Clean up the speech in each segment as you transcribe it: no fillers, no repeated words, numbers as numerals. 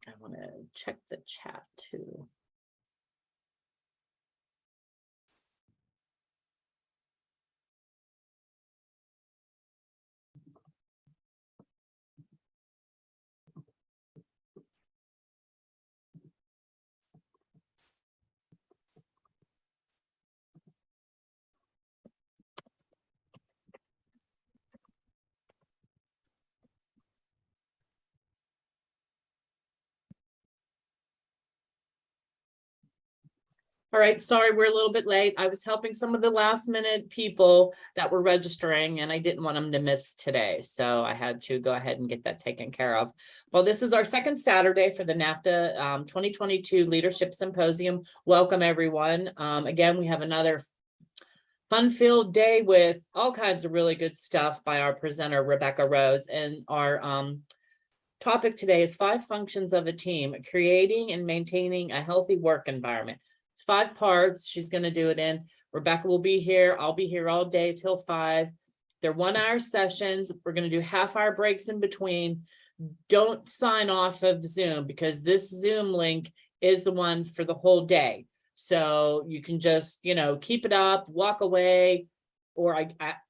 I want to check the chat too. All right, sorry, we're a little bit late. I was helping some of the last minute people that were registering and I didn't want them to miss today. So I had to go ahead and get that taken care of. Well, this is our second Saturday for the NAFTA 2022 Leadership Symposium. Welcome, everyone. Again, we have another fun-filled day with all kinds of really good stuff by our presenter, Rebecca Rose. And our topic today is 5 functions of a team, creating and maintaining a healthy work environment. It's 5 parts. She's going to do it in. Rebecca will be here. I'll be here all day till 5. They're 1-hour sessions. We're going to do half-hour breaks in between. Don't sign off of Zoom because this Zoom link is the one for the whole day. So you can just, keep it up, walk away, or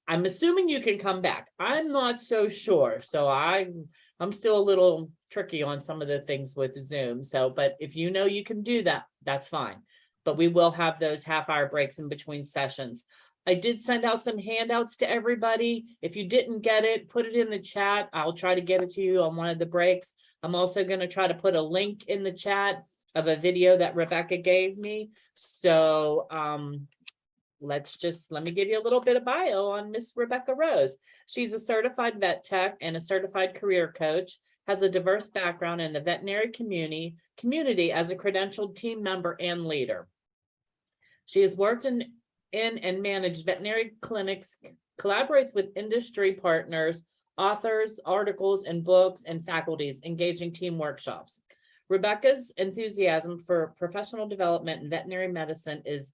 I'm assuming you can come back. I'm not so sure. So I'm still a little tricky on some of the things with Zoom. So, but if you can do that, that's fine. But we will have those half-hour breaks in between sessions. I did send out some handouts to everybody. If you didn't get it, put it in the chat. I'll try to get it to you on one of the breaks. I'm also going to try to put a link in the chat of a video that Rebecca gave me. So let me give you a little bit of bio on Miss Rebecca Rose. She's a certified vet tech and a certified career coach, has a diverse background in the veterinary community as a credentialed team member and leader. She has worked in and managed veterinary clinics, collaborates with industry partners, authors, articles, and books, and faculties, engaging team workshops. Rebecca's enthusiasm for professional development in veterinary medicine is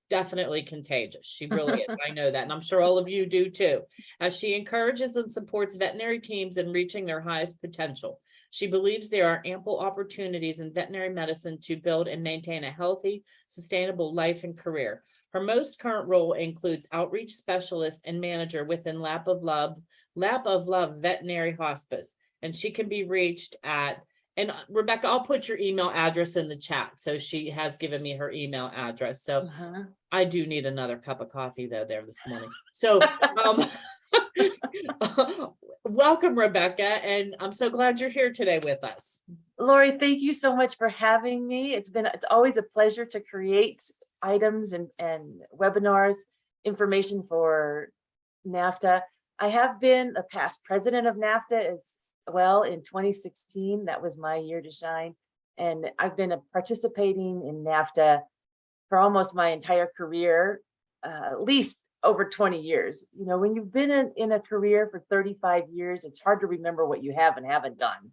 definitely contagious. She really is. I know that. And I'm sure all of you do too. As she encourages and supports veterinary teams in reaching their highest potential. She believes there are ample opportunities in veterinary medicine to build and maintain a healthy, sustainable life and career. Her most current role includes outreach specialist and manager within Lap of Love Veterinary Hospice. And she can be reached at, and Rebecca, I'll put your email address in the chat. So she has given me her email address. So I do need another cup of coffee though there this morning. So welcome, Rebecca. And I'm so glad you're here today with us. Lori, thank you so much for having me. It's always a pleasure to create items and webinars, information for NAFTA. I have been a past president of NAFTA as well in 2016. That was my year to shine. And I've been participating in NAFTA for almost my entire career, at least over 20 years. When you've been in a career for 35 years, it's hard to remember what you have and haven't done.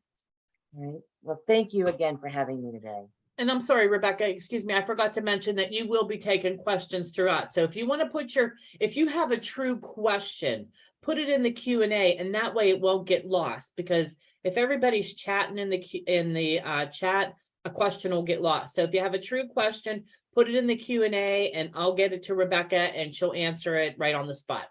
All right. Well, thank you again for having me today. And I'm sorry, Rebecca, excuse me, I forgot to mention that you will be taking questions throughout. So if you want to if you have a true question, put it in the Q&A, and that way it won't get lost, because if everybody's chatting in the chat, a question will get lost. So if you have a true question, put it in the Q&A and I'll get it to Rebecca and she'll answer it right on the spot.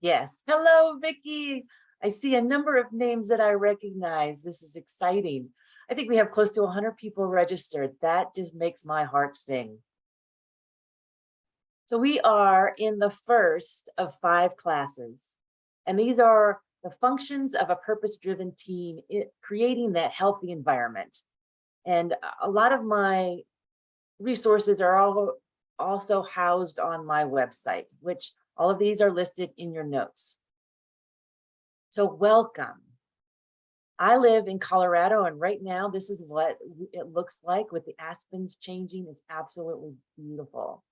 Yes. Hello, Vicki. I see a number of names that I recognize. This is exciting. I think we have close to 100 people registered. That just makes my heart sing. So we are in the first of 5 classes, and these are the functions of a purpose-driven team, creating that healthy environment. And a lot of my resources are also housed on my website, which all of these are listed in your notes. So welcome. I live in Colorado, and right now this is what it looks like with the aspens changing. It's absolutely beautiful.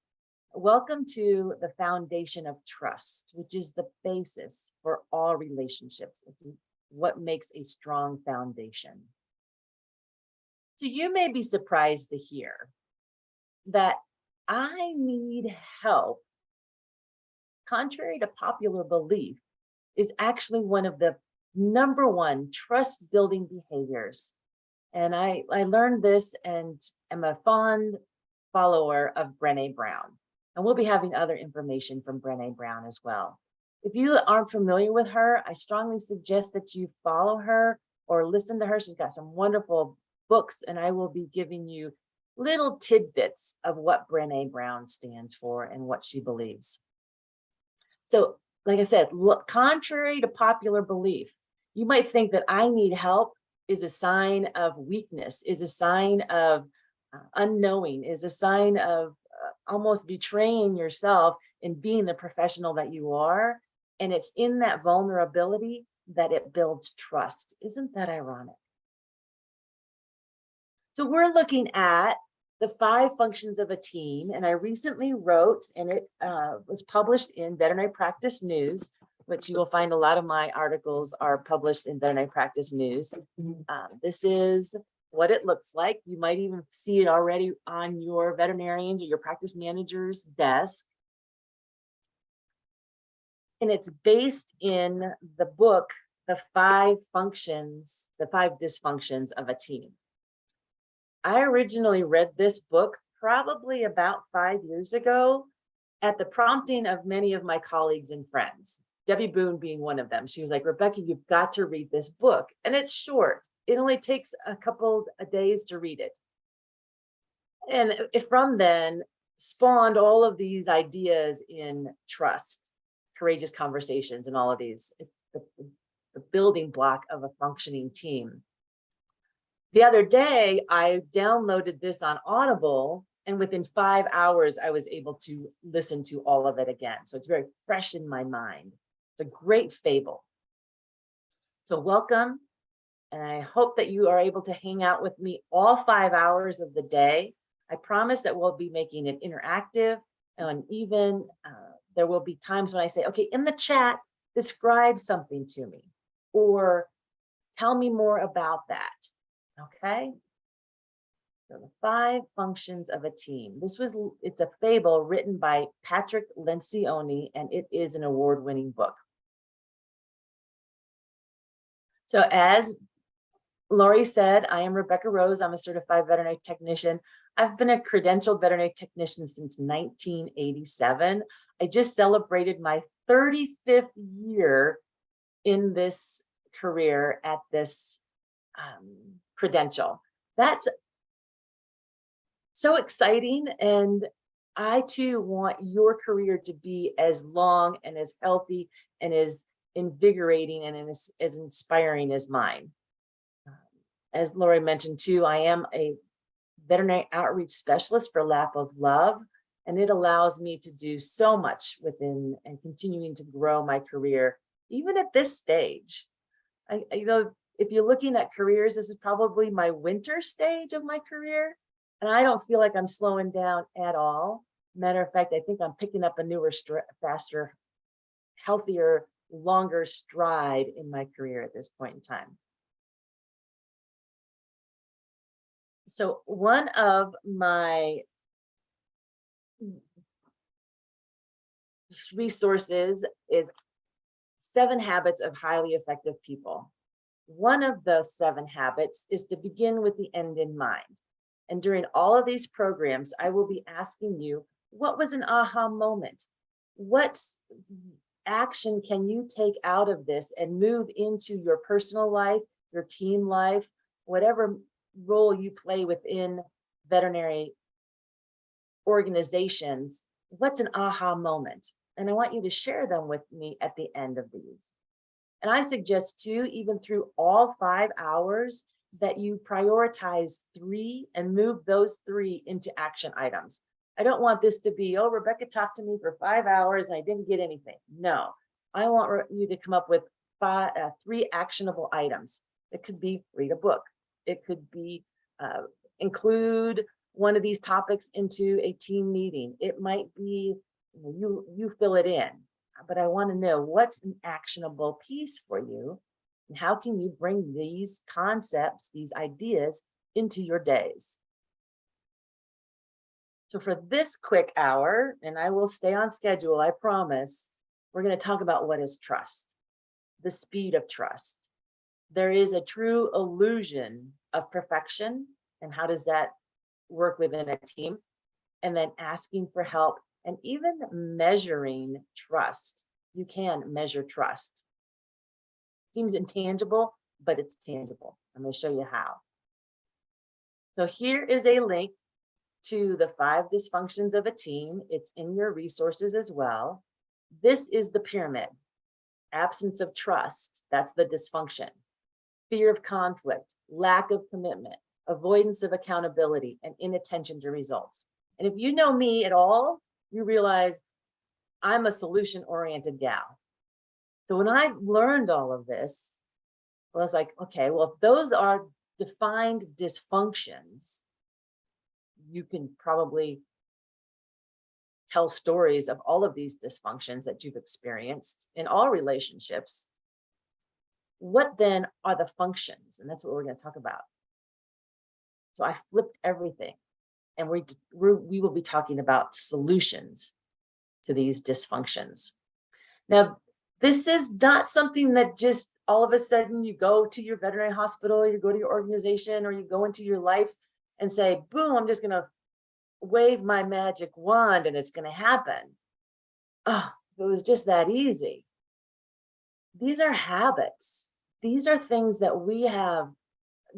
Welcome to the foundation of trust, which is the basis for all relationships. It's what makes a strong foundation. So you may be surprised to hear that I need help, contrary to popular belief, is actually one of the #1 trust building behaviors. And I learned this and am a fond follower of Brené Brown. And we'll be having other information from Brené Brown as well. If you aren't familiar with her, I strongly suggest that you follow her or listen to her. She's got some wonderful books, and I will be giving you little tidbits of what Brené Brown stands for and what she believes. So, like I said, look, contrary to popular belief, you might think that I need help is a sign of weakness, is a sign of unknowing, is a sign of almost betraying yourself in being the professional that you are. And it's in that vulnerability that it builds trust. Isn't that ironic? So we're looking at the 5 functions of a team, and I recently wrote, and it was published in Veterinary Practice News, which you will find a lot of my articles are published in Veterinary Practice News. This is what it looks like. You might even see it already on your veterinarians or your practice manager's desk. And it's based in the book, The 5 Functions, the 5 Dysfunctions of a Team. I originally read this book probably about 5 years ago at the prompting of many of my colleagues and friends, Debbie Boone being one of them. She was like, Rebecca, you've got to read this book. And it's short. It only takes a couple of days to read it. And it from then spawned all of these ideas in trust, courageous conversations, and all of these, the building block of a functioning team. The other day, I downloaded this on Audible, and within 5 hours, I was able to listen to all of it again. So it's very fresh in my mind. It's a great fable. So welcome, and I hope that you are able to hang out with me all 5 hours of the day. I promise that we'll be making it interactive, and even there will be times when I say, okay, in the chat, describe something to me, or tell me more about that. Okay. So the 5 functions of a team. It's a fable written by Patrick Lencioni, and it is an award-winning book. So as Lori said, I am Rebecca Rose. I'm a certified veterinary technician. I've been a credentialed veterinary technician since 1987. I just celebrated my 35th year in this career at this credential. That's so exciting. And I too want your career to be as long and as healthy and as invigorating and as inspiring as mine. As Lori mentioned too, I am a veterinary outreach specialist for Lap of Love, and it allows me to do so much within and continuing to grow my career, even at this stage. If you're looking at careers, this is probably my winter stage of my career. And I don't feel like I'm slowing down at all. Matter of fact, I think I'm picking up a newer, faster, healthier, longer stride in my career at this point in time. So one of my resources is 7 Habits of Highly Effective People. One of those 7 habits is to begin with the end in mind. And during all of these programs, I will be asking you, what was an aha moment? What action can you take out of this and move into your personal life, your team life, whatever role you play within veterinary organizations? What's an aha moment? And I want you to share them with me at the end of these. And I suggest too, even through all 5 hours, that you prioritize 3 and move those 3 into action items. I don't want this to be, oh, Rebecca talked to me for 5 hours and I didn't get anything. No, I want you to come up with 3 actionable items. It could be read a book. It could be include one of these topics into a team meeting. It might be you fill it in, but I want to know what's an actionable piece for you, and how can you bring these concepts, these ideas into your days. So for this quick hour, and I will stay on schedule, I promise, we're going to talk about what is trust, the speed of trust. There is a true illusion of perfection and how does that work within a team, and then asking for help and even measuring trust. You can measure trust. Seems intangible, but it's tangible. I'm going to show you how. So here is a link to the 5 dysfunctions of a team. It's in your resources as well. This is the pyramid. Absence of trust, that's the dysfunction. Fear of conflict, lack of commitment, avoidance of accountability, and inattention to results. And if you know me at all, you realize I'm a solution-oriented gal. So when I learned all of this, I was like, okay, well, if those are defined dysfunctions, you can probably tell stories of all of these dysfunctions that you've experienced in all relationships. What then are the functions? And that's what we're going to talk about. So I flipped everything, and we will be talking about solutions to these dysfunctions. Now, this is not something that just all of a sudden you go to your veterinary hospital, or you go to your organization, or you go into your life and say, boom, I'm just going to wave my magic wand and it's going to happen. Oh, if it was just that easy. These are habits. These are things that we have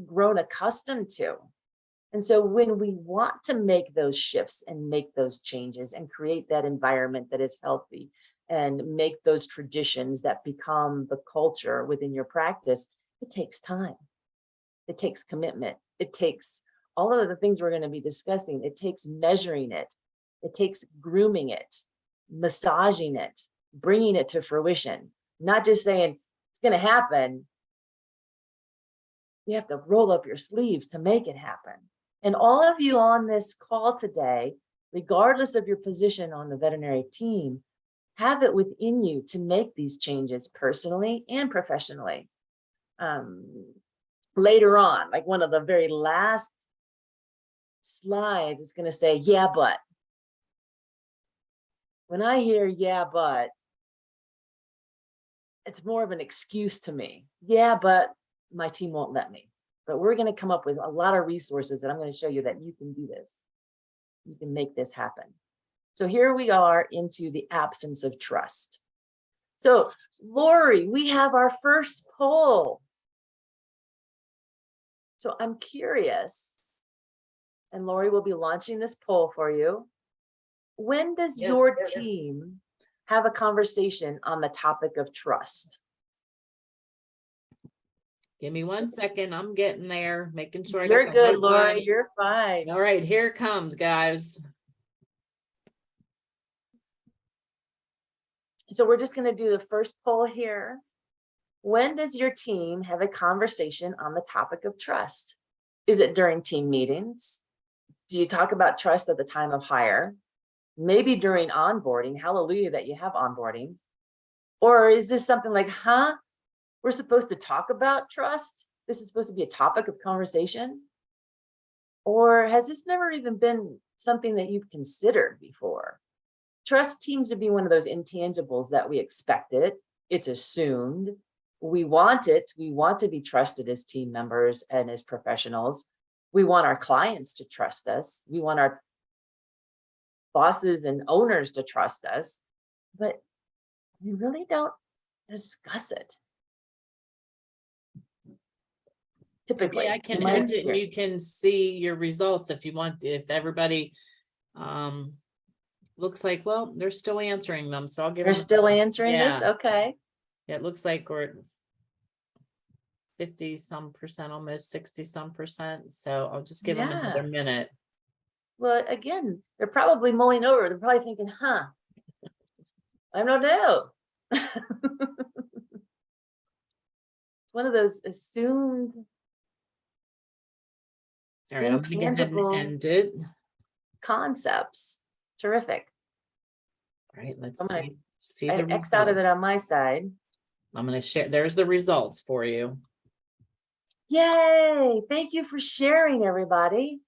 grown accustomed to. And so when we want to make those shifts and make those changes and create that environment that is healthy and make those traditions that become the culture within your practice, it takes time. It takes commitment. It takes all of the things we're going to be discussing. It takes measuring it. It takes grooming it, massaging it, bringing it to fruition, not just saying it's going to happen. You have to roll up your sleeves to make it happen. And all of you on this call today, regardless of your position on the veterinary team, have it within you to make these changes personally and professionally. Later on, like one of the very last slides is going to say, yeah, but. When I hear yeah, but, it's more of an excuse to me. Yeah, but my team won't let me. But we're going to come up with a lot of resources that I'm going to show you that you can do this. You can make this happen. So here we are into the absence of trust. So Lori, we have our first poll. So I'm curious, and Lori will be launching this poll for you. When does your team have a conversation on the topic of trust? Give me 1 second. I'm getting there, making sure I You're got the good, right Lori. one. You're fine. All right, here it comes, guys. So we're just going to do the first poll here. When does your team have a conversation on the topic of trust? Is it during team meetings? Do you talk about trust at the time of hire? Maybe during onboarding. Hallelujah that you have onboarding. Or is this something like, we're supposed to talk about trust? This is supposed to be a topic of conversation? Or has this never even been something that you've considered before? Trust seems to be one of those intangibles that we expect it. It's assumed. We want it. We want to be trusted as team members and as professionals. We want our clients to trust us. We want our bosses and owners to trust us, but we really don't discuss it. Typically, Okay, I can in my end it and you experience. can see your results if you want. If everybody looks like, well, they're still answering them, so I'll give They're them. still answering this? Yeah. Okay. It looks like we're 50-some%, almost 60-some%. So I'll just give them another minute. Well, again, they're probably mulling over. They're probably thinking, I don't know. It's one of those assumed All right, I'm gonna go ahead and intangible end it. concepts. Terrific. All right, let's I'm gonna see the X out of results. it on my side. I'm gonna share. There's the results for you. Yay! Thank you for sharing, everybody.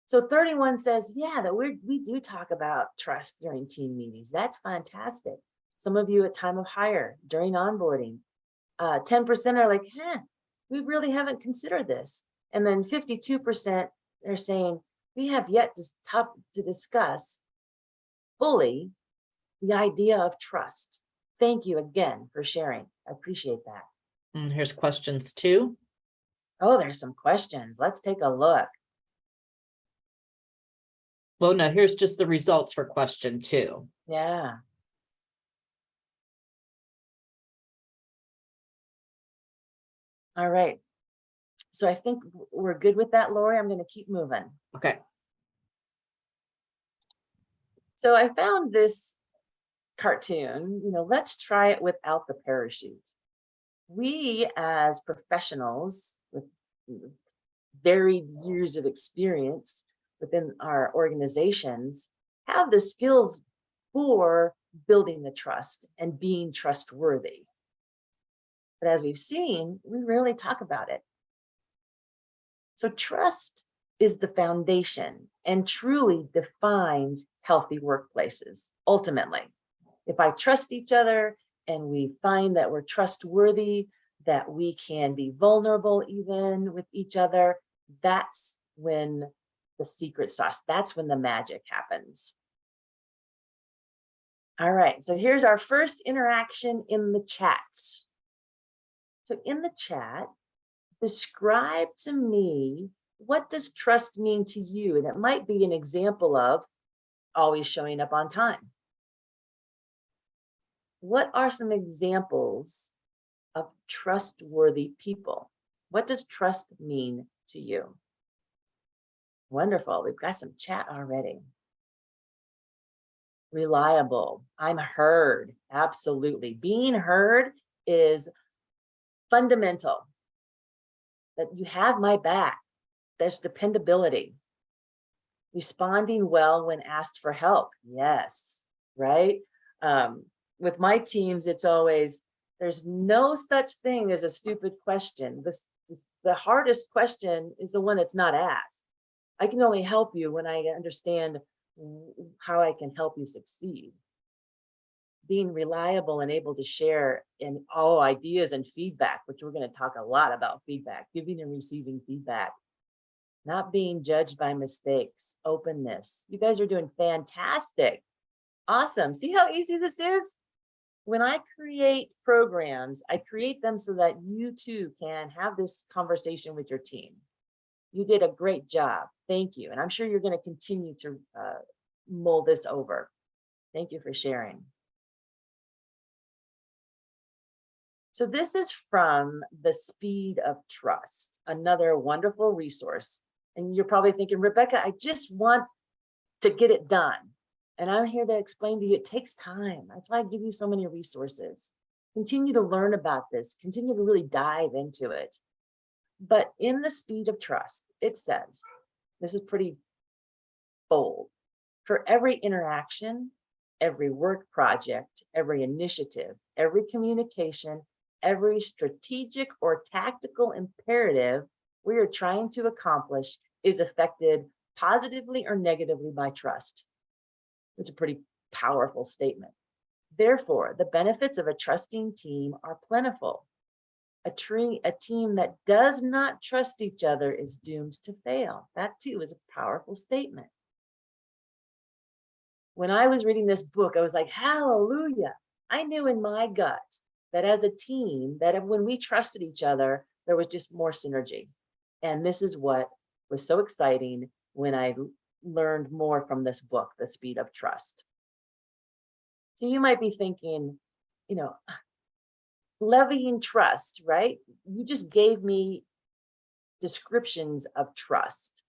So 31 says, yeah, that we do talk about trust during team meetings. That's fantastic. Some of you at time of hire, during onboarding. 10% are like, we really haven't considered this. And then 52%, they're saying, we have yet to discuss fully the idea of trust. Thank you again for sharing. I appreciate that. And here's questions 2. Oh, there's some questions. Let's take a look. Well, no, here's just the results for question 2. Yeah. All right. So I think we're good with that, Lori. I'm going to keep moving. Okay. So I found this cartoon, let's try it without the parachute. We as professionals with varied years of experience within our organizations have the skills for building the trust and being trustworthy. But as we've seen, we rarely talk about it. So trust is the foundation and truly defines healthy workplaces. Ultimately, if I trust each other and we find that we're trustworthy, that we can be vulnerable even with each other, that's when the secret sauce, that's when the magic happens. All right, so here's our first interaction in the chats. So in the chat, describe to me, what does trust mean to you? And it might be an example of always showing up on time. What are some examples of trustworthy people? What does trust mean to you? Wonderful, we've got some chat already. Reliable, I'm heard, absolutely. Being heard is fundamental. That you have my back, there's dependability. Responding well when asked for help, yes, right? With my teams, it's always, there's no such thing as a stupid question. The hardest question is the one that's not asked. I can only help you when I understand how I can help you succeed. Being reliable and able to share in all ideas and feedback, which we're going to talk a lot about feedback, giving and receiving feedback, not being judged by mistakes, openness. You guys are doing fantastic. Awesome. See how easy this is? When I create programs, I create them so that you too can have this conversation with your team. You did a great job. Thank you. And I'm sure you're going to continue to mull this over. Thank you for sharing. So this is from The Speed of Trust, another wonderful resource. And you're probably thinking, Rebecca, I just want to get it done. And I'm here to explain to you, it takes time. That's why I give you so many resources. Continue to learn about this, continue to really dive into it. But in The Speed of Trust, it says, this is pretty bold, for every interaction, every work project, every initiative, every communication, every strategic or tactical imperative we are trying to accomplish is affected positively or negatively by trust. It's a pretty powerful statement. Therefore, the benefits of a trusting team are plentiful. A team that does not trust each other is doomed to fail. That too is a powerful statement. When I was reading this book, I was like, hallelujah. I knew in my gut that as a team, that when we trusted each other, there was just more synergy. And this is what was so exciting when I learned more from this book, The Speed of Trust. So you might be thinking, levying trust, right? You just gave me descriptions of trust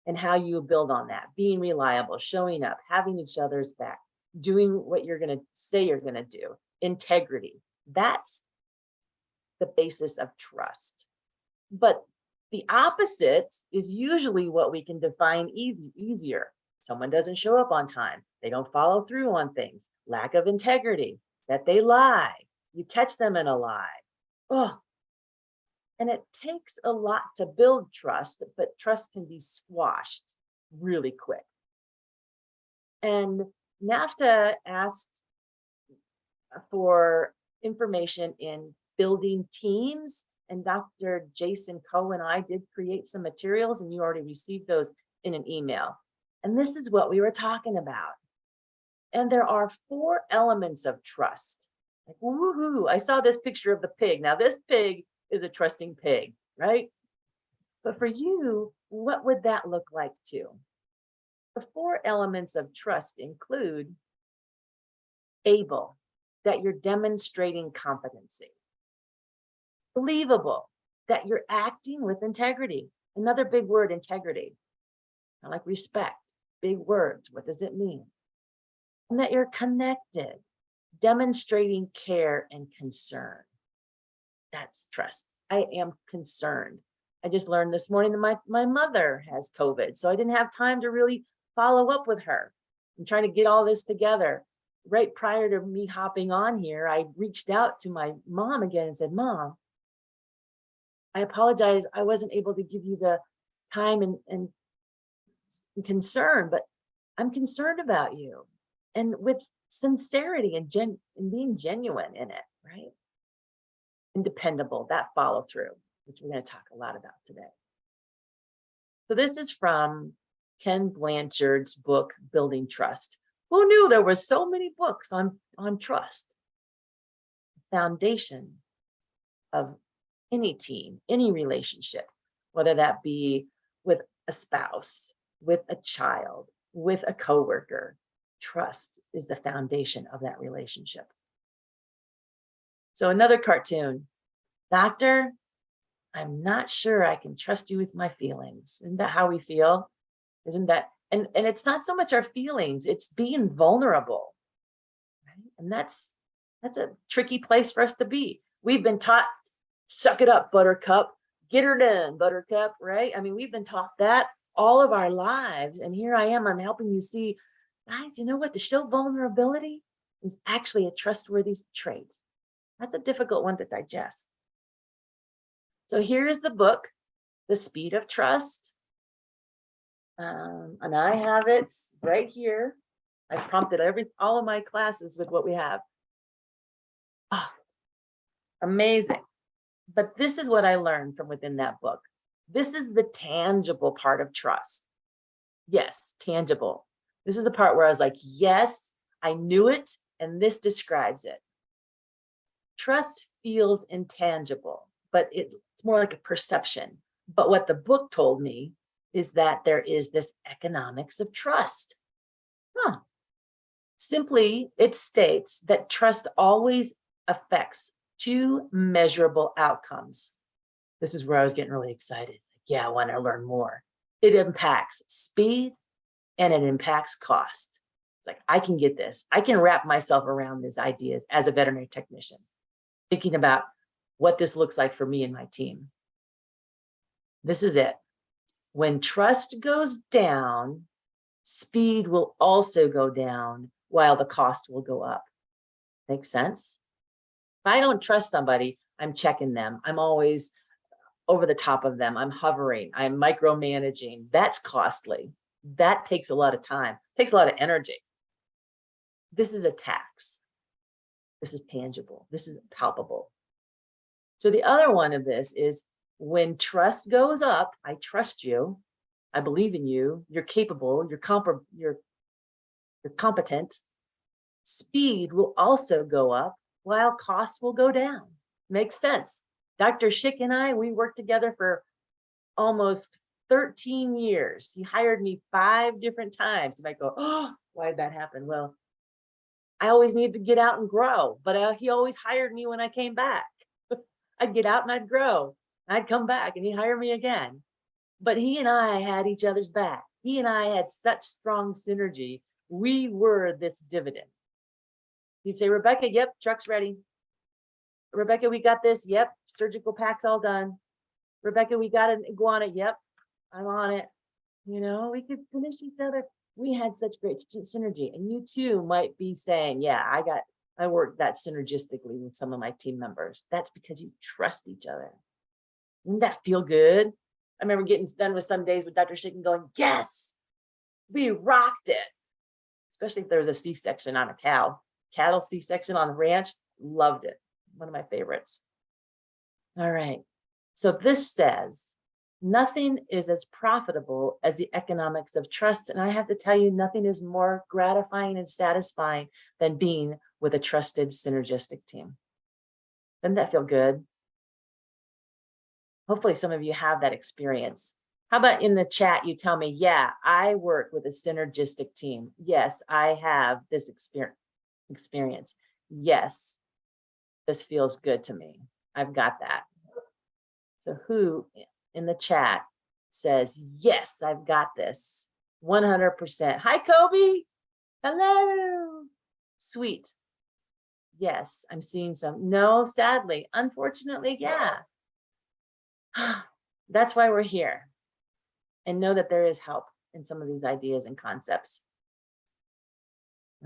and how you build on that, being reliable, showing up, having each other's back, doing what you're going to say you're going to do, integrity. That's the basis of trust. But the opposite is usually what we can define easier. Someone doesn't show up on time. They don't follow through on things. Lack of integrity, that they lie. You catch them in a lie. Oh, and it takes a lot to build trust, but trust can be squashed really quick. And NAFTA asked for information in building teams and Dr. Jason Coe and I did create some materials, and you already received those in an email. And this is what we were talking about. And there are 4 elements of trust. Like, woohoo, I saw this picture of the pig. Now, this pig is a trusting pig, right? But for you, what would that look like too? The 4 elements of trust include able, that you're demonstrating competency. Believable, that you're acting with integrity. Another big word, integrity. I like respect, big words. What does it mean? And that you're connected, demonstrating care and concern. That's trust. I am concerned. I just learned this morning that my mother has COVID, so I didn't have time to really follow up with her. I'm trying to get all this together. Right prior to me hopping on here, I reached out to my mom again and said, Mom, I apologize. I wasn't able to give you the time and concern, but I'm concerned about you. And with sincerity and being genuine in it, right? And dependable, that follow through, which we're going to talk a lot about today. So this is from Ken Blanchard's book, Building Trust. Who knew there were so many books on trust? Foundation of any team, any relationship, whether that be with a spouse, with a child, with a coworker. Trust is the foundation of that relationship. So another cartoon. Doctor, I'm not sure I can trust you with my feelings. Isn't that how we feel? Isn't that? And it's not so much our feelings, it's being vulnerable. Right? And that's a tricky place for us to be. We've been taught, suck it up, buttercup, get her done, buttercup, right? I mean, we've been taught that all of our lives. And here I am, I'm helping you see, guys, you know what? To show vulnerability is actually a trustworthy trait. That's a difficult one to digest. So here's the book, The Speed of Trust. And I have it right here. I prompted all of my classes with what we have. Oh, amazing. But this is what I learned from within that book. This is the tangible part of trust. Yes, tangible. This is the part where I was like, yes, I knew it, and this describes it. Trust feels intangible, but it's more like a perception. But what the book told me is that there is this economics of trust. Simply, it states that trust always affects 2 measurable outcomes. This is where I was getting really excited. Yeah, I want to learn more. It impacts speed and it impacts cost. It's like, I can get this. I can wrap myself around these ideas as a veterinary technician, thinking about what this looks like for me and my team. This is it. When trust goes down, speed will also go down while the cost will go up. Make sense? If I don't trust somebody, I'm checking them. I'm always over the top of them. I'm hovering. I'm micromanaging. That's costly. That takes a lot of time, takes a lot of energy. This is a tax. This is tangible. This is palpable. So the other one of this is when trust goes up, I trust you. I believe in you. You're capable. You're competent. Speed will also go up while costs will go down. Makes sense. Dr. Schick and I, we worked together for almost 13 years. He hired me 5 different times. You might go, oh, why did that happen? Well, I always needed to get out and grow, but he always hired me when I came back. I'd get out and I'd grow. I'd come back and he'd hire me again. But he and I had each other's back. He and I had such strong synergy. We were this dividend. He'd say, Rebecca, yep, truck's ready. Rebecca, we got this. Yep, surgical pack's all done. Rebecca, we got an iguana. Yep, I'm on it. You know, we could finish each other. We had such great synergy. And you too might be saying, yeah, I worked that synergistically with some of my team members. That's because you trust each other. Wouldn't that feel good? I remember getting done with some days with Dr. Schick and going, yes, we rocked it. Especially if there was a C-section on a cow. Cattle C-section on the ranch, loved it. One of my favorites. All right, So this says, nothing is as profitable as the economics of trust. And I have to tell you, nothing is more gratifying and satisfying than being with a trusted synergistic team. Doesn't that feel good? Hopefully some of you have that experience. How about in the chat, you tell me, yeah, I work with a synergistic team. Yes, I have this experience. Yes, this feels good to me. I've got that. So who in the chat says, yes, I've got this 100%. Hi, Kobe. Hello. Sweet. Yes, I'm seeing some. No, sadly, unfortunately, yeah. That's why we're here. And know that there is help in some of these ideas and concepts.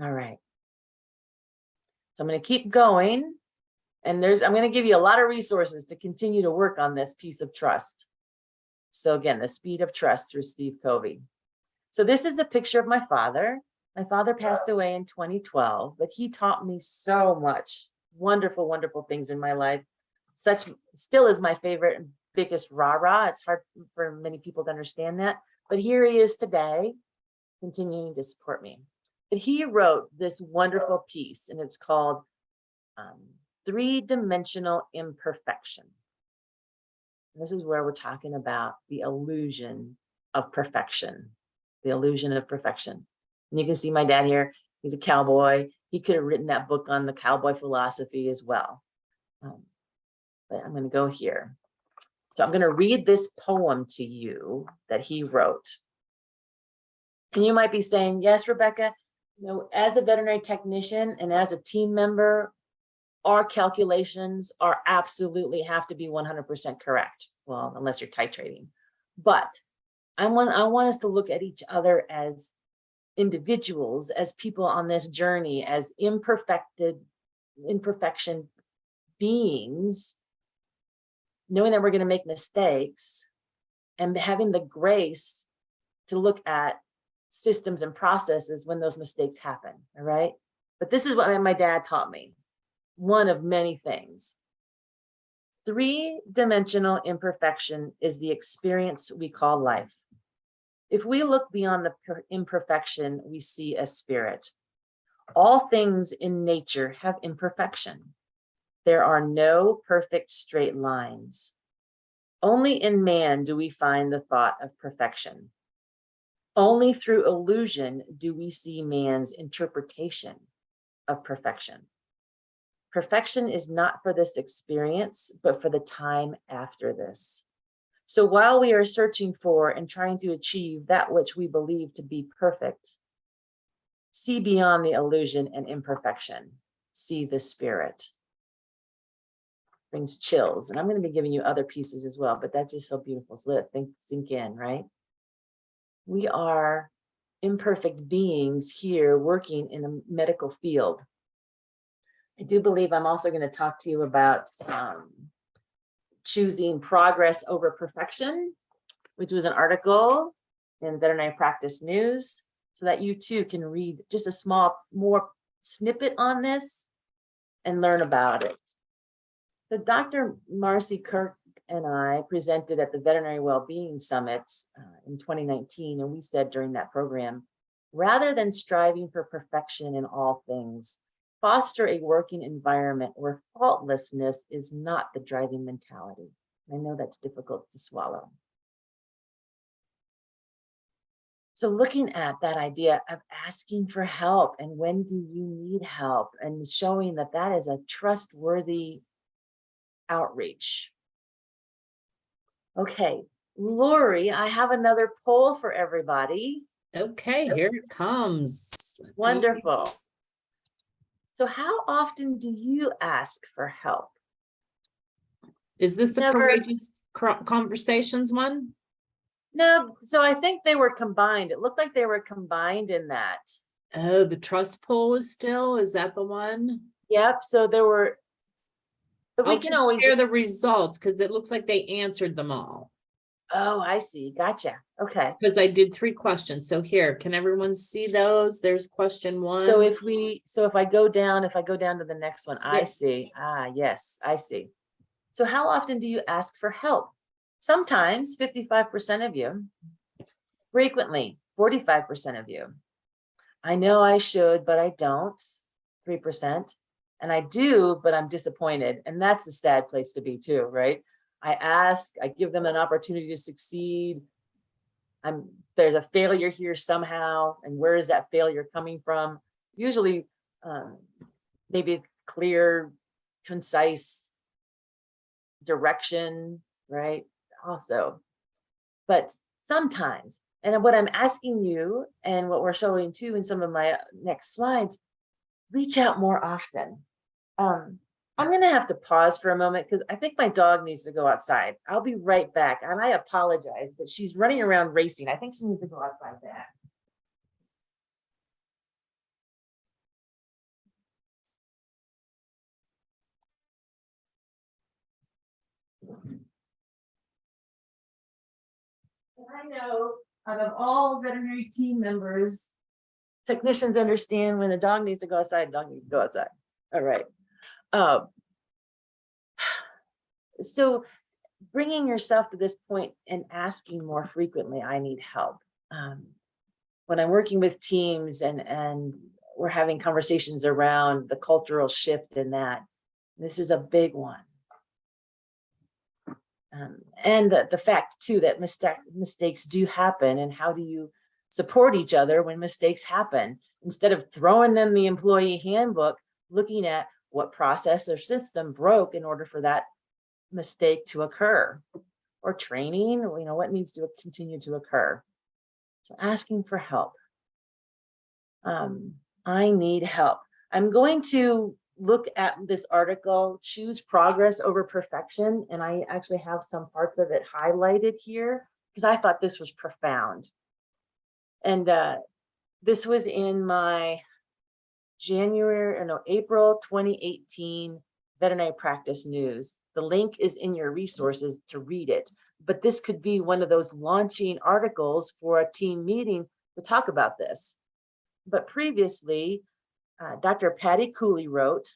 All right. So I'm going to keep going. And I'm going to give you a lot of resources to continue to work on this piece of trust. So again, The Speed of Trust through Steve Covey. So this is a picture of my father. My father passed away in 2012, but he taught me so much wonderful, wonderful things in my life. Still is my favorite and biggest rah-rah. It's hard for many people to understand that, but here he is today, continuing to support me. But he wrote this wonderful piece, and it's called Three-Dimensional Imperfection. And this is where we're talking about the illusion of perfection, the illusion of perfection. And you can see my dad here. He's a cowboy. He could have written that book on the cowboy philosophy as well. But I'm going to go here. So I'm going to read this poem to you that he wrote. And you might be saying, yes, Rebecca, as a veterinary technician and as a team member, our calculations are absolutely have to be 100% correct. Well, unless you're titrating. But I want us to look at each other as individuals, as people on this journey, as imperfection beings, knowing that we're going to make mistakes and having the grace to look at systems and processes when those mistakes happen. All right. But this is what my dad taught me. One of many things. Three-dimensional imperfection is the experience we call life. If we look beyond the imperfection, we see a spirit. All things in nature have imperfection. There are no perfect straight lines. Only in man do we find the thought of perfection. Only through illusion do we see man's interpretation of perfection. Perfection is not for this experience, but for the time after this. So while we are searching for and trying to achieve that which we believe to be perfect, see beyond the illusion and imperfection. See the spirit. Brings chills. And I'm going to be giving you other pieces as well, but that's just so beautiful. So let it sink in, right? We are imperfect beings here working in a medical field. I do believe I'm also going to talk to you about choosing progress over perfection, which was an article in Veterinary Practice News, so that you too can read just a small, more snippet on this and learn about it. So Dr. Marcy Kirk and I presented at the Veterinary Wellbeing Summit in 2019, and we said during that program, rather than striving for perfection in all things, foster a working environment where faultlessness is not the driving mentality. I know that's difficult to swallow. So looking at that idea of asking for help and when do you need help, and showing that that is a trustworthy outreach. Okay, Lori, I have another poll for everybody. Okay, here it comes. Wonderful. So how often do you ask for help? Is this the Never. courageous conversations one? No, so I think they were combined. It looked like they were combined in that. Oh, the trust poll is that the one? Yep, so there were, but we I'll can just always share the results because it looks like they answered them all. Oh, I see. Gotcha. Okay. Because I did 3 questions. So here, can everyone see those? There's question 1. So if I go down to the next one, I Yeah. see. Ah, yes, I see. So how often do you ask for help? Sometimes 55% of you, frequently 45% of you. I know I should, but I don't, 3%. And I do, but I'm disappointed. And that's the sad place to be too, right? I ask, I give them an opportunity to succeed. There's a failure here somehow. And where is that failure coming from? Usually, maybe clear, concise direction, right? Also, but sometimes, and what I'm asking you and what we're showing too in some of my next slides, reach out more often. I'm going to have to pause for a moment because I think my dog needs to go outside. I'll be right back. And I apologize, but she's running around racing. I think she needs to go outside back. And I know out of all veterinary team members, technicians understand when the dog needs to go outside, the dog needs to go outside. All right. So bringing yourself to this point and asking more frequently, I need help. When I'm working with teams and we're having conversations around the cultural shift in that, this is a big one. And the fact too that mistakes do happen, and how do you support each other when mistakes happen? Instead of throwing them the employee handbook, looking at what process or system broke in order for that mistake to occur, or training, what needs to continue to occur. So asking for help. I need help. I'm going to look at this article, Choose Progress Over Perfection. And I actually have some parts of it highlighted here because I thought this was profound. And this was in my April 2018 veterinary practice news. The link is in your resources to read it. But this could be one of those launching articles for a team meeting to talk about this. But previously, Dr. Patty Cooley wrote,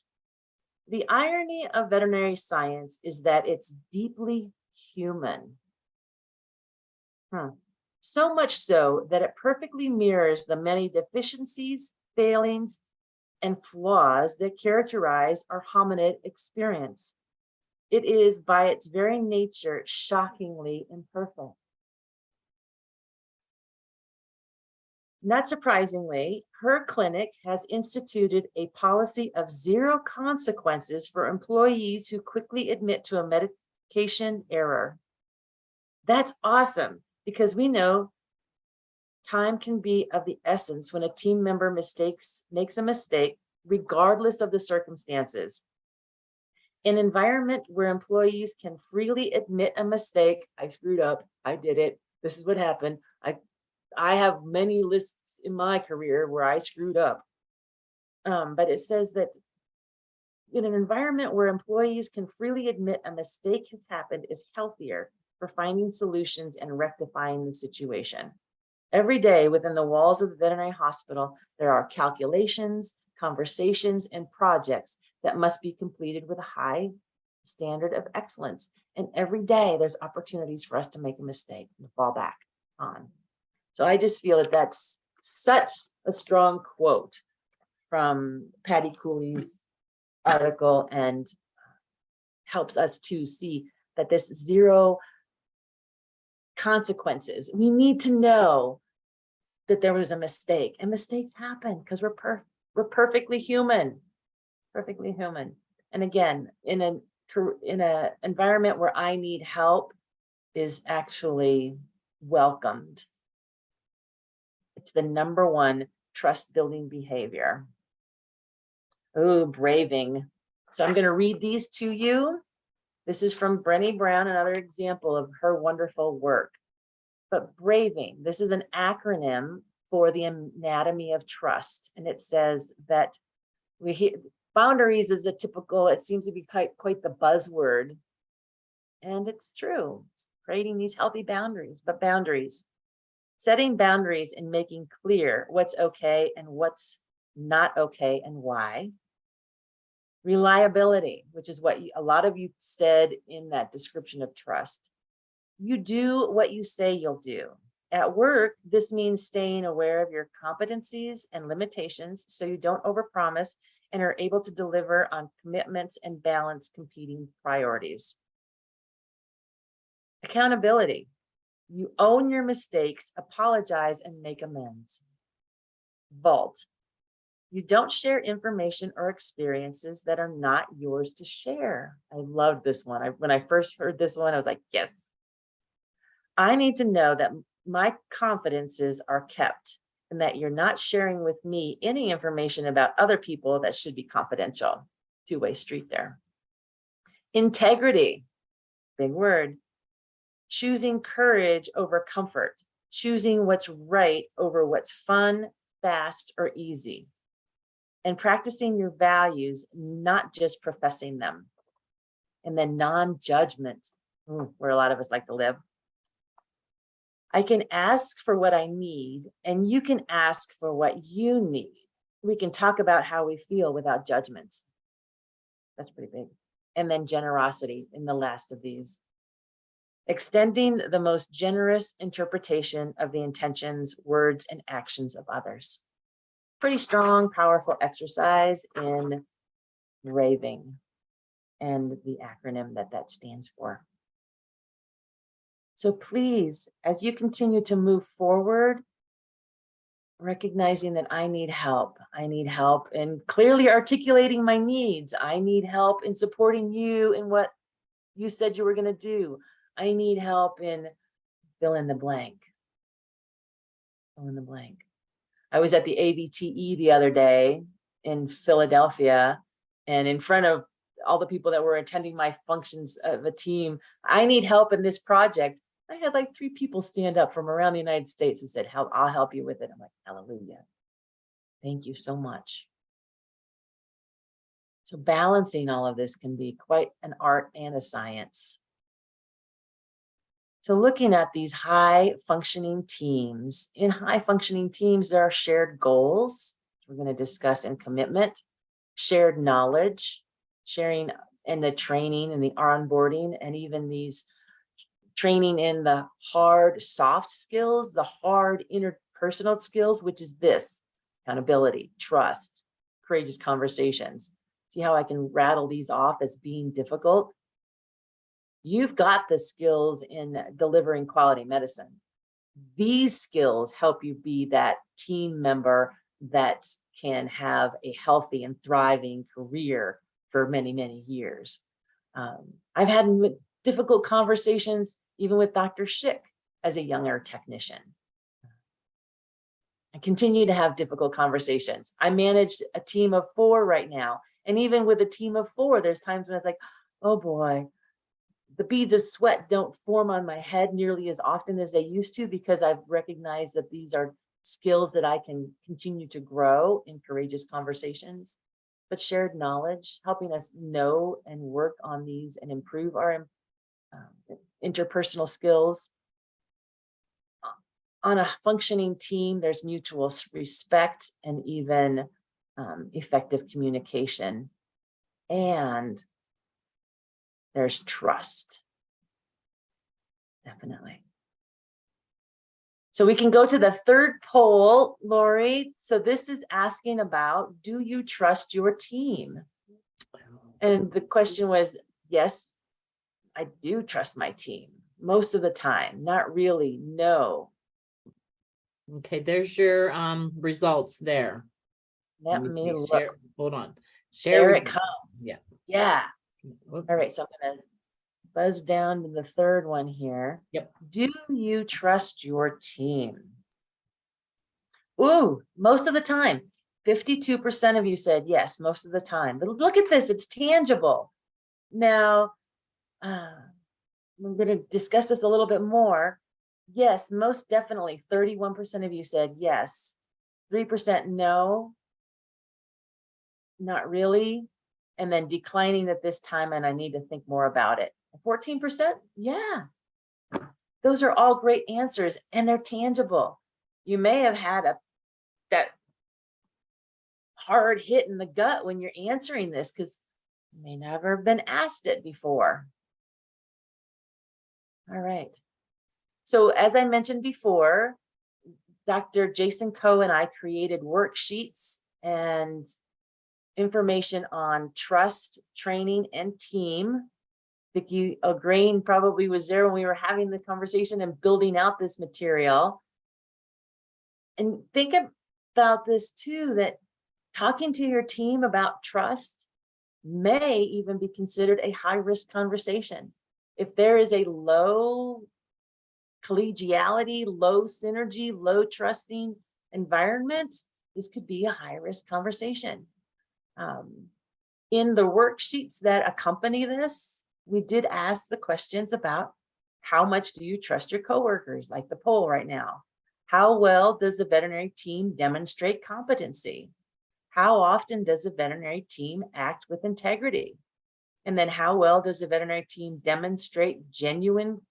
"The irony of veterinary science is that it's deeply human. So much so that it perfectly mirrors the many deficiencies, failings, and flaws that characterize our hominid experience. It is by its very nature shockingly imperfect." Not surprisingly, her clinic has instituted a policy of zero consequences for employees who quickly admit to a medication error. That's awesome, because we know time can be of the essence when a team member makes a mistake, regardless of the circumstances. An environment where employees can freely admit a mistake. I screwed up. I did it. This is what happened. I have many lists in my career where I screwed up. But it says that in an environment where employees can freely admit a mistake has happened is healthier for finding solutions and rectifying the situation. Every day within the walls of the veterinary hospital, there are calculations, conversations, and projects that must be completed with a high standard of excellence. And every day there's opportunities for us to make a mistake and fall back on. So I just feel that that's such a strong quote from Patty Cooley's article, and helps us to see that this zero consequences. We need to know that there was a mistake, and mistakes happen because we're perfectly human, perfectly human. And again, in an environment where I need help is actually welcomed. It's the #1 trust building behavior. Oh, braving. So I'm going to read these to you. This is from Brené Brown, another example of her wonderful work. But braving, this is an acronym for the anatomy of trust. And it says that boundaries is a typical, it seems to be quite the buzzword. And it's true. It's creating these healthy boundaries, but boundaries. Setting boundaries and making clear what's okay and what's not okay and why. Reliability, which is what a lot of you said in that description of trust. You do what you say you'll do. At work, this means staying aware of your competencies and limitations so you don't overpromise and are able to deliver on commitments and balance competing priorities. Accountability. You own your mistakes, apologize, and make amends. Vault. You don't share information or experiences that are not yours to share. I love this one. When I first heard this one, I was like, yes. I need to know that my confidences are kept and that you're not sharing with me any information about other people that should be confidential. Two-way street there. Integrity, big word. Choosing courage over comfort, choosing what's right over what's fun, fast, or easy, and practicing your values, not just professing them. And then non-judgment, where a lot of us like to live. I can ask for what I need, and you can ask for what you need. We can talk about how we feel without judgments. That's pretty big. And then generosity in the last of these. Extending the most generous interpretation of the intentions, words, and actions of others. Pretty strong, powerful exercise in raving and the acronym that stands for. So please, as you continue to move forward, recognizing that I need help in clearly articulating my needs. I need help in supporting you in what you said you were going to do. I need help in fill in the blank. Fill in the blank. I was at the AVTE the other day in Philadelphia, and in front of all the people that were attending my functions of a team, I need help in this project. I had like 3 people stand up from around the United States and said, I'll help you with it. I'm like, hallelujah. Thank you so much. So balancing all of this can be quite an art and a science. So looking at these high functioning teams, in high functioning teams, there are shared goals. We're going to discuss in commitment, shared knowledge, sharing and the training and the onboarding, and even these training in the hard soft skills, the hard interpersonal skills, which is this: accountability, trust, courageous conversations. See how I can rattle these off as being difficult? You've got the skills in delivering quality medicine. These skills help you be that team member that can have a healthy and thriving career for many, many years. I've had difficult conversations even with Dr. Schick as a younger technician. I continue to have difficult conversations. I managed a team of 4 right now. And even with a team of 4, there's times when it's like, oh boy, the beads of sweat don't form on my head nearly as often as they used to, because I've recognized that these are skills that I can continue to grow in courageous conversations. But shared knowledge, helping us know and work on these and improve our interpersonal skills. On a functioning team, there's mutual respect and even effective communication. And there's trust. Definitely. So we can go to the third poll, Lori. So this is asking about, do you trust your team? And the question was, yes, I do trust my team most of the time. Not really, no. Okay, there's your results there. Let me look. Share, hold on. There it comes. Yeah. Yeah. Whoop. All right, so I'm going to buzz down to the third one here. Yep. Do you trust your team? Ooh, most of the time. 52% of you said yes, most of the time. But look at this, it's tangible. Now, we're going to discuss this a little bit more. Yes, most definitely. 31% of you said yes. 3% no, not really. And then declining at this time, and I need to think more about it. 14%, yeah. Those are all great answers, and they're tangible. You may have had that hard hit in the gut when you're answering this, because You may never have been asked it before. All right. So as I mentioned before, Dr. Jason Coe and I created worksheets and information on trust, training, and team. Vicki O'Grain probably was there when we were having the conversation and building out this material. And think about this too, that talking to your team about trust may even be considered a high-risk conversation. If there is a low collegiality, low synergy, low trusting environment, this could be a high-risk conversation. In the worksheets that accompany this, we did ask the questions about how much do you trust your coworkers, like the poll right now? How well does the veterinary team demonstrate competency? How often does the veterinary team act with integrity? And then how well does the veterinary team demonstrate genuine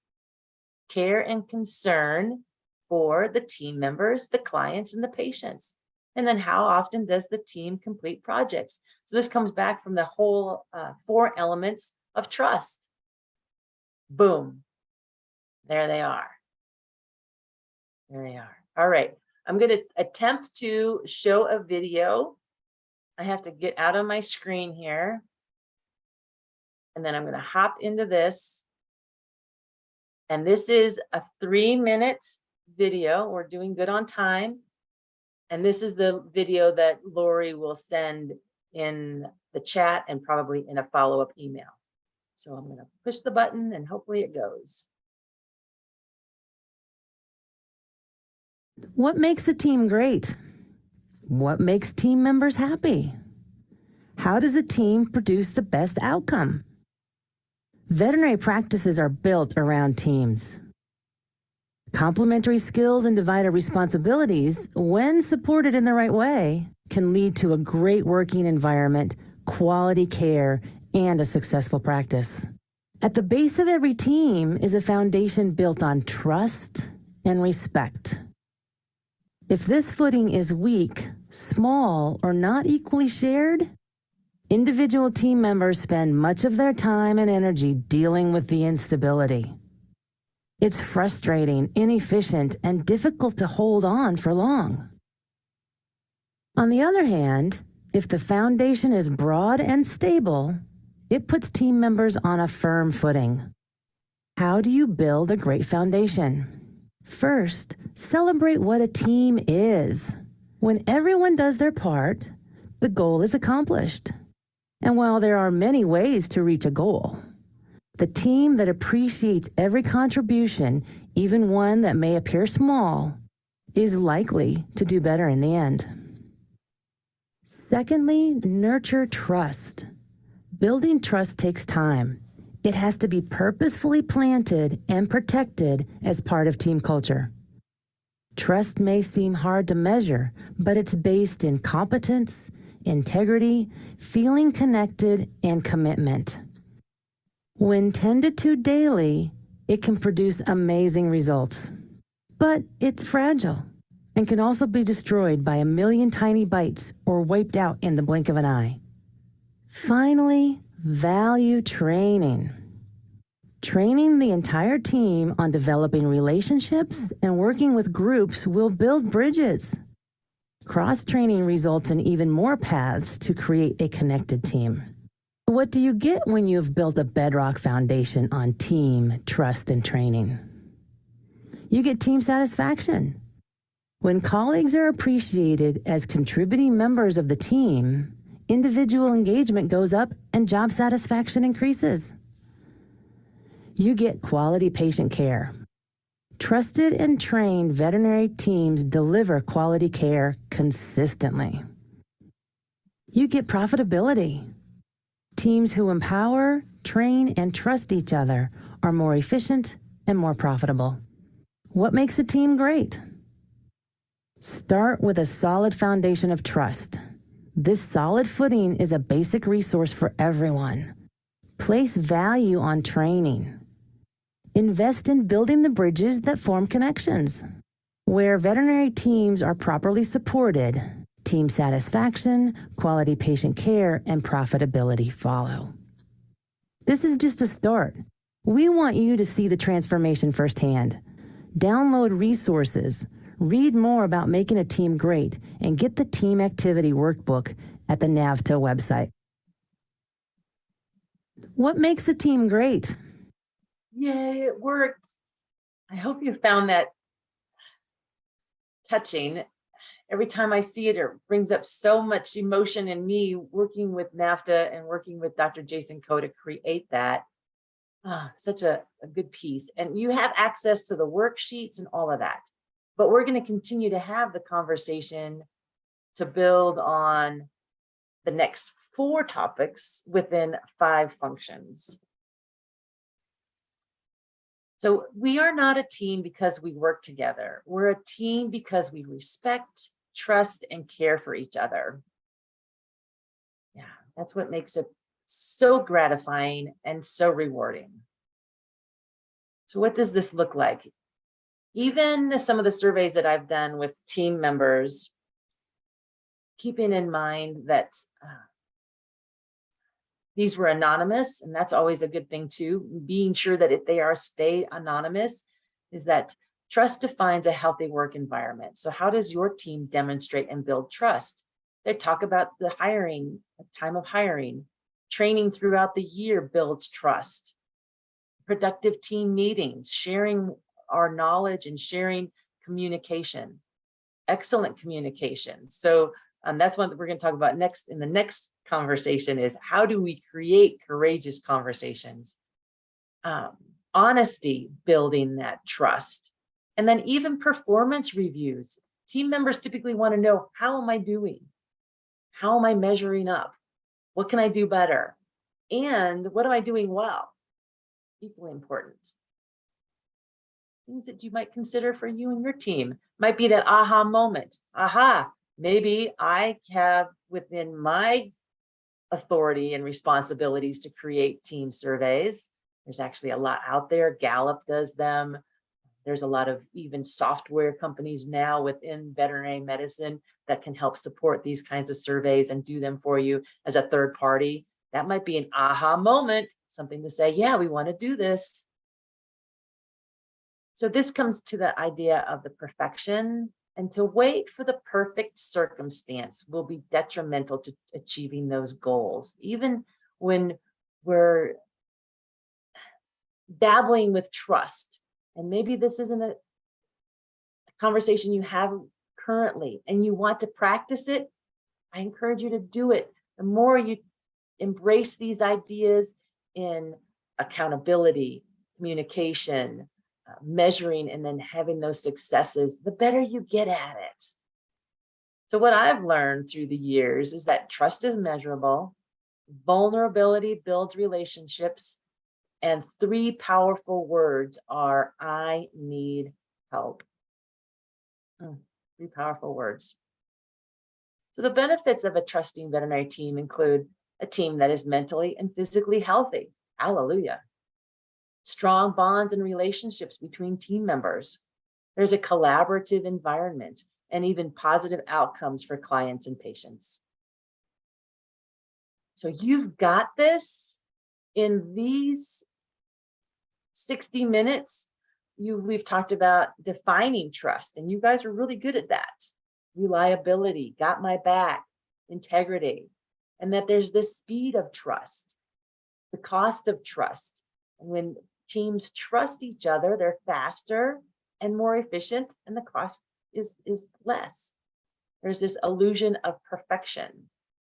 care and concern for the team members, the clients, and the patients? And then how often does the team complete projects? So this comes back from the whole 4 elements of trust. Boom. There they are. There they are. All right. I'm going to attempt to show a video. I have to get out of my screen here. And then I'm going to hop into this. And this is a 3-minute video. We're doing good on time. And this is the video that Lori will send in the chat and probably in a follow-up email. So I'm going to push the button and hopefully it goes. What makes a team great? What makes team members happy? How does a team produce the best outcome? Veterinary practices are built around teams. Complementary skills and divided responsibilities, when supported in the right way, can lead to a great working environment, quality care, and a successful practice. At the base of every team is a foundation built on trust and respect. If this footing is weak, small, or not equally shared, individual team members spend much of their time and energy dealing with the instability. It's frustrating, inefficient, and difficult to hold on for long. On the other hand, if the foundation is broad and stable, it puts team members on a firm footing. How do you build a great foundation? First, celebrate what a team is. When everyone does their part, the goal is accomplished. And while there are many ways to reach a goal, the team that appreciates every contribution, even one that may appear small, is likely to do better in the end. Secondly, nurture trust. Building trust takes time. It has to be purposefully planted and protected as part of team culture. Trust may seem hard to measure, but it's based in competence, integrity, feeling connected, and commitment. When tended to daily, it can produce amazing results. But it's fragile and can also be destroyed by a million tiny bites or wiped out in the blink of an eye. Finally, value training. Training the entire team on developing relationships and working with groups will build bridges. Cross-training results in even more paths to create a connected team. What do you get when you've built a bedrock foundation on team, trust, and training? You get team satisfaction. When colleagues are appreciated as contributing members of the team, individual engagement goes up and job satisfaction increases. You get quality patient care. Trusted and trained veterinary teams deliver quality care consistently. You get profitability. Teams who empower, train, and trust each other are more efficient and more profitable. What makes a team great? Start with a solid foundation of trust. This solid footing is a basic resource for everyone. Place value on training. Invest in building the bridges that form connections. Where veterinary teams are properly supported, team satisfaction, quality patient care, and profitability follow. This is just a start. We want you to see the transformation firsthand. Download resources, read more about making a team great, and get the team activity workbook at the NAVTA website. What makes a team great? Yay, it worked. I hope you found that touching. Every time I see it, it brings up so much emotion in me working with NAVTA and working with Dr. Jason Coe to create that. Such a good piece. And you have access to the worksheets and all of that. But we're going to continue to have the conversation to build on the next 4 topics within 5 functions. So we are not a team because we work together. We're a team because we respect, trust, and care for each other. Yeah, that's what makes it so gratifying and so rewarding. So what does this look like? Even some of the surveys that I've done with team members, keeping in mind that these were anonymous, and that's always a good thing too. Being sure that if they stay anonymous, is that trust defines a healthy work environment. So how does your team demonstrate and build trust? They talk about the hiring, the time of hiring, training throughout the year builds trust, productive team meetings, sharing our knowledge and sharing communication, excellent communication. So that's one that we're going to talk about next in the next conversation is how do we create courageous conversations? Honesty, building that trust. And then even performance reviews. Team members typically want to know, how am I doing? How am I measuring up? What can I do better? And what am I doing well? Equally important. Things that you might consider for you and your team might be that aha moment. Aha, maybe I have within my authority and responsibilities to create team surveys. There's actually a lot out there. Gallup does them. There's a lot of even software companies now within veterinary medicine that can help support these kinds of surveys and do them for you as a third party. That might be an aha moment, something to say, yeah, we want to do this. So this comes to the idea of the perfection, and to wait for the perfect circumstance will be detrimental to achieving those goals. Even when we're dabbling with trust, and maybe this isn't a conversation you have currently and you want to practice it, I encourage you to do it. The more you embrace these ideas in accountability, communication, measuring, and then having those successes, the better you get at it. So what I've learned through the years is that trust is measurable, vulnerability builds relationships, and 3 powerful words are, I need help. 3 powerful words. So the benefits of a trusting veterinary team include a team that is mentally and physically healthy. Hallelujah. Strong bonds and relationships between team members. There's a collaborative environment and even positive outcomes for clients and patients. So you've got this in these 60 minutes. We've talked about defining trust, and you guys are really good at that. Reliability, got my back, integrity, and that there's this speed of trust, the cost of trust. And when teams trust each other, they're faster and more efficient, and the cost is less. There's this illusion of perfection.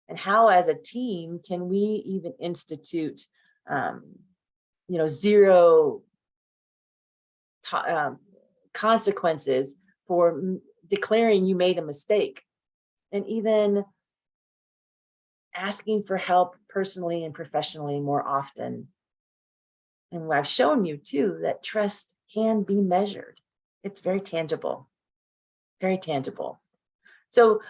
And how, as a team, can we even institute, zero consequences for declaring you made a mistake, and even asking for help personally and professionally more often. And I've shown you too that trust can be measured. It's very tangible, very tangible. So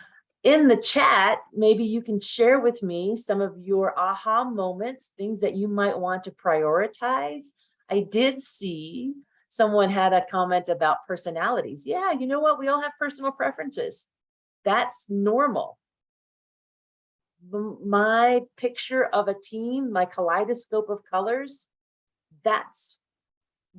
in the chat, maybe you can share with me some of your aha moments, things that you might want to prioritize. I did see someone had a comment about personalities. Yeah, you know what? We all have personal preferences. That's normal. my picture of a team, my kaleidoscope of colors, that's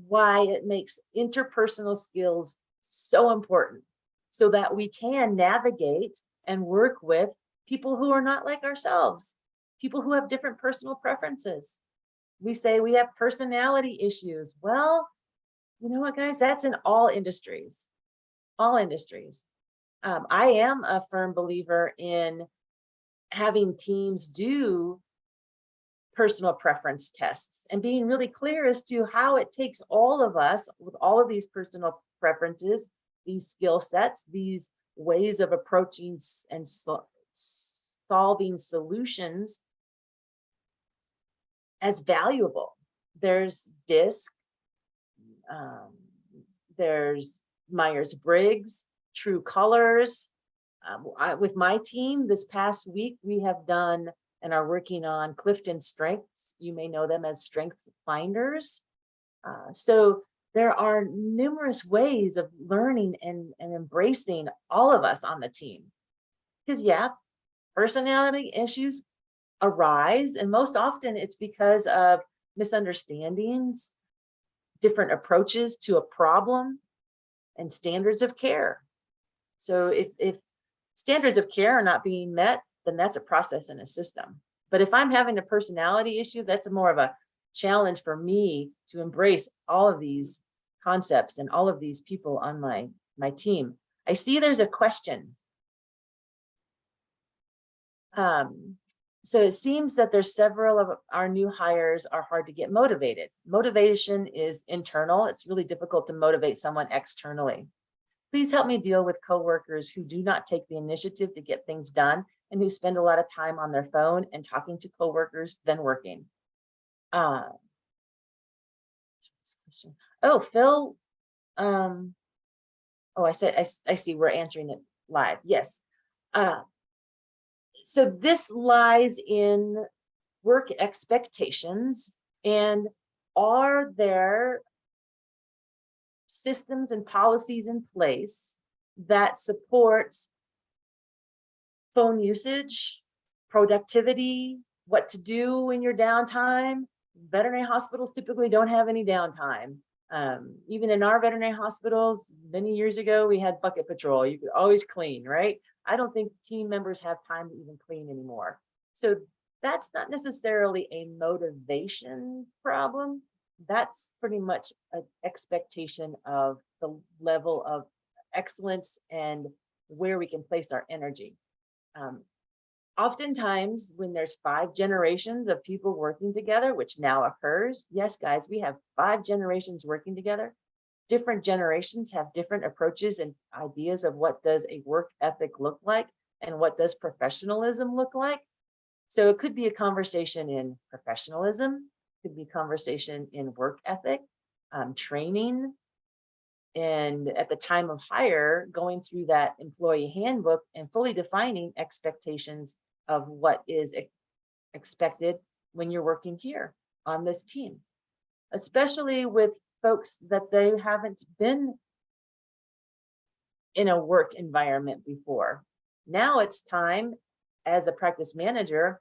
why it makes interpersonal skills so important, so that we can navigate and work with people who are not like ourselves, people who have different personal preferences. We say we have personality issues. Well, you know what, guys, that's in all industries, all industries. I am a firm believer in having teams do personal preference tests and being really clear as to how it takes all of us with all of these personal preferences, these skill sets, these ways of approaching and solving solutions as valuable. There's DISC, there's Myers-Briggs, True Colors. With my team this past week, we have done and are working on Clifton Strengths. You may know them as Strength Finders. So there are numerous ways of learning and embracing all of us on the team. Because yeah, personality issues arise, and most often it's because of misunderstandings, different approaches to a problem, and standards of care. So if standards of care are not being met, then that's a process in a system. But if I'm having a personality issue, that's more of a challenge for me to embrace all of these concepts and all of these people on my team. I see there's a question. So it seems that there's several of our new hires are hard to get motivated. Motivation is internal. It's really difficult to motivate someone externally. Please help me deal with coworkers who do not take the initiative to get things done and who spend a lot of time on their phone and talking to coworkers than working. Oh, Phil. Oh, I see we're answering it live. Yes. So this lies in work expectations, and are there systems and policies in place that supports phone usage, productivity, what to do in your downtime? Veterinary hospitals typically don't have any downtime. Even in our veterinary hospitals, many years ago, we had bucket patrol. You could always clean, right? I don't think team members have time to even clean anymore. So that's not necessarily a motivation problem. That's pretty much an expectation of the level of excellence and where we can place our energy. Oftentimes, when there's 5 generations of people working together, which now occurs, yes, guys, we have 5 generations working together. Different generations have different approaches and ideas of what does a work ethic look like and what does professionalism look like. So it could be a conversation in professionalism, could be conversation in work ethic, training, and at the time of hire, going through that employee handbook and fully defining expectations of what is expected when you're working here on this team, especially with folks that they haven't been in a work environment before. Now it's time as a practice manager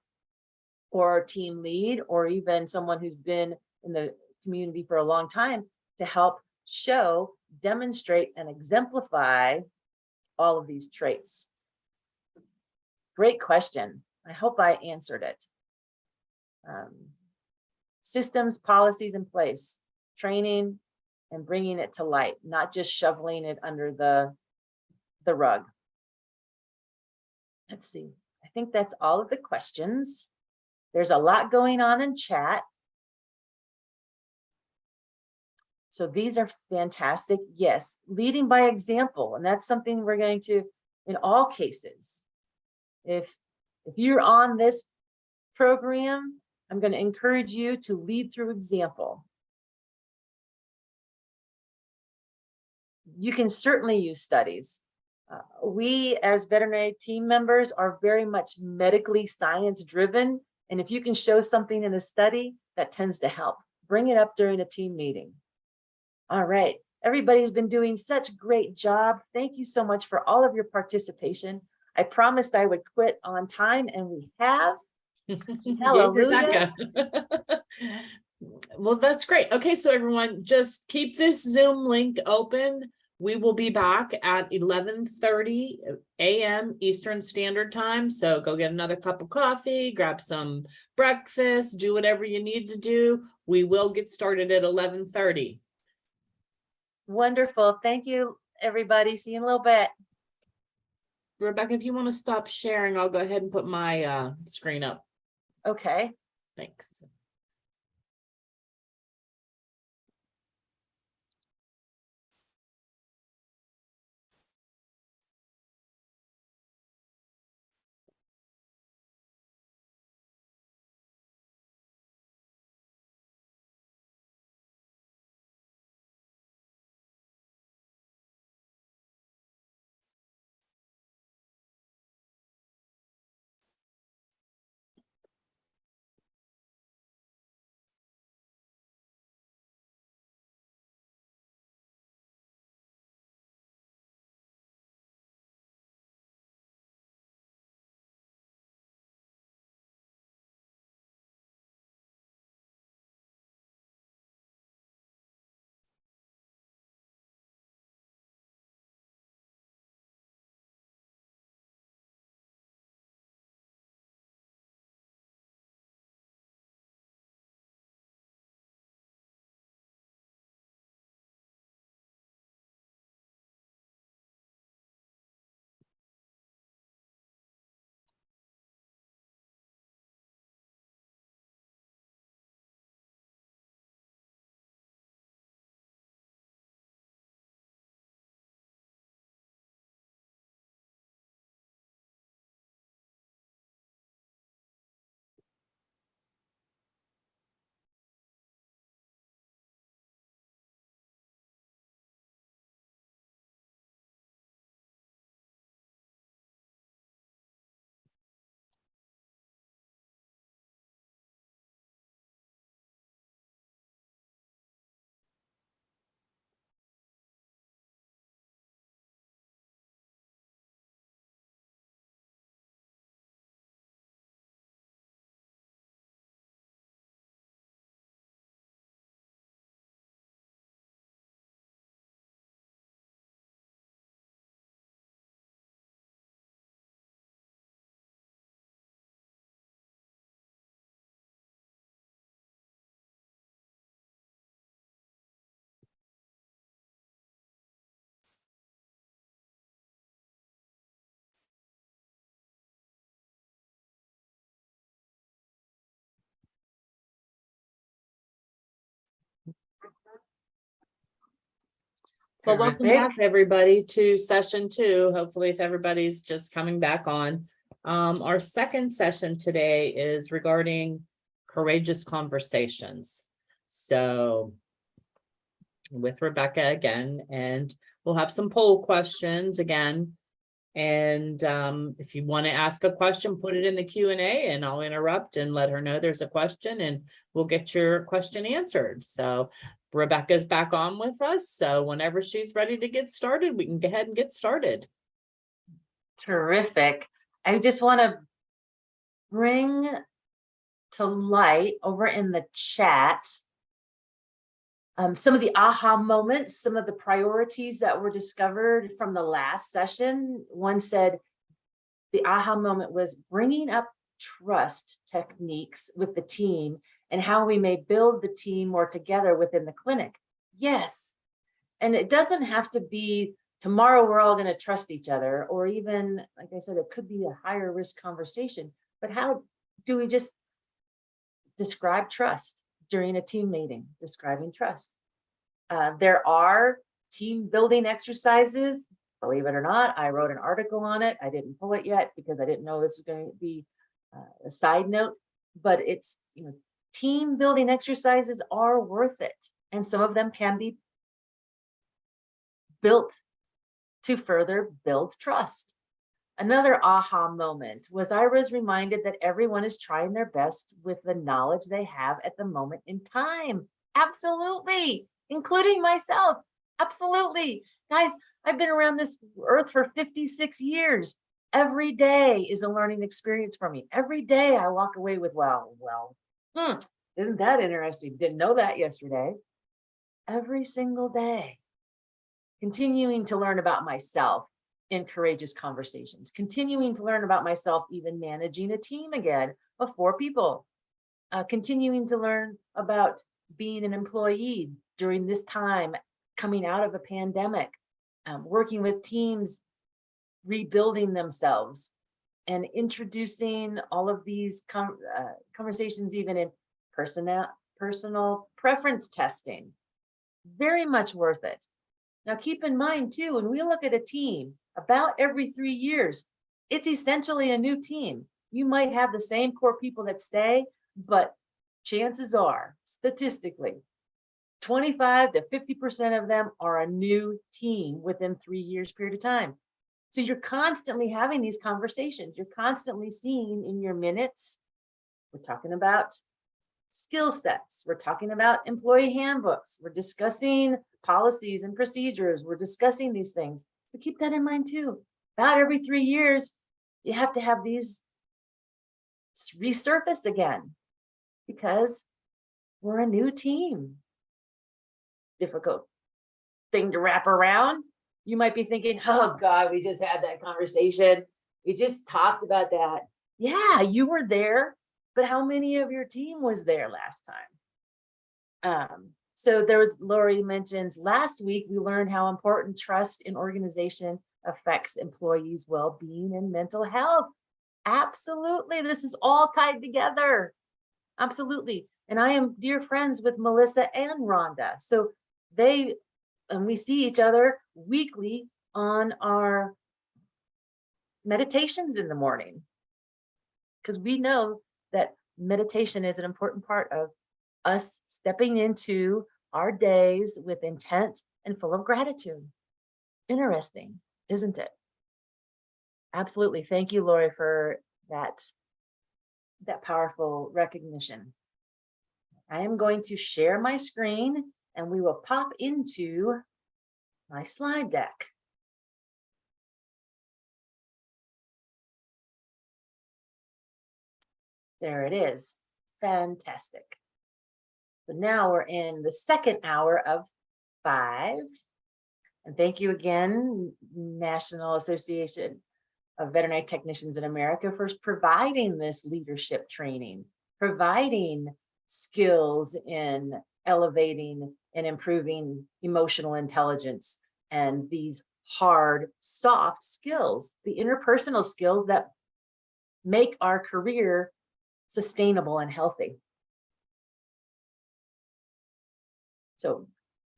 or team lead, or even someone who's been in the community for a long time, to help show, demonstrate, and exemplify all of these traits. Great question. I hope I answered it. Systems, policies in place, training, and bringing it to light, not just shoveling it under the rug. Let's see. I think that's all of the questions. There's a lot going on in chat. So these are fantastic. Yes, leading by example. And that's something we're going to, in all cases, if you're on this program, I'm going to encourage you to lead through example. You can certainly use studies. We as veterinary team members are very much medically science driven. And if you can show something in a study, that tends to help. Bring it up during a team meeting. All right, everybody's been doing such a great job. Thank you so much for all of your participation. I promised I would quit on time, and we have. Yay, Hallelujah. Rebecca. Well, that's great. Okay, so everyone, just keep this Zoom link open. We will be back at 11:30 a.m. Eastern Standard Time. So go get another cup of coffee, grab some breakfast, do whatever you need to do. We will get started at 11:30. Wonderful. Thank you, everybody. See you in a little bit. Rebecca, if you want to stop sharing, I'll go ahead and put my screen up. Okay. Thanks. Well, welcome back, everybody, to session 2. Hopefully, if everybody's just coming back on. Our second session today is regarding courageous conversations. So with Rebecca again, and we'll have some poll questions again. And if you want to ask a question, put it in the Q&A and I'll interrupt and let her know there's a question and we'll get your question answered. So Rebecca's back on with us. So whenever she's ready to get started, we can go ahead and get started. Terrific. I just want to bring to light over in the chat some of the aha moments, some of the priorities that were discovered from the last session. One said the aha moment was bringing up trust techniques with the team and how we may build the team more together within the clinic. Yes. And it doesn't have to be tomorrow we're all going to trust each other, or even, like I said, it could be a higher risk conversation. But how do we just describe trust during a team meeting? Describing trust. There are team building exercises. Believe it or not, I wrote an article on it. I didn't pull it yet because I didn't know this was going to be a side note, but it's, team building exercises are worth it. And some of them can be built to further build trust. Another aha moment was I was reminded that everyone is trying their best with the knowledge they have at the moment in time. Absolutely. Including myself. Absolutely. Guys, I've been around this earth for 56 years. Every day is a learning experience for me. Every day I walk away with, isn't that interesting? Didn't know that yesterday. Every single day, continuing to learn about myself in courageous conversations, continuing to learn about myself, even managing a team again of 4 people, continuing to learn about being an employee during this time, coming out of a pandemic, working with teams, rebuilding themselves, and introducing all of these conversations, even in personal preference testing. Very much worth it. Now, keep in mind too, when we look at a team, about every 3 years, it's essentially a new team. You might have the same core people that stay, but chances are, statistically, 25 to 50% of them are a new team within 3 years period of time. So you're constantly having these conversations. You're constantly seeing in your minutes, we're talking about skill sets. We're talking about employee handbooks. We're discussing policies and procedures. We're discussing these things. So keep that in mind too. About every 3 years, you have to have these resurface again because we're a new team. Difficult thing to wrap around. You might be thinking, oh God, we just had that conversation. We just talked about that. Yeah, you were there, but how many of your team was there last time? So there was, Lori mentions, last week we learned how important trust in organization affects employees' well-being and mental health. Absolutely, this is all tied together. Absolutely. And I am dear friends with Melissa and Rhonda. So we see each other weekly on our meditations in the morning, because we know that meditation is an important part of us stepping into our days with intent and full of gratitude. Interesting, isn't it? Absolutely. Thank you, Lori, for that powerful recognition. I am going to share my screen and we will pop into my slide deck. There it is. Fantastic. So now we're in the second hour of 5. And thank you again, National Association of Veterinary Technicians in America, for providing this leadership training, providing skills in elevating and improving emotional intelligence and these hard, soft skills, the interpersonal skills that make our career sustainable and healthy. So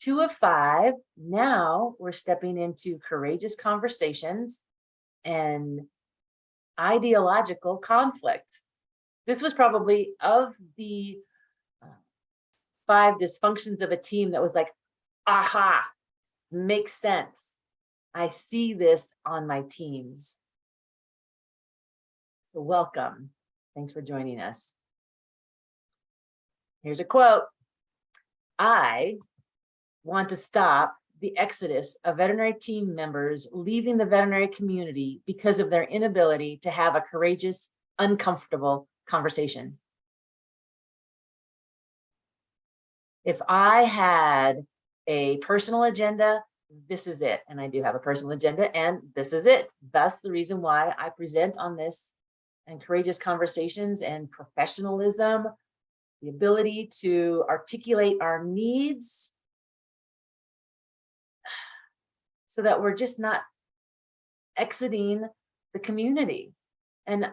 2 of 5, now we're stepping into courageous conversations and ideological conflict. This was probably of the 5 dysfunctions of a team that was like, aha, makes sense. I see this on my teams. So welcome. Thanks for joining us. Here's a quote. I want to stop the exodus of veterinary team members leaving the veterinary community because of their inability to have a courageous, uncomfortable conversation. If I had a personal agenda, this is it. And I do have a personal agenda, and this is it. Thus, the reason why I present on this and courageous conversations and professionalism, the ability to articulate our needs so that we're just not exiting the community. And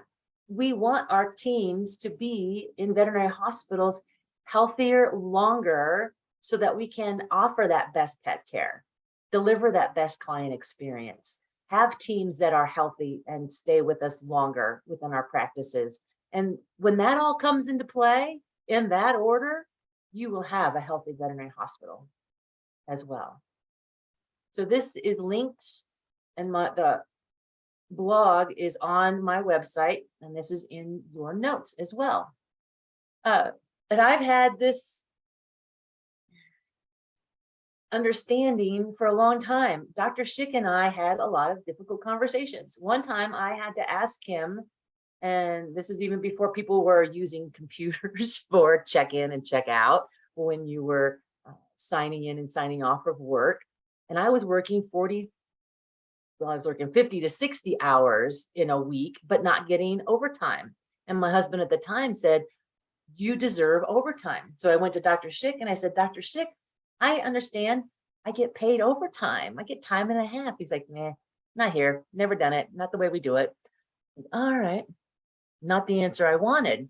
we want our teams to be in veterinary hospitals healthier longer so that we can offer that best pet care, deliver that best client experience, have teams that are healthy and stay with us longer within our practices. And when that all comes into play in that order, you will have a healthy veterinary hospital as well. So this is linked, and the blog is on my website, and this is in your notes as well. And I've had this understanding for a long time. Dr. Schick and I had a lot of difficult conversations. One time I had to ask him, and this is even before people were using computers for check in and check out, when you were signing in and signing off of work. And I was working 50 to 60 hours in a week, but not getting overtime. And my husband at the time said, you deserve overtime. So I went to Dr. Schick and I said, Dr. Schick, I understand I get paid overtime. I get time and a half. He's like, nah, not here. Never done it. Not the way we do it. All right. Not the answer I wanted.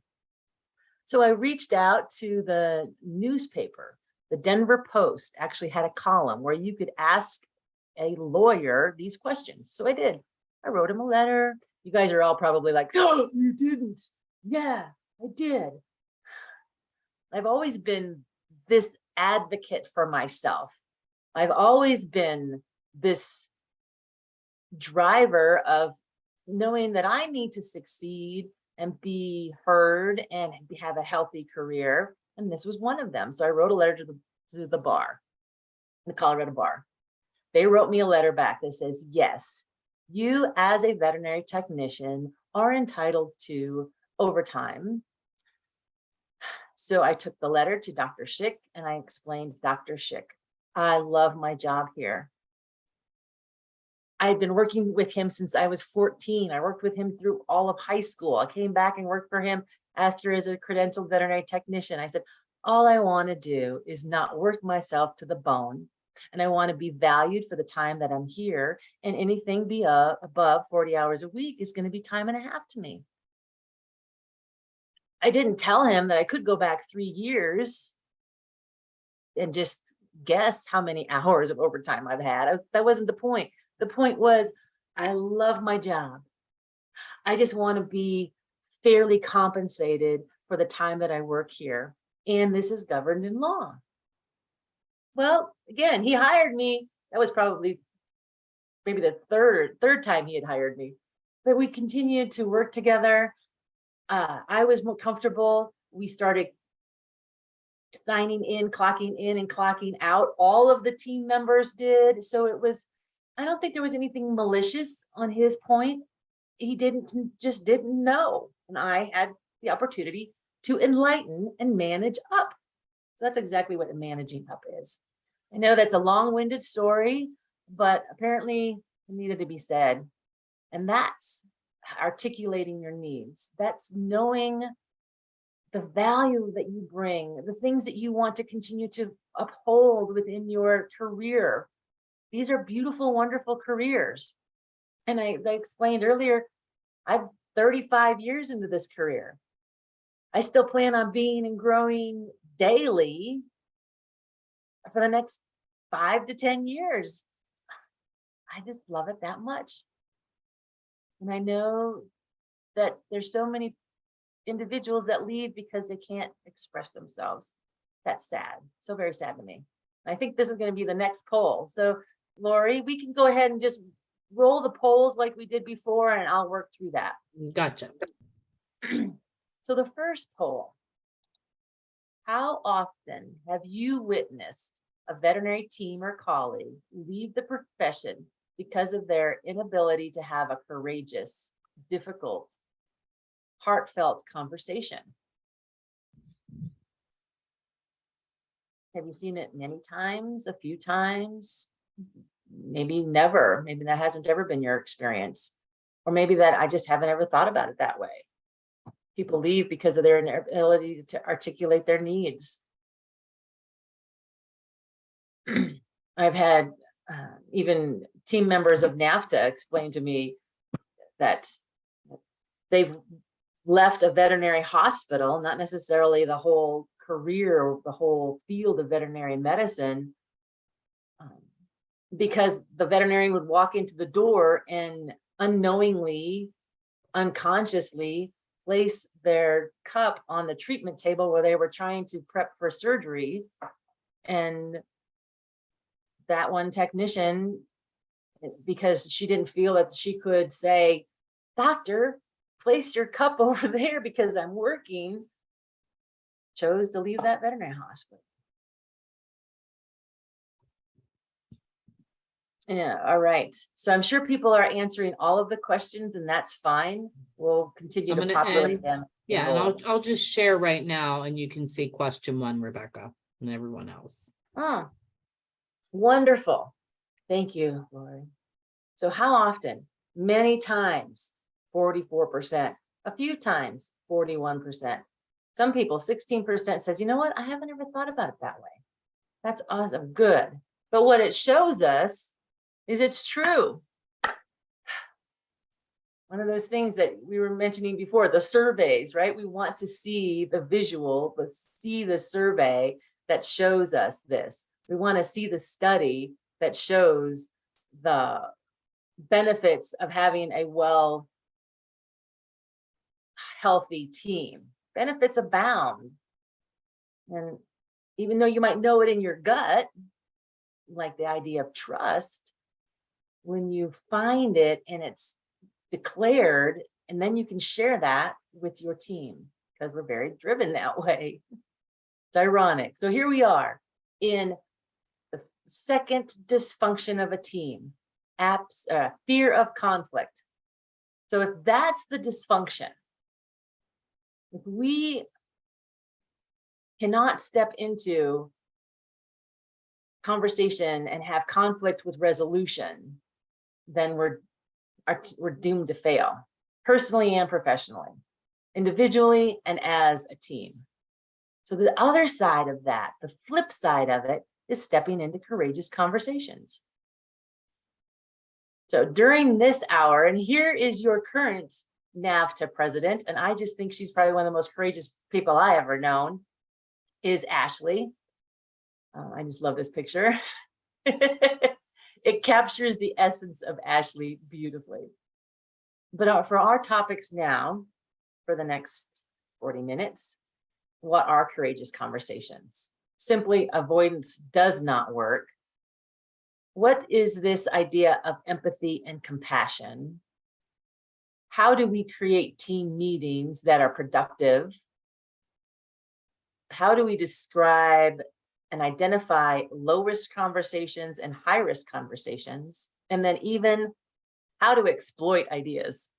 So I reached out to the newspaper. The Denver Post actually had a column where you could ask a lawyer these questions. So I did. I wrote him a letter. You guys are all probably like, oh, you didn't. Yeah, I did. I've always been this advocate for myself. I've always been this driver of knowing that I need to succeed and be heard and have a healthy career. And this was one of them. So I wrote a letter to the bar, the Colorado bar. They wrote me a letter back that says, yes, you as a veterinary technician are entitled to overtime. So I took the letter to Dr. Schick and I explained, Dr. Schick, I love my job here. I've been working with him since I was 14. I worked with him through all of high school. I came back and worked for him after as a credentialed veterinary technician. I said, all I want to do is not work myself to the bone. And I want to be valued for the time that I'm here. And anything above 40 hours a week is going to be time and a half to me. I didn't tell him that I could go back 3 years and just guess how many hours of overtime I've had. That wasn't the point. The point was, I love my job. I just want to be fairly compensated for the time that I work here. And this is governed in law. Well, again, he hired me. That was probably maybe the third time he had hired me. But we continued to work together. I was more comfortable. We started signing in, clocking in and clocking out. All of the team members did. So it was, I don't think there was anything malicious on his point. He just didn't know. And I had the opportunity to enlighten and manage up. So that's exactly what managing up is. I know that's a long-winded story, but apparently it needed to be said. And that's articulating your needs. That's knowing the value that you bring, the things that you want to continue to uphold within your career. These are beautiful, wonderful careers. And I explained earlier, I'm 35 years into this career. I still plan on being and growing daily for the next 5 to 10 years. I just love it that much. And I know that there's so many individuals that leave because they can't express themselves. That's sad. So very sad to me. I think this is going to be the next poll. So Lori, we can go ahead and just roll the polls like we did before, and I'll work through that. Gotcha. So the first poll, how often have you witnessed a veterinary team or colleague leave the profession because of their inability to have a courageous, difficult, heartfelt conversation? Have you seen it many times, a few times, maybe never? Maybe that hasn't ever been your experience, or maybe that I just haven't ever thought about it that way. People leave because of their inability to articulate their needs. I've had even team members of NAFTA explain to me that they've left a veterinary hospital, not necessarily the whole career or the whole field of veterinary medicine, because the veterinarian would walk into the door and unknowingly, unconsciously place their cup on the treatment table where they were trying to prep for surgery. And that one technician, because she didn't feel that she could say, doctor, place your cup over there because I'm working, chose to leave that veterinary hospital. Yeah, all right. So I'm sure people are answering all of the questions, and that's fine. We'll continue I'm to gonna populate end. them. Yeah, and I'll just share right now and you can see question 1, Rebecca, and everyone else. Oh, wonderful. Thank you, Lori. So how often? Many times, 44%. A few times, 41%. Some people, 16% says, you know what? I haven't ever thought about it that way. That's awesome. Good. But what it shows us is it's true. One of those things that we were mentioning before, the surveys, right? We want to see the visual, but see the survey that shows us this. We want to see the study that shows the benefits of having a well, healthy team. Benefits abound. And even though you might know it in your gut, like the idea of trust, when you find it and it's declared, and then you can share that with your team, because we're very driven that way. It's ironic. So here we are in the second dysfunction of a team, fear of conflict. So if that's the dysfunction, if we cannot step into conversation and have conflict with resolution, then we're doomed to fail, personally and professionally, individually and as a team. So the other side of that, the flip side of it, is stepping into courageous conversations. So during this hour, and here is your current NAVTA president, and I just think she's probably one of the most courageous people I ever known, is Ashley. I just love this picture. It captures the essence of Ashley beautifully. But for our topics now, for the next 40 minutes, what are courageous conversations? Simply avoidance does not work. What is this idea of empathy and compassion? How do we create team meetings that are productive? How do we describe and identify low-risk conversations and high-risk conversations? And then even how to exploit ideas.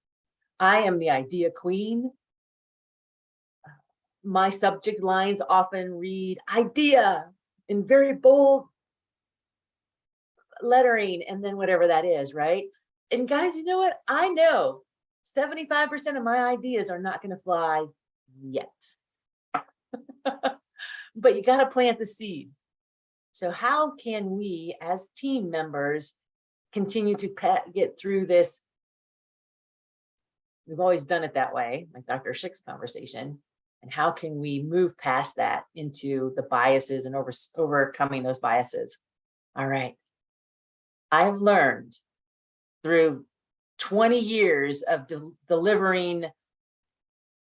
I am the idea queen. My subject lines often read idea in very bold lettering, and then whatever that is, right? And guys, you know what? I know 75% of my ideas are not going to fly yet. But you got to plant the seed. So how can we as team members continue to get through this? We've always done it that way, like Dr. Schick's conversation. And how can we move past that into the biases and overcoming those biases? All right. I've learned through 20 years of delivering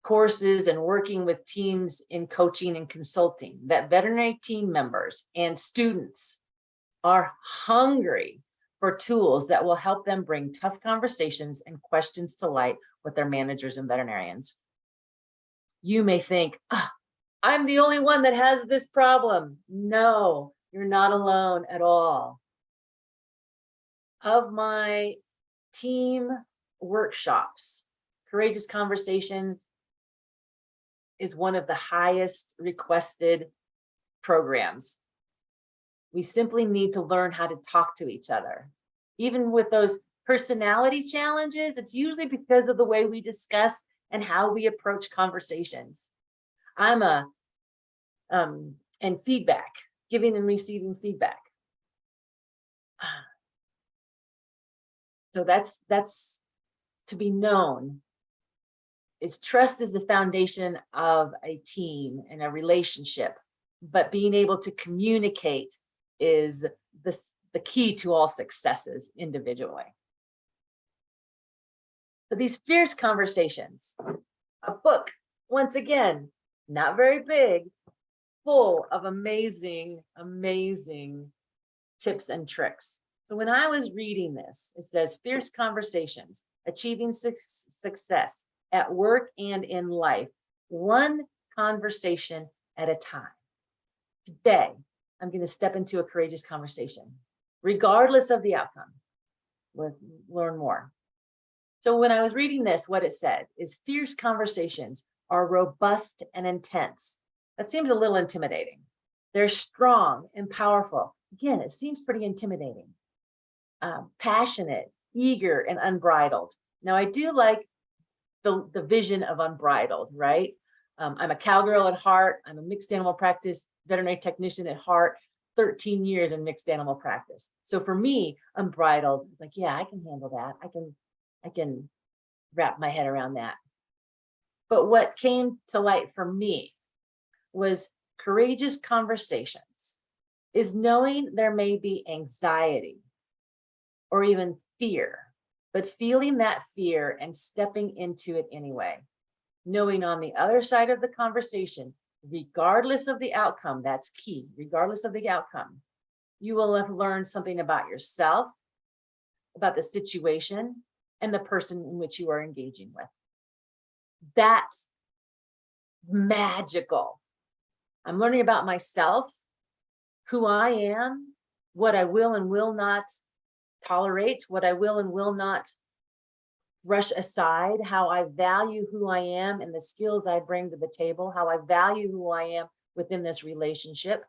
courses and working with teams in coaching and consulting that veterinary team members and students are hungry for tools that will help them bring tough conversations and questions to light with their managers and veterinarians. You may think, I'm the only one that has this problem. No, you're not alone at all. Of my team workshops, Courageous Conversations is one of the highest requested programs. We simply need to learn how to talk to each other. Even with those personality challenges, it's usually because of the way we discuss and how we approach conversations. And feedback, giving and receiving feedback. So that's to be known. Is trust is the foundation of a team and a relationship, but being able to communicate is the key to all successes individually. So these fierce conversations, a book, once again, not very big, full of amazing, amazing tips and tricks. So when I was reading this, it says fierce conversations, achieving success at work and in life, one conversation at a time. Today, I'm going to step into a courageous conversation regardless of the outcome. We'll learn more. So when I was reading this, what it said is fierce conversations are robust and intense. That seems a little intimidating. They're strong and powerful. Again, it seems pretty intimidating. Passionate, eager, and unbridled. Now, I do like the vision of unbridled, right? I'm a cowgirl at heart. I'm a mixed animal practice veterinary technician at heart, 13 years in mixed animal practice. So for me, unbridled, like, yeah, I can handle that. I can wrap my head around that. But what came to light for me was courageous conversations is knowing there may be anxiety or even fear, but feeling that fear and stepping into it anyway. Knowing on the other side of the conversation, regardless of the outcome, that's key, regardless of the outcome, you will have learned something about yourself, about the situation, and the person in which you are engaging with. That's magical. I'm learning about myself, who I am, what I will and will not tolerate, what I will and will not brush aside, how I value who I am and the skills I bring to the table, how I value who I am within this relationship,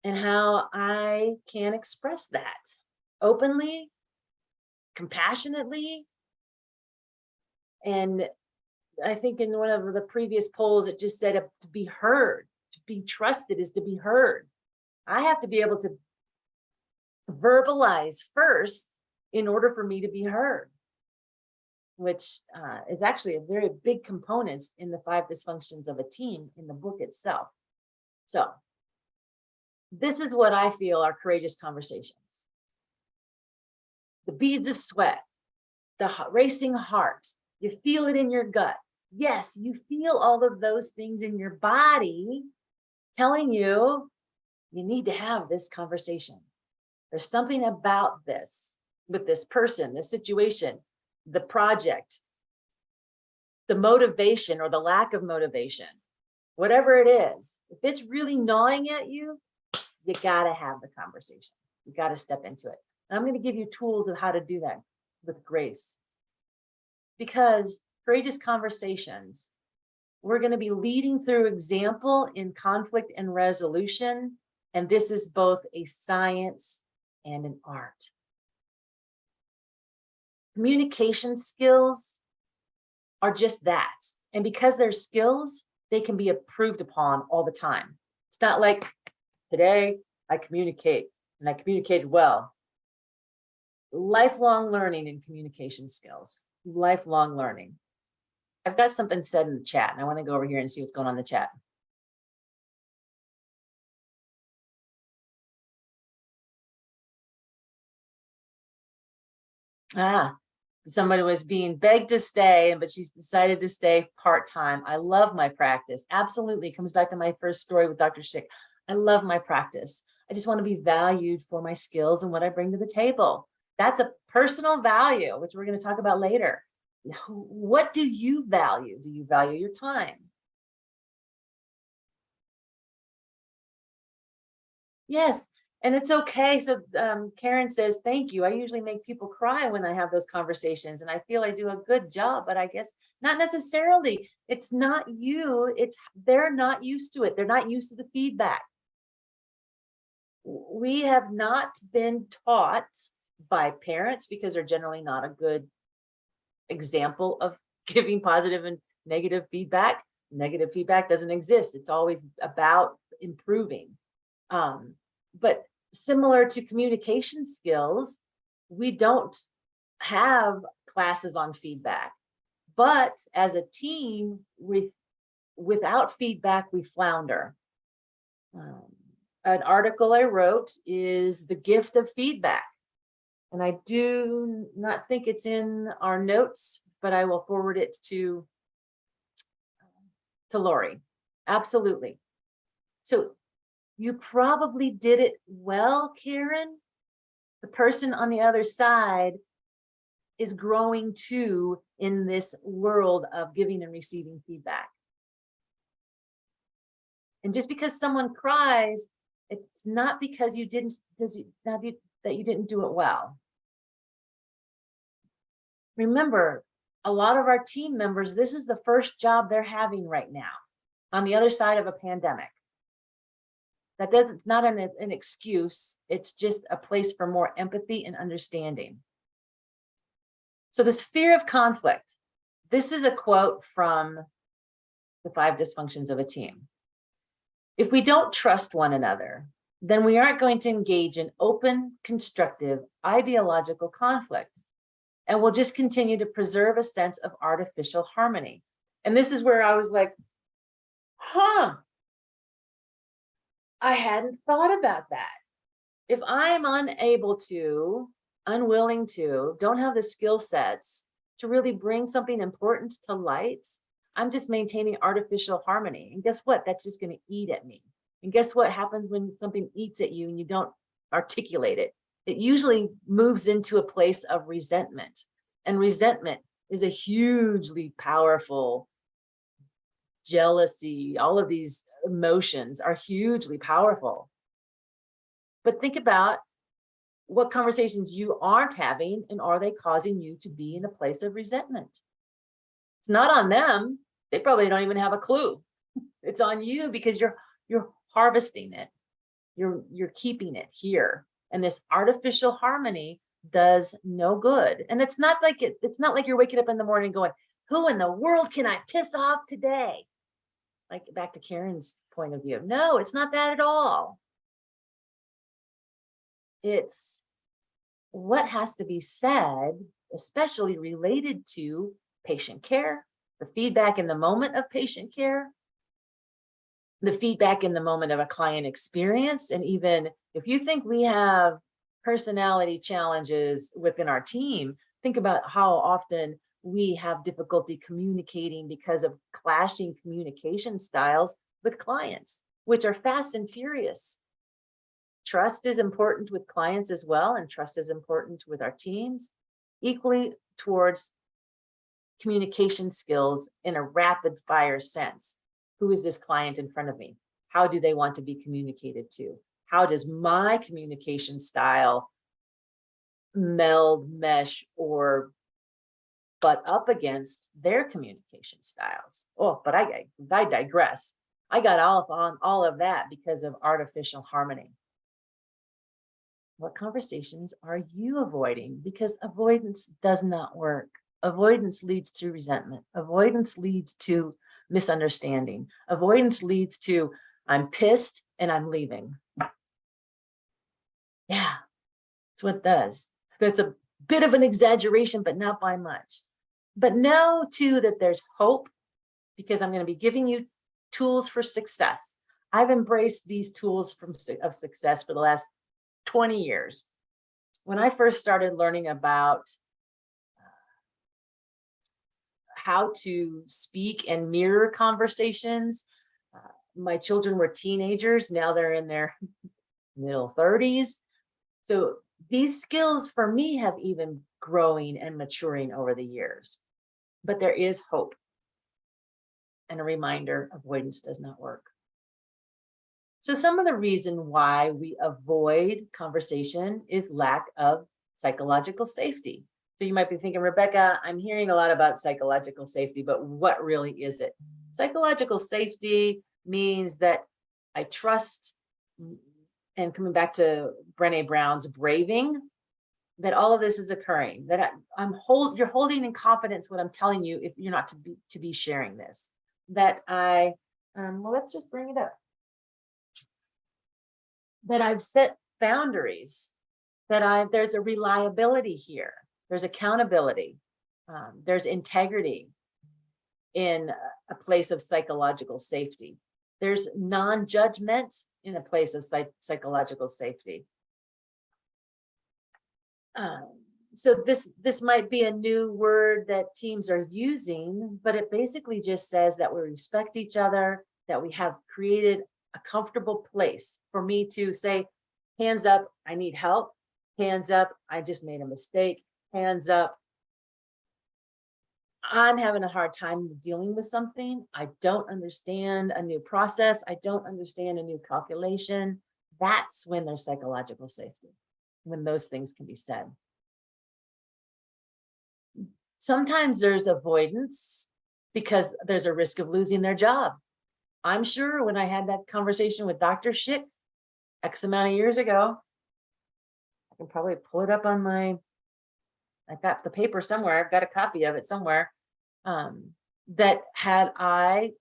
and how I can express that openly, compassionately. And I think in one of the previous polls, it just said to be heard, to be trusted is to be heard. I have to be able to verbalize first in order for me to be heard, which is actually a very big component in the 5 dysfunctions of a team in the book itself. So this is what I feel are courageous conversations. The beads of sweat, the racing heart, you feel it in your gut. Yes, you feel all of those things in your body telling you you need to have this conversation. There's something about this with this person, this situation, the project, the motivation or the lack of motivation, whatever it is. If it's really gnawing at you, you got to have the conversation. You got to step into it. And I'm going to give you tools of how to do that with grace. Because courageous conversations, we're going to be leading through example in conflict and resolution. And this is both a science and an art. Communication skills are just that. And because they're skills, they can be improved upon all the time. It's not like today I communicate and I communicated well. Lifelong learning in communication skills, lifelong learning. I've got something said in the chat and I want to go over here and see what's going on in the chat. Somebody was being begged to stay, but she's decided to stay part-time. I love my practice. Absolutely. It comes back to my first story with Dr. Schick. I love my practice. I just want to be valued for my skills and what I bring to the table. That's a personal value, which we're going to talk about later. What do you value? Do you value your time? Yes. And it's okay. So Karen says, thank you. I usually make people cry when I have those conversations and I feel I do a good job, but I guess not necessarily. It's not you. They're not used to it. They're not used to the feedback. We have not been taught by parents because they're generally not a good example of giving positive and negative feedback. Negative feedback doesn't exist. It's always about improving. But similar to communication skills, we don't have classes on feedback. But as a team, without feedback, we flounder. An article I wrote is The Gift of Feedback. And I do not think it's in our notes, but I will forward it to Lori. Absolutely. So you probably did it well, Karen. The person on the other side is growing too in this world of giving and receiving feedback. And just because someone cries It's not because you didn't, that you didn't do it well. Remember, a lot of our team members, this is the first job they're having right now on the other side of a pandemic. That doesn't, not an excuse. It's just a place for more empathy and understanding. So this fear of conflict, this is a quote from the 5 Dysfunctions of a Team. If we don't trust one another, then we aren't going to engage in open, constructive, ideological conflict. And we'll just continue to preserve a sense of artificial harmony. And this is where I was like, huh, I hadn't thought about that. If I'm unwilling to, don't have the skill sets to really bring something important to light, I'm just maintaining artificial harmony. And guess what? That's just going to eat at me. And guess what happens when something eats at you and you don't articulate it? It usually moves into a place of resentment. And resentment is a hugely powerful, jealousy, all of these emotions are hugely powerful. But think about what conversations you aren't having, and are they causing you to be in a place of resentment? It's not on them. They probably don't even have a clue. It's on you because you're harvesting it. You're keeping it here. And this artificial harmony does no good. And it's not like you're waking up in the morning going, who in the world can I piss off today? Like back to Karen's point of view. No, it's not that at all. It's what has to be said, especially related to patient care, the feedback in the moment of patient care, the feedback in the moment of a client experience. And even if you think we have personality challenges within our team, think about how often we have difficulty communicating because of clashing communication styles with clients, which are fast and furious. Trust is important with clients as well, and trust is important with our teams, equally towards communication skills in a rapid fire sense. Who is this client in front of me? How do they want to be communicated to? How does my communication style meld, mesh, or butt up against their communication styles? Oh, but I digress. I got off on all of that because of artificial harmony. What conversations are you avoiding? Because avoidance does not work. Avoidance leads to resentment. Avoidance leads to misunderstanding. Avoidance leads to, I'm pissed and I'm leaving. Yeah, that's what it does. That's a bit of an exaggeration, but not by much. But know too that there's hope, because I'm going to be giving you tools for success. I've embraced these tools of success for the last 20 years. When I first started learning about how to speak and mirror conversations, my children were teenagers. Now they're in their middle 30s. So these skills for me have even growing and maturing over the years. But there is hope. And a reminder, avoidance does not work. So some of the reason why we avoid conversation is lack of psychological safety. So you might be thinking, Rebecca, I'm hearing a lot about psychological safety, but what really is it? Psychological safety means that I trust, and coming back to Brené Brown's braving, that all of this is occurring, that you're holding in confidence what I'm telling you if you're not to be sharing this. That well, let's just bring it up. That I've set boundaries, that there's a reliability here, there's accountability, there's integrity in a place of psychological safety. There's non-judgment in a place of psychological safety. So this might be a new word that teams are using, but it basically just says that we respect each other, that we have created a comfortable place for me to say, hands up, I need help. Hands up, I just made a mistake. Hands up, I'm having a hard time dealing with something. I don't understand a new process. I don't understand a new calculation. That's when there's psychological safety, when those things can be said. Sometimes there's avoidance because there's a risk of losing their job. I'm sure when I had that conversation with Dr. Schick X amount of years ago, I can probably pull it up on my, I've got the paper somewhere, I've got a copy of it somewhere, that had I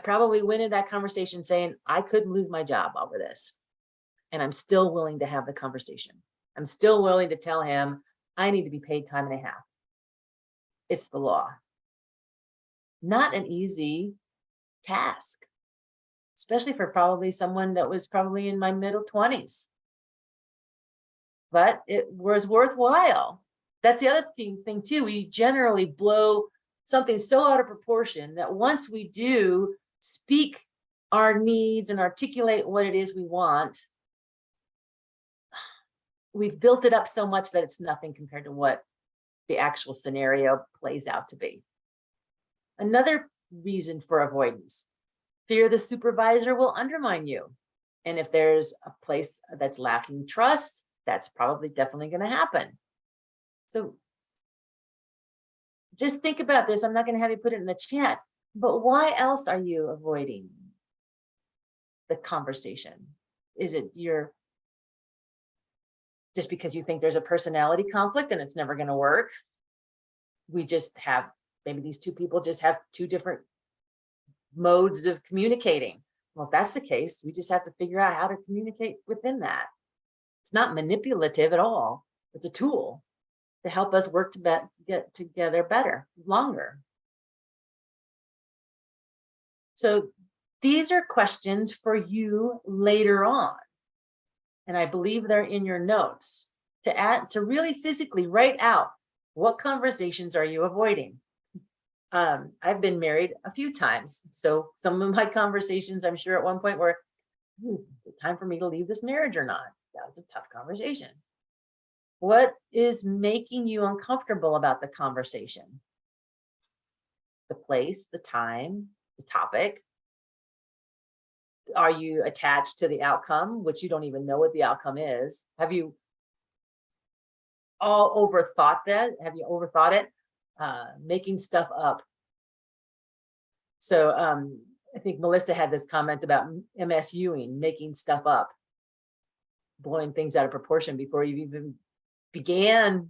probably went in that conversation saying, I could lose my job over this. And I'm still willing to have the conversation. I'm still willing to tell him, I need to be paid time and a half. It's the law. Not an easy task, especially for probably someone that was probably in my middle 20s. But it was worthwhile. That's the other thing too. We generally blow something so out of proportion that once we do speak our needs and articulate what it is we want, we've built it up so much that it's nothing compared to what the actual scenario plays out to be. Another reason for avoidance: fear the supervisor will undermine you. And if there's a place that's lacking trust, that's probably definitely going to happen. So just think about this. I'm not going to have you put it in the chat, but why else are you avoiding the conversation? Is it just because you think there's a personality conflict and it's never going to work? We just have, maybe these two people just have two different modes of communicating. Well, if that's the case, we just have to figure out how to communicate within that. It's not manipulative at all. It's a tool to help us work to get together better, longer. So these are questions for you later on. And I believe they're in your notes to really physically write out, what conversations are you avoiding? I've been married a few times. So some of my conversations, I'm sure at one point were, is it time for me to leave this marriage or not? That was a tough conversation. What is making you uncomfortable about the conversation? The place, the time, the topic. Are you attached to the outcome, which you don't even know what the outcome is? Have you all overthought that? Have you overthought it? Making stuff up. So I think Melissa had this comment about MSUing, making stuff up, blowing things out of proportion before you even began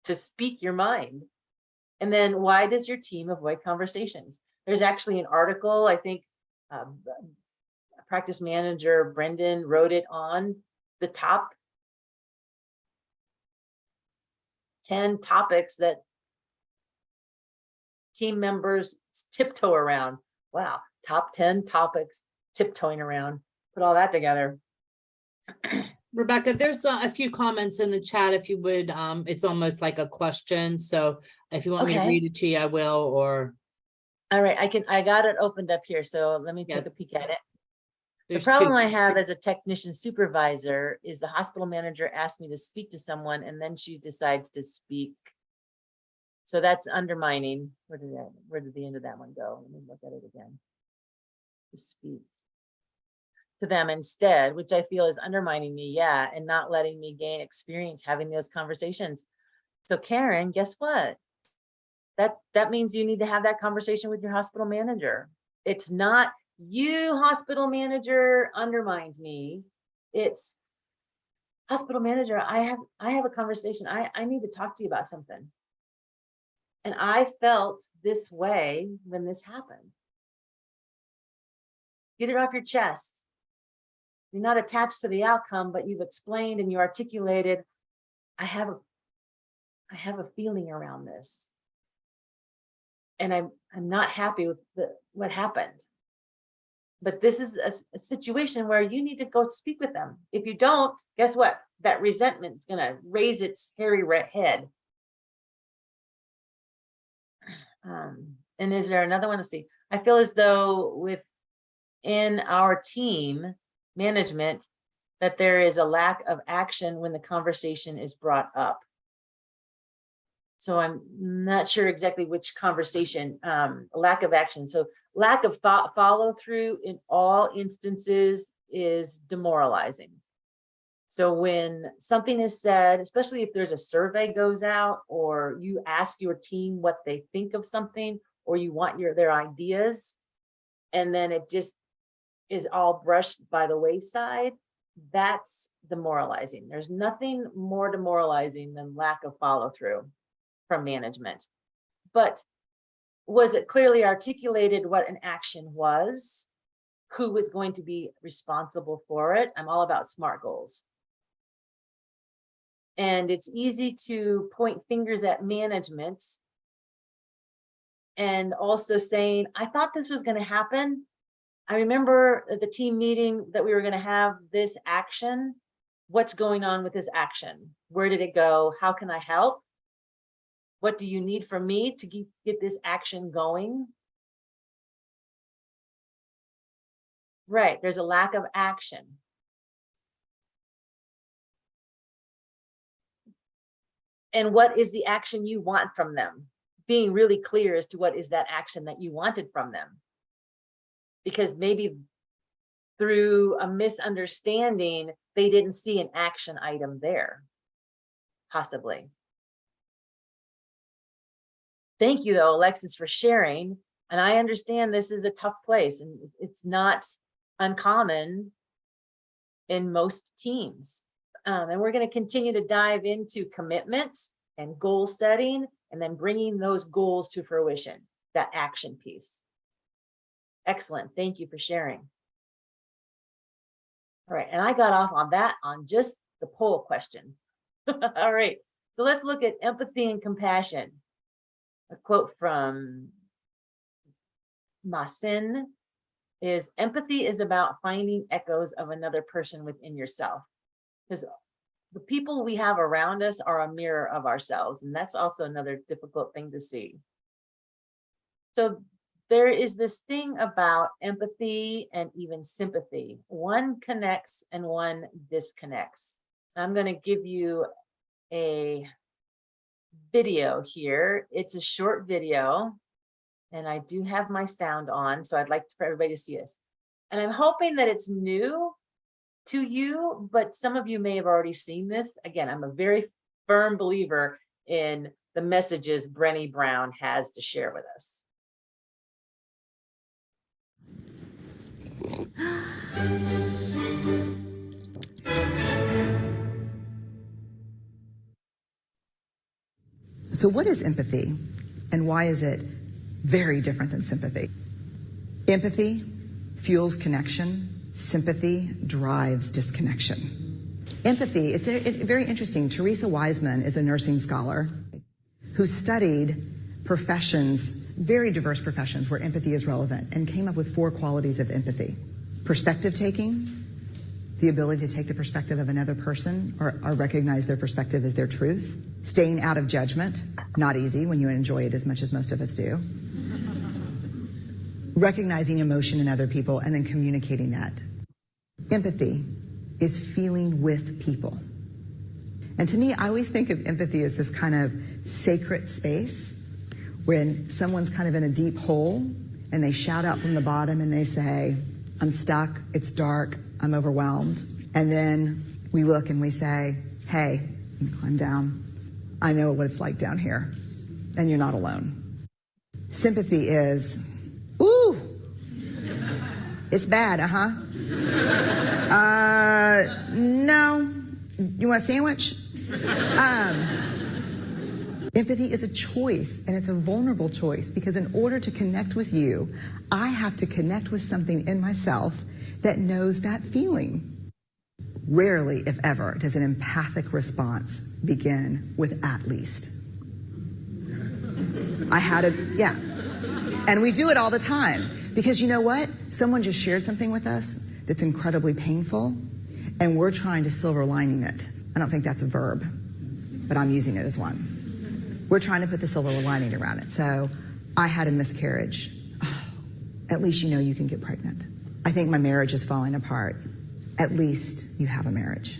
to speak your mind. And then why does your team avoid conversations? There's actually an article, I think practice manager Brendan wrote it on the top 10 topics that team members tiptoe around. Wow, top 10 topics tiptoeing around. Put all that together. Rebecca, there's a few comments in the chat if you would. It's almost like a question. So if you want me to read it to you, I will. Or all right, I got it opened up here. So let me take a peek at it. The problem I have as a technician supervisor is the hospital manager asked me to speak to someone and then she decides to speak. So that's undermining. Where did the end of that one go? Let me look at it again. To speak to them instead, which I feel is undermining me, and not letting me gain experience having those conversations. So Karen, guess what? That means you need to have that conversation with your hospital manager. It's not you, hospital manager, undermined me. It's hospital manager, I have a conversation. I need to talk to you about something. And I felt this way when this happened. Get it off your chest. You're not attached to the outcome, but you've explained and you articulated, I have a feeling around this. And I'm not happy with what happened. But this is a situation where you need to go speak with them. If you don't, guess what? That resentment is going to raise its hairy red head. And is there another one to see? I feel as though within our team management that there is a lack of action when the conversation is brought up. So I'm not sure exactly which conversation, lack of action. So lack of thought follow through in all instances is demoralizing. So when something is said, especially if there's a survey goes out or you ask your team what they think of something, or you want their ideas, and then it just is all brushed by the wayside, that's demoralizing. There's nothing more demoralizing than lack of follow through from management. But was it clearly articulated what an action was? Who was going to be responsible for it? I'm all about SMART goals. And it's easy to point fingers at management and also saying, I thought this was going to happen. I remember at the team meeting that we were going to have this action. What's going on with this action? Where did it go? How can I help? What do you need from me to get this action going? Right, there's a lack of action. And what is the action you want from them? Being really clear as to what is that action that you wanted from them. Because maybe through a misunderstanding, they didn't see an action item there, possibly. Thank you, though, Alexis, for sharing. And I understand this is a tough place, and it's not uncommon in most teams. And we're going to continue to dive into commitments and goal setting, and then bringing those goals to fruition, that action piece. Excellent. Thank you for sharing. All right. And I got off on that on just the poll question. All right. So let's look at empathy and compassion. A quote from Masin is, empathy is about finding echoes of another person within yourself. Because the people we have around us are a mirror of ourselves. And that's also another difficult thing to see. So there is this thing about empathy and even sympathy. One connects and one disconnects. I'm going to give you a video here. It's a short video, and I do have my sound on, so I'd like for everybody to see this. And I'm hoping that it's new to you, but some of you may have already seen this. Again, I'm a very firm believer in the messages Brené Brown has to share with us. So what is empathy, and why is it very different than sympathy? Empathy fuels connection. Sympathy drives disconnection. Empathy, it's very interesting. Teresa Wiseman is a nursing scholar who studied professions, very diverse professions where empathy is relevant, and came up with 4 qualities of empathy. Perspective taking, the ability to take the perspective of another person or recognize their perspective as their truth. Staying out of judgment, not easy when you enjoy it as much as most of us do. Recognizing emotion in other people and then communicating that. Empathy is feeling with people. And to me, I always think of empathy as this kind of sacred space when someone's kind of in a deep hole and they shout out from the bottom and they say, I'm stuck, it's dark, I'm overwhelmed. And then we look and we say, hey, climb down. I know what it's like down here, and you're not alone. Sympathy is, ooh, it's bad, no, you want a sandwich? Empathy is a choice, and it's a vulnerable choice, because in order to connect with you, I have to connect with something in myself that knows that feeling. Rarely, if ever, does an empathic response begin with at least. And we do it all the time, because you know what? Someone just shared something with us that's incredibly painful, and we're trying to silver lining it. I don't think that's a verb, but I'm using it as one. We're trying to put the silver lining around it. So I had a miscarriage. Oh, at least you know you can get pregnant. I think my marriage is falling apart. At least you have a marriage.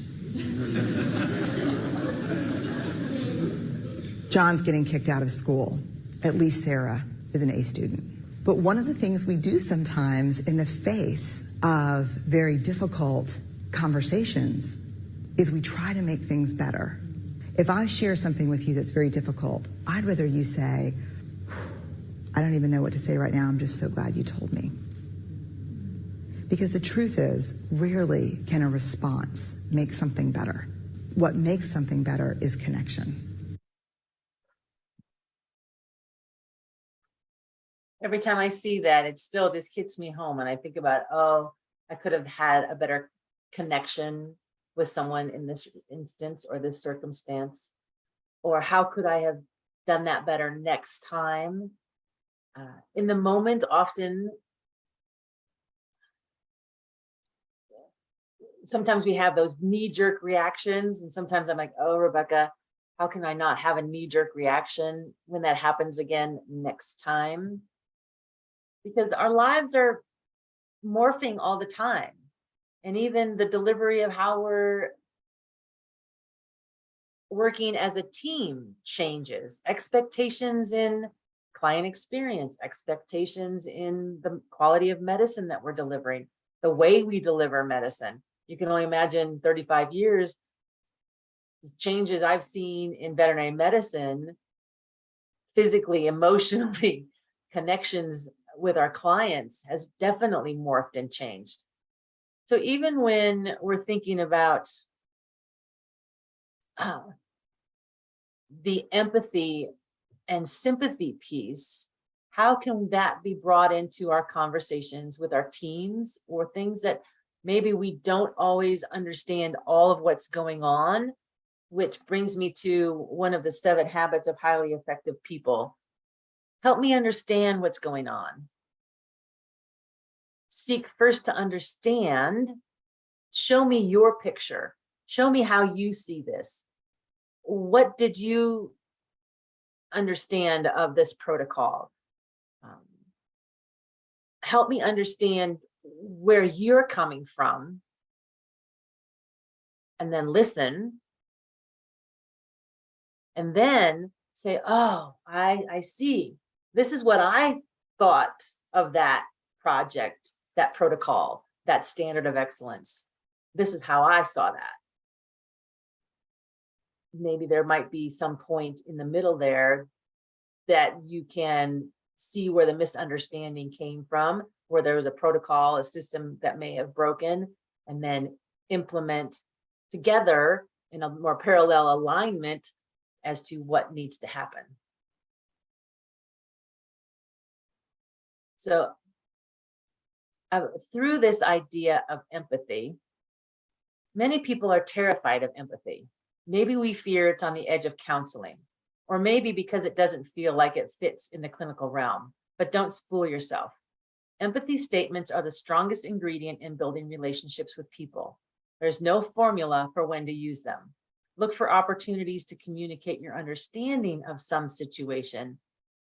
John's getting kicked out of school. At least Sarah is an A student. But one of the things we do sometimes in the face of very difficult conversations is we try to make things better. If I share something with you that's very difficult, I'd rather you say, I don't even know what to say right now. I'm just so glad you told me. Because the truth is, rarely can a response make something better. What makes something better is connection. Every time I see that, it still just hits me home. And I think about, oh, I could have had a better connection with someone in this instance or this circumstance. Or how could I have done that better next time? In the moment, often, sometimes we have those knee-jerk reactions, and sometimes I'm like, oh, Rebecca, how can I not have a knee-jerk reaction when that happens again next time? Because our lives are morphing all the time. And even the delivery of how we're working as a team changes. Expectations in client experience, expectations in the quality of medicine that we're delivering, the way we deliver medicine. You can only imagine 35 years, the changes I've seen in veterinary medicine, physically, emotionally, connections with our clients has definitely morphed and changed. So even when we're thinking about the empathy and sympathy piece, how can that be brought into our conversations with our teams, or things that maybe we don't always understand all of what's going on, which brings me to one of the 7 habits of highly effective people. Help me understand what's going on. Seek first to understand. Show me your picture. Show me how you see this. What did you understand of this protocol? Help me understand where you're coming from, and then listen. And then say, oh, I see. This is what I thought of that project, that protocol, that standard of excellence. This is how I saw that. Maybe there might be some point in the middle there that you can see where the misunderstanding came from, where there was a protocol, a system that may have broken, and then implement together in a more parallel alignment as to what needs to happen. So through this idea of empathy, many people are terrified of empathy. Maybe we fear it's on the edge of counseling, or maybe because it doesn't feel like it fits in the clinical realm. But don't fool yourself. Empathy statements are the strongest ingredient in building relationships with people. There's no formula for when to use them. Look for opportunities to communicate your understanding of some situation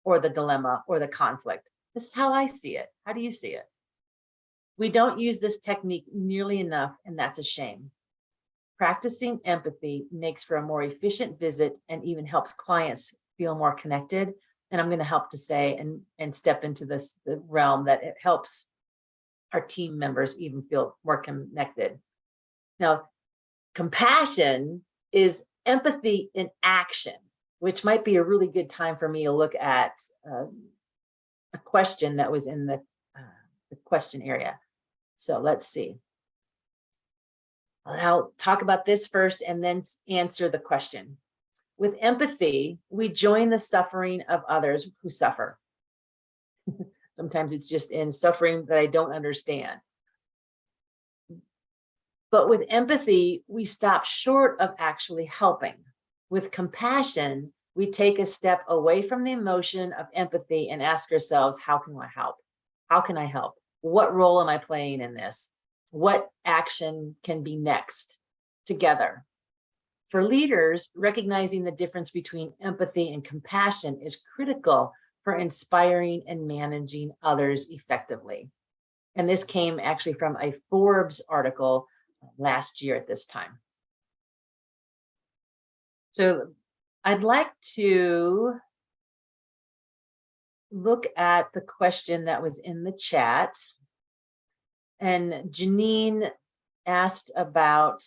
or the dilemma or the conflict. This is how I see it. How do you see it? We don't use this technique nearly enough, and that's a shame. Practicing empathy makes for a more efficient visit and even helps clients feel more connected. And I'm going to help to say and step into the realm that it helps our team members even feel more connected. Now, compassion is empathy in action, which might be a really good time for me to look at a question that was in the question area. So let's see. I'll talk about this first and then answer the question. With empathy, we join the suffering of others who suffer. Sometimes it's just in suffering that I don't understand. But with empathy, we stop short of actually helping. With compassion, we take a step away from the emotion of empathy and ask ourselves, how can I help? How can I help? What role am I playing in this? What action can be next together? For leaders, recognizing the difference between empathy and compassion is critical for inspiring and managing others effectively. And this came actually from a Forbes article last year at this time. So I'd like to look at the question that was in the chat. And Janine asked about,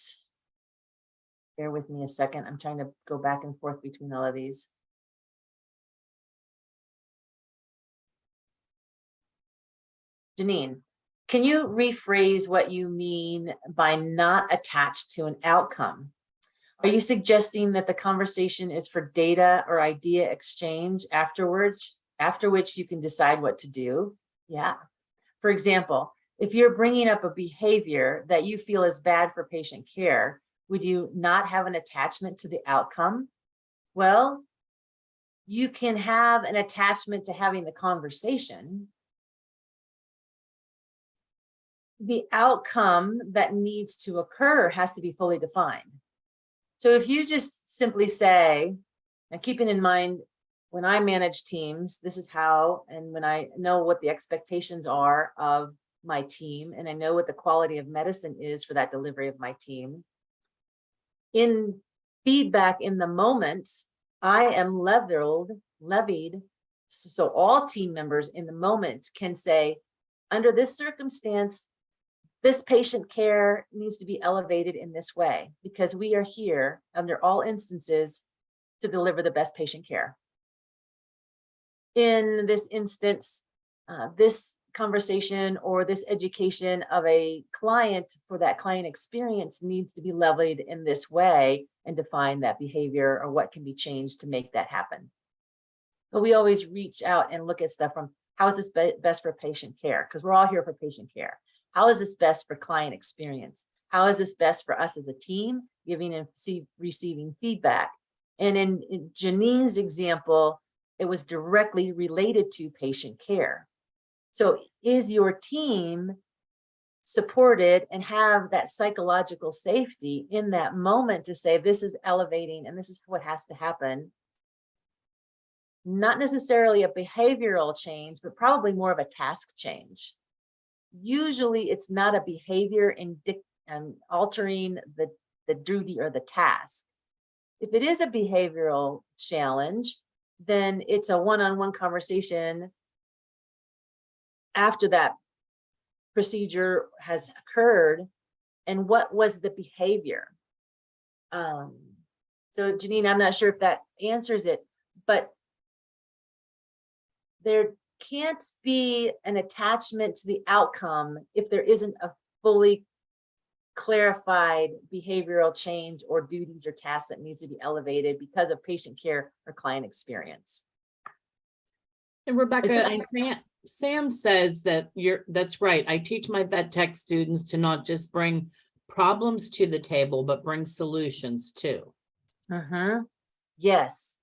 bear with me a second, I'm trying to go back and forth between all of these. Janine, can you rephrase what you mean by not attached to an outcome? Are you suggesting that the conversation is for data or idea exchange afterwards, after which you can decide what to do? Yeah. For example, if you're bringing up a behavior that you feel is bad for patient care, would you not have an attachment to the outcome? Well, you can have an attachment to having the conversation. The outcome that needs to occur has to be fully defined. So if you just simply say, and keeping in mind, when I manage teams, this is how, and when I know what the expectations are of my team, and I know what the quality of medicine is for that delivery of my team, in feedback in the moment, I am levied, so all team members in the moment can say, under this circumstance, this patient care needs to be elevated in this way, because we are here under all instances to deliver the best patient care. In this instance, this conversation or this education of a client for that client experience needs to be levied in this way and define that behavior or what can be changed to make that happen. But we always reach out and look at stuff from, how is this best for patient care? Because we're all here for patient care. How is this best for client experience? How is this best for us as a team, giving and receiving feedback? And in Janine's example, it was directly related to patient care. So is your team supported and have that psychological safety in that moment to say, this is elevating and this is what has to happen? Not necessarily a behavioral change, but probably more of a task change. Usually it's not a behavior altering the duty or the task. If it is a behavioral challenge, then it's a one-on-one conversation after that procedure has occurred. And what was the behavior? So Janine, I'm not sure if that answers it, but there can't be an attachment to the outcome if there isn't a fully clarified behavioral change or duties or tasks that needs to be elevated because of patient care or client experience. And Rebecca, Sam says that that's right. I teach my vet tech students to not just bring problems to the table, but bring solutions too. Yes.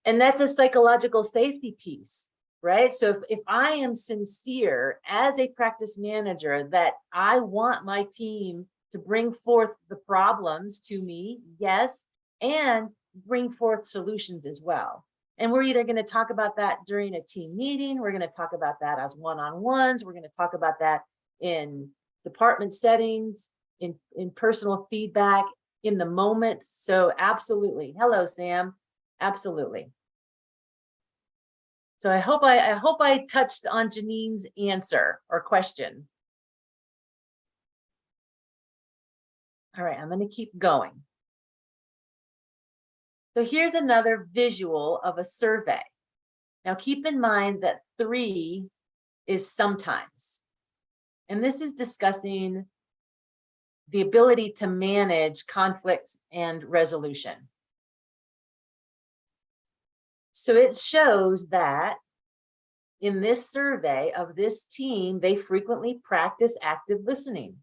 And that's a psychological safety piece, right? So if I am sincere as a practice manager that I want my team to bring forth the problems to me, yes, and bring forth solutions as well. And we're either going to talk about that during a team meeting, we're going to talk about that as one-on-ones, we're going to talk about that in department settings, in personal feedback, in the moment. So absolutely. Hello, Sam. Absolutely. So I hope I touched on Janine's answer or question. All right, I'm going to keep going. So here's another visual of a survey. Now keep in mind that 3 is sometimes. And this is discussing the ability to manage conflict and resolution. So it shows that in this survey of this team, they frequently practice active listening.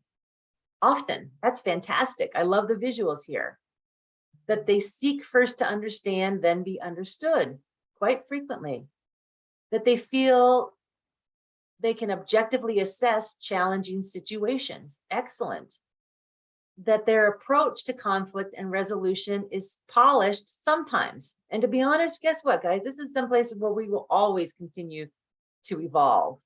Often. That's fantastic. I love the visuals here. That they seek first to understand, then be understood, quite frequently. That they feel they can objectively assess challenging situations. Excellent. That their approach to conflict and resolution is polished sometimes. And to be honest, guess what, guys? This is some place where we will always continue to evolve.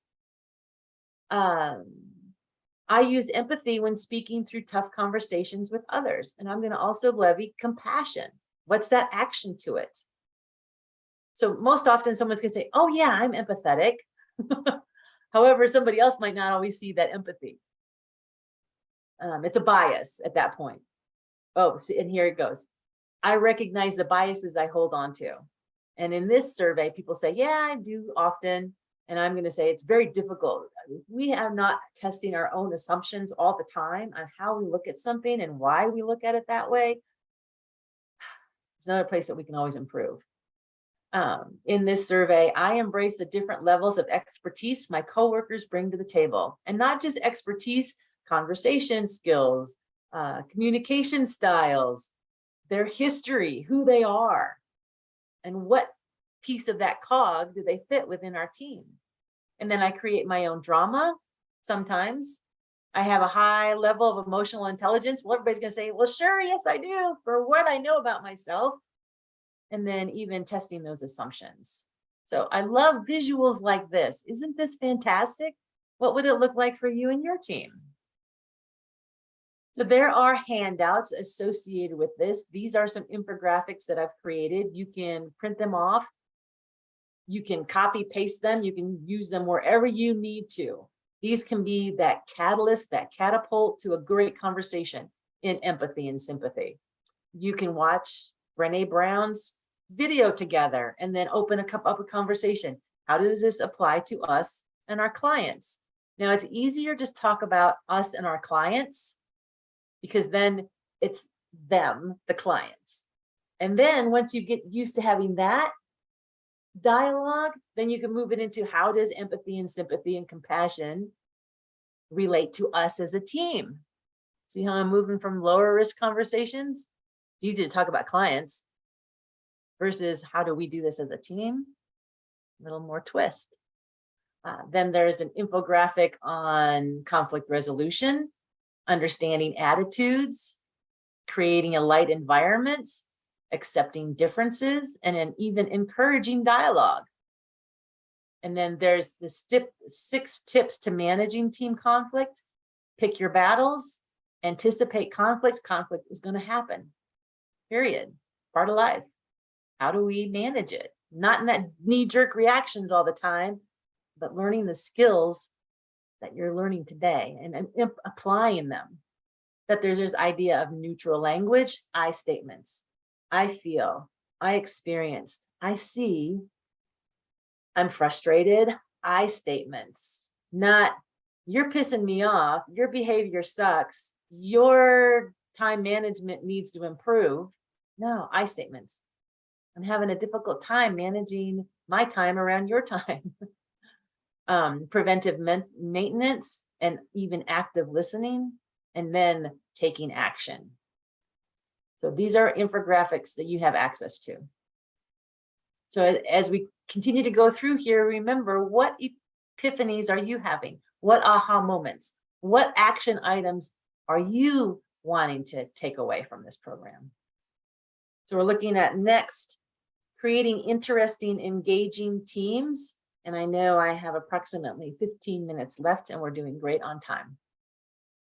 I use empathy when speaking through tough conversations with others. And I'm going to also levy compassion. What's that action to it? So most often someone's going to say, oh yeah, I'm empathetic. However, somebody else might not always see that empathy. It's a bias at that point. Oh, see, and here it goes. I recognize the biases I hold on to. And in this survey, people say, yeah, I do often. And I'm going to say it's very difficult. We are not testing our own assumptions all the time on how we look at something and why we look at it that way. It's another place that we can always improve. In this survey, I embrace the different levels of expertise my coworkers bring to the table, and not just expertise, conversation skills, communication styles, their history, who they are, and what piece of that cog do they fit within our team. And then I create my own drama. Sometimes I have a high level of emotional intelligence. Well, everybody's going to say, well, sure, yes, I do, for what I know about myself. And then even testing those assumptions. So I love visuals like this. Isn't this fantastic? What would it look like for you and your team? So there are handouts associated with this. These are some infographics that I've created. You can print them off. You can copy paste them. You can use them wherever you need to. These can be that catalyst, that catapult to a great conversation in empathy and sympathy. You can watch Brené Brown's video together and then open up a conversation. How does this apply to us and our clients? Now, it's easier just talk about us and our clients, because then it's them, the clients. And then once you get used to having that dialogue, then you can move it into how does empathy and sympathy and compassion relate to us as a team? See how I'm moving from lower risk conversations? It's easy to talk about clients versus how do we do this as a team? A little more twist. Then there's an infographic on conflict resolution, understanding attitudes, creating a light environment, accepting differences, and then even encouraging dialogue. And then there's the 6 tips to managing team conflict. Pick your battles, anticipate conflict. Conflict is going to happen, period. Part of life. How do we manage it? Not in that knee-jerk reactions all the time, but learning the skills that you're learning today and applying them. That there's this idea of neutral language, I statements. I feel, I experienced, I see, I'm frustrated, I statements. Not, you're pissing me off, your behavior sucks, your time management needs to improve. No, I statements. I'm having a difficult time managing my time around your time. Preventive maintenance and even active listening, and then taking action. So these are infographics that you have access to. So as we continue to go through here, remember, what epiphanies are you having? What aha moments? What action items are you wanting to take away from this program? So we're looking at next, creating interesting, engaging teams. And I know I have approximately 15 minutes left and we're doing great on time.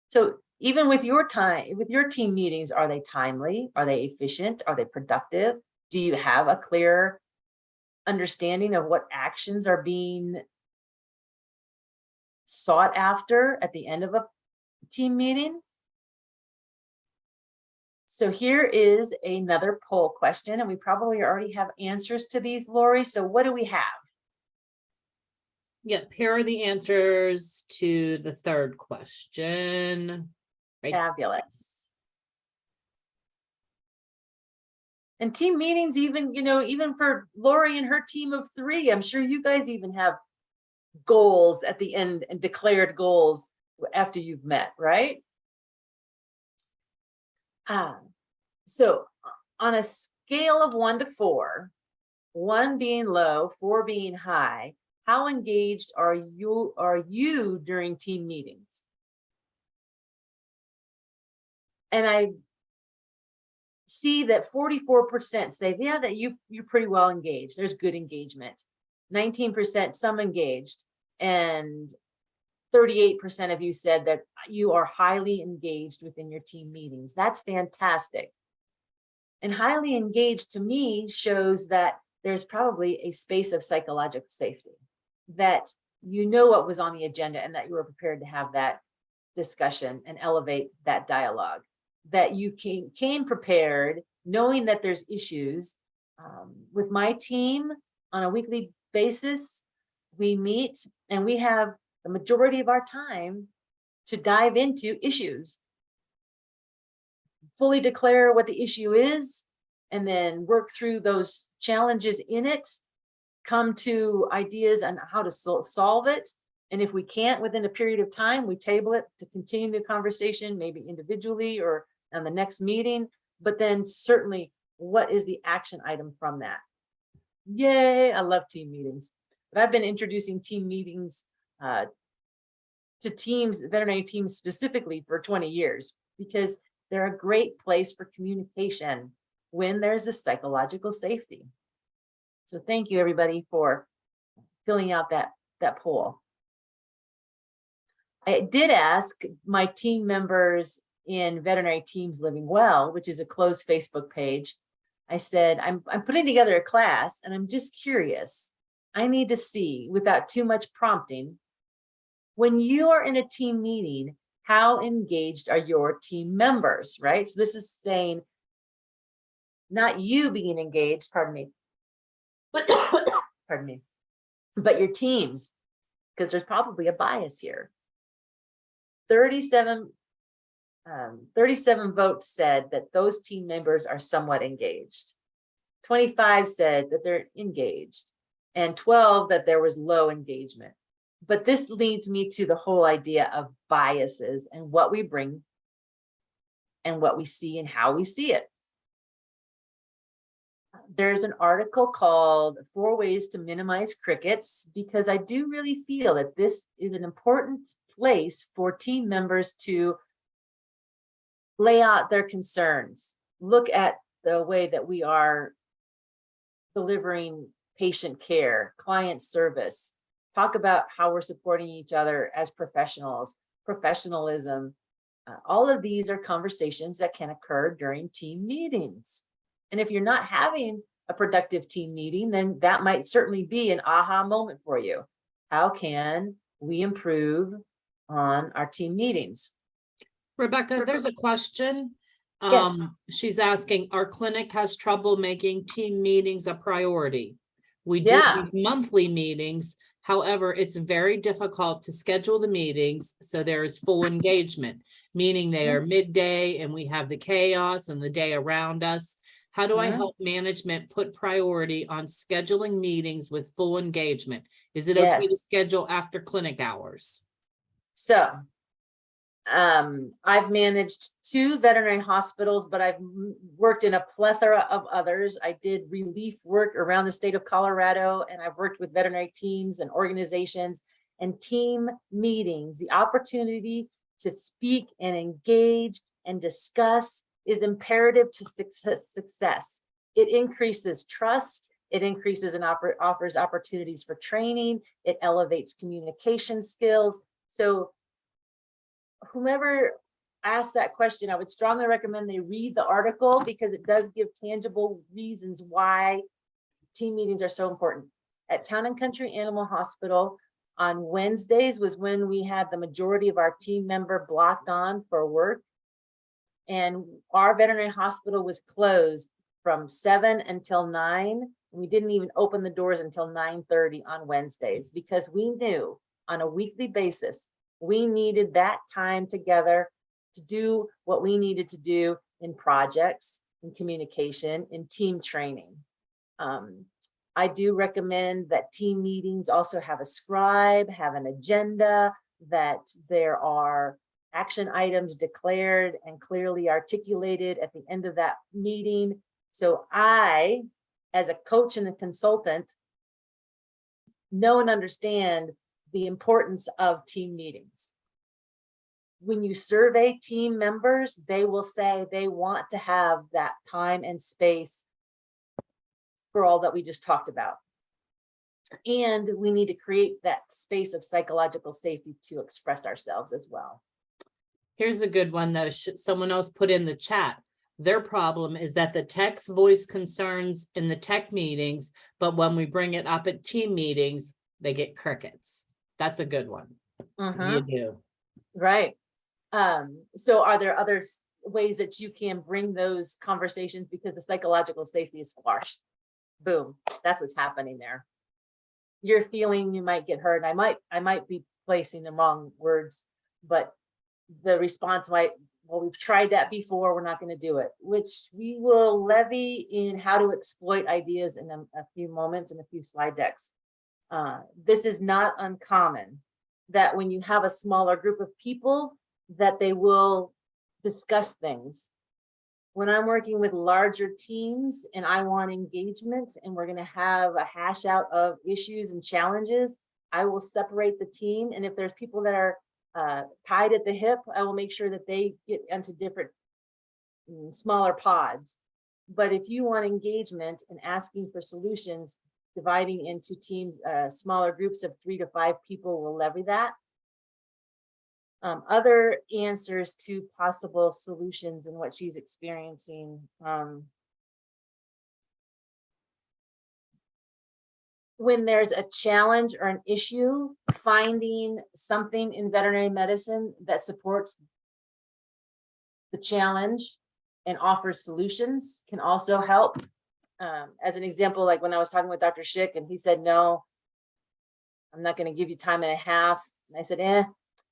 So even with your time, with your team meetings, are they timely? Are they efficient? Are they productive? Do you have a clear understanding of what actions are being sought after at the end of a team meeting? So here is another poll question, and we probably already have answers to these, Lori. So what do we have? Yep, here are the answers to the third question. Right. Fabulous. And team meetings, even, even for Lori and her team of 3, I'm sure you guys even have goals at the end and declared goals after you've met, right? So on a scale of 1 to 4, 1 being low, 4 being high, how engaged are you during team meetings? And I see that 44% say, yeah, that you're pretty well engaged. There's good engagement. 19% some engaged, and 38% of you said that you are highly engaged within your team meetings. That's fantastic. And highly engaged to me shows that there's probably a space of psychological safety, that you know what was on the agenda and that you were prepared to have that discussion and elevate that dialogue, that you came prepared knowing that there's issues. With my team on a weekly basis, we meet and we have the majority of our time to dive into issues, fully declare what the issue is, and then work through those challenges in it, come to ideas on how to solve it. And if we can't within a period of time, we table it to continue the conversation, maybe individually or on the next meeting, but then certainly what is the action item from that? Yay, I love team meetings. But I've been introducing team meetings to teams, veterinary teams specifically, for 20 years, because they're a great place for communication when there's a psychological safety. So thank you, everybody, for filling out that poll. I did ask my team members in Veterinary Teams Living Well, which is a closed Facebook page. I said, I'm putting together a class and I'm just curious. I need to see, without too much prompting, when you are in a team meeting, how engaged are your team members, right? So this is saying not you being engaged, pardon me, but your teams, because there's probably a bias here. 37 votes said that those team members are somewhat engaged. 25 said that they're engaged, and 12 that there was low engagement. But this leads me to the whole idea of biases and what we bring and what we see and how we see it. There's an article called 4 Ways to Minimize Crickets, because I do really feel that this is an important place for team members to lay out their concerns, look at the way that we are delivering patient care, client service, talk about how we're supporting each other as professionals, professionalism. All of these are conversations that can occur during team meetings. And if you're not having a productive team meeting, then that might certainly be an aha moment for you. How can we improve on our team meetings? Rebecca, there's a question. Yes. She's asking, our clinic has trouble making team meetings a priority. We do Yeah. these monthly meetings. However, it's very difficult to schedule the meetings so there is full engagement, meaning they are midday and we have the chaos and the day around us. How do I help management put priority on scheduling meetings with full engagement? Is it okay to Yes. schedule after clinic hours? So I've managed 2 veterinary hospitals, but I've worked in a plethora of others. I did relief work around the state of Colorado, and I've worked with veterinary teams and organizations and team meetings. The opportunity to speak and engage and discuss is imperative to success. It increases trust. It increases and offers opportunities for training. It elevates communication skills. So whomever asked that question, I would strongly recommend they read the article, because it does give tangible reasons why team meetings are so important. At Town and Country Animal Hospital, on Wednesdays was when we had the majority of our team member blocked on for work. And our veterinary hospital was closed from 7 until 9. We didn't even open the doors until 9:30 on Wednesdays, because we knew on a weekly basis we needed that time together to do what we needed to do in projects, in communication, in team training. I do recommend that team meetings also have a scribe, have an agenda, that there are action items declared and clearly articulated at the end of that meeting. So I, as a coach and a consultant, know and understand the importance of team meetings. When you survey team members, they will say they want to have that time and space for all that we just talked about. And we need to create that space of psychological safety to express ourselves as well. Here's a good one though. Someone else put in the chat. Their problem is that the techs voice concerns in the tech meetings, but when we bring it up at team meetings, they get crickets. That's a good one. You do. Right. So are there other ways that you can bring those conversations, because the psychological safety is squashed? Boom. That's what's happening there. You're feeling you might get hurt. I might be placing the wrong words, but the response might, well, we've tried that before, we're not going to do it, which we will levy in how to exploit ideas in a few moments and a few slide decks. This is not uncommon, that when you have a smaller group of people, that they will discuss things. When I'm working with larger teams and I want engagement and we're going to have a hash out of issues and challenges, I will separate the team. And if there's people that are tied at the hip, I will make sure that they get into different smaller pods. But if you want engagement and asking for solutions, dividing into teams, smaller groups of 3 to 5 people will levy that. Other answers to possible solutions and what she's experiencing. When there's a challenge or an issue, finding something in veterinary medicine that supports the challenge and offers solutions can also help. As an example, like when I was talking with Dr. Schick and he said, no, I'm not going to give you time and a half. And I said,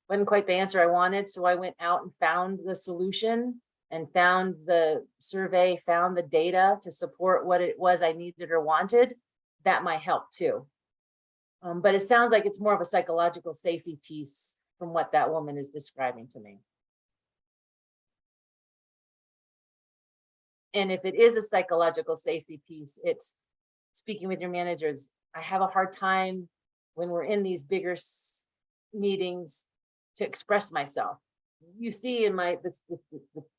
wasn't quite the answer I wanted. So I went out and found the solution and found the survey, found the data to support what it was I needed or wanted. That might help too. But it sounds like it's more of a psychological safety piece from what that woman is describing to me. And if it is a psychological safety piece, it's speaking with your managers. I have a hard time when we're in these bigger meetings to express myself. You see in my the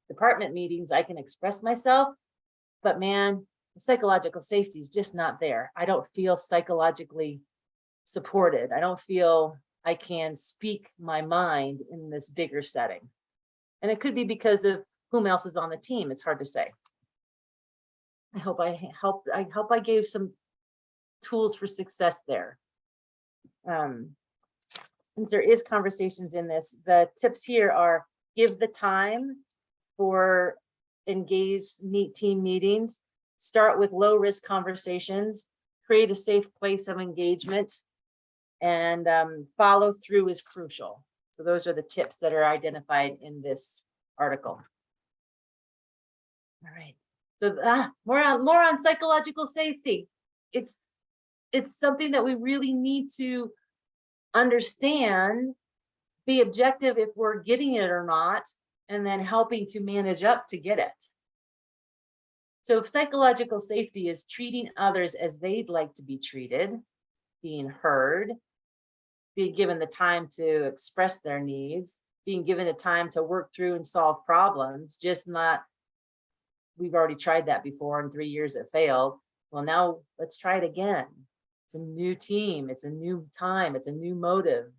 department meetings, I can express myself, but man, the psychological safety is just not there. I don't feel psychologically supported. I don't feel I can speak my mind in this bigger setting. And it could be because of whom else is on the team. It's hard to say. I hope I gave some tools for success there. Since there is conversations in this, the tips here are: give the time for engaged team meetings, start with low risk conversations, create a safe place of engagement, and follow through is crucial. So those are the tips that are identified in this article. All right. So more on psychological safety. It's something that we really need to understand, be objective if we're getting it or not, and then helping to manage up to get it. So if psychological safety is treating others as they'd like to be treated, being heard, being given the time to express their needs, being given the time to work through and solve problems, just not, we've already tried that before in 3 years it failed. Well, now let's try it again. It's a new team. It's a new time. It's a new motive.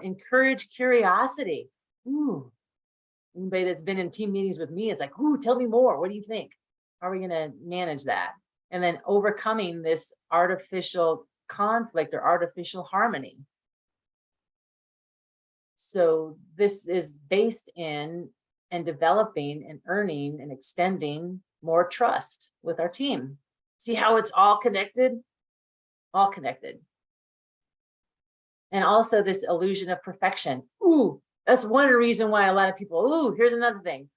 Encourage curiosity. Ooh, anybody that's been in team meetings with me, it's like, ooh, tell me more. What do you think? How are we going to manage that? And then overcoming this artificial conflict or artificial harmony. So this is based in and developing and earning and extending more trust with our team. See how it's all connected? All connected. And also this illusion of perfection. Ooh, that's one reason why a lot of people, ooh, here's another thing.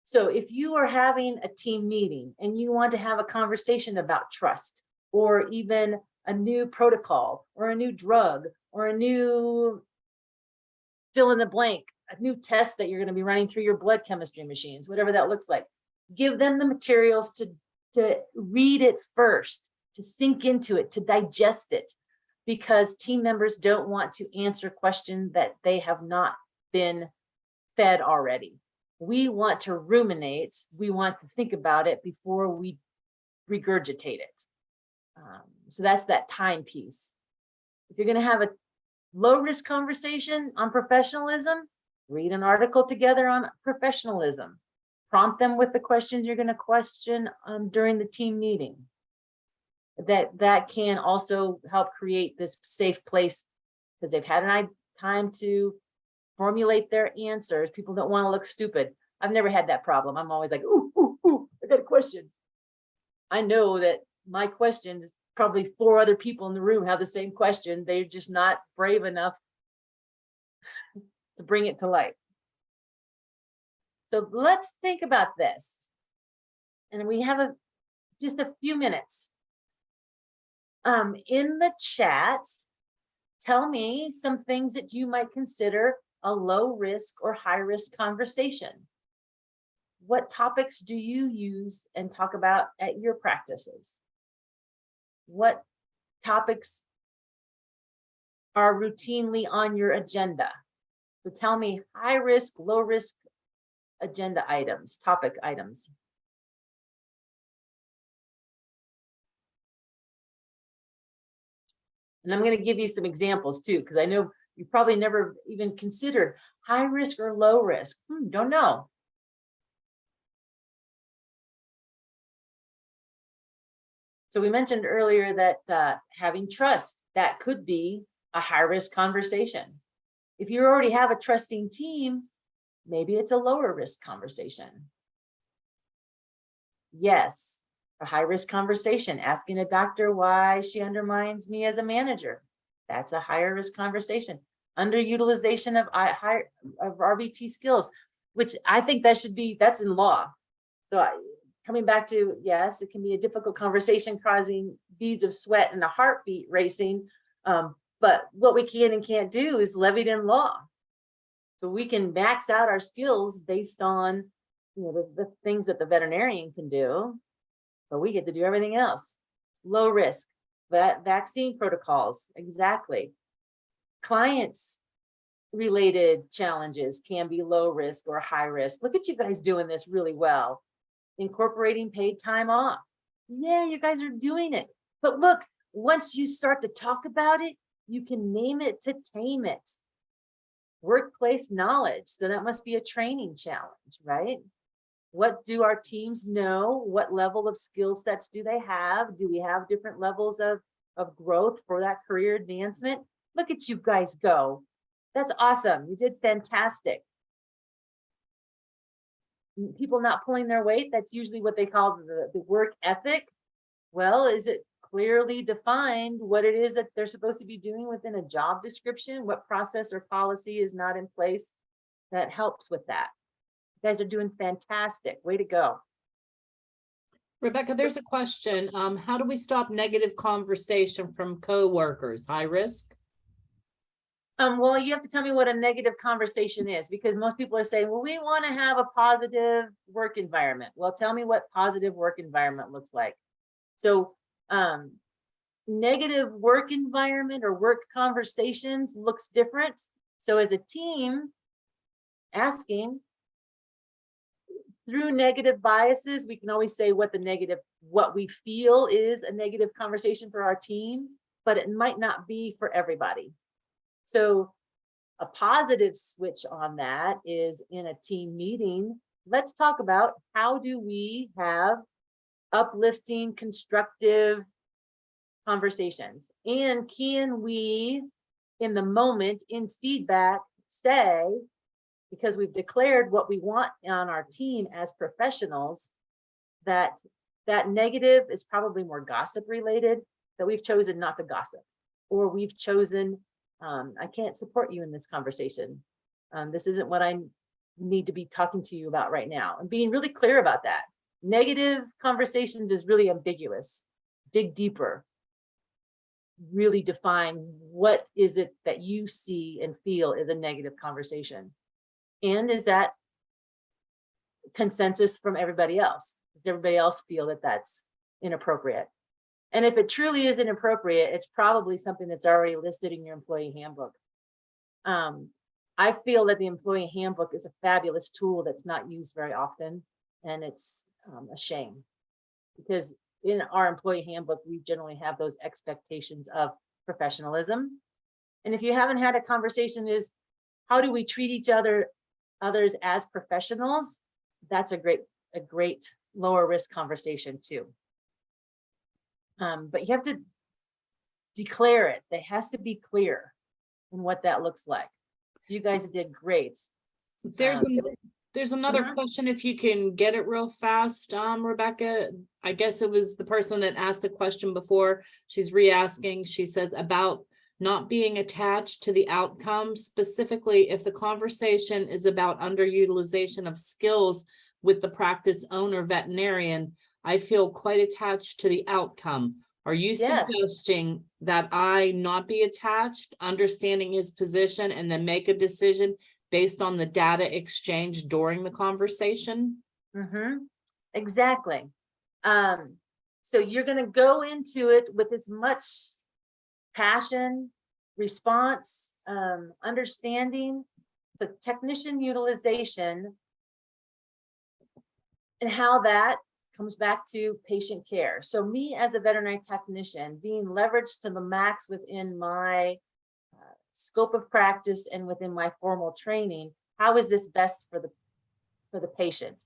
So if you are having a team meeting and you want to have a conversation about trust, or even a new protocol, or a new drug, or a new fill in the blank, a new test that you're going to be running through your blood chemistry machines, whatever that looks like, give them the materials to read it first, to sink into it, to digest it, because team members don't want to answer questions that they have not been fed already. We want to ruminate. We want to think about it before we regurgitate it. So that's that time piece. If you're going to have a low risk conversation on professionalism, Read an article together on professionalism. Prompt them with the questions you're going to question during the team meeting. That can also help create this safe place because they've had time to formulate their answers. People don't want to look stupid. I've never had that problem. I'm always like, ooh, I got a question. I know that my question is probably 4 other people in the room have the same question. They're just not brave enough to bring it to light. So let's think about this. And we have just a few minutes. In the chat, tell me some things that you might consider a low risk or high risk conversation. What topics do you use and talk about at your practices? What topics are routinely on your agenda? So tell me high risk, low risk agenda items, topic items. And I'm going to give you some examples too, because I know you probably never even considered high risk or low risk. Don't know. So we mentioned earlier that having trust, that could be a high risk conversation. If you already have a trusting team, maybe it's a lower risk conversation. Yes, a high risk conversation, asking a doctor why she undermines me as a manager. That's a higher risk conversation. Underutilization of RBT skills, which I think that's in law. So coming back to, yes, it can be a difficult conversation causing beads of sweat and a heartbeat racing. But what we can and can't do is levied in law. So we can max out our skills based on the things that the veterinarian can do, but we get to do everything else. Low risk, vaccine protocols, exactly. Clients related challenges can be low risk or high risk. Look at you guys doing this really well. Incorporating paid time off. Yeah, you guys are doing it. But look, once you start to talk about it, you can name it to tame it. Workplace knowledge. So that must be a training challenge, right? What do our teams know? What level of skill sets do they have? Do we have different levels of growth for that career advancement? Look at you guys go. That's awesome. You did fantastic. People not pulling their weight, that's usually what they call the work ethic. Well, is it clearly defined what it is that they're supposed to be doing within a job description? What process or policy is not in place that helps with that? You guys are doing fantastic. Way to go. Rebecca, there's a question. How do we stop negative conversation from coworkers? High risk? Well, you have to tell me what a negative conversation is, because most people are saying, well, we want to have a positive work environment. Well, tell me what positive work environment looks like. So negative work environment or work conversations looks different. So as a team, asking through negative biases, we can always say what we feel is a negative conversation for our team, but it might not be for everybody. So a positive switch on that is in a team meeting. Let's talk about how do we have uplifting, constructive conversations, and can we, in the moment, in feedback, say, because we've declared what we want on our team as professionals, that negative is probably more gossip related, that we've chosen not to gossip, or we've chosen, I can't support you in this conversation. This isn't what I need to be talking to you about right now. And being really clear about that. Negative conversations is really ambiguous. Dig deeper. Really define what is it that you see and feel is a negative conversation. And is that consensus from everybody else? Does everybody else feel that that's inappropriate? And if it truly is inappropriate, it's probably something that's already listed in your employee handbook. I feel that the employee handbook is a fabulous tool that's not used very often, and it's a shame, because in our employee handbook, we generally have those expectations of professionalism. And if you haven't had a conversation, how do we treat each others as professionals? That's a great lower risk conversation too. But you have to declare it. It has to be clear in what that looks like. So you guys did great. There's another question, if you can get it real fast, Rebecca. I guess it was the person that asked the question before. She's re-asking. She says about not being attached to the outcome, specifically if the conversation is about underutilization of skills with the practice owner veterinarian, I feel quite attached to the outcome. Are you suggesting that I not be attached, understanding his position, and then make a decision based on the data exchange during the conversation? Exactly. So you're going to go into it with as much passion, response, understanding, so technician utilization, and how that comes back to patient care. So me as a veterinary technician being leveraged to the max within my scope of practice and within my formal training, how is this best for the patient?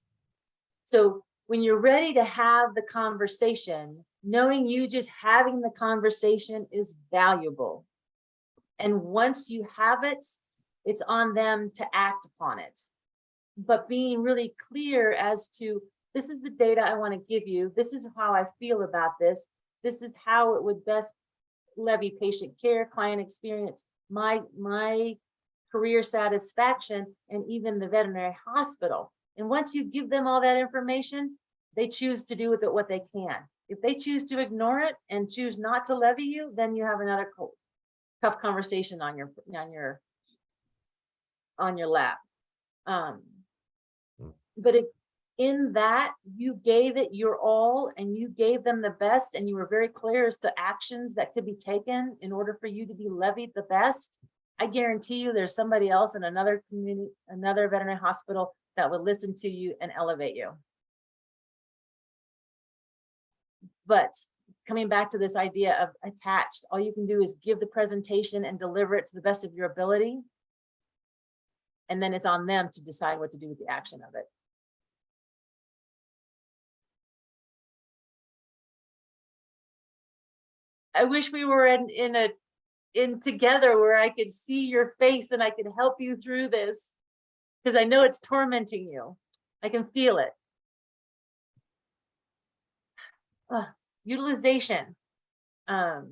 So when you're ready to have the conversation, knowing you just having the conversation is valuable. And once you have it, it's on them to act upon it. But being really clear as to, this is the data I want to give you. This is how I feel about this. This is how it would best levy patient care, client experience, my career satisfaction, and even the veterinary hospital. And once you give them all that information, they choose to do with it what they can. If they choose to ignore it and choose not to levy you, then you have another tough conversation on your lap. But if in that you gave it your all and you gave them the best, and you were very clear as to actions that could be taken in order for you to be levied the best, I guarantee you there's somebody else in another community, another veterinary hospital that would listen to you and elevate you. But coming back to this idea of attached, all you can do is give the presentation and deliver it to the best of your ability. And then it's on them to decide what to do with the action of it. I wish we were in together where I could see your face and I could help you through this, because I know it's tormenting you. I can feel it. Utilization. The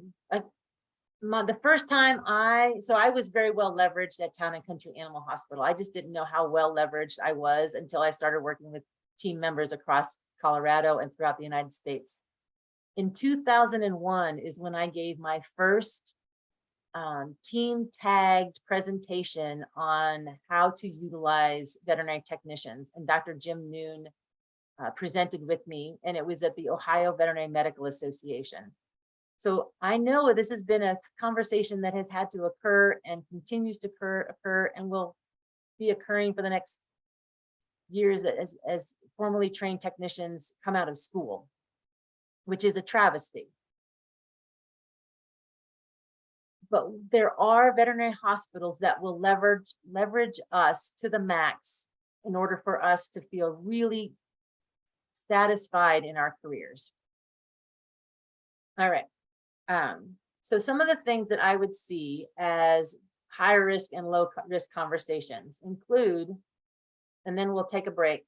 first time I was very well leveraged at Town and Country Animal Hospital. I just didn't know how well leveraged I was until I started working with team members across Colorado and throughout the United States. In 2001 is when I gave my first team tagged presentation on how to utilize veterinary technicians, and Dr. Jim Noon presented with me, and it was at the Ohio Veterinary Medical Association. So I know this has been a conversation that has had to occur and continues to occur and will be occurring for the next years as formally trained technicians come out of school, which is a travesty. But there are veterinary hospitals that will leverage us to the max in order for us to feel really satisfied in our careers. All right. So some of the things that I would see as high risk and low risk conversations include, and then we'll take a break,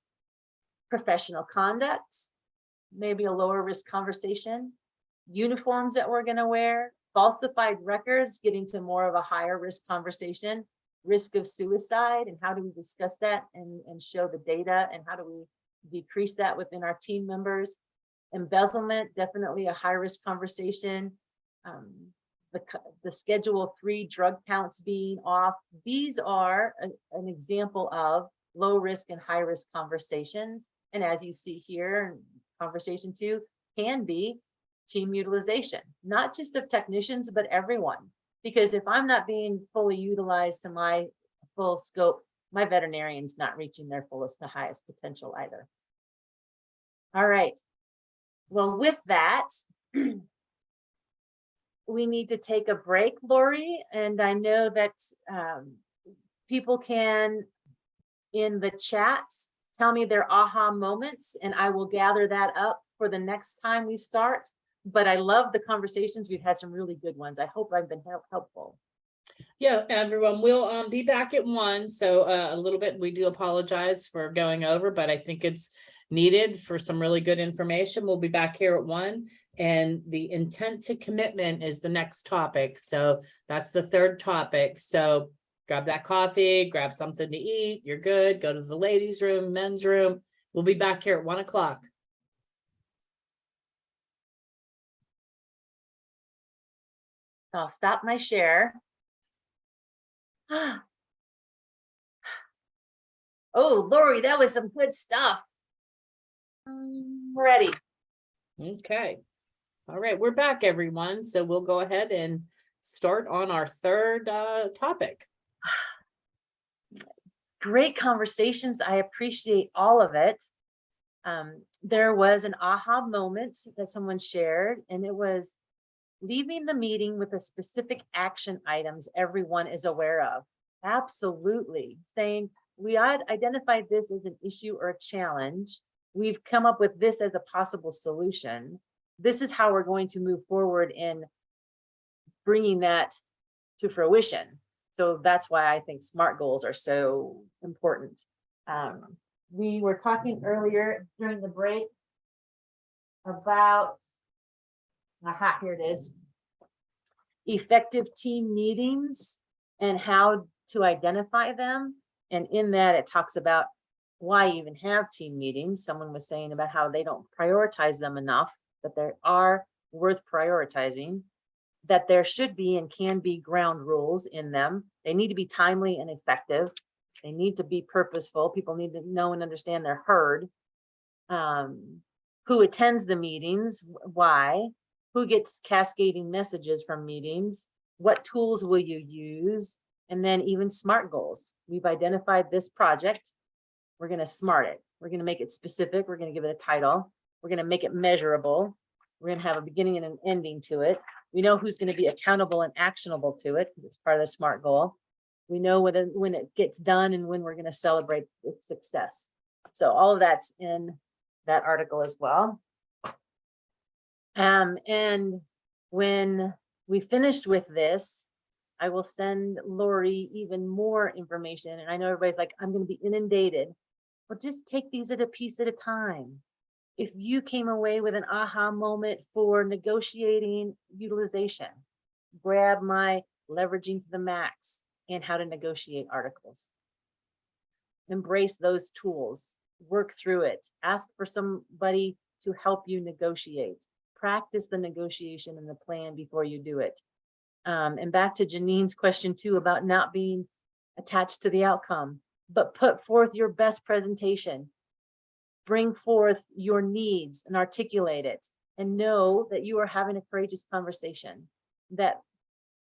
professional conduct, maybe a lower risk conversation, uniforms that we're going to wear, falsified records, getting to more of a higher risk conversation, risk of suicide, and how do we discuss that and show the data, and how do we decrease that within our team members. Embezzlement, definitely a high risk conversation. The Schedule 3 drug counts being off. These are an example of low risk and high risk conversations. And as you see here, conversation 2 can be team utilization, not just of technicians, but everyone. Because if I'm not being fully utilized to my full scope, my veterinarian's not reaching their fullest and highest potential either. All right. Well, with that, we need to take a break, Lori. And I know that people can, in the chats, tell me their aha moments, and I will gather that up for the next time we start. But I love the conversations. We've had some really good ones. I hope I've been helpful. Yeah, everyone, we'll be back at 1. So a little bit, we do apologize for going over, but I think it's needed for some really good information. We'll be back here at 1. And the intent to commitment is the next topic. So that's the 3rd topic. So grab that coffee, grab something to eat. You're good. Go to the ladies' room, men's room. We'll be back here at 1 o'clock. I'll stop my share. Oh, Lori, that was some good stuff. Ready. Okay. All right, we're back, everyone. So we'll go ahead and start on our 3rd topic. Great conversations. I appreciate all of it. There was an aha moment that someone shared, and it was leaving the meeting with the specific action items everyone is aware of. Absolutely. Saying, we identified this as an issue or a challenge. We've come up with this as a possible solution. This is how we're going to move forward in bringing that to fruition. So that's why I think SMART goals are so important. We were talking earlier during the break about, here it is, effective team meetings and how to identify them. And in that, it talks about why even have team meetings. Someone was saying about how they don't prioritize them enough, that they are worth prioritizing, that there should be and can be ground rules in them. They need to be timely and effective. They need to be purposeful. People need to know and understand they're heard. Who attends the meetings, why, who gets cascading messages from meetings, what tools will you use, and then even SMART goals. We've identified this project. We're going to SMART it. We're going to make it specific. We're going to give it a title. We're going to make it measurable. We're going to have a beginning and an ending to it. We know who's going to be accountable and actionable to it. It's part of the SMART goal. We know when it gets done and when we're going to celebrate its success. So all of that's in that article as well. And when we finished with this, I will send Lori even more information. And I know everybody's like, I'm going to be inundated. Well, just take these at a piece at a time. If you came away with an aha moment for negotiating utilization, grab my leveraging to the max and how to negotiate articles. Embrace those tools, work through it, ask for somebody to help you negotiate, practice the negotiation and the plan before you do it. And back to Janine's question too, about not being attached to the outcome, but put forth your best presentation. Bring forth your needs and articulate it, and know that you are having a courageous conversation, that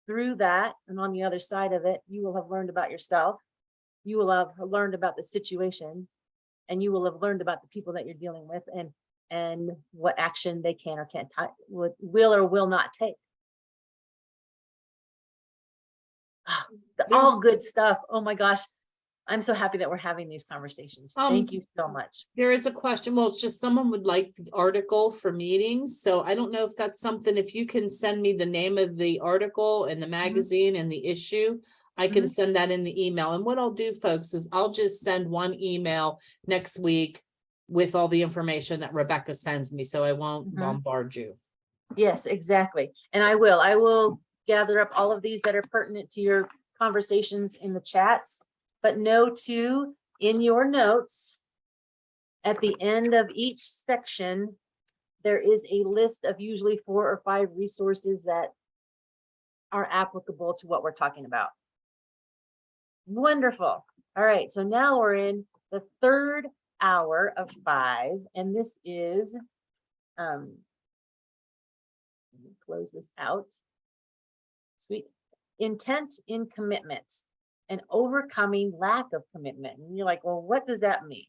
through that and on the other side of it, you will have learned about yourself, you will have learned about the situation, and you will have learned about the people that you're dealing with and what action they can or can't will or will not take. All good stuff. Oh my gosh. I'm so happy that we're having these conversations. Thank you so much. There is a question. Well, it's just someone would like the article for meetings. So I don't know if that's something, if you can send me the name of the article and the magazine and the issue, I can send that in the email. And what I'll do, folks, is I'll just send one email next week with all the information that Rebecca sends me. So I won't bombard you. Yes, exactly. And I will gather up all of these that are pertinent to your conversations in the chats. But know too, in your notes, at the end of each section, there is a list of usually 4 or 5 resources that are applicable to what we're talking about. Wonderful. All right, so now we're in the 3rd hour of 5, and this is, let me close this out. Sweet. Intent in commitment. And overcoming lack of commitment. And you're like, well, what does that mean?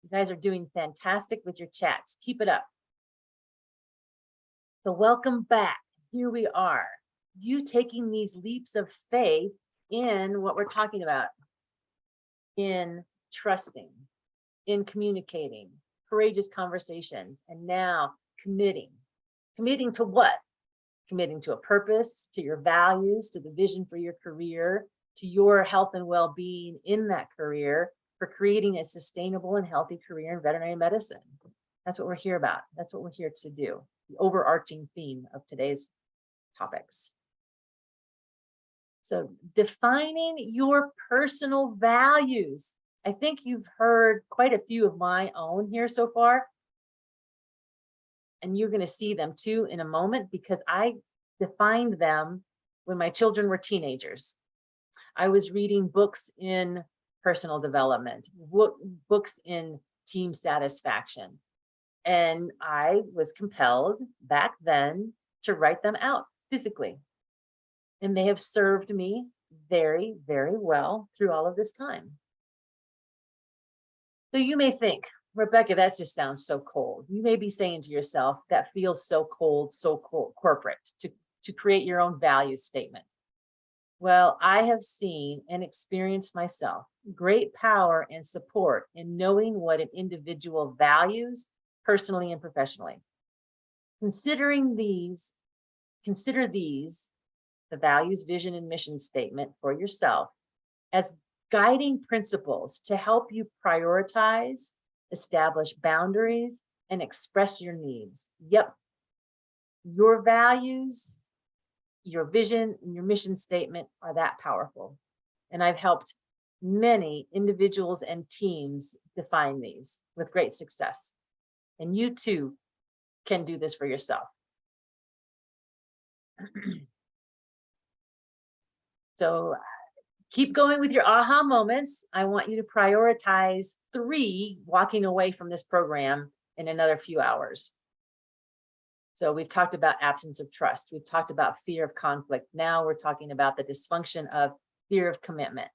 You guys are doing fantastic with your chats. Keep it up. So welcome back. Here we are. You taking these leaps of faith in what we're talking about, in trusting, in communicating, courageous conversations, and now committing. Committing to what? Committing to a purpose, to your values, to the vision for your career, to your health and well-being in that career, for creating a sustainable and healthy career in veterinary medicine. That's what we're here about. That's what we're here to do. The overarching theme of today's topics. So defining your personal values. I think you've heard quite a few of my own here so far. And you're going to see them too in a moment, because I defined them when my children were teenagers. I was reading books in personal development, books in team satisfaction. And I was compelled back then to write them out physically. And they have served me very, very well through all of this time. So you may think, Rebecca, that just sounds so cold. You may be saying to yourself, that feels so cold, so corporate to create your own value statement. Well, I have seen and experienced myself great power and support in knowing what an individual values personally and professionally. Consider these, the values, vision, and mission statement for yourself as guiding principles to help you prioritize, establish boundaries, and express your needs. Yep, your values, your vision, and your mission statement are that powerful. And I've helped many individuals and teams define these with great success. And you too can do this for yourself. So keep going with your aha moments. I want you to prioritize 3 walking away from this program in another few hours. So we've talked about absence of trust. We've talked about fear of conflict. Now we're talking about the dysfunction of fear of commitment.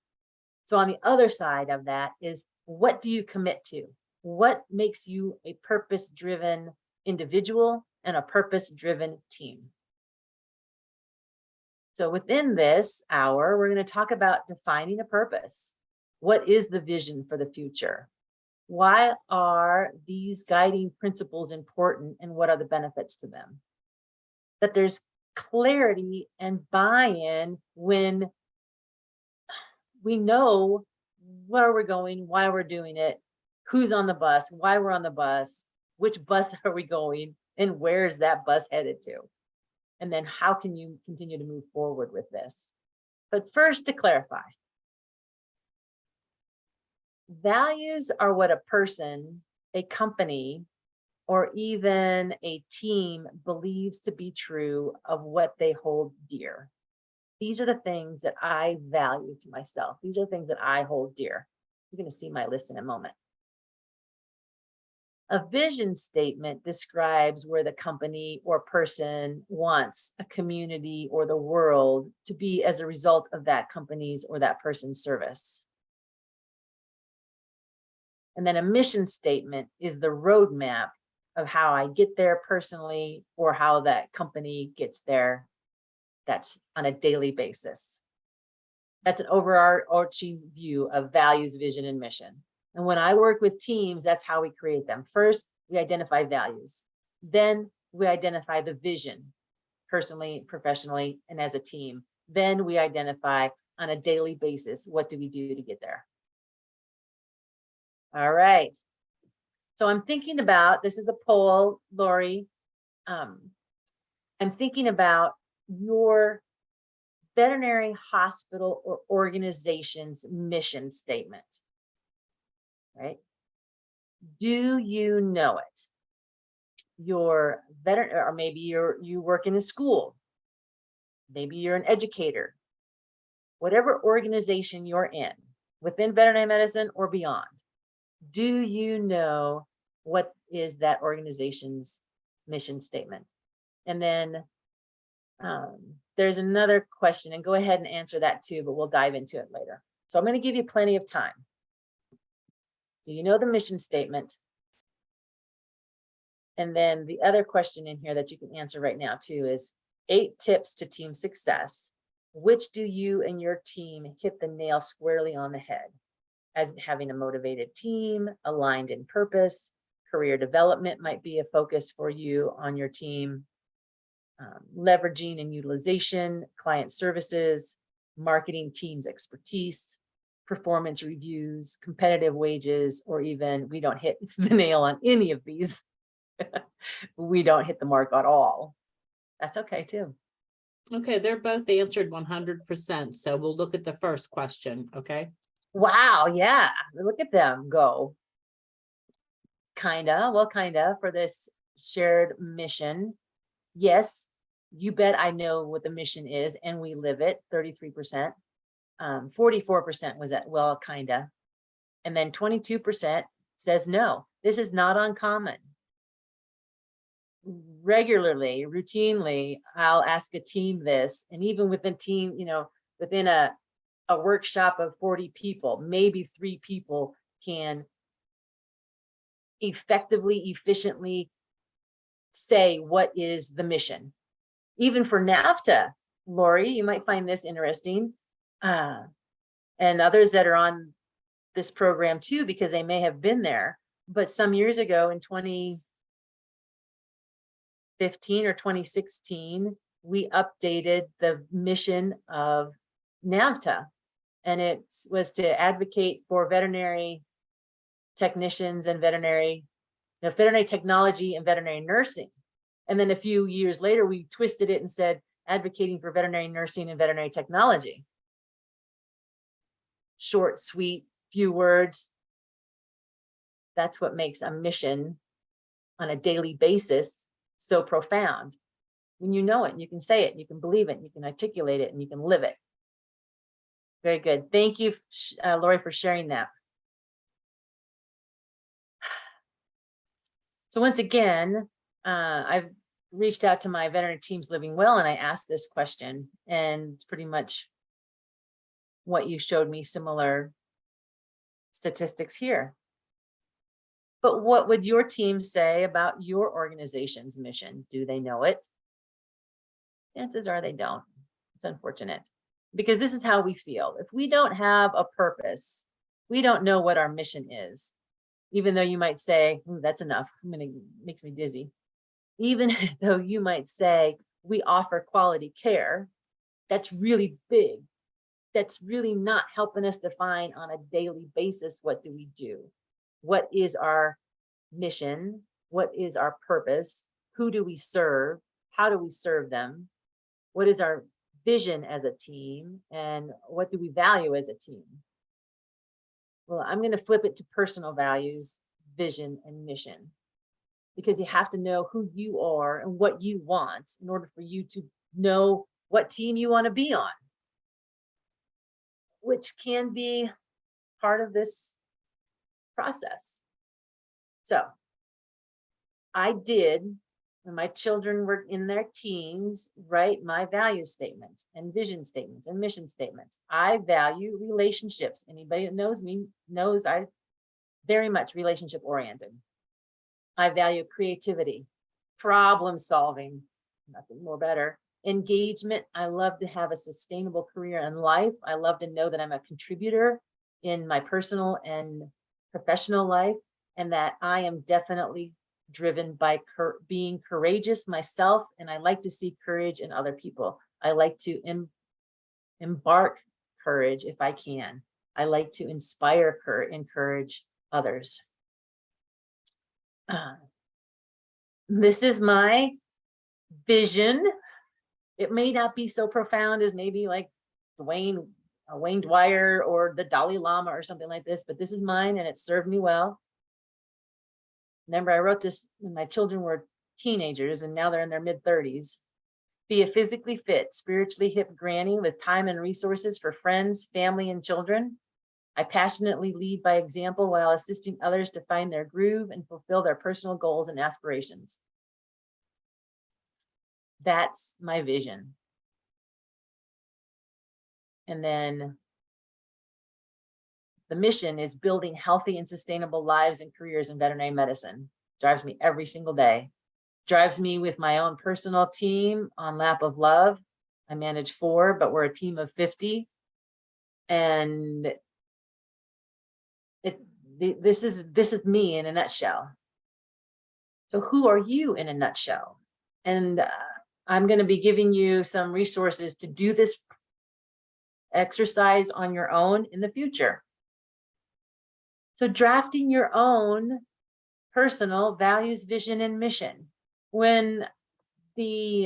So on the other side of that is, what do you commit to? What makes you a purpose-driven individual and a purpose-driven team? So within this hour, we're going to talk about defining a purpose. What is the vision for the future? Why are these guiding principles important, and what are the benefits to them? That there's clarity and buy-in when we know where we're going, why we're doing it, who's on the bus, why we're on the bus, which bus are we going, and where is that bus headed to? And then how can you continue to move forward with this? But first, to clarify, values are what a person, a company, or even a team believes to be true of what they hold dear. These are the things that I value to myself. These are the things that I hold dear. You're going to see my list in a moment. A vision statement describes where the company or person wants a community or the world to be as a result of that company's or that person's service. And then a mission statement is the roadmap of how I get there personally, or how that company gets there. That's on a daily basis. That's an overarching view of values, vision, and mission. And when I work with teams, that's how we create them. First, we identify values. Then we identify the vision, personally, professionally, and as a team. Then we identify on a daily basis, what do we do to get there? All right. So I'm thinking about, this is a poll, Lori. I'm thinking about your veterinary hospital or organization's mission statement. Right? Do you know it? Your veterinary, or maybe you work in a school. Maybe you're an educator. Whatever organization you're in, within veterinary medicine or beyond, do you know what is that organization's mission statement? And then there's another question, and go ahead and answer that too, but we'll dive into it later. So I'm going to give you plenty of time. Do you know the mission statement? And then the other question in here that you can answer right now too is 8 tips to team success Which do you and your team hit the nail squarely on the head? As having a motivated team, aligned in purpose, career development might be a focus for you on your team, leveraging and utilization, client services, marketing teams expertise, performance reviews, competitive wages, or even we don't hit the nail on any of these. We don't hit the mark at all. That's okay too. Okay, they're both answered 100%. So we'll look at the first question, okay? Wow, yeah, look at them go. Kinda for this shared mission. Yes, you bet I know what the mission is and we live it, 33%. 44% was at, well, kinda. And then 22% says no, this is not uncommon. Regularly, routinely, I'll ask a team this, and even within team, within a workshop of 40 people, maybe 3 people can effectively, efficiently say what is the mission. Even for NAFTA, Lori, you might find this interesting, and others that are on this program too, because they may have been there. But some years ago in 2015 or 2016, we updated the mission of NAVTA, and it was to advocate for veterinary technicians and veterinary technology and veterinary nursing. And then a few years later, we twisted it and said, advocating for veterinary nursing and veterinary technology. Short, sweet, few words. That's what makes a mission on a daily basis so profound. When you know it, you can say it, you can believe it, you can articulate it, and you can live it. Very good. Thank you, Lori, for sharing that. So once again, I've reached out to my veterinary teams living well, and I asked this question, and it's pretty much what you showed me, similar statistics here. But what would your team say about your organization's mission? Do they know it? Chances are they don't. It's unfortunate, because this is how we feel. If we don't have a purpose, we don't know what our mission is. Even though you might say, that's enough, makes me dizzy. Even though you might say, we offer quality care, that's really big. That's really not helping us define on a daily basis, what do we do? What is our mission? What is our purpose? Who do we serve? How do we serve them? What is our vision as a team? And what do we value as a team? Well, I'm going to flip it to personal values, vision, and mission, because you have to know who you are and what you want in order for you to know what team you want to be on, which can be part of this process. So I did, when my children were in their teens, write my value statements and vision statements and mission statements. I value relationships. Anybody that knows me knows I very much relationship oriented. I value creativity, problem solving, nothing more better. Engagement. I love to have a sustainable career in life. I love to know that I'm a contributor in my personal and professional life, and that I am definitely driven by being courageous myself, and I like to see courage in other people. I like to embark courage if I can. I like to inspire, encourage others. This is my vision. It may not be so profound as maybe like Wayne Dwyer or the Dalai Lama or something like this, but this is mine, and it served me well. Remember, I wrote this when my children were teenagers, and now they're in their mid-30s. Be a physically fit, spiritually hip granny with time and resources for friends, family, and children. I passionately lead by example while assisting others to find their groove and fulfill their personal goals and aspirations. That's my vision. And then the mission is building healthy and sustainable lives and careers in veterinary medicine. Drives me every single day. Drives me with my own personal team on Lap of Love. I manage 4, but we're a team of 50. And this is me in a nutshell. So who are you in a nutshell? And I'm going to be giving you some resources to do this exercise on your own in the future. So drafting your own personal values, vision, and mission. When the,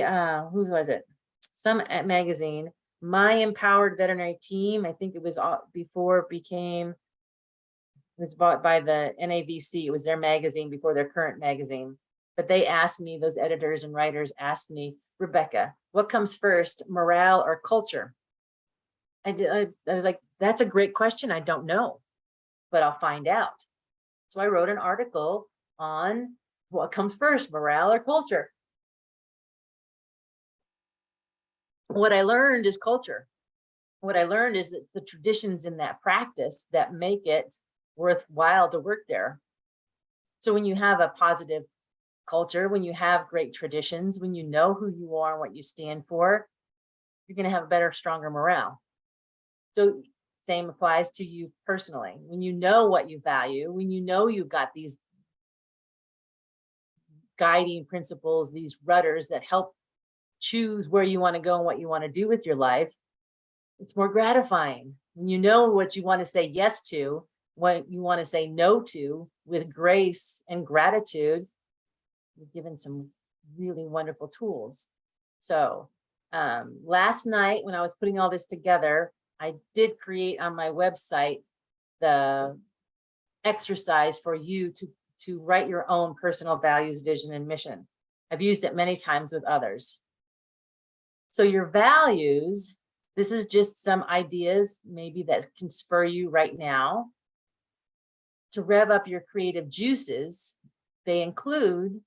who was it? Some magazine, My Empowered Veterinary Team, I think it was before it became, it was bought by the NAVC. It was their magazine before their current magazine. But they asked me, those editors and writers asked me, Rebecca, what comes first, morale or culture? I was like, that's a great question. I don't know, but I'll find out. So I wrote an article on what comes first, morale or culture. What I learned is culture. What I learned is that the traditions in that practice that make it worthwhile to work there. So when you have a positive culture, when you have great traditions, when you know who you are and what you stand for, you're going to have a better, stronger morale. So same applies to you personally. When you know what you value, when you know you've got these guiding principles, these rudders that help choose where you want to go and what you want to do with your life, it's more gratifying. When you know what you want to say yes to, what you want to say no to, with grace and gratitude, you're given some really wonderful tools. So last night when I was putting all this together, I did create on my website the exercise for you to write your own personal values, vision, and mission. I've used it many times with others. So your values, this is just some ideas maybe that can spur you right now to rev up your creative juices. They include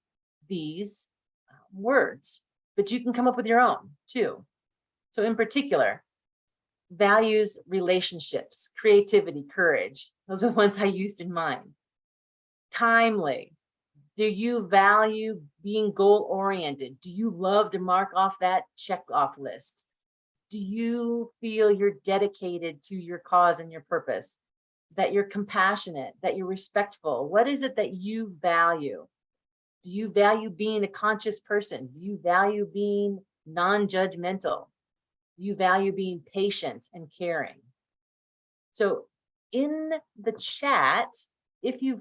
these words, but you can come up with your own too. So in particular, values, relationships, creativity, courage. Those are the ones I used in mine. Timely. Do you value being goal-oriented? Do you love to mark off that check-off list? Do you feel you're dedicated to your cause and your purpose? That you're compassionate, that you're respectful? What is it that you value? Do you value being a conscious person? Do you value being non-judgmental? Do you value being patient and caring? So in the chat, if you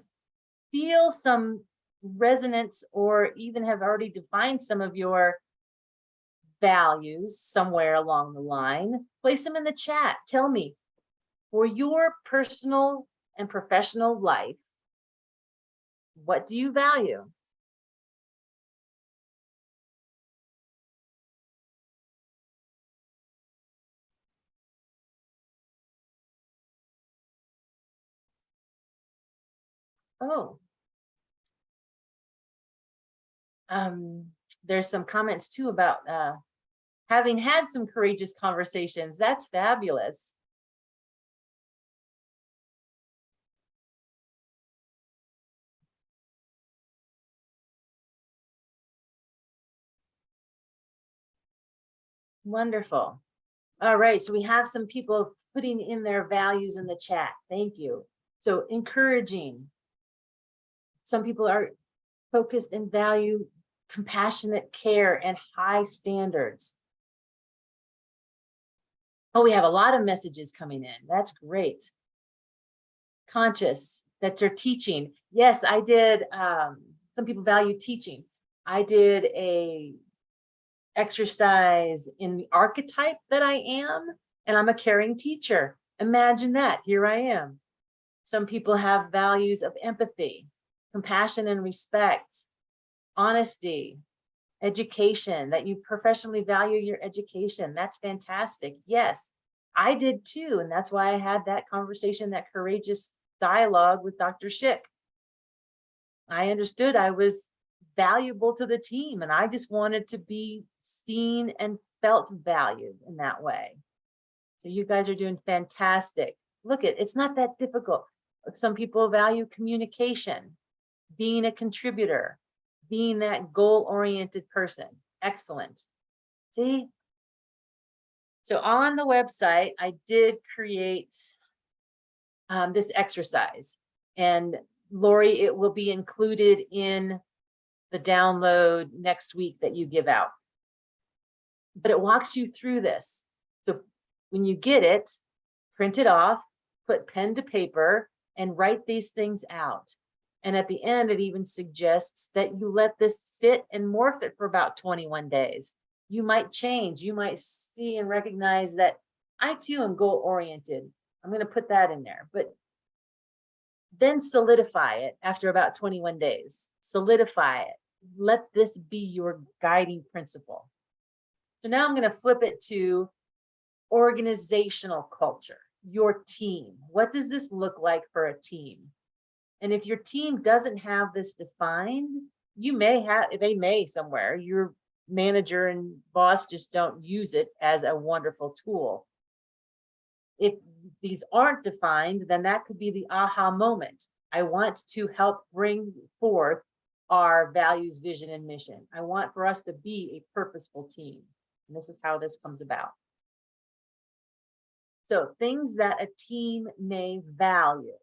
feel some resonance or even have already defined some of your values somewhere along the line, place them in the chat. Tell me, for your personal and professional life, what do you value? Oh, there's some comments too about having had some courageous conversations. That's fabulous. Wonderful. All right, so we have some people putting in their values in the chat. Thank you. So encouraging. Some people are focused and value compassionate care and high standards. Oh, we have a lot of messages coming in. That's great. Conscious, that you're teaching. Yes, I did. Some people value teaching. I did a exercise in the archetype that I am, and I'm a caring teacher. Imagine that. Here I am. Some people have values of empathy, compassion and respect, honesty, education, that you professionally value your education. That's fantastic. Yes, I did too. And that's why I had that conversation, that courageous dialogue with Dr. Schick. I understood I was valuable to the team, and I just wanted to be seen and felt valued in that way. So you guys are doing fantastic. Look, it's not that difficult. Some people value communication, being a contributor, being that goal-oriented person. Excellent. See, So on the website, I did create this exercise, and Lori, it will be included in the download next week that you give out. But it walks you through this. So when you get it, print it off, put pen to paper, and write these things out. And at the end, it even suggests that you let this sit and morph it for about 21 days. You might change. You might see and recognize that I too am goal oriented. I'm going to put that in there, but then solidify it after about 21 days. Solidify it. Let this be your guiding principle. So now I'm going to flip it to organizational culture, your team. What does this look like for a team? And if your team doesn't have this defined, they may somewhere, your manager and boss just don't use it as a wonderful tool. If these aren't defined, then that could be the aha moment. I want to help bring forth our values, vision, and mission. I want for us to be a purposeful team. And this is how this comes about. So things that a team may value.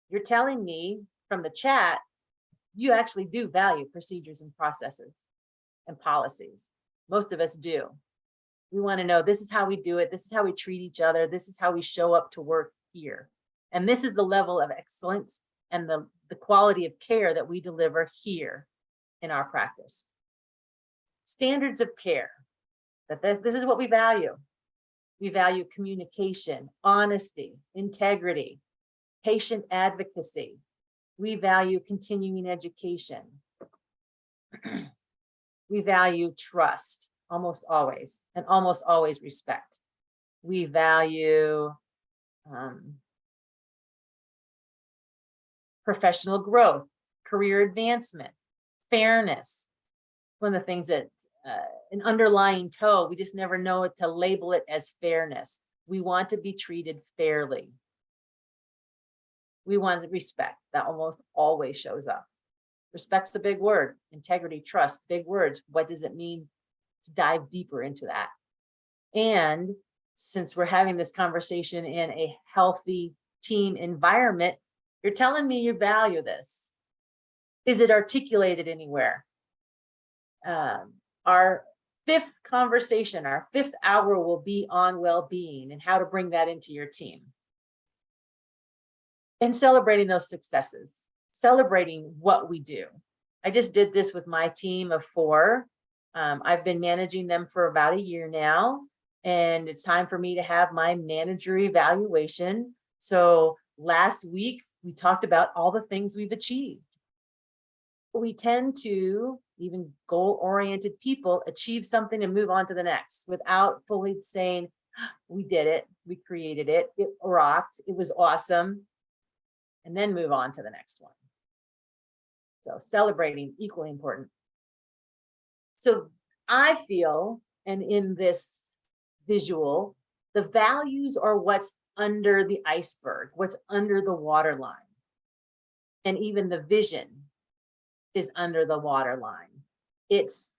You're telling me from the chat, you actually do value procedures and processes and policies. Most of us do. We want to know this is how we do it. This is how we treat each other. This is how we show up to work here. And this is the level of excellence and the quality of care that we deliver here in our practice. Standards of care. This is what we value. We value communication, honesty, integrity, patient advocacy. We value continuing education. We value trust, almost always, and almost always respect. We value professional growth, career advancement, fairness. One of the things that an underlying toe, we just never know it to label it as fairness. We want to be treated fairly. We want respect. That almost always shows up. Respect's a big word. Integrity, trust, big words. What does it mean to dive deeper into that? And since we're having this conversation in a healthy team environment, you're telling me you value this. Is it articulated anywhere? Our fifth conversation, our fifth hour will be on well-being and how to bring that into your team. And celebrating those successes, celebrating what we do. I just did this with my team of 4. I've been managing them for about a year now, and it's time for me to have my manager evaluation. So last week, we talked about all the things we've achieved. We tend to, even goal-oriented people, achieve something and move on to the next without fully saying, we did it, we created it, it rocked, it was awesome, and then move on to the next one. So celebrating, equally important. So I feel, and in this visual, the values are what's under the iceberg, what's under the waterline. And even the vision is under the waterline. It's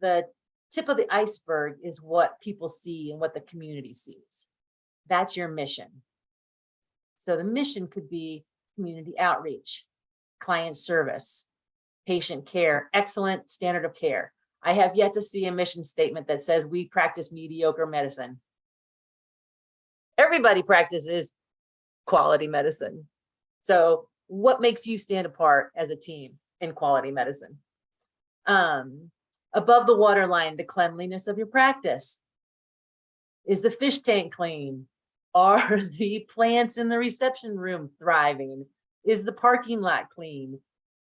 the tip of the iceberg is what people see and what the community sees. That's your mission. So the mission could be community outreach, client service, patient care, excellent standard of care. I have yet to see a mission statement that says we practice mediocre medicine. Everybody practices quality medicine. So what makes you stand apart as a team in quality medicine? Above the waterline, the cleanliness of your practice. Is the fish tank clean? Are the plants in the reception room thriving? Is the parking lot clean?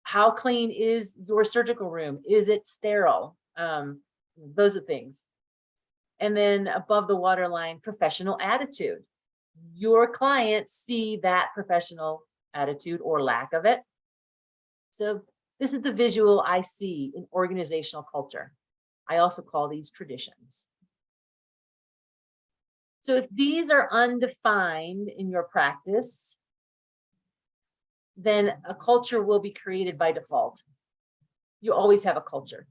How clean is your surgical room? Is it sterile? Those are things. And then above the waterline, professional attitude. Your clients see that professional attitude or lack of it. So this is the visual I see in organizational culture. I also call these traditions. So if these are undefined in your practice, then a culture will be created by default. You always have a culture.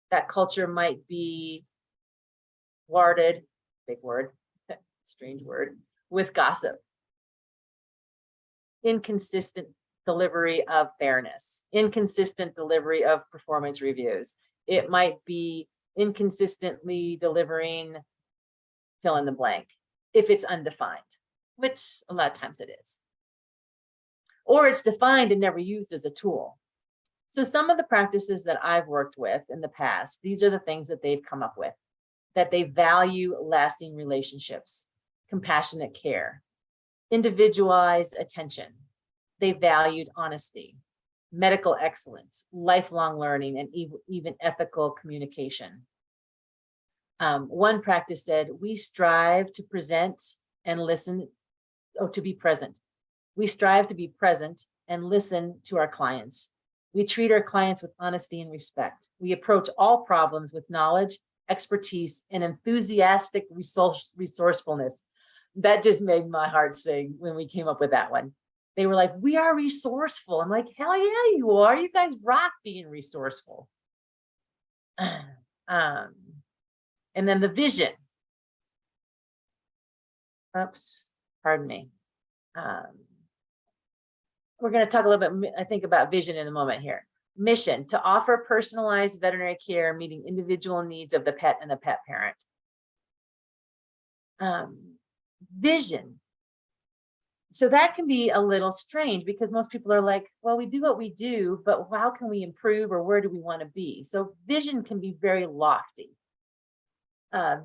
That culture might be larded, big word, strange word, with gossip. Inconsistent delivery of fairness, inconsistent delivery of performance reviews. It might be inconsistently delivering fill in the blank if it's undefined, which a lot of times it is. Or it's defined and never used as a tool. So some of the practices that I've worked with in the past, these are the things that they've come up with, that they value lasting relationships, compassionate care, individualized attention. They valued honesty, medical excellence, lifelong learning, and even ethical communication. One practice said, we strive to present and listen, to be present. We strive to be present and listen to our clients. We treat our clients with honesty and respect. We approach all problems with knowledge, expertise, and enthusiastic resourcefulness. That just made my heart sing when we came up with that one. They were like, we are resourceful. I'm like, hell yeah, you are. You guys rock being resourceful. And then the vision. Oops, pardon me. We're going to talk a little bit, I think, about vision in a moment here. Mission: to offer personalized veterinary care, meeting individual needs of the pet and the pet parent. Vision. So that can be a little strange because most people are like, well, we do what we do, but how can we improve, or where do we want to be? So vision can be very lofty.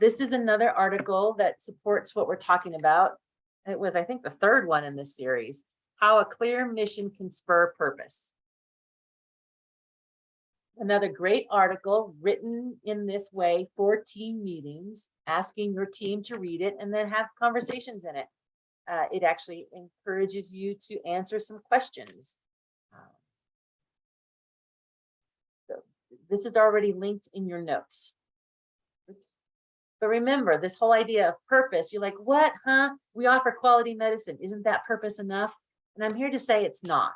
This is another article that supports what we're talking about. It was, I think, the third one in this series. How a clear mission can spur purpose. Another great article written in this way for team meetings, asking your team to read it and then have conversations in it. It actually encourages you to answer some questions. So this is already linked in your notes. But remember, this whole idea of purpose, you're like, what, huh? We offer quality medicine. Isn't that purpose enough? And I'm here to say it's not.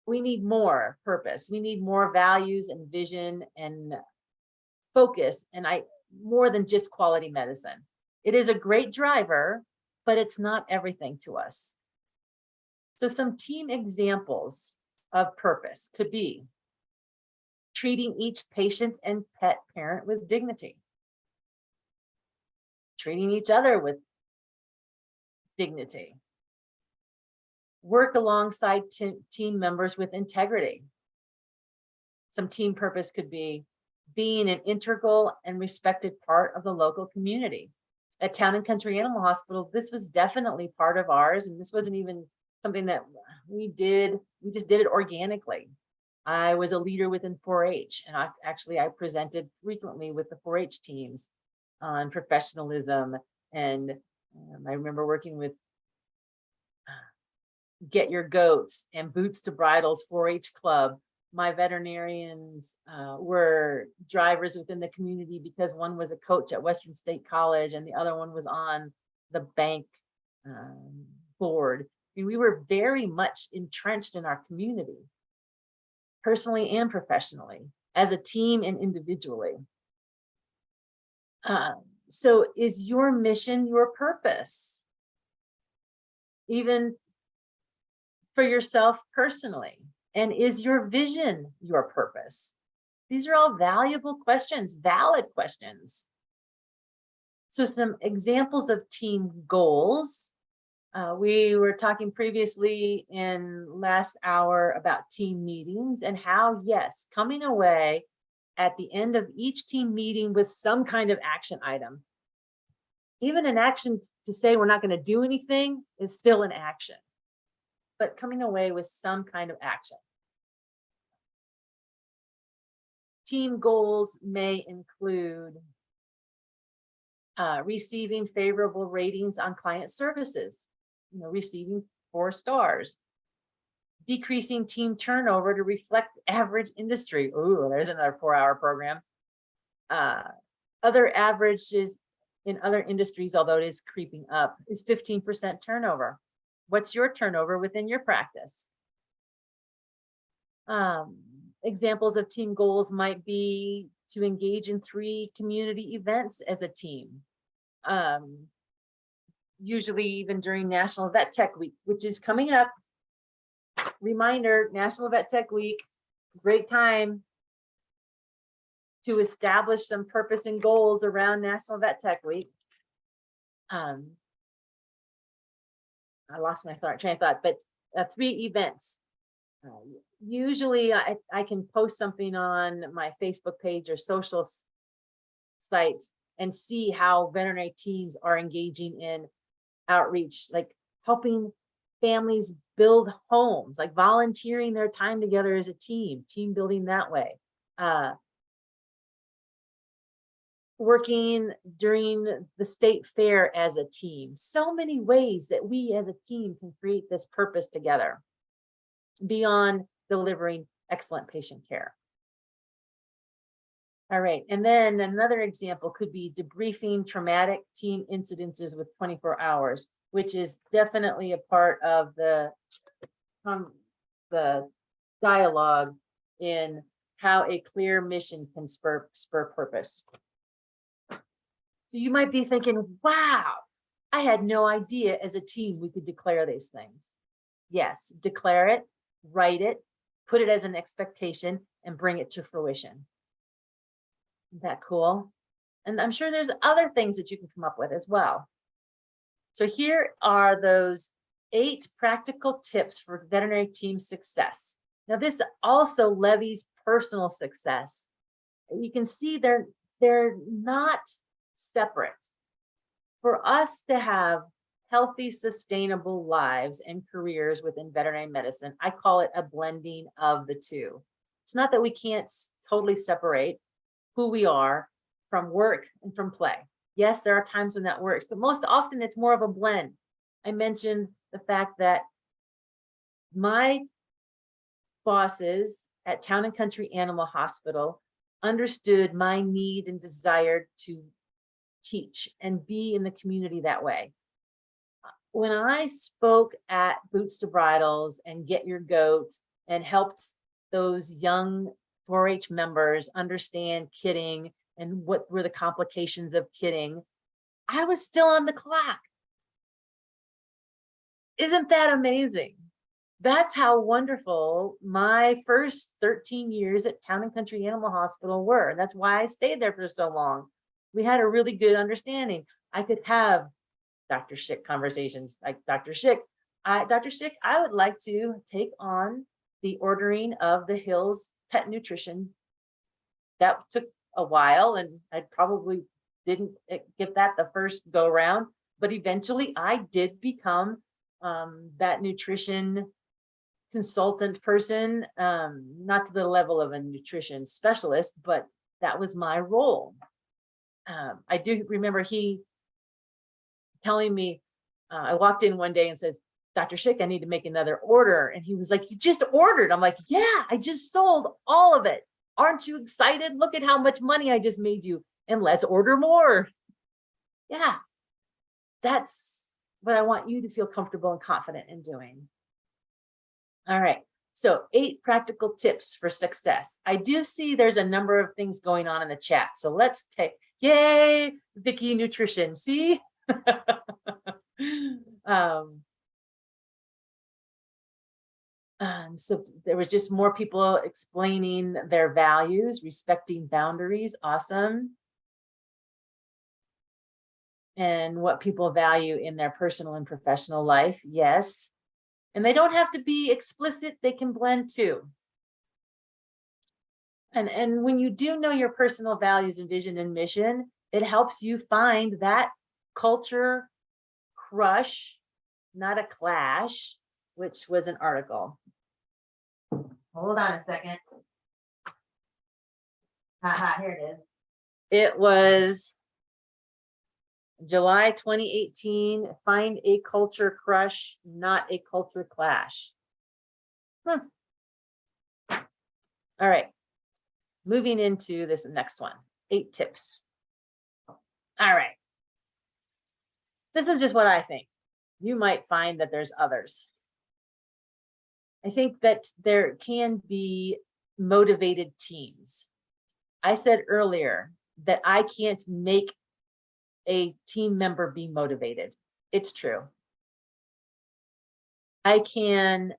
We need more purpose. We need more values and vision and focus, and more than just quality medicine. It is a great driver, but it's not everything to us. So some team examples of purpose could be treating each patient and pet parent with dignity, treating each other with dignity, work alongside team members with integrity. Some team purpose could be being an integral and respected part of the local community. At Town and Country Animal Hospital, this was definitely part of ours, and this wasn't even something that we did. We just did it organically. I was a leader within 4-H, and I presented frequently with the 4-H teams on professionalism. And I remember working with Get Your Goats and Boots to Bridles 4-H Club. My veterinarians were drivers within the community because one was a coach at Western State College and the other one was on the bank board. And we were very much entrenched in our community, personally and professionally, as a team and individually. So is your mission your purpose? Even for yourself personally? And is your vision your purpose? These are all valuable questions, valid questions. So some examples of team goals. We were talking previously in last hour about team meetings and how, yes, coming away at the end of each team meeting with some kind of action item. Even an action to say we're not going to do anything is still an action, but coming away with some kind of action. Team goals may include receiving favorable ratings on client services, receiving 4 stars, decreasing team turnover to reflect average industry. Ooh, there's another 4-hour program. Other averages in other industries, although it is creeping up, is 15% turnover. What's your turnover within your practice? Examples of team goals might be to engage in 3 community events as a team. Usually even during National Vet Tech Week, which is coming up. Reminder, National Vet Tech Week, great time to establish some purpose and goals around National Vet Tech Week. I lost my train of thought, but 3 events. Usually I can post something on my Facebook page or social sites and see how veterinary teams are engaging in outreach, like helping families build homes, like volunteering their time together as a team building that way. Working during the state fair as a team. So many ways that we as a team can create this purpose together beyond delivering excellent patient care. All right, and then another example could be debriefing traumatic team incidences with 24 hours, which is definitely a part of the dialogue in how a clear mission can spur purpose. So you might be thinking, wow, I had no idea as a team we could declare these things. Yes, declare it, write it, put it as an expectation, and bring it to fruition. Isn't that cool? And I'm sure there's other things that you can come up with as well. So here are those 8 practical tips for veterinary team success. Now this also levies personal success. You can see they're not separate. For us to have healthy, sustainable lives and careers within veterinary medicine, I call it a blending of the 2. It's not that we can't totally separate who we are from work and from play. Yes, there are times when that works, but most often it's more of a blend. I mentioned the fact that my bosses at Town and Country Animal Hospital understood my need and desire to teach and be in the community that way. When I spoke at Boots to Bridles and Get Your Goat and helped those young 4-H members understand kidding and what were the complications of kidding, I was still on the clock. Isn't that amazing? That's how wonderful my first 13 years at Town and Country Animal Hospital were. That's why I stayed there for so long. We had a really good understanding. I could have Dr. Schick conversations like Dr. Schick. Dr. Schick, I would like to take on the ordering of the Hills Pet Nutrition. That took a while and I probably didn't get that the first go round, but eventually I did become that nutrition consultant person, not to the level of a nutrition specialist, but that was my role. I do remember he telling me, I walked in one day and said, Dr. Schick, I need to make another order. And he was like, you just ordered. I'm like, yeah, I just sold all of it. Aren't you excited? Look at how much money I just made you. And let's order more. Yeah, that's what I want you to feel comfortable and confident in doing. All right. So 8 practical tips for success. I do see there's a number of things going on in the chat. So let's take, yay, Vicky Nutrition. See? So there was just more people explaining their values, respecting boundaries. Awesome. And what people value in their personal and professional life. Yes. And they don't have to be explicit. They can blend too. And when you do know your personal values and vision and mission, it helps you find that culture crush, not a clash, which was an article. Hold on a second. Here it is. It was July 2018. Find a culture crush, not a culture clash. All right. Moving into this next one, 8 tips. All right. This is just what I think. You might find that there's others. I think that there can be motivated teams. I said earlier that I can't make a team member be motivated. It's true. I can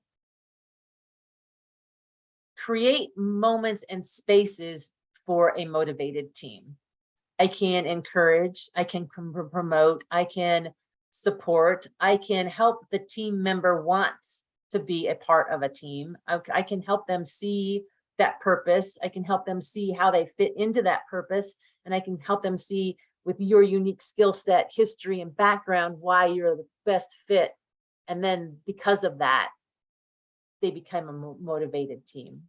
create moments and spaces for a motivated team. I can encourage, I can promote, I can support, I can help the team member want to be a part of a team. I can help them see that purpose. I can help them see how they fit into that purpose. And I can help them see with your unique skill set, history, and background, why you're the best fit. And then because of that, they become a motivated team.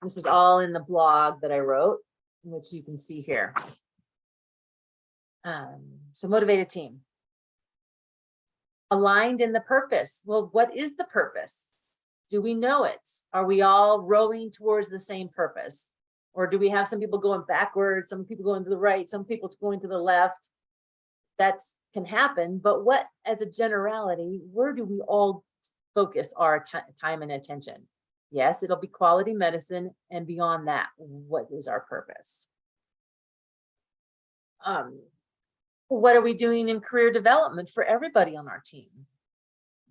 This is all in the blog that I wrote, which you can see here. So motivated team. Aligned in the purpose. Well, what is the purpose? Do we know it? Are we all rowing towards the same purpose? Or do we have some people going backwards, some people going to the right, some people going to the left? That can happen, but what, as a generality, where do we all focus our time and attention? Yes, it'll be quality medicine, and beyond that, what is our purpose? What are we doing in career development for everybody on our team?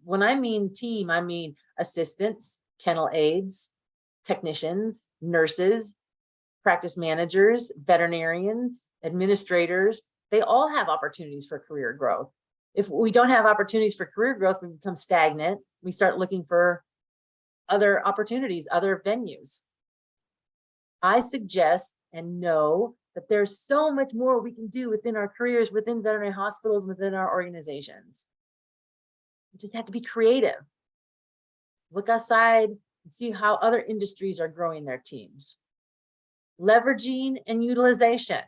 When I mean team, I mean assistants, kennel aides, technicians, nurses, practice managers, veterinarians, administrators. They all have opportunities for career growth. If we don't have opportunities for career growth, we become stagnant. We start looking for other opportunities, other venues. I suggest and know that there's so much more we can do within our careers, within veterinary hospitals, within our organizations. We just have to be creative. Look outside and see how other industries are growing their teams. Leveraging and utilization.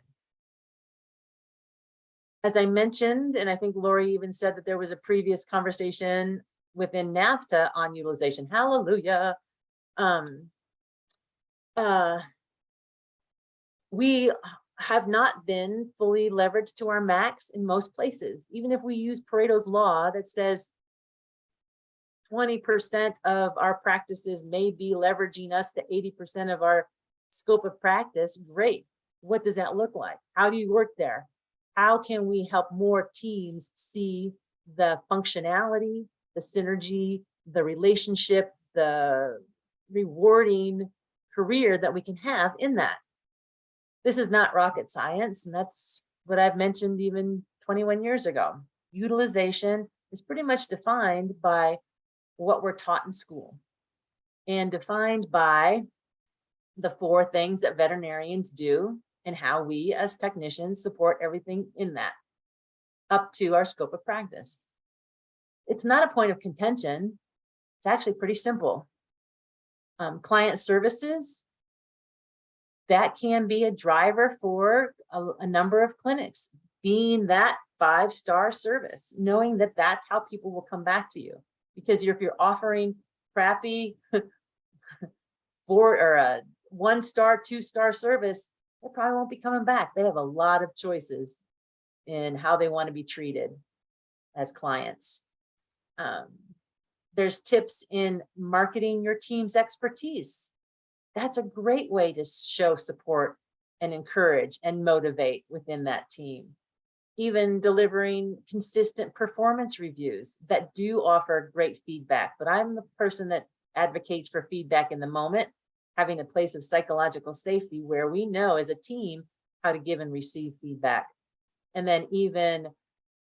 As I mentioned, and I think Lori even said that there was a previous conversation within NAFTA on utilization. Hallelujah. We have not been fully leveraged to our max in most places. Even if we use Pareto's law that says 20% of our practices may be leveraging us to 80% of our scope of practice, great. What does that look like? How do you work there? How can we help more teams see the functionality, the synergy, the relationship, the rewarding career that we can have in that? This is not rocket science, and that's what I've mentioned even 21 years ago. Utilization is pretty much defined by what we're taught in school and defined by the 4 things that veterinarians do and how we as technicians support everything in that up to our scope of practice. It's not a point of contention. It's actually pretty simple. Client services, that can be a driver for a number of clinics, being that 5-star service, knowing that that's how people will come back to you. Because if you're offering crappy 4 or a 1-star, 2-star service, they probably won't be coming back. They have a lot of choices in how they want to be treated as clients. There's tips in marketing your team's expertise. That's a great way to show support and encourage and motivate within that team. Even delivering consistent performance reviews that do offer great feedback. But I'm the person that advocates for feedback in the moment, having a place of psychological safety where we know as a team how to give and receive feedback. And then even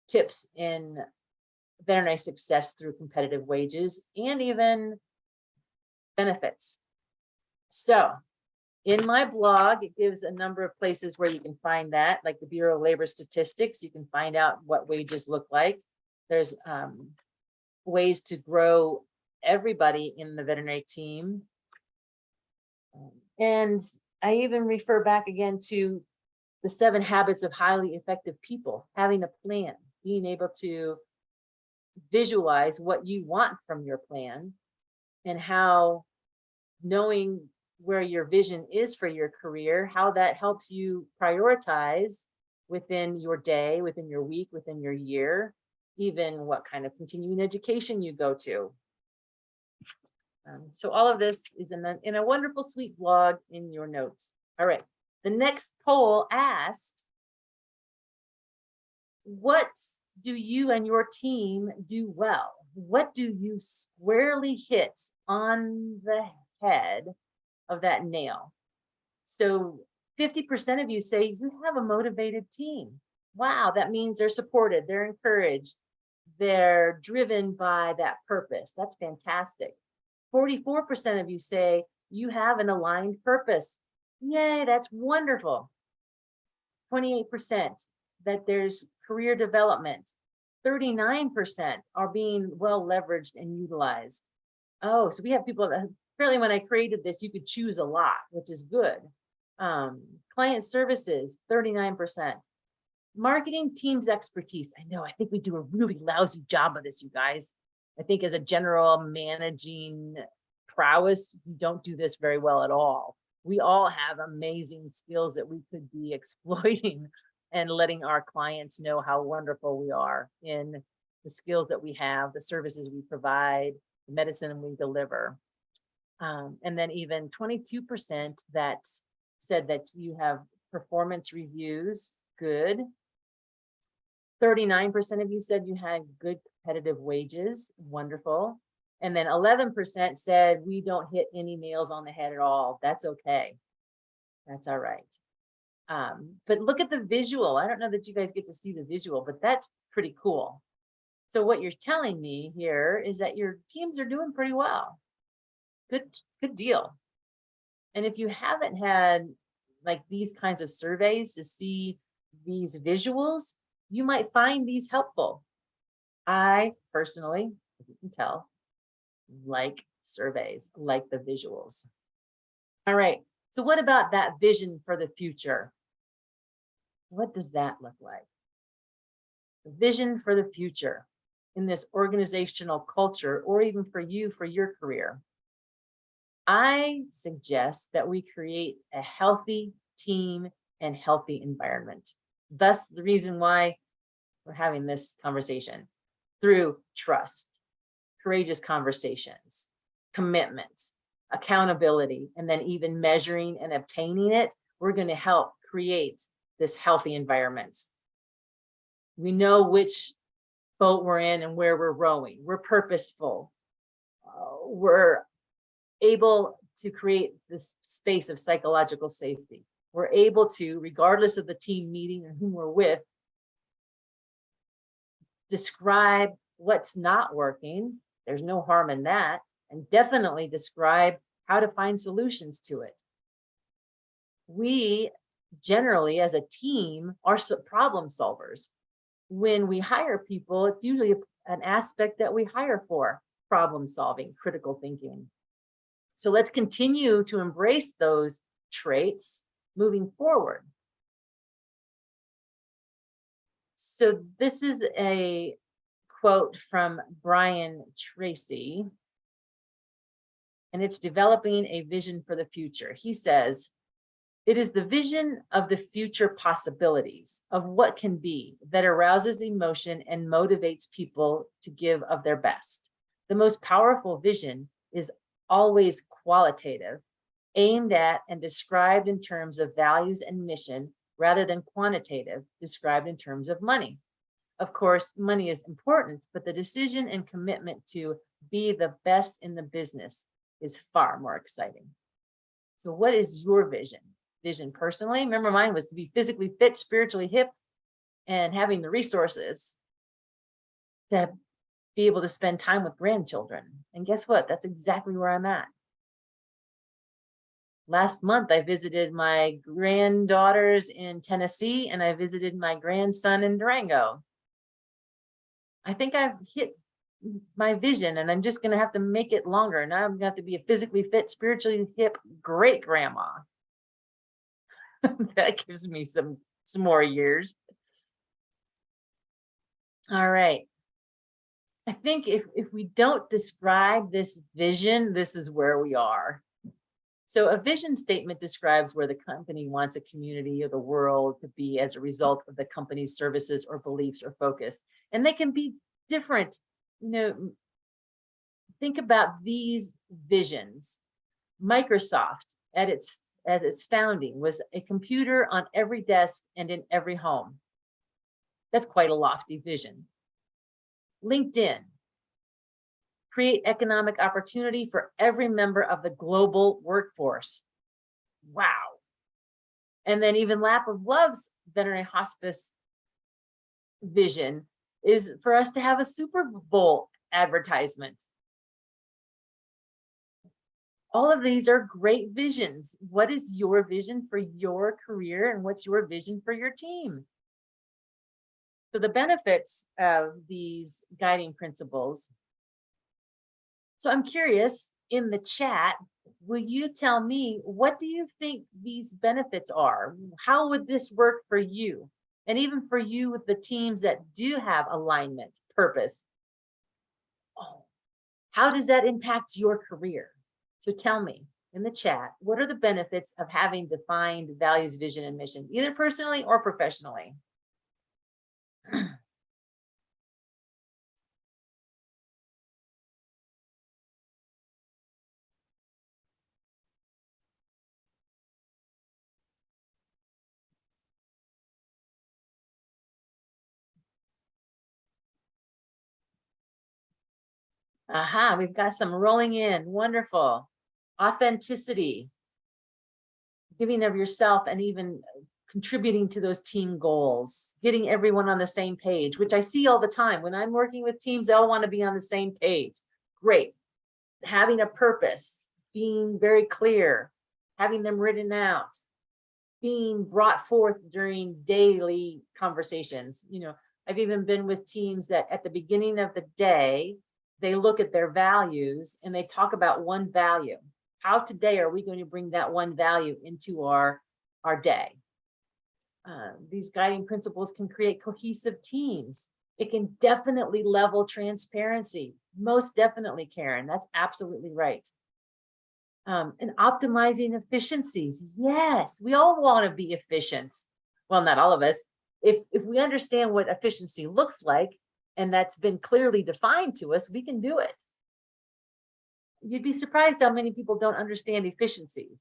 tips in veterinary success through competitive wages and even benefits. So in my blog, it gives a number of places where you can find that, like the Bureau of Labor Statistics. You can find out what wages look like. There's ways to grow everybody in the veterinary team. And I even refer back again to the 7 habits of highly effective people, having a plan, being able to visualize what you want from your plan and how knowing where your vision is for your career, how that helps you prioritize within your day, within your week, within your year, even what kind of continuing education you go to. So all of this is in a wonderful, sweet blog in your notes. All right. The next poll asks, what do you and your team do well? What do you squarely hit on the head of that nail? So 50% of you say you have a motivated team. Wow, that means they're supported, they're encouraged, they're driven by that purpose. That's fantastic. 44% of you say you have an aligned purpose. Yay, that's wonderful. 28% that there's career development. 39% are being well leveraged and utilized. Oh, so we have people that apparently when I created this, you could choose a lot, which is good. Client services, 39%. Marketing teams expertise. I know, I think we do a really lousy job of this, you guys. I think as a general managing prowess, we don't do this very well at all. We all have amazing skills that we could be exploiting and letting our clients know how wonderful we are in the skills that we have, the services we provide, the medicine we deliver. And then even 22% that said that you have performance reviews, good. 39% of you said you had good competitive wages, wonderful. And then 11% said we don't hit any nails on the head at all. That's okay. That's all right. But look at the visual. I don't know that you guys get to see the visual, but that's pretty cool. So what you're telling me here is that your teams are doing pretty well. Good deal. And if you haven't had like these kinds of surveys to see these visuals, you might find these helpful. I personally, as you can tell, like surveys, like the visuals. All right. So what about that vision for the future? What does that look like? The vision for the future in this organizational culture, or even for you, for your career. I suggest that we create a healthy team and healthy environment. Thus, the reason why we're having this conversation through trust, courageous conversations, commitment, accountability, and then even measuring and obtaining it, we're going to help create this healthy environment. We know which boat we're in and where we're rowing. We're purposeful. We're able to create this space of psychological safety. We're able to, regardless of the team meeting or whom we're with, describe what's not working. There's no harm in that. And definitely describe how to find solutions to it. We generally, as a team, are problem solvers. When we hire people, it's usually an aspect that we hire for: problem solving, critical thinking. So let's continue to embrace those traits moving forward. So this is a quote from Brian Tracy, and it's developing a vision for the future. He says, "It is the vision of the future possibilities of what can be that arouses emotion and motivates people to give of their best. The most powerful vision is always qualitative, aimed at and described in terms of values and mission, rather than quantitative, described in terms of money. Of course, money is important, but the decision and commitment to be the best in the business is far more exciting." So what is your vision? Vision personally? Remember, mine was to be physically fit, spiritually hip, and having the resources to be able to spend time with grandchildren. And guess what? That's exactly where I'm at. Last month, I visited my granddaughters in Tennessee, and I visited my grandson in Durango. I think I've hit my vision, and I'm just going to have to make it longer. Now I'm going to have to be a physically fit, spiritually hip great grandma. That gives me some more years. All right. I think if we don't describe this vision, this is where we are. So a vision statement describes where the company wants a community or the world to be as a result of the company's services or beliefs or focus. And they can be different, think about these visions. Microsoft at its founding was a computer on every desk and in every home. That's quite a lofty vision. LinkedIn, create economic opportunity for every member of the global workforce. Wow. And then even Lap of Love's veterinary hospice vision is for us to have a Super Bowl advertisement. All of these are great visions. What is your vision for your career and what's your vision for your team? So the benefits of these guiding principles. So I'm curious, in the chat, will you tell me, what do you think these benefits are? How would this work for you? And even for you with the teams that do have alignment, purpose. Oh, how does that impact your career? So tell me in the chat, what are the benefits of having defined values, vision, and mission, either personally or professionally? Aha, we've got some rolling in. Wonderful. Authenticity, giving of yourself and even contributing to those team goals, getting everyone on the same page, which I see all the time. When I'm working with teams, they all want to be on the same page. Great. Having a purpose, being very clear, having them written out, being brought forth during daily conversations. You know, I've even been with teams that at the beginning of the day, they look at their values and they talk about one value. How today are we going to bring that one value into our day? These guiding principles can create cohesive teams. It can definitely level transparency. Most definitely, Karen, that's absolutely right. And optimizing efficiencies. Yes, we all want to be efficient. Well, not all of us. If we understand what efficiency looks like, and that's been clearly defined to us, we can do it. You'd be surprised how many people don't understand efficiencies,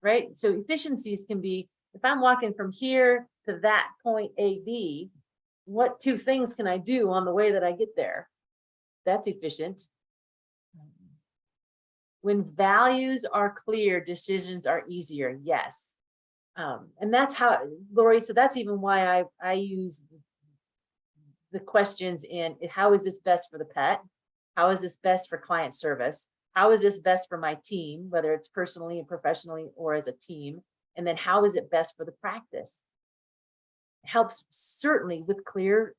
right? So efficiencies can be, if I'm walking from here to that point A, B, what two things can I do on the way that I get there? That's efficient. When values are clear, decisions are easier. Yes. And that's how, Lori, so that's even why I use the questions in how is this best for the pet? How is this best for client service? How is this best for my team, whether it's personally and professionally or as a team? And then how is it best for the practice? It helps certainly with clear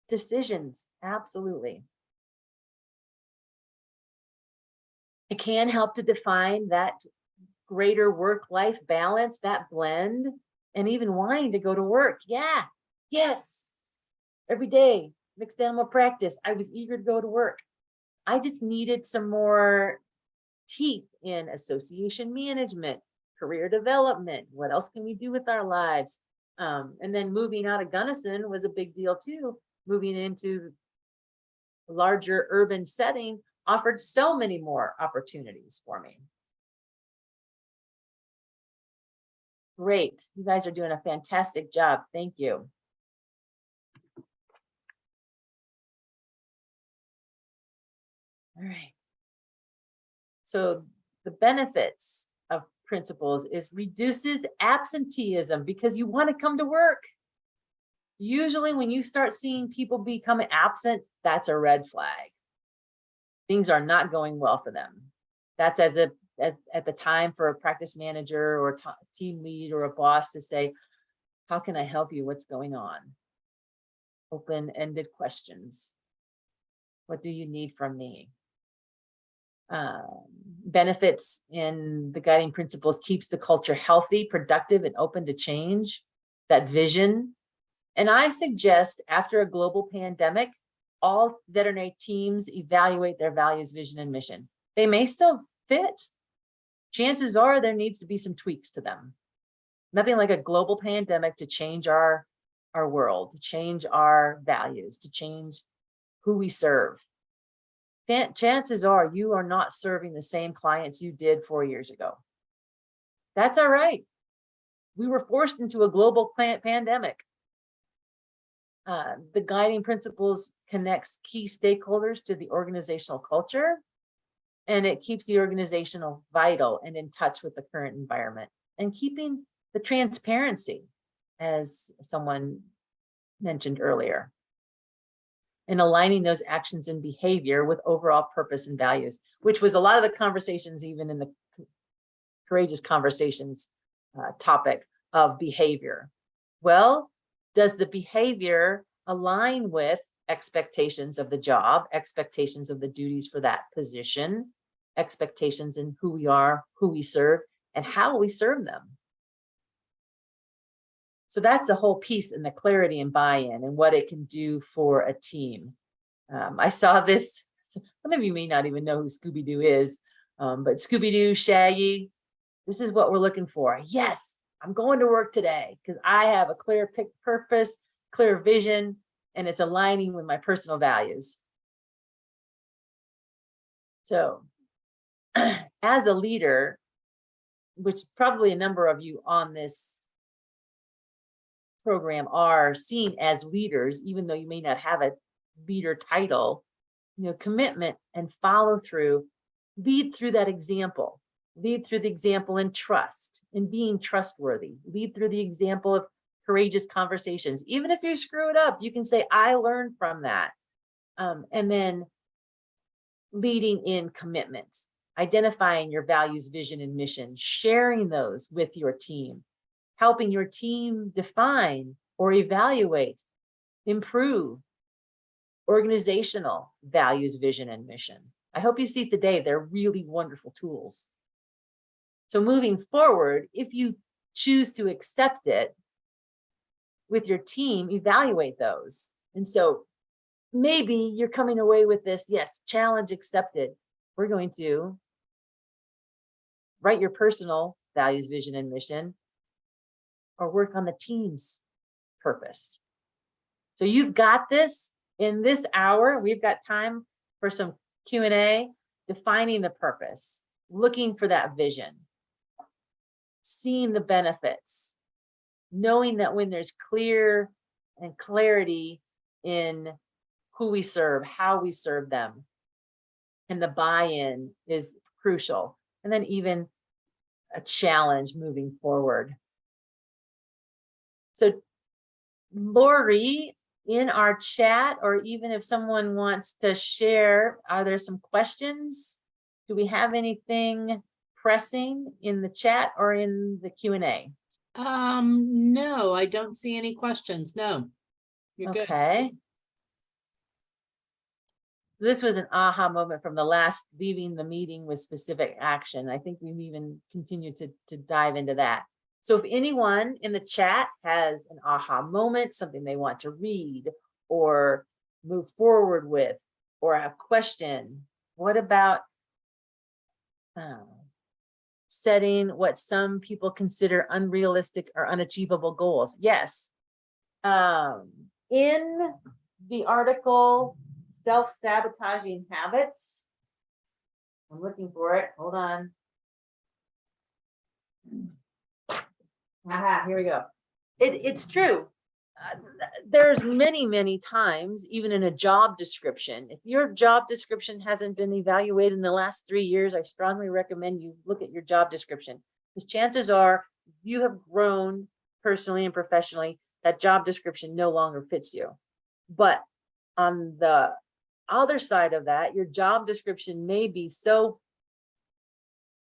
decisions. Absolutely. It can help to define that greater work-life balance, that blend, and even wanting to go to work. Yeah, yes. Every day, mixed animal practice, I was eager to go to work. I just needed some more teeth in association management, career development. What else can we do with our lives? And then moving out of Gunnison was a big deal too. Moving into a larger urban setting offered so many more opportunities for me. Great. You guys are doing a fantastic job. Thank you. All right. So the benefits of principles is reduces absenteeism because you want to come to work. Usually when you start seeing people become absent, that's a red flag. Things are not going well for them. That's at the time for a practice manager or team lead or a boss to say, how can I help you? What's going on? Open-ended questions. What do you need from me? Benefits in the guiding principles keeps the culture healthy, productive, and open to change. That vision. And I suggest after a global pandemic, all veterinary teams evaluate their values, vision, and mission. They may still fit. Chances are there needs to be some tweaks to them. Nothing like a global pandemic to change our world, to change our values, to change who we serve. chances are you are not serving the same clients you did 4 years ago. That's all right. We were forced into a global pandemic. The guiding principles connects key stakeholders to the organizational culture, and it keeps the organizational vital and in touch with the current environment, and keeping the transparency, as someone mentioned earlier, and aligning those actions and behavior with overall purpose and values, which was a lot of the conversations, even in the Courageous Conversations topic of behavior. Well, does the behavior align with expectations of the job, expectations of the duties for that position, expectations in who we are, who we serve, and how we serve them? So that's the whole piece, and the clarity and buy-in and what it can do for a team. I saw this, some of you may not even know who Scooby-Doo is, but Scooby-Doo, Shaggy, this is what we're looking for. Yes, I'm going to work today because I have a clear purpose, clear vision, and it's aligning with my personal values. So as a leader, which probably a number of you on this program are seen as leaders, even though you may not have a leader title, commitment and follow through, lead through that example, lead through the example in trust, in being trustworthy, lead through the example of courageous conversations. Even if you screw it up, you can say, I learned from that. And then leading in commitments, identifying your values, vision, and mission, sharing those with your team, helping your team define or evaluate, improve organizational values, vision, and mission. I hope you see today they're really wonderful tools. So moving forward, if you choose to accept it with your team, evaluate those. And so maybe you're coming away with this, yes, challenge accepted. We're going to write your personal values, vision, and mission, or work on the team's purpose. So you've got this in this hour. We've got time for some Q&A, defining the purpose, looking for that vision, seeing the benefits, knowing that when there's clear and clarity in who we serve, how we serve them, and the buy-in is crucial. And then even a challenge moving forward. So Lori, in our chat, or even if someone wants to share, are there some questions? Do we have anything pressing in the chat or in the Q&A? No, I don't see any questions. No, you're good. Okay. This was an aha moment from the last, leaving the meeting with specific action. I think we've even continued to dive into that. So if anyone in the chat has an aha moment, something they want to read or move forward with, or a question, what about setting what some people consider unrealistic or unachievable goals? Yes. In the article, Self-Sabotaging Habits, I'm looking for it. Hold on. Aha, here we go. It's true. There's many times, even in a job description, if your job description hasn't been evaluated in the last 3 years, I strongly recommend you look at your job description, because chances are you have grown personally and professionally, that job description no longer fits you. But on the other side of that, your job description may be so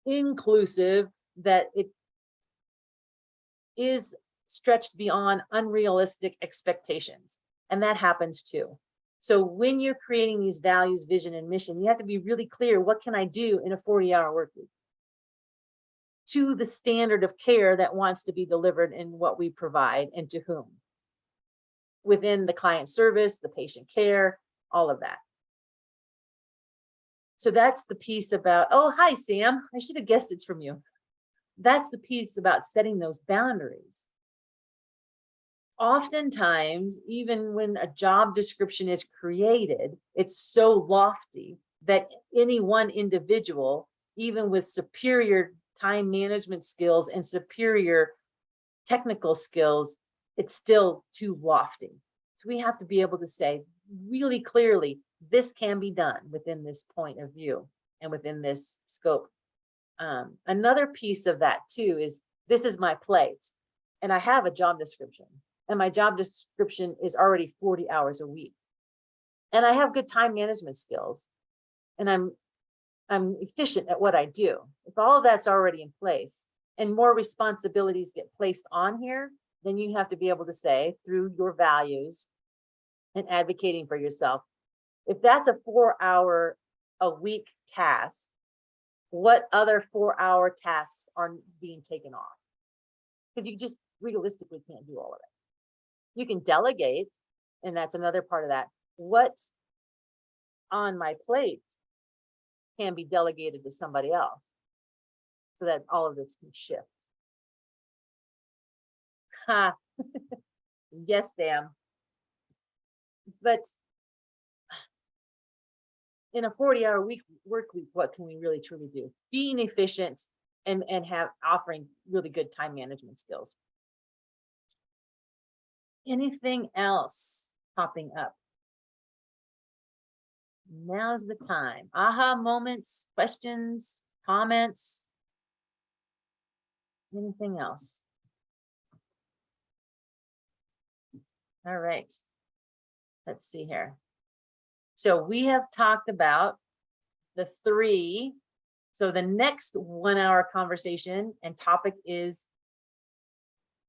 inclusive that it is stretched beyond unrealistic expectations. And that happens too. So when you're creating these values, vision, and mission, you have to be really clear, what can I do in a 40-hour work week to the standard of care that wants to be delivered in what we provide, and to whom, within the client service, the patient care, all of that. So that's the piece about, oh, hi, Sam. I should have guessed it's from you. That's the piece about setting those boundaries. Oftentimes, even when a job description is created, it's so lofty that any one individual, even with superior time management skills and superior technical skills, it's still too lofty. So we have to be able to say really clearly, this can be done within this point of view and within this scope. Another piece of that too is, this is my plate and I have a job description, and my job description is already 40 hours a week. And I have good time management skills, and I'm efficient at what I do. If all of that's already in place and more responsibilities get placed on here, then you have to be able to say through your values and advocating for yourself, if that's a 4-hour a week task, what other 4-hour tasks are being taken off? Because you just realistically can't do all of it. You can delegate, and that's another part of that. What on my plate can be delegated to somebody else so that all of this can shift? Ha. Yes, Sam. But in a 40-hour work week, what can we really truly do? Being efficient and offering really good time management skills. Anything else popping up? Now's the time. Aha moments, questions, comments. Anything else? All right. Let's see here. So we have talked about the 3. So the next 1-hour conversation and topic is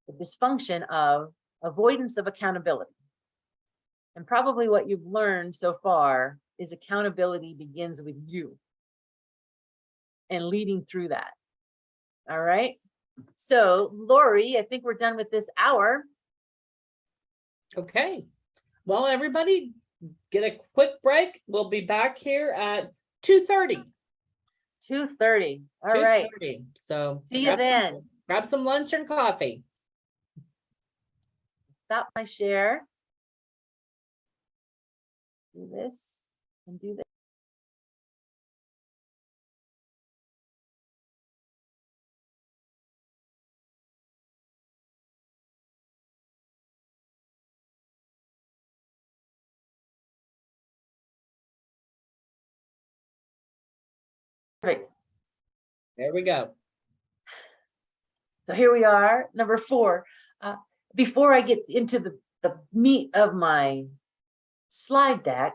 the dysfunction of avoidance of accountability. And probably what you've learned so far is accountability begins with you and leading through that. All right. So Lori, I think we're done with this hour. Okay. Well, everybody, get a quick break. We'll be back here at 2:30. 2:30. All right. 2:30. So See you then. Grab some lunch and coffee. Stop my share. Do this and do this. Perfect. There we go. So here we are, number 4. Before I get into the meat of my slide deck,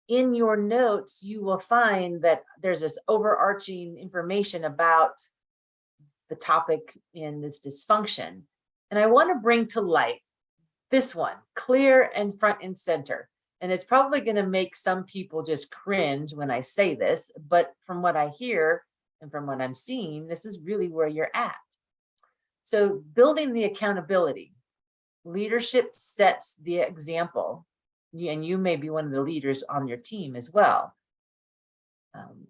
in your notes, you will find that there's this overarching information about the topic in this dysfunction. And I want to bring to light this one, clear and front and center. And it's probably going to make some people just cringe when I say this, but from what I hear and from what I'm seeing, this is really where you're at. So building the accountability, leadership sets the example, and you may be one of the leaders on your team as well.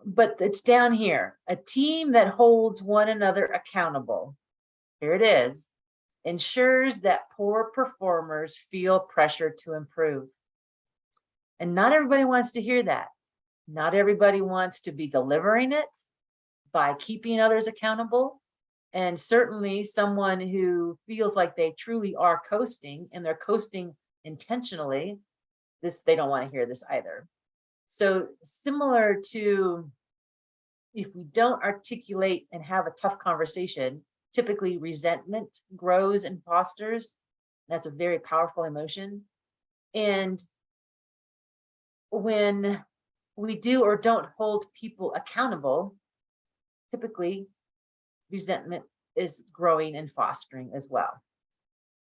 But it's down here, a team that holds one another accountable. Here it is, ensures that poor performers feel pressure to improve. And not everybody wants to hear that. Not everybody wants to be delivering it by keeping others accountable. And certainly someone who feels like they truly are coasting, and they're coasting intentionally, they don't want to hear this either. So similar to if we don't articulate and have a tough conversation, typically resentment grows and fosters. That's a very powerful emotion. And when we do or don't hold people accountable, typically resentment is growing and fostering as well.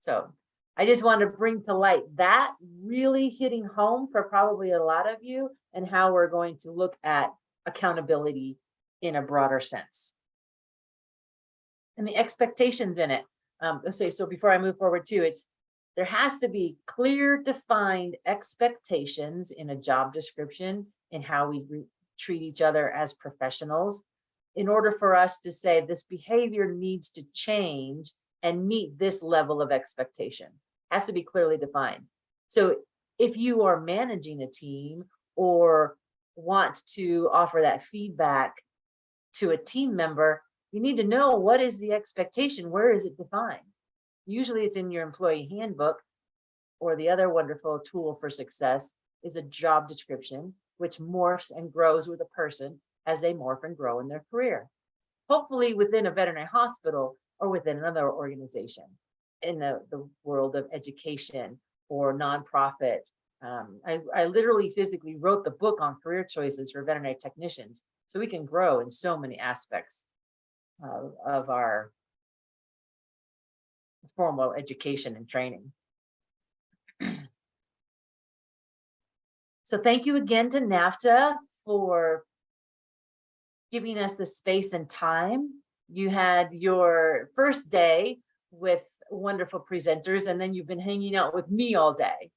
So I just want to bring to light that really hitting home for probably a lot of you, and how we're going to look at accountability in a broader sense. And the expectations in it. So before I move forward too, there has to be clear, defined expectations in a job description in how we treat each other as professionals, in order for us to say this behavior needs to change and meet this level of expectation. Has to be clearly defined. So if you are managing a team, or want to offer that feedback to a team member, you need to know what is the expectation, where is it defined? Usually it's in your employee handbook, or the other wonderful tool for success is a job description, which morphs and grows with a person as they morph and grow in their career. Hopefully within a veterinary hospital or within another organization in the world of education or nonprofit. I literally physically wrote the book on career choices for veterinary technicians, so we can grow in so many aspects of our formal education and training. So thank you again to NAFTA for giving us the space and time. You had your first day with wonderful presenters, and then you've been hanging out with me all day.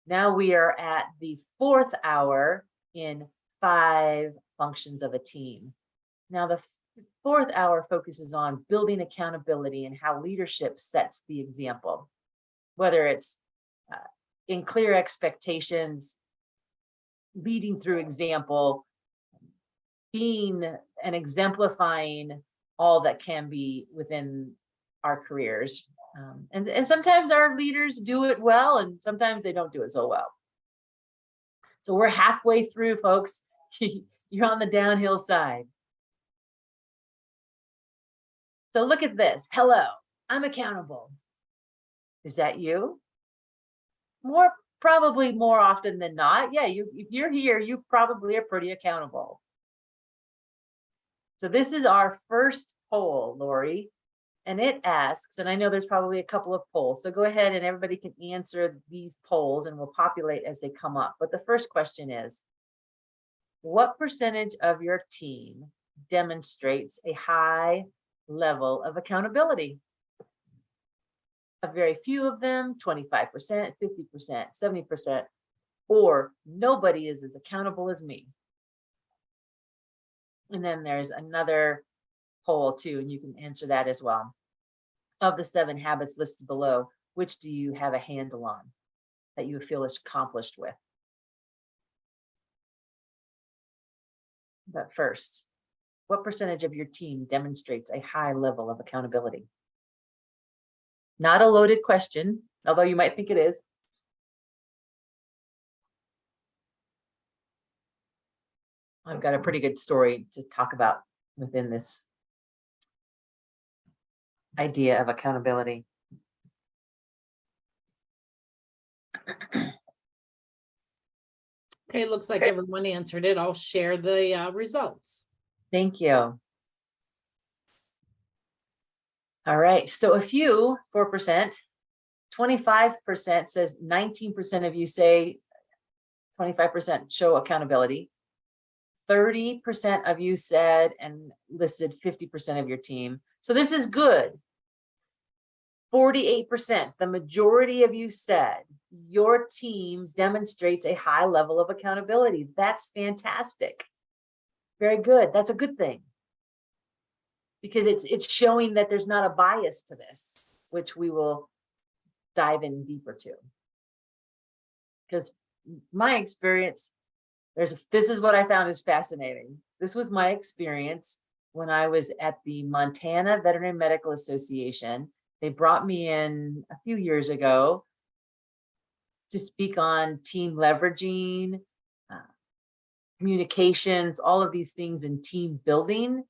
Now we are at the 4th hour in 5 functions of a team. Now the 4th hour focuses on building accountability and how leadership sets the example, whether it's in clear expectations, leading through example, being and exemplifying all that can be within our careers. And sometimes our leaders do it well, and sometimes they don't do it so well. So we're halfway through, folks. You're on the downhill side. So look at this. Hello, I'm accountable. Is that you? Probably more often than not. Yeah, if you're here, you probably are pretty accountable. So this is our first poll, Lori, and it asks, and I know there's probably a couple of polls, so go ahead and everybody can answer these polls and we'll populate as they come up. But the first question is, what percentage of your team demonstrates a high level of accountability? A very few of them, 25%, 50%, 70%, or nobody is as accountable as me. And then there's another poll too, and you can answer that as well. Of the 7 habits listed below, which do you have a handle on that you feel accomplished with? But first, what percentage of your team demonstrates a high level of accountability? Not a loaded question, although you might think it is. I've got a pretty good story to talk about within this idea of accountability. Okay, looks like everyone answered it. I'll share the results. Thank you. All right, so a few, 4%, 25% says 19% of you say 25% show accountability. 30% of you said and listed 50% of your team. So this is good. 48%, the majority of you said your team demonstrates a high level of accountability. That's fantastic. Very good. That's a good thing. Because it's showing that there's not a bias to this, which we will dive in deeper to. Because my experience, this is what I found is fascinating. This was my experience when I was at the Montana Veterinary Medical Association. They brought me in a few years ago to speak on team leveraging, communications, all of these things in team building.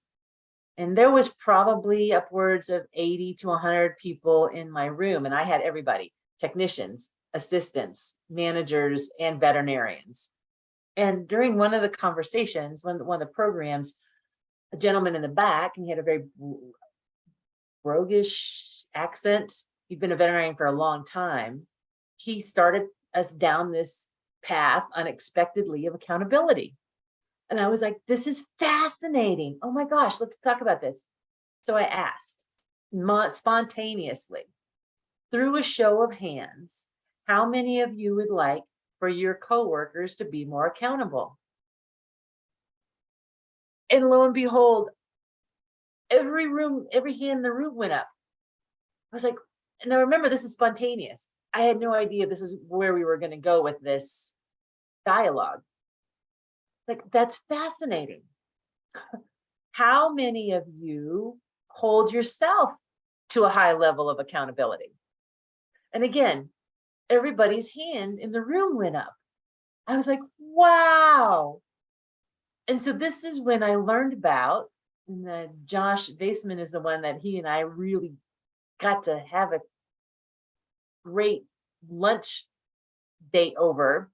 And there was probably upwards of 80 to 100 people in my room. And I had everybody, technicians, assistants, managers, and veterinarians. And during one of the conversations, one of the programs, a gentleman in the back, and he had a very roguish accent. He'd been a veterinarian for a long time. He started us down this path unexpectedly of accountability. And I was like, this is fascinating. Oh my gosh, let's talk about this. So I asked spontaneously, through a show of hands, how many of you would like for your coworkers to be more accountable? And lo and behold, every hand in the room went up. I was like, and now remember, this is spontaneous. I had no idea this is where we were going to go with this dialogue. Like, that's fascinating. How many of you hold yourself to a high level of accountability? And again, everybody's hand in the room went up. I was like, wow. And so this is when I learned about, and Josh Vaisman is the one that he and I really got to have a great lunch date over.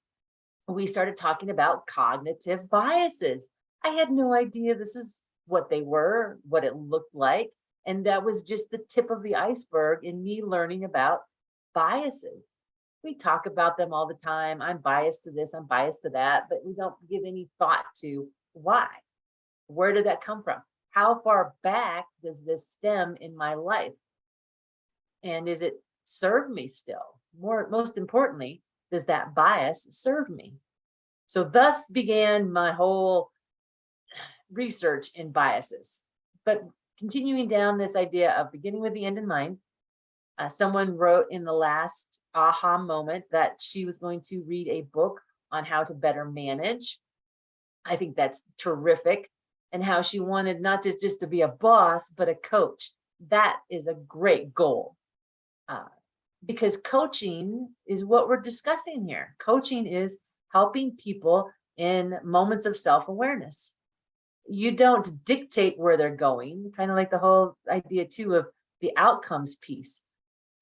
We started talking about cognitive biases. I had no idea this is what they were, what it looked like. And that was just the tip of the iceberg in me learning about biases. We talk about them all the time. I'm biased to this, I'm biased to that, but we don't give any thought to why. Where did that come from? How far back does this stem in my life? And is it serve me still? Most importantly, does that bias serve me? So thus began my whole research in biases. But continuing down this idea of beginning with the end in mind, someone wrote in the last aha moment that she was going to read a book on how to better manage. I think that's terrific. And how she wanted not just to be a boss, but a coach. That is a great goal. Because coaching is what we're discussing here. Coaching is helping people in moments of self-awareness. You don't dictate where they're going, kind of like the whole idea too of the outcomes piece,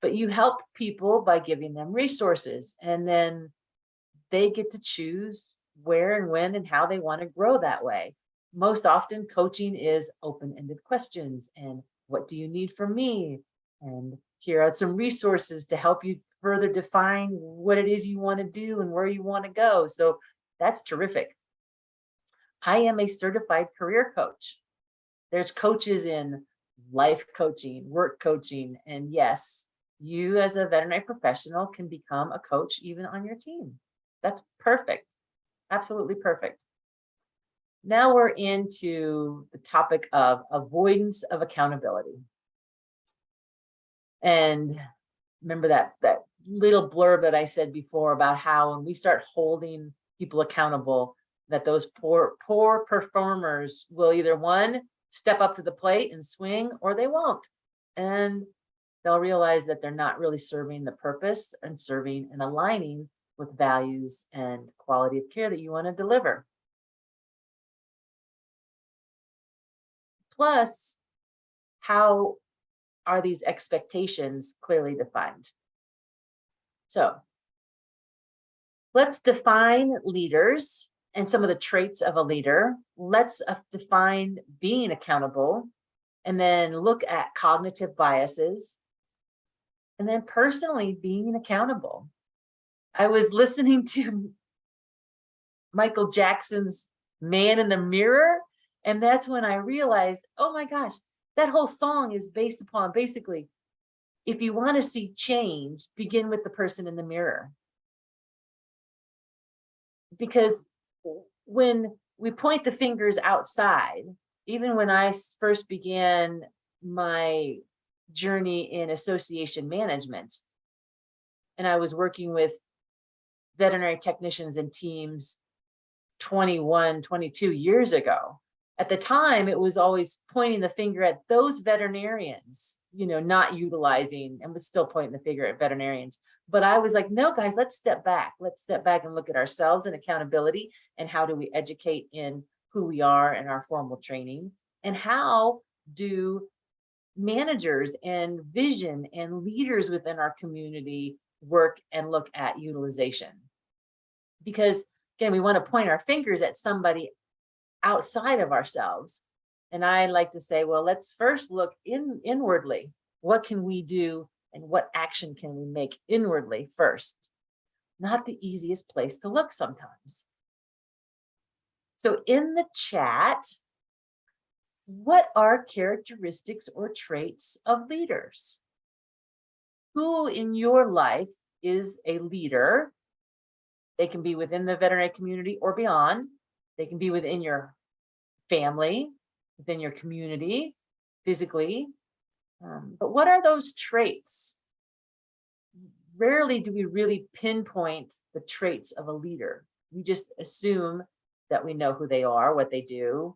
but you help people by giving them resources, and then they get to choose where and when and how they want to grow that way. Most often coaching is open-ended questions and what do you need from me? And here are some resources to help you further define what it is you want to do and where you want to go. So that's terrific. I am a certified career coach. There's coaches in life coaching, work coaching, and yes, you as a veterinary professional can become a coach even on your team. That's perfect. Absolutely perfect. Now we're into the topic of avoidance of accountability. And remember that little blurb that I said before about how when we start holding people accountable, that those poor performers will either one, step up to the plate and swing, or they won't. And they'll realize that they're not really serving the purpose and serving and aligning with values and quality of care that you want to deliver. Plus, how are these expectations clearly defined? So let's define leaders and some of the traits of a leader. Let's define being accountable, and then look at cognitive biases, and then personally being accountable. I was listening to Michael Jackson's Man in the Mirror, and that's when I realized, oh my gosh, that whole song is based upon basically, if you want to see change, begin with the person in the mirror. Because when we point the fingers outside, even when I first began my journey in association management, and I was working with veterinary technicians and teams 21, 22 years ago, at the time, it was always pointing the finger at those veterinarians, not utilizing, and was still pointing the finger at veterinarians. But I was like, no, guys, let's step back. Let's step back and look at ourselves and accountability, and how do we educate in who we are in our formal training, and how do managers and vision and leaders within our community work and look at utilization. Because again, we want to point our fingers at somebody outside of ourselves. And I like to say, well, let's first look inwardly. What can we do and what action can we make inwardly first? Not the easiest place to look sometimes. So in the chat, what are characteristics or traits of leaders? Who in your life is a leader? They can be within the veterinary community or beyond. They can be within your family, within your community, physically. But what are those traits? Rarely do we really pinpoint the traits of a leader. We just assume that we know who they are, what they do,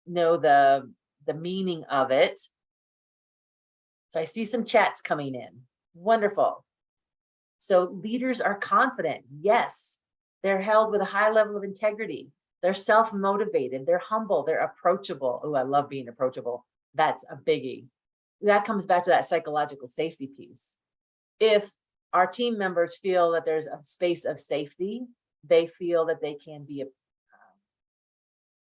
know the meaning of it. So I see some chats coming in. Wonderful. So leaders are confident. Yes, they're held with a high level of integrity. They're self-motivated. They're humble. They're approachable. Oh, I love being approachable. That's a biggie. That comes back to that psychological safety piece. If our team members feel that there's a space of safety, they feel that they can be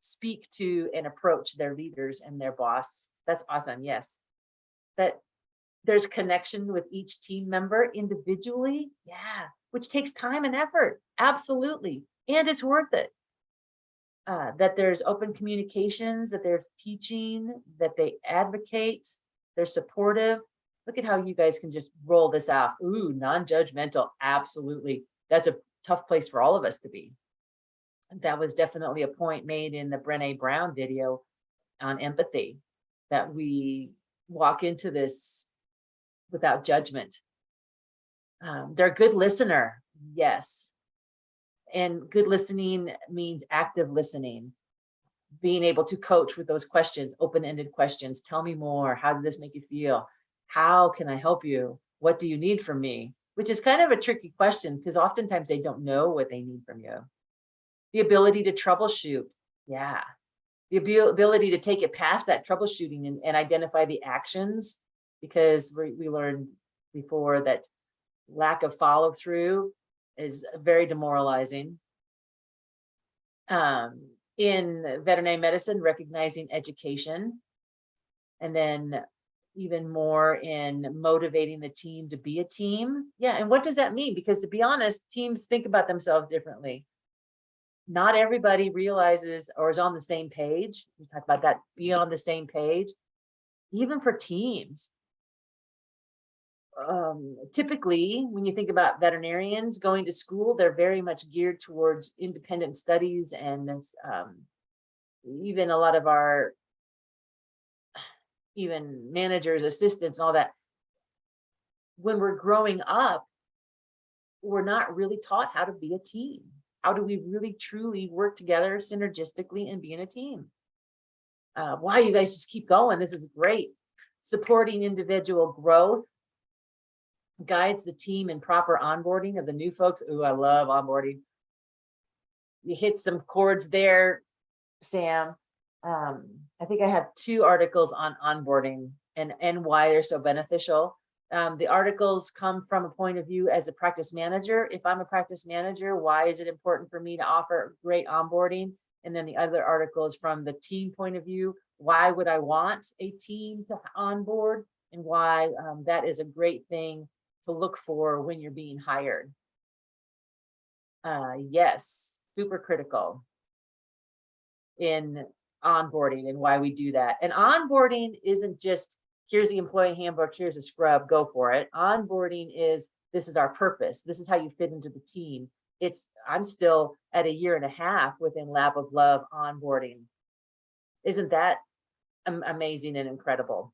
speak to and approach their leaders and their boss. That's awesome. Yes. That there's connection with each team member individually. Yeah. Which takes time and effort. Absolutely. And it's worth it. That there's open communications, that they're teaching, that they advocate, they're supportive. Look at how you guys can just roll this out. Ooh, non-judgmental. Absolutely. That's a tough place for all of us to be. That was definitely a point made in the Brené Brown video on empathy, that we walk into this without judgment. They're a good listener. Yes. And good listening means active listening, being able to coach with those questions, open-ended questions. Tell me more. How did this make you feel? How can I help you? What do you need from me? Which is kind of a tricky question because oftentimes they don't know what they need from you. The ability to troubleshoot. Yeah. The ability to take it past that troubleshooting and identify the actions, because we learned before that lack of follow through is very demoralizing. In veterinary medicine, recognizing education, and then even more in motivating the team to be a team. Yeah, and what does that mean? Because to be honest, teams think about themselves differently. Not everybody realizes or is on the same page. We talk about that, be on the same page, even for teams. Typically, when you think about veterinarians going to school, they're very much geared towards independent studies, and even a lot of our even managers, assistants, and all that. When we're growing up, we're not really taught how to be a team. How do we really truly work together synergistically and be in a team? Why you guys just keep going? This is great. Supporting individual growth, guides the team in proper onboarding of the new folks. Ooh, I love onboarding. You hit some chords there, Sam. I think I have 2 articles on onboarding and why they're so beneficial. The articles come from a point of view as a practice manager. If I'm a practice manager, why is it important for me to offer great onboarding? And then the other article is from the team point of view. Why would I want a team to onboard, and why that is a great thing to look for when you're being hired. Yes, super critical in onboarding and why we do that. And onboarding isn't just, here's the employee handbook, here's a scrub, go for it. Onboarding is, this is our purpose. This is how you fit into the team. I'm still at 1.5 years within Lab of Love onboarding. Isn't that amazing and incredible?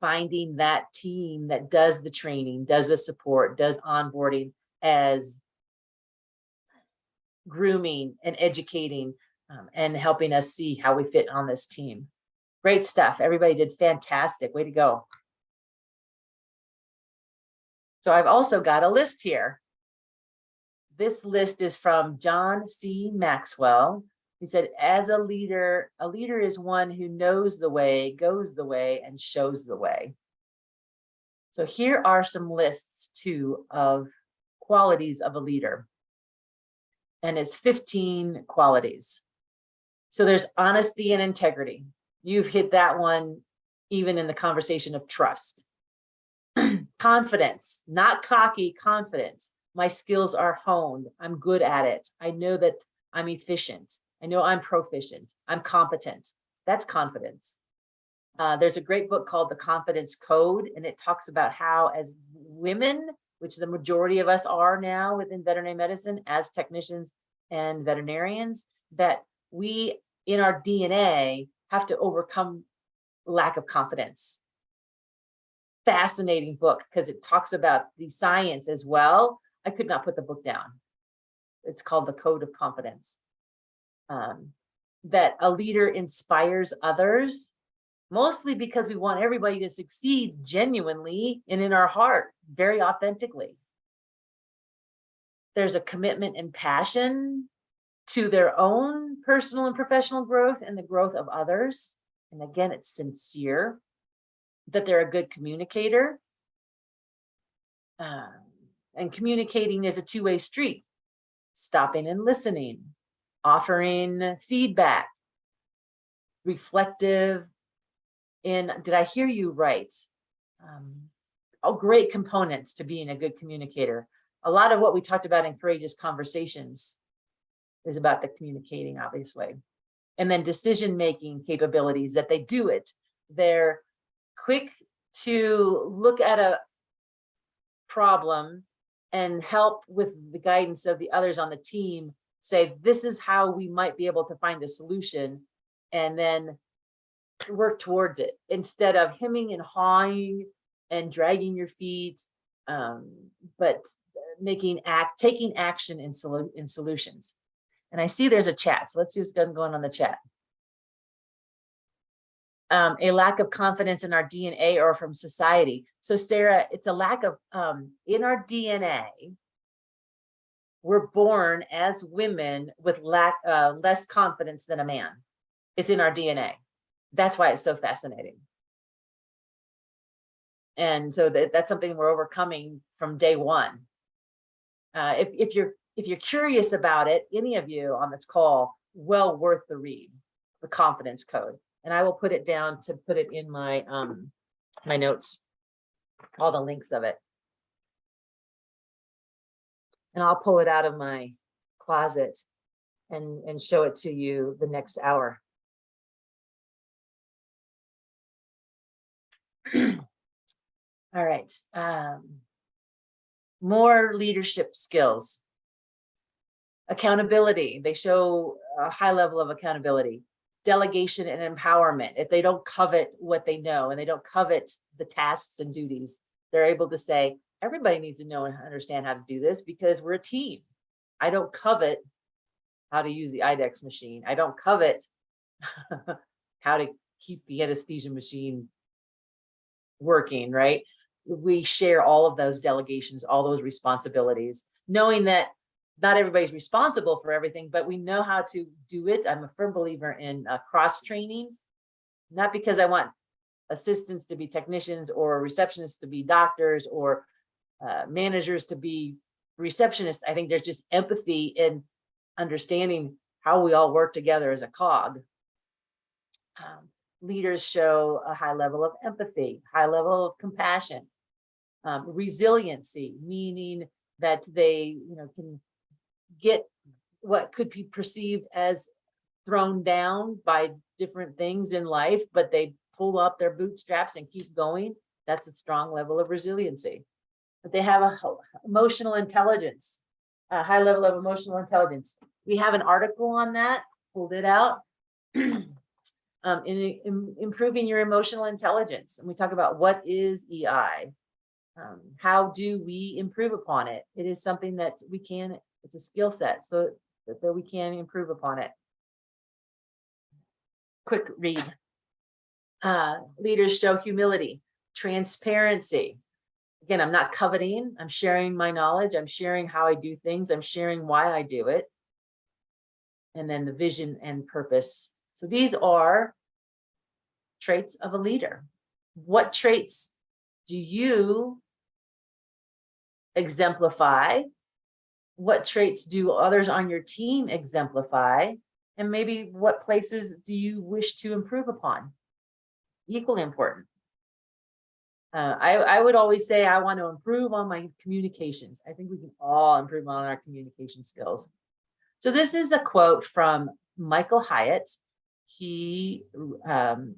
Finding that team that does the training, does the support, does onboarding as grooming and educating and helping us see how we fit on this team. Great stuff. Everybody did fantastic. Way to go. So I've also got a list here. This list is from John C. Maxwell. He said, as a leader is one who knows the way, goes the way, and shows the way. So here are some lists too of qualities of a leader. And it's 15 qualities. So there's honesty and integrity. You've hit that one even in the conversation of trust. Confidence, not cocky, confidence. My skills are honed. I'm good at it. I know that I'm efficient. I know I'm proficient. I'm competent. That's confidence. There's a great book called The Confidence Code, and it talks about how as women, which the majority of us are now within veterinary medicine as technicians and veterinarians, that we in our DNA have to overcome lack of confidence. Fascinating book because it talks about the science as well. I could not put the book down. it's called the Code of Confidence. That a leader inspires others, mostly because we want everybody to succeed genuinely and in our heart, very authentically. There's a commitment and passion to their own personal and professional growth and the growth of others. And again, it's sincere, that they're a good communicator. And communicating is a two-way street, stopping and listening, offering feedback, reflective, and did I hear you right? All great components to being a good communicator. A lot of what we talked about in Courageous Conversations is about the communicating, obviously. And then decision-making capabilities, that they do it. They're quick to look at a problem and help with the guidance of the others on the team, say, this is how we might be able to find a solution, and then work towards it instead of hemming and hawing and dragging your feet, but taking action in solutions. And I see there's a chat, so let's see what's going on the chat. A lack of confidence in our DNA or from society. So Sarah, it's a lack of, in our DNA, we're born as women with less confidence than a man. It's in our DNA. That's why it's so fascinating. And so that's something we're overcoming from day one. If you're curious about it, any of you on this call, well worth the read, the Confidence Code. And I will put it down to put it in my my notes, all the links of it. And I'll pull it out of my closet and show it to you the next hour. All right. More leadership skills. Accountability. They show a high level of accountability. Delegation and empowerment. If they don't covet what they know and they don't covet the tasks and duties, they're able to say, everybody needs to know and understand how to do this because we're a team. I don't covet how to use the IDEX machine. I don't covet how to keep the anesthesia machine working, right? We share all of those delegations, all those responsibilities, knowing that not everybody's responsible for everything, but we know how to do it. I'm a firm believer in cross-training, not because I want assistants to be technicians or receptionists to be doctors or managers to be receptionists. I think there's just empathy in understanding how we all work together as a cog. Leaders show a high level of empathy, high level of compassion, resiliency, meaning that they, can get what could be perceived as thrown down by different things in life, but they pull up their bootstraps and keep going. That's a strong level of resiliency. But they have a emotional intelligence, a high level of emotional intelligence. We have an article on that, pulled it out. In improving your emotional intelligence. And we talk about what is EI. How do we improve upon it? It is something that we can, it's a skill set so that we can improve upon it. Quick read. Leaders show humility, transparency. Again, I'm not coveting, I'm sharing my knowledge, I'm sharing how I do things, I'm sharing why I do it. And then the vision and purpose. So these are traits of a leader. What traits do you exemplify? What traits do others on your team exemplify? And maybe what places do you wish to improve upon? Equally important. I would always say I want to improve on my communications. I think we can all improve on our communication skills. So this is a quote from Michael Hyatt. He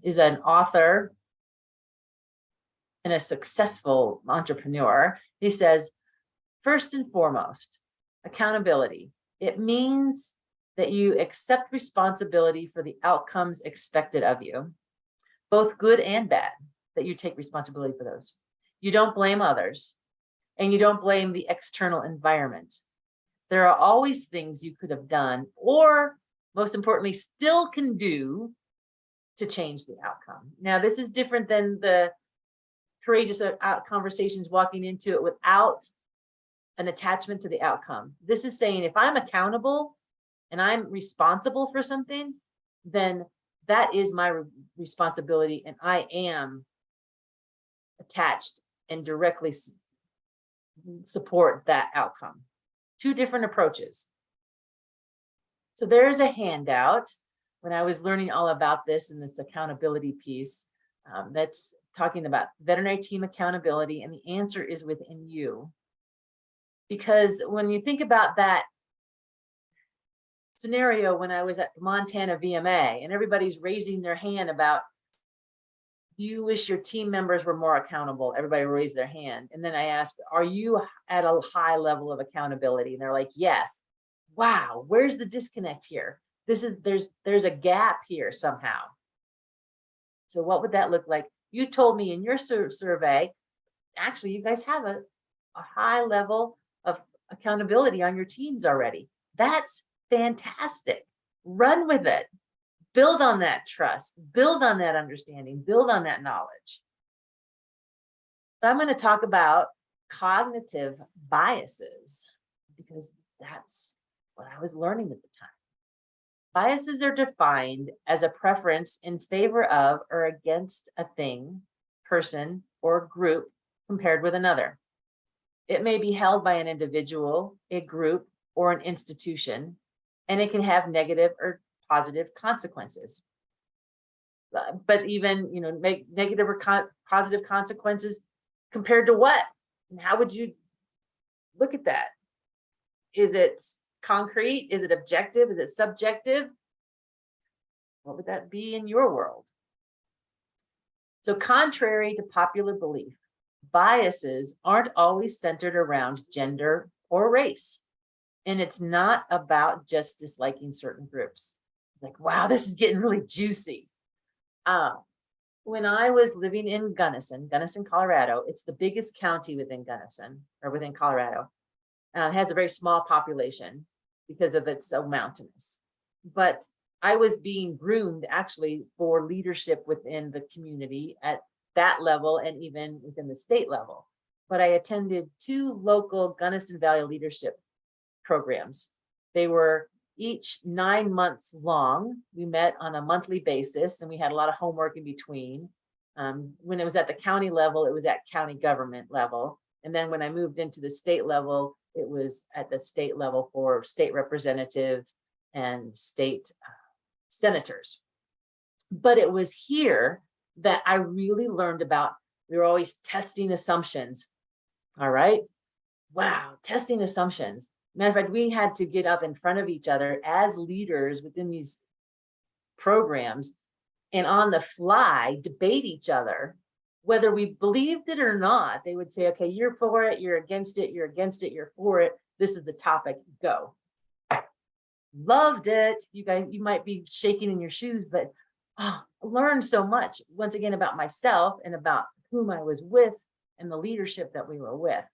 is an author and a successful entrepreneur. He says, first and foremost, accountability. It means that you accept responsibility for the outcomes expected of you, both good and bad, that you take responsibility for those. You don't blame others, and you don't blame the external environment. There are always things you could have done, or most importantly, still can do to change the outcome. Now, this is different than the courageous conversations walking into it without an attachment to the outcome. This is saying if I'm accountable and I'm responsible for something, then that is my responsibility, and I am attached and directly support that outcome. Two different approaches. So there's a handout. When I was learning all about this and this accountability piece, that's talking about veterinary team accountability, and the answer is within you. Because when you think about that scenario, when I was at Montana VMA and everybody's raising their hand about, do you wish your team members were more accountable? Everybody raised their hand. And then I asked, are you at a high level of accountability? And they're like, yes. Wow, where's the disconnect here? There's a gap here somehow. So what would that look like? You told me in your survey, actually, you guys have a high level of accountability on your teams already. That's fantastic. Run with it. Build on that trust, build on that understanding, build on that knowledge. But I'm going to talk about cognitive biases because that's what I was learning at the time. Biases are defined as a preference in favor of or against a thing, person, or group compared with another. It may be held by an individual, a group, or an institution, and it can have negative or positive consequences. But even, make negative or positive consequences compared to what? And how would you look at that? Is it concrete? Is it objective? Is it subjective? What would that be in your world? So contrary to popular belief, biases aren't always centered around gender or race. And it's not about just disliking certain groups. Like, wow, this is getting really juicy. When I was living in Gunnison, Colorado, it's the biggest county within Gunnison or within Colorado. It has a very small population because of it's so mountainous. But I was being groomed actually for leadership within the community at that level and even within the state level. But I attended 2 local Gunnison Valley leadership programs. They were each 9 months long. We met on a monthly basis and we had a lot of homework in between. When it was at the county level, it was at county government level. And then when I moved into the state level, it was at the state level for state representatives and state senators. But it was here that I really learned about, we were always testing assumptions. All right. Wow. Testing assumptions. Matter of fact, we had to get up in front of each other as leaders within these programs and on the fly debate each other, whether we believed it or not. They would say, okay, you're for it, you're against it, you're against it, you're for it. This is the topic, go. Loved it. You guys, you might be shaking in your shoes, but learned so much, once again, about myself and about whom I was with and the leadership that we were with.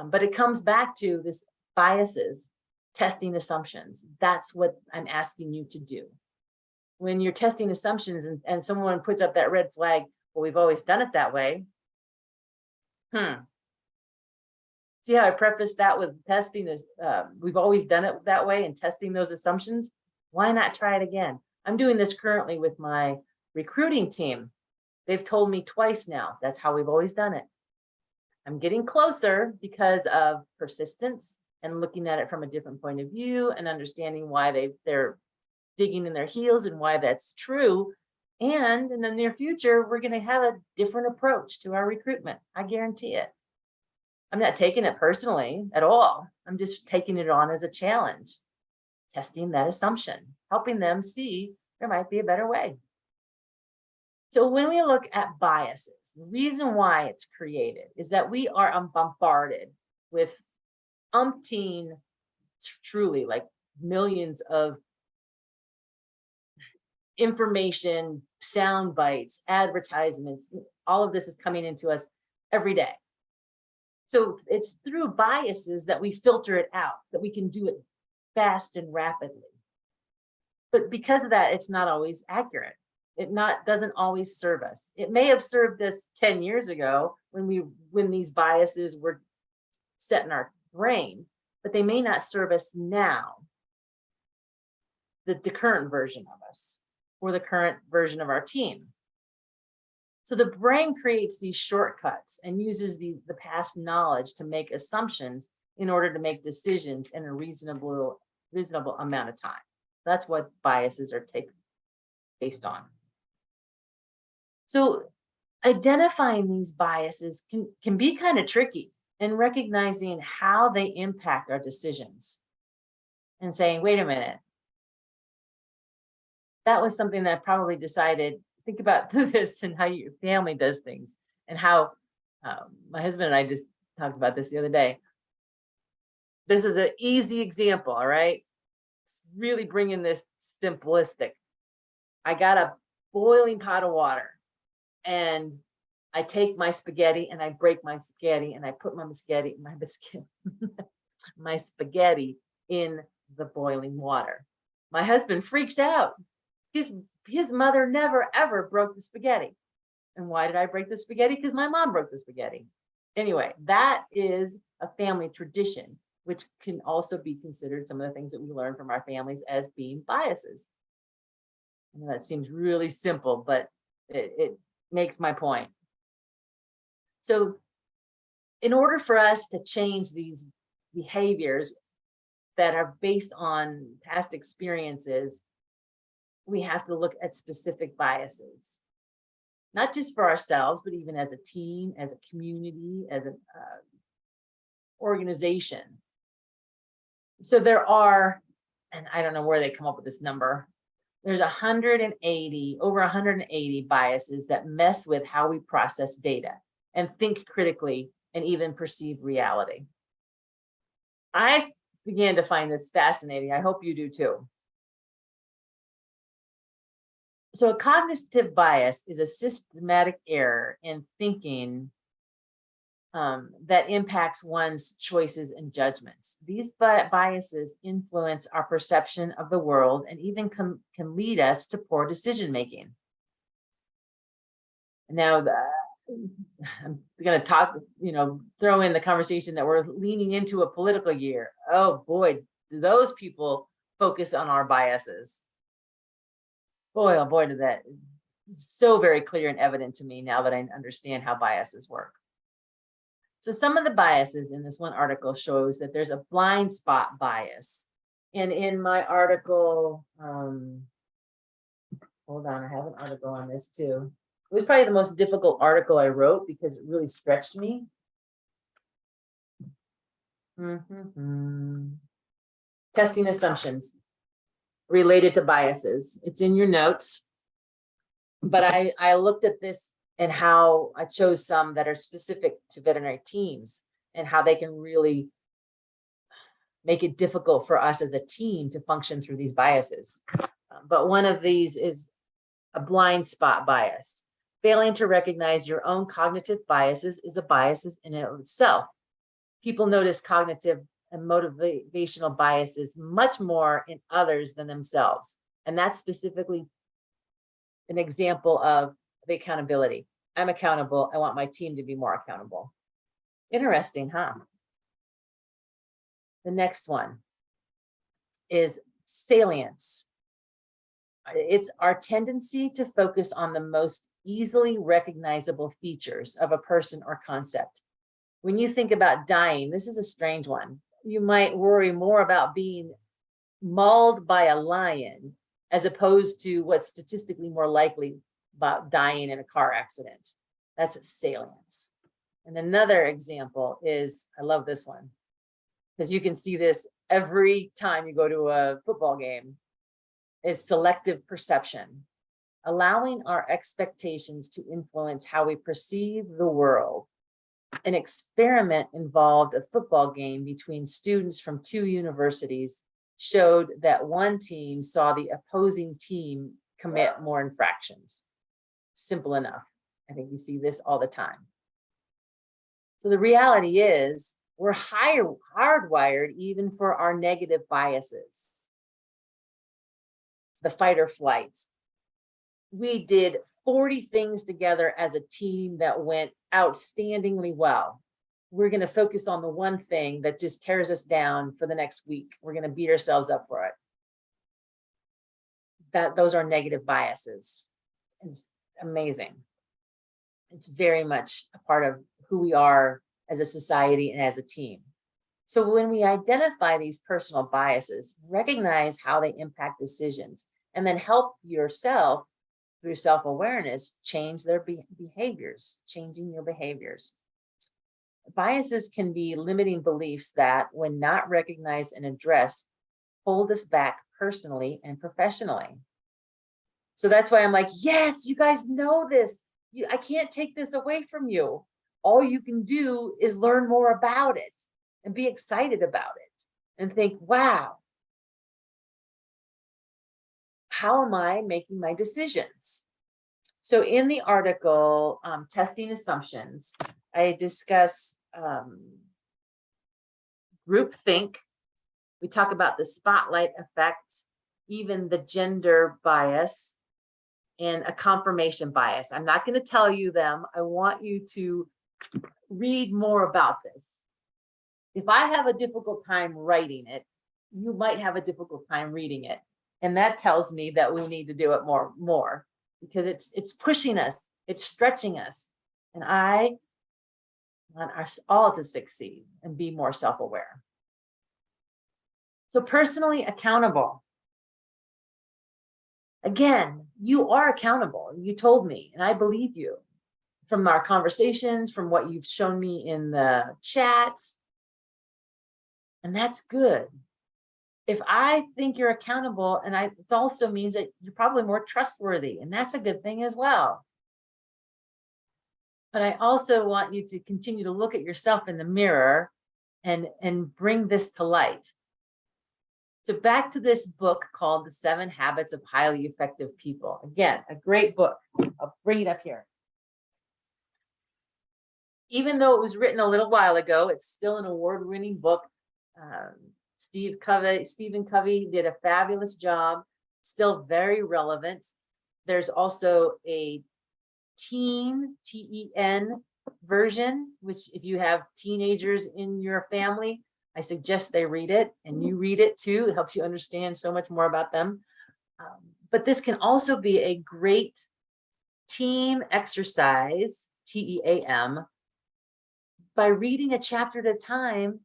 But it comes back to this biases, testing assumptions. That's what I'm asking you to do. When you're testing assumptions and someone puts up that red flag, well, we've always done it that way. See how I prefaced that with testing this, we've always done it that way and testing those assumptions. Why not try it again? I'm doing this currently with my recruiting team. They've told me twice now, that's how we've always done it. I'm getting closer because of persistence and looking at it from a different point of view and understanding why they're digging in their heels and why that's true. And in the near future, we're going to have a different approach to our recruitment. I guarantee it. I'm not taking it personally at all. I'm just taking it on as a challenge, testing that assumption, helping them see there might be a better way. So when we look at biases, the reason why it's created is that we are bombarded with umpteen, truly like millions of information, sound bites, advertisements. All of this is coming into us every day. So it's through biases that we filter it out, that we can do it fast and rapidly. But because of that, it's not always accurate. It doesn't always serve us. It may have served us 10 years ago when these biases were set in our brain, but they may not serve us now, the current version of us or the current version of our team. So the brain creates these shortcuts and uses the past knowledge to make assumptions in order to make decisions in a reasonable amount of time. That's what biases are based on. So identifying these biases can be kind of tricky, and recognizing how they impact our decisions and saying, wait a minute, that was something that I probably decided. Think about this and how your family does things, and how my husband and I just talked about this the other day. This is an easy example, all right? It's really bringing this simplistic. I got a boiling pot of water, and I take my spaghetti and I break my spaghetti and I put my spaghetti in the boiling water. My husband freaks out. His mother never, ever broke the spaghetti. And why did I break the spaghetti? Because my mom broke the spaghetti. Anyway, that is a family tradition, which can also be considered some of the things that we learn from our families as being biases. I know that seems really simple, but it makes my point. So in order for us to change these behaviors that are based on past experiences, we have to look at specific biases, not just for ourselves, but even as a team, as a community, as an organization. So there are, and I don't know where they come up with this number, there's over 180 biases that mess with how we process data and think critically and even perceive reality. I began to find this fascinating. I hope you do too. So a cognitive bias is a systematic error in thinking that impacts one's choices and judgments. These biases influence our perception of the world and even can lead us to poor decision making. Now, I'm going to throw in the conversation that we're leaning into a political year. Oh boy, do those people focus on our biases. Boy, oh boy, did that so very clear and evident to me now that I understand how biases work. So some of the biases in this one article shows that there's a blind spot bias. And in my article, hold on, I have an article on this too. It was probably the most difficult article I wrote because it really stretched me. Testing assumptions related to biases. It's in your notes. But I looked at this and how I chose some that are specific to veterinary teams and how they can really make it difficult for us as a team to function through these biases. But one of these is a blind spot bias. Failing to recognize your own cognitive biases is a bias in and of itself. People notice cognitive and motivational biases much more in others than themselves. And that's specifically an example of the accountability. I'm accountable. I want my team to be more accountable. Interesting, huh? The next one is salience. It's our tendency to focus on the most easily recognizable features of a person or concept. When you think about dying, this is a strange one. You might worry more about being mauled by a lion as opposed to what's statistically more likely about dying in a car accident. That's salience. And another example is, I love this one, because you can see this every time you go to a football game, is selective perception, allowing our expectations to influence how we perceive the world. An experiment involved a football game between students from 2 universities showed that one team saw the opposing team commit more infractions. Simple enough. I think we see this all the time. So the reality is we're hardwired even for our negative biases. It's the fight or flight. We did 40 things together as a team that went outstandingly well. We're going to focus on the one thing that just tears us down for the next week. We're going to beat ourselves up for it. Those are negative biases. It's amazing. It's very much a part of who we are as a society and as a team. So when we identify these personal biases, recognize how they impact decisions, and then help yourself through self-awareness change their behaviors, changing your behaviors. Biases can be limiting beliefs that, when not recognized and addressed, hold us back personally and professionally. So that's why I'm like, yes, you guys know this. I can't take this away from you. All you can do is learn more about it and be excited about it and think, wow, how am I making my decisions? So in the article, Testing Assumptions, I discuss groupthink. We talk about the spotlight effect, even the gender bias, and a confirmation bias. I'm not going to tell you them. I want you to read more about this. If I have a difficult time writing it, you might have a difficult time reading it. And that tells me that we need to do it more because it's pushing us, it's stretching us. And I want us all to succeed and be more self-aware. So personally accountable. Again, you are accountable. You told me, and I believe you from our conversations, from what you've shown me in the chats. And that's good. If I think you're accountable, and it also means that you're probably more trustworthy, and that's a good thing as well. But I also want you to continue to look at yourself in the mirror and bring this to light. So back to this book called The 7 Habits of Highly Effective People. Again, a great book. I'll bring it up here. Even though it was written a little while ago, it's still an award-winning book. Stephen Covey did a fabulous job, still very relevant. There's also a teen, T-E-N version, which if you have teenagers in your family, I suggest they read it, and you read it too. It helps you understand so much more about them. But this can also be a great team exercise, TEAM, by reading a chapter at a time,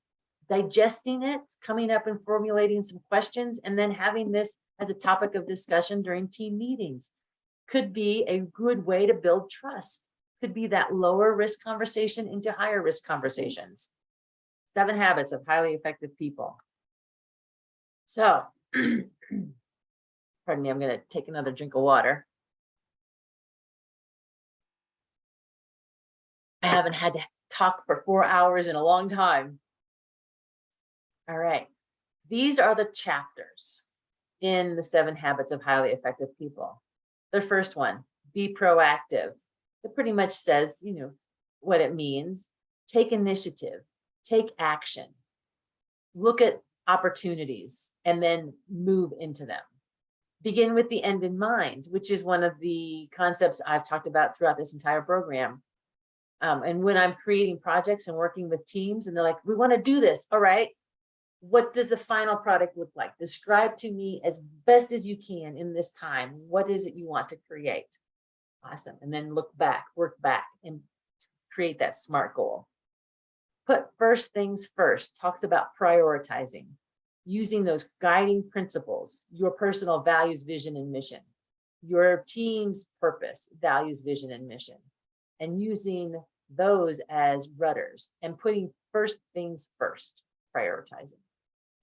digesting it, coming up and formulating some questions, and then having this as a topic of discussion during team meetings. Could be a good way to build trust. Could be that lower risk conversation into higher risk conversations. 7 Habits of Highly Effective People. So, pardon me, I'm going to take another drink of water. I haven't had to talk for 4 hours in a long time. All right. These are the chapters in the 7 Habits of Highly Effective People. The first one, be proactive. It pretty much says, what it means. Take initiative, take action, look at opportunities, and then move into them. Begin with the end in mind, which is one of the concepts I've talked about throughout this entire program. And when I'm creating projects and working with teams, and they're like, we want to do this. All right. What does the final product look like? Describe to me as best as you can in this time. What is it you want to create? Awesome. And then look back, work back, and create that SMART goal. Put first things first. Talks about prioritizing, using those guiding principles, your personal values, vision, and mission, your team's purpose, values, vision, and mission, and using those as rudders and putting first things first, prioritizing.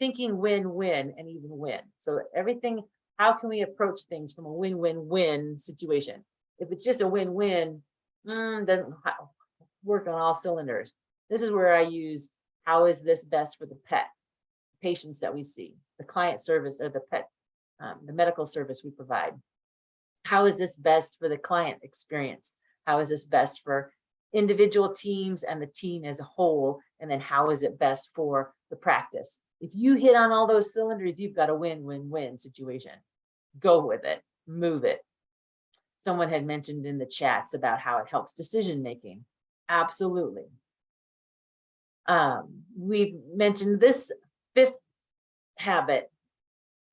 Thinking win-win and even win. So everything, how can we approach things from a win-win-win situation? If it's just a win-win, doesn't work on all cylinders. This is where I use, how is this best for the pet, patients that we see, the client service or the pet, the medical service we provide. How is this best for the client experience? How is this best for individual teams and the team as a whole, and then how is it best for the practice. If you hit on all those cylinders, you've got a win-win-win situation. Go with it, move it. Someone had mentioned in the chats about how it helps decision making. Absolutely. We've mentioned this 5th habit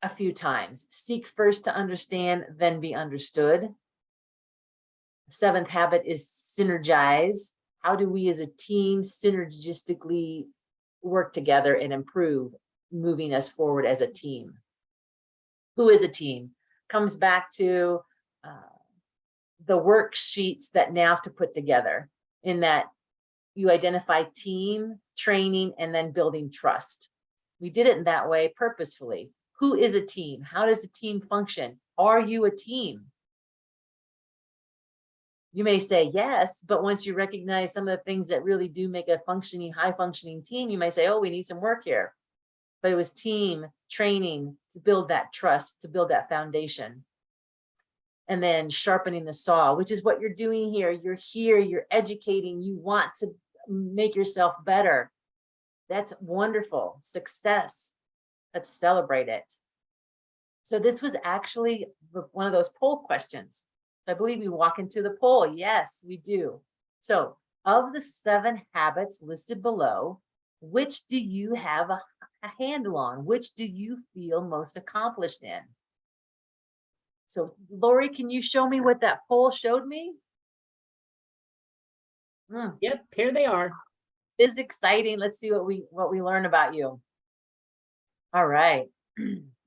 a few times. Seek first to understand, then be understood. 7th habit is synergize. How do we as a team synergistically work together and improve, moving us forward as a team? Who is a team? Comes back to the worksheets that NAF to put together, in that you identify team, training, and then building trust. We did it in that way purposefully. Who is a team? How does a team function? Are you a team? You may say yes, but once you recognize some of the things that really do make a functioning, high functioning team, you might say, oh, we need some work here. But it was team training to build that trust, to build that foundation. And then sharpening the saw, which is what you're doing here. You're here, you're educating, you want to make yourself better. That's wonderful. Success. Let's celebrate it. So this was actually one of those poll questions. So I believe we walk into the poll. Yes, we do. So of the 7 habits listed below, which do you have a handle on? Which do you feel most accomplished in? So Lori, can you show me what that poll showed me? Yep, here they are. This is exciting. Let's see what we learn about you. All right.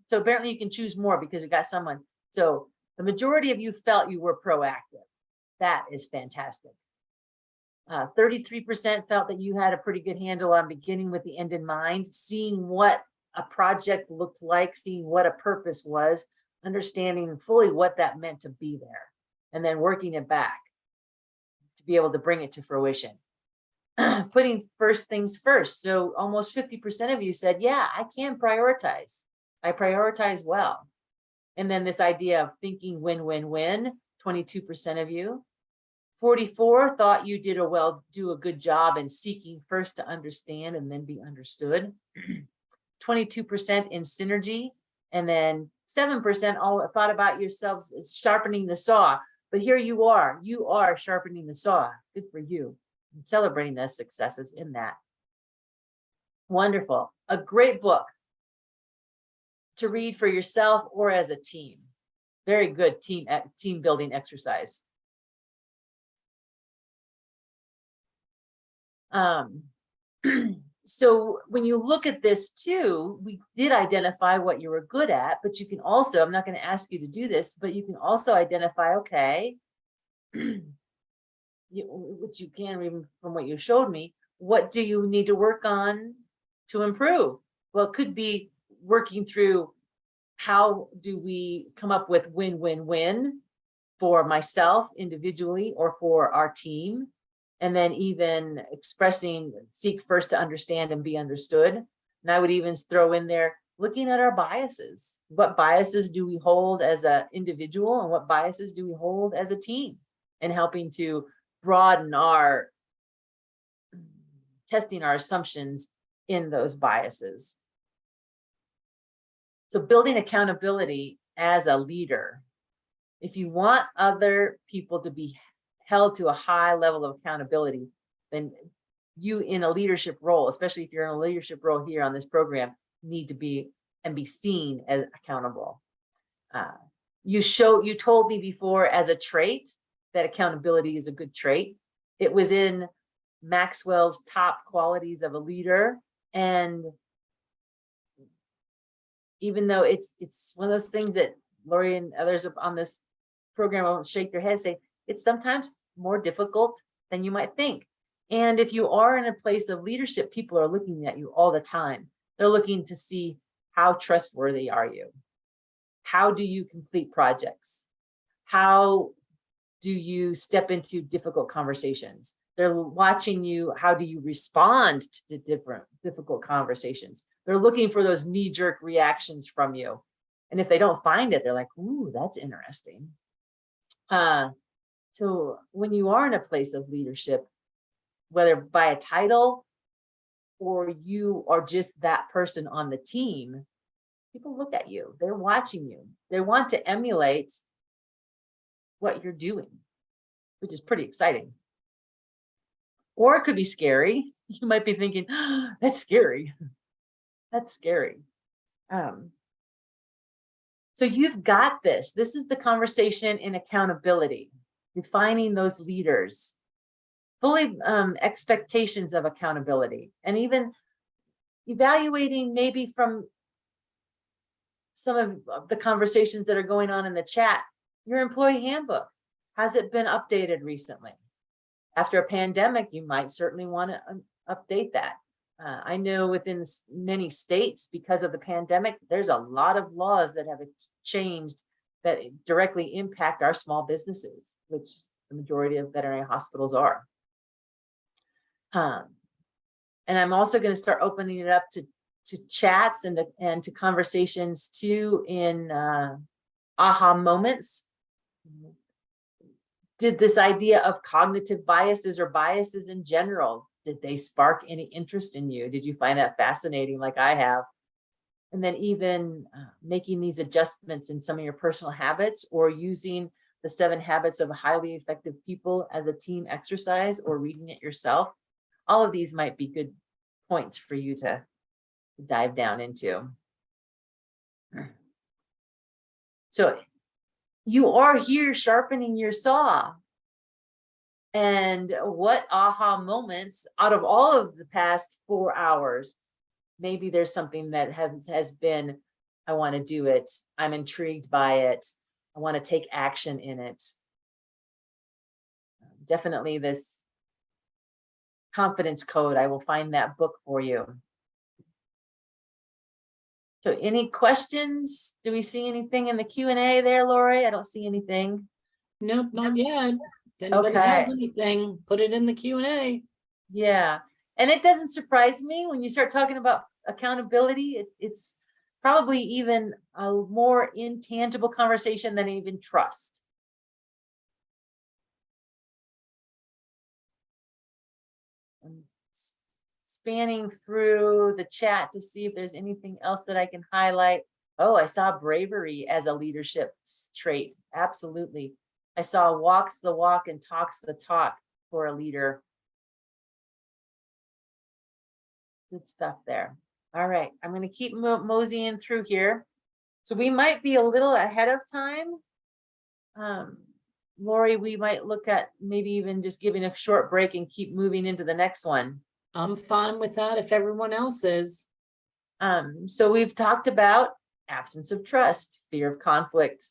So apparently you can choose more because we got someone. So the majority of you felt you were proactive. That is fantastic. 33% felt that you had a pretty good handle on beginning with the end in mind, seeing what a project looked like, seeing what a purpose was, understanding fully what that meant to be there, and then working it back to be able to bring it to fruition. Putting first things first. So almost 50% of you said, yeah, I can prioritize. I prioritize well. And then this idea of thinking win-win-win, 22% of you. 44 thought you did do a good job in seeking first to understand and then be understood. 22% in synergy, and then 7% all thought about yourselves as sharpening the saw. But here you are sharpening the saw. Good for you. And celebrating the successes in that. Wonderful. A great book to read for yourself or as a team. Very good team building exercise. So when you look at this too, we did identify what you were good at, but you can also, I'm not going to ask you to do this, but you can also identify, okay, which you can even from what you showed me, what do you need to work on to improve? Well, it could be working through how do we come up with win-win-win for myself individually or for our team. And then even expressing, seek first to understand and be understood. And I would even throw in there, looking at our biases. What biases do we hold as an individual and what biases do we hold as a team? And helping to broaden our, testing our assumptions in those biases. So building accountability as a leader. If you want other people to be held to a high level of accountability, then you in a leadership role, especially if you're in a leadership role here on this program, need to be and be seen as accountable. You told me before as a trait that accountability is a good trait. It was in Maxwell's top qualities of a leader. And even though it's one of those things that Lori and others on this program will shake their head and say, it's sometimes more difficult than you might think. And if you are in a place of leadership, people are looking at you all the time. They're looking to see how trustworthy are you? How do you complete projects? How do you step into difficult conversations? They're watching you. How do you respond to difficult conversations? They're looking for those knee-jerk reactions from you. And if they don't find it, they're like, ooh, that's interesting. So when you are in a place of leadership, whether by a title or you are just that person on the team, people look at you, they're watching you, they want to emulate what you're doing, which is pretty exciting. Or it could be scary. You might be thinking, oh, that's scary. That's scary. So you've got this. This is the conversation in accountability, defining those leaders, fully expectations of accountability, and even evaluating maybe from some of the conversations that are going on in the chat, your employee handbook. Has it been updated recently? After a pandemic, you might certainly want to update that. I know within many states, because of the pandemic, there's a lot of laws that have changed that directly impact our small businesses, which the majority of veterinary hospitals are. And I'm also going to start opening it up to chats and to conversations too in aha moments. Did this idea of cognitive biases or biases in general, did they spark any interest in you? Did you find that fascinating like I have? And then even making these adjustments in some of your personal habits, or using the 7 habits of highly effective people as a team exercise, or reading it yourself. All of these might be good points for you to dive down into. So you are here sharpening your saw. And what aha moments out of all of the past 4 hours, maybe there's something that has been, I want to do it. I'm intrigued by it. I want to take action in it. Definitely this confidence code. I will find that book for you. So any questions? Do we see anything in the Q&A there, Lori? I don't see anything. Nope, not yet. If anybody has anything, put it in the Q&A. Yeah. And it doesn't surprise me when you start talking about accountability. It's probably even a more intangible conversation than even trust. I'm spanning through the chat to see if there's anything else that I can highlight. Oh, I saw bravery as a leadership trait. Absolutely. I saw walks the walk and talks the talk for a leader. Good stuff there. All right, I'm going to keep moseying through here. So we might be a little ahead of time. Lori, we might look at maybe even just giving a short break and keep moving into the next one. I'm fine with that if everyone else is. So we've talked about absence of trust, fear of conflict,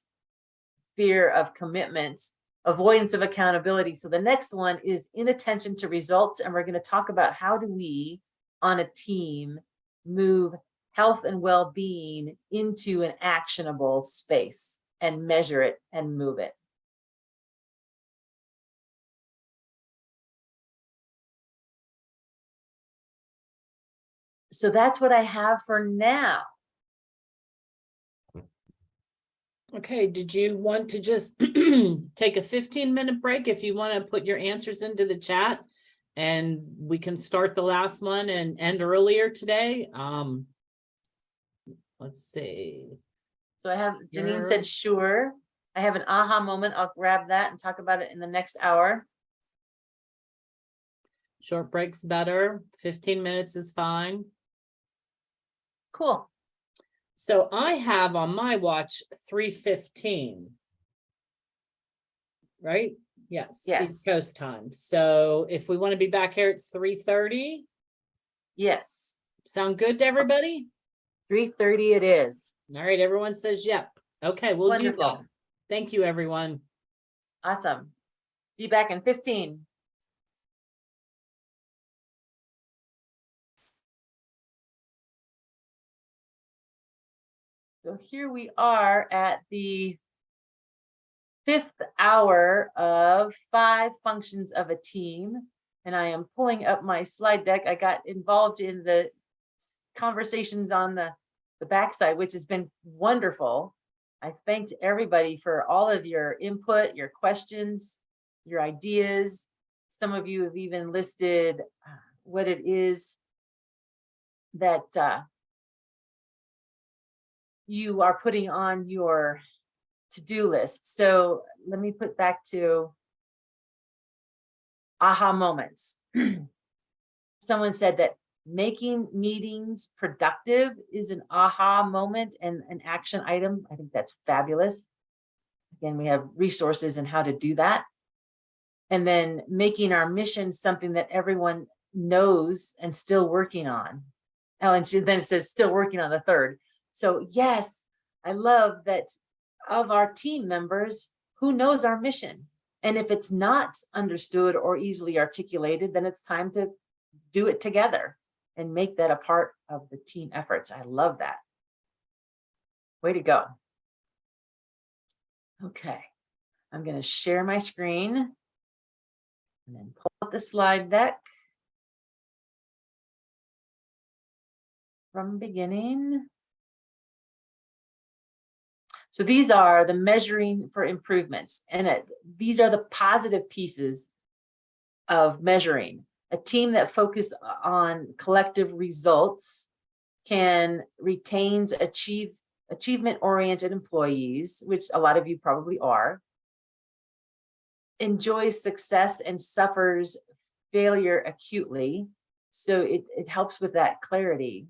fear of commitment, avoidance of accountability. So the next one is inattention to results. And we're going to talk about how do we, on a team, move health and well-being into an actionable space and measure it and move it. So that's what I have for now. Okay, did you want to just take a 15-minute break if you want to put your answers into the chat, and we can start the last one and end earlier today? Let's see. So I have, Janine said, sure. I have an aha moment. I'll grab that and talk about it in the next hour. Short break's better. 15 minutes is fine. Cool. So I have on my watch 3:15. Right? Yes. Yes. East Coast time. So if we want to be back here at 3:30. Yes. Sound good to everybody? 3:30 it is. All right, everyone says yep. Okay, we'll Wonderful. do that. Thank you, everyone. Awesome. Be back in 15. So here we are at the 5th hour of 5 functions of a team. And I am pulling up my slide deck. I got involved in the conversations on the backside, which has been wonderful. I thanked everybody for all of your input, your questions, your ideas. some of you have even listed what it is that you are putting on your to-do list. So let me put back to aha moments. Someone said that making meetings productive is an aha moment and an action item. I think that's fabulous. Again, we have resources and how to do that. And then making our mission something that everyone knows and still working on. Oh, and then it says still working on the third. So yes, I love that of our team members who knows our mission. And if it's not understood or easily articulated, then it's time to do it together and make that a part of the team efforts. I love that. Way to go. Okay, I'm going to share my screen and then pull up the slide deck from beginning. So these are the measuring for improvements, and these are the positive pieces of measuring. A team that focuses on collective results retains achievement-oriented employees, which a lot of you probably are, enjoys success and suffers failure acutely. So it helps with that clarity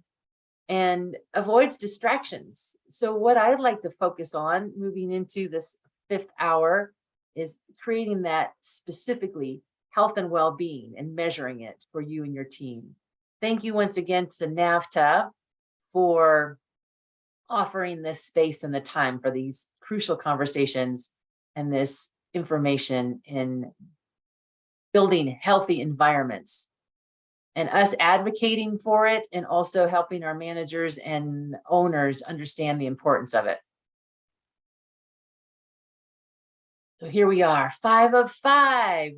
and avoids distractions. So what I'd like to focus on moving into this 5th hour is creating that specifically health and well-being and measuring it for you and your team. Thank you once again to NAVTA for offering this space and the time for these crucial conversations and this information in building healthy environments, and us advocating for it and also helping our managers and owners understand the importance of it. So here we are, 5 of 5.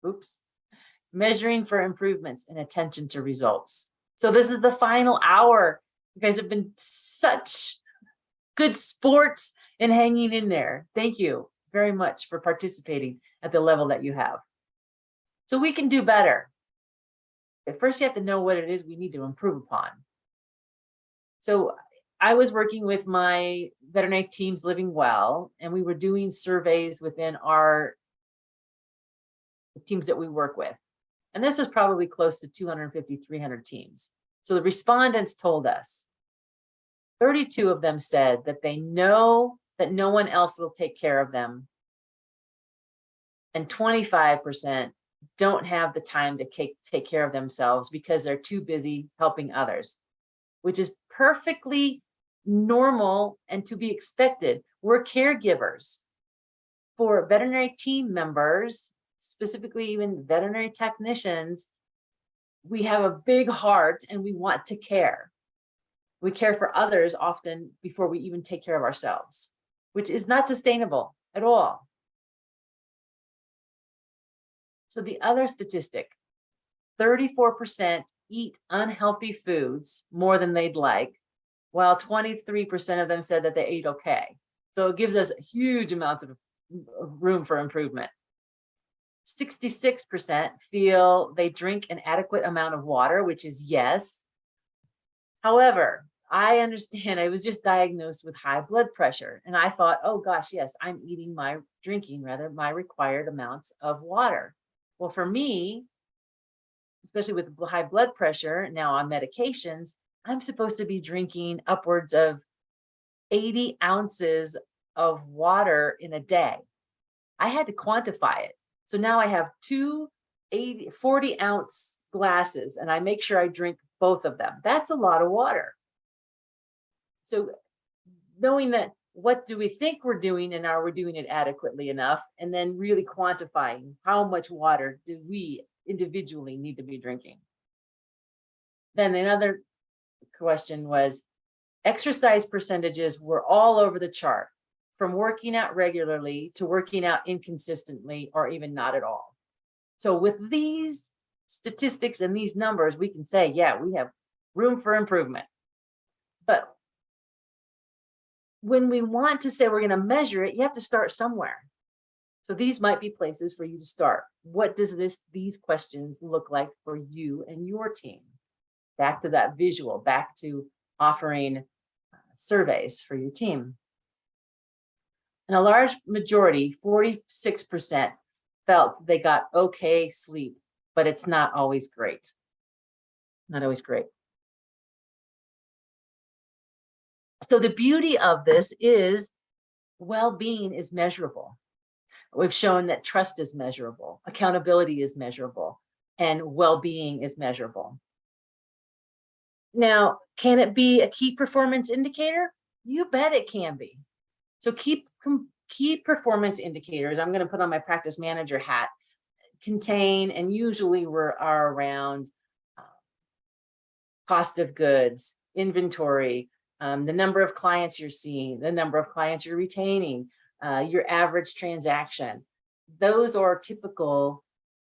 Oops. Measuring for improvements and attention to results. So this is the final hour. You guys have been such good sports and hanging in there. Thank you very much for participating at the level that you have. So we can do better. But first, you have to know what it is we need to improve upon. So I was working with my veterinary teams living well, and we were doing surveys within our teams that we work with. And this was probably close to 250, 300 teams. So the respondents told us, 32 of them said that they know that no one else will take care of them. And 25% don't have the time to take care of themselves because they're too busy helping others, which is perfectly normal and to be expected. We're caregivers for veterinary team members, specifically even veterinary technicians. We have a big heart and we want to care. We care for others often before we even take care of ourselves, which is not sustainable at all. So the other statistic, 34% eat unhealthy foods more than they'd like, while 23% of them said that they ate okay. So it gives us huge amounts of room for improvement. 66% feel they drink an adequate amount of water, which is yes. However, I understand I was just diagnosed with high blood pressure. And I thought, oh gosh, yes, I'm drinking my required amounts of water. Well, for me, especially with high blood pressure, now on medications, I'm supposed to be drinking upwards of 80 ounces of water in a day. I had to quantify it. So now I have 40-ounce glasses, and I make sure I drink both of them. That's a lot of water. So knowing that, what do we think we're doing and are we doing it adequately enough? And then really quantifying how much water do we individually need to be drinking. Then another question was, exercise percentages were all over the chart, from working out regularly to working out inconsistently or even not at all. So with these statistics and these numbers, we can say, yeah, we have room for improvement. But when we want to say we're going to measure it, you have to start somewhere. So these might be places for you to start. What does these questions look like for you and your team? Back to that visual, back to offering surveys for your team. And a large majority, 46%, felt they got okay sleep, but it's not always great. Not always great. So the beauty of this is well-being is measurable. We've shown that trust is measurable, accountability is measurable, and well-being is measurable. Now, can it be a key performance indicator? You bet it can be. So key performance indicators, I'm going to put on my practice manager hat, contain and usually are around cost of goods, inventory, the number of clients you're seeing, the number of clients you're retaining, your average transaction. Those are typical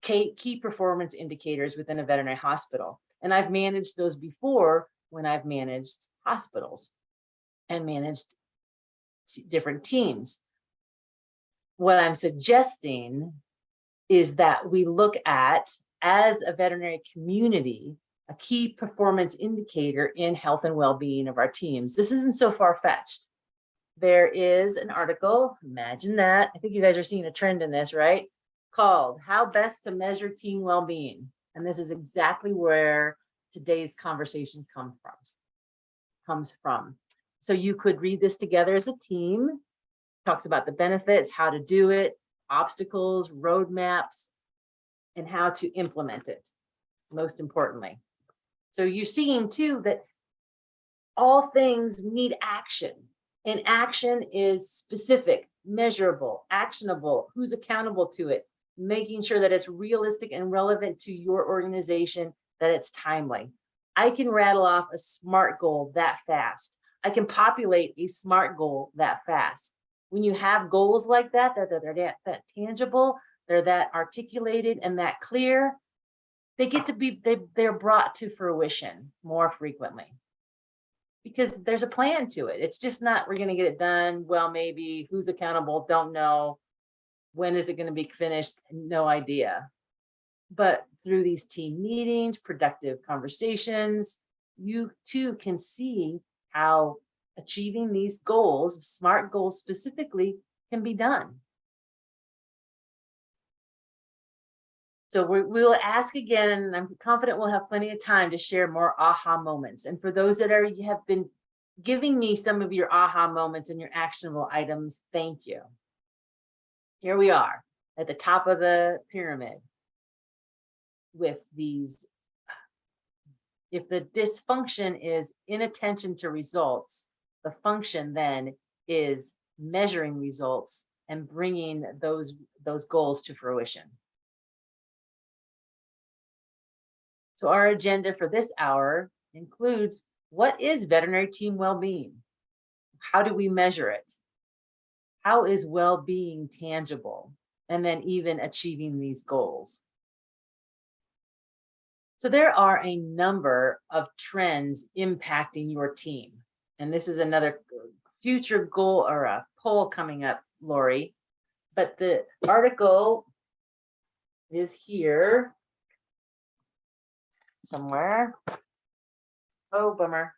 key performance indicators within a veterinary hospital. And I've managed those before when I've managed hospitals and managed different teams. What I'm suggesting is that we look at, as a veterinary community, a key performance indicator in health and well-being of our teams. This isn't so far-fetched. There is an article, imagine that. I think you guys are seeing a trend in this, right? Called How Best to Measure Team Well-Being. And this is exactly where today's conversation comes from. So you could read this together as a team, talks about the benefits, how to do it, obstacles, roadmaps, and how to implement it, most importantly. So you're seeing too that all things need action, and action is specific, measurable, actionable, who's accountable to it, making sure that it's realistic and relevant to your organization, that it's timely. I can rattle off a SMART goal that fast. I can populate a SMART goal that fast. When you have goals like that, they're that tangible, they're that articulated and that clear, they get to be, they're brought to fruition more frequently because there's a plan to it. It's just not, we're going to get it done. Well, maybe, who's accountable? Don't know. When is it going to be finished? No idea. But through these team meetings, productive conversations, you too can see how achieving these goals, SMART goals specifically, can be done. So we'll ask again, and I'm confident we'll have plenty of time to share more aha moments. And for those that have been giving me some of your aha moments and your actionable items, thank you. Here we are at the top of the pyramid with these. If the dysfunction is inattention to results, the function then is measuring results and bringing those goals to fruition. So our agenda for this hour includes, what is veterinary team well-being? How do we measure it? How is well-being tangible? And then even achieving these goals. So there are a number of trends impacting your team. And this is another future goal or a poll coming up, Lori. But the article is here somewhere. Oh, bummer.